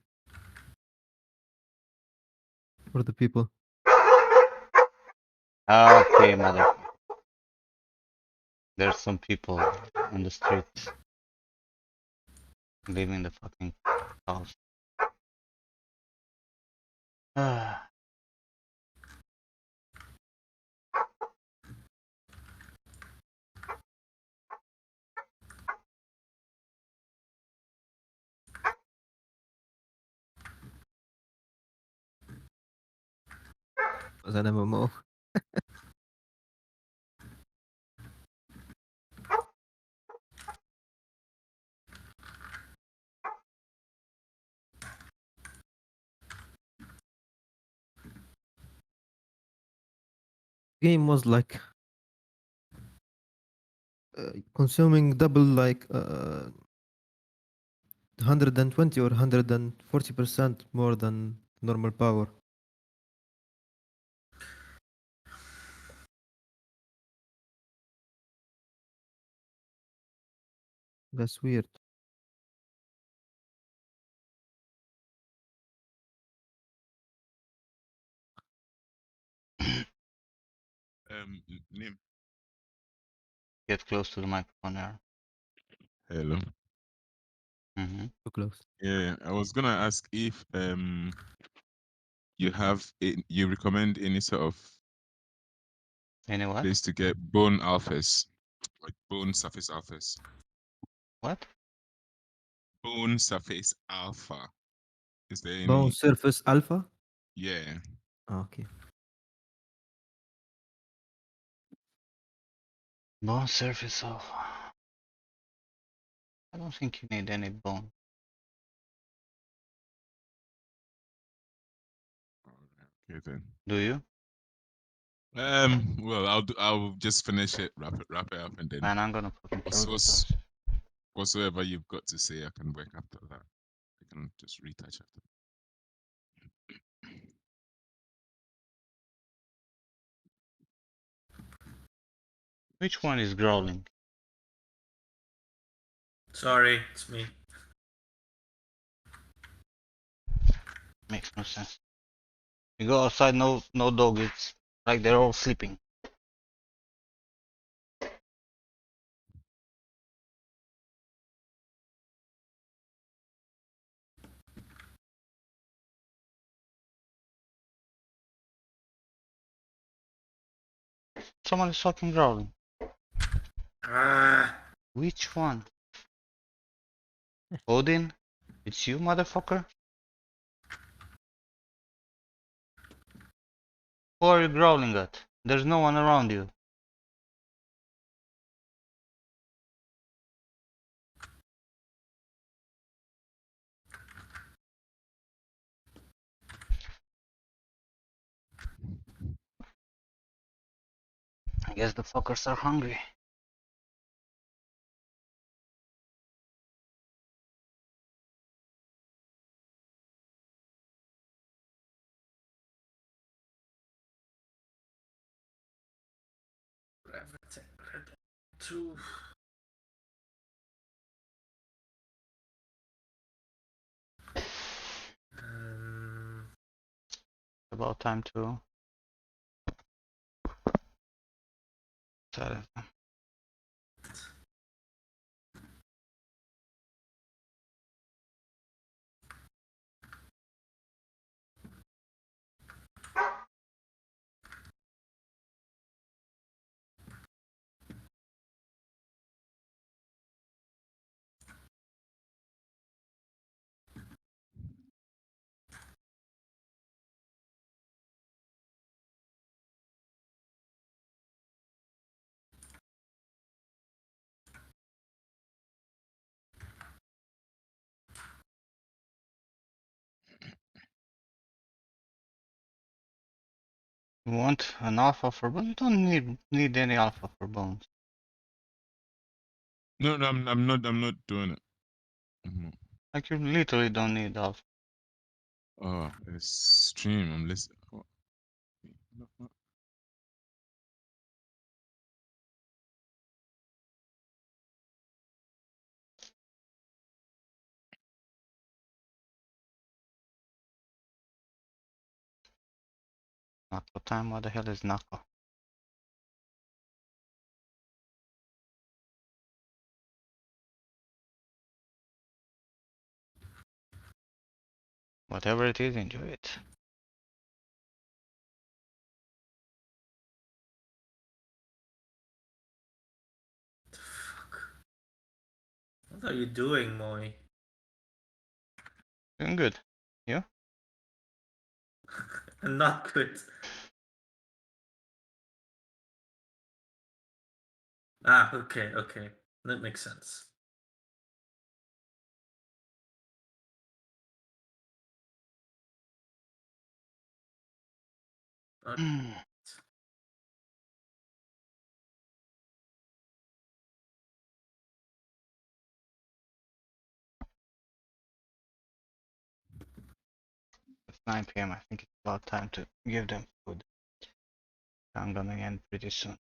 for the people. Okay, mother. There's some people on the streets leaving the fucking house. It was an MMO. Game was like consuming double, like 120 or 140% more than normal power. That's weird. Nim. Get close to the microphone there. Hello. Mm-hmm. Too close. Yeah, I was gonna ask if you recommend any sort of Any what? place to get bone alphas, like bone surface alphas. What? Bone surface alpha. Is there Bone any? Surface Alpha. Yeah. Okay. Bone surface of. I don't think you need any bone. Okay then. Do you? Well, I'll just finish it, wrap it up, and then Man, I'm gonna fucking close the doors. whatsoever you've got to say, I can work after that. I can just retouch after. Which one is growling? Sorry, it's me. Makes no sense. You go outside, no dog. It's like they're all sleeping. Someone is fucking growling. Ah, Which one? Odin? It's you, motherfucker? Who are you growling at? There's no one around you. I guess the fuckers are hungry. everything. Two. Um, About time to silence them. You want an alpha for bones? You don't need any alpha for bones. No, I'm not doing it. Like you literally don't need alpha. Oh, it's stream. I'm listening. Oh. Knuckle time? What the hell is knuckle? Whatever it is, enjoy it. What are you doing, Moy? Doing good. You? Not good. Ah, okay, okay. That makes sense. Okay. It's 9 p.m. I think it's about time to give them food. I'm gonna end pretty soon.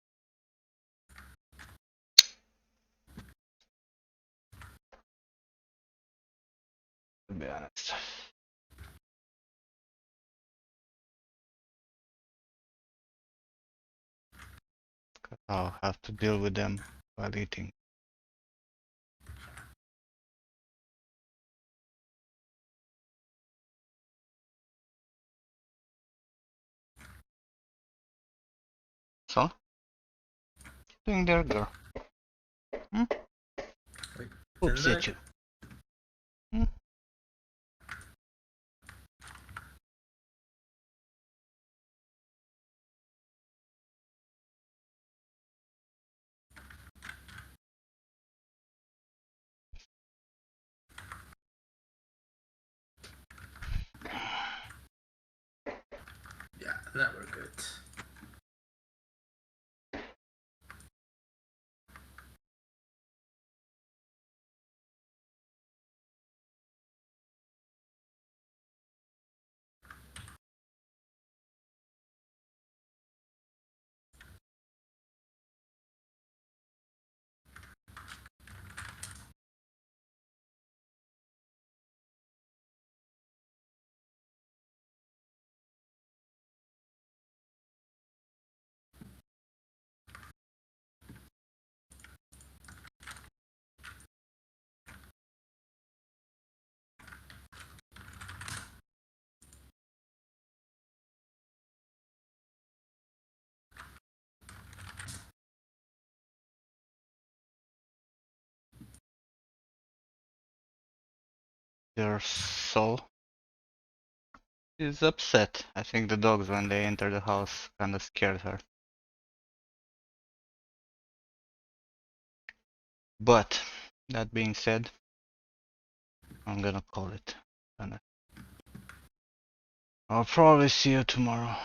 To be honest. I'll have to deal with them while eating. So? Doing there, girl. Hmm? Wait, Oops, Zendaya? at you. Hmm? Yeah, now we're good. Their soul is upset. I think the dogs, when they enter the house, kinda scared her. But, that being said, I'm gonna call it. I'll probably see you tomorrow.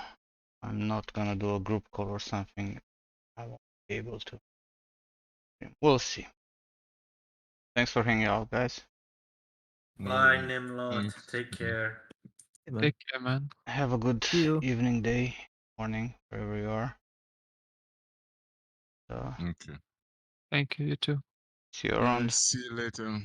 I'm not gonna do a group call or something. I won't be able to. We'll see. Thanks for hanging out, guys. Bye, Mm. Nimlot. Take care. Hey, man. Take care, man. Have a good See you. evening, day, morning, wherever you are. Okay. Thank you, you too. See you around. See you later.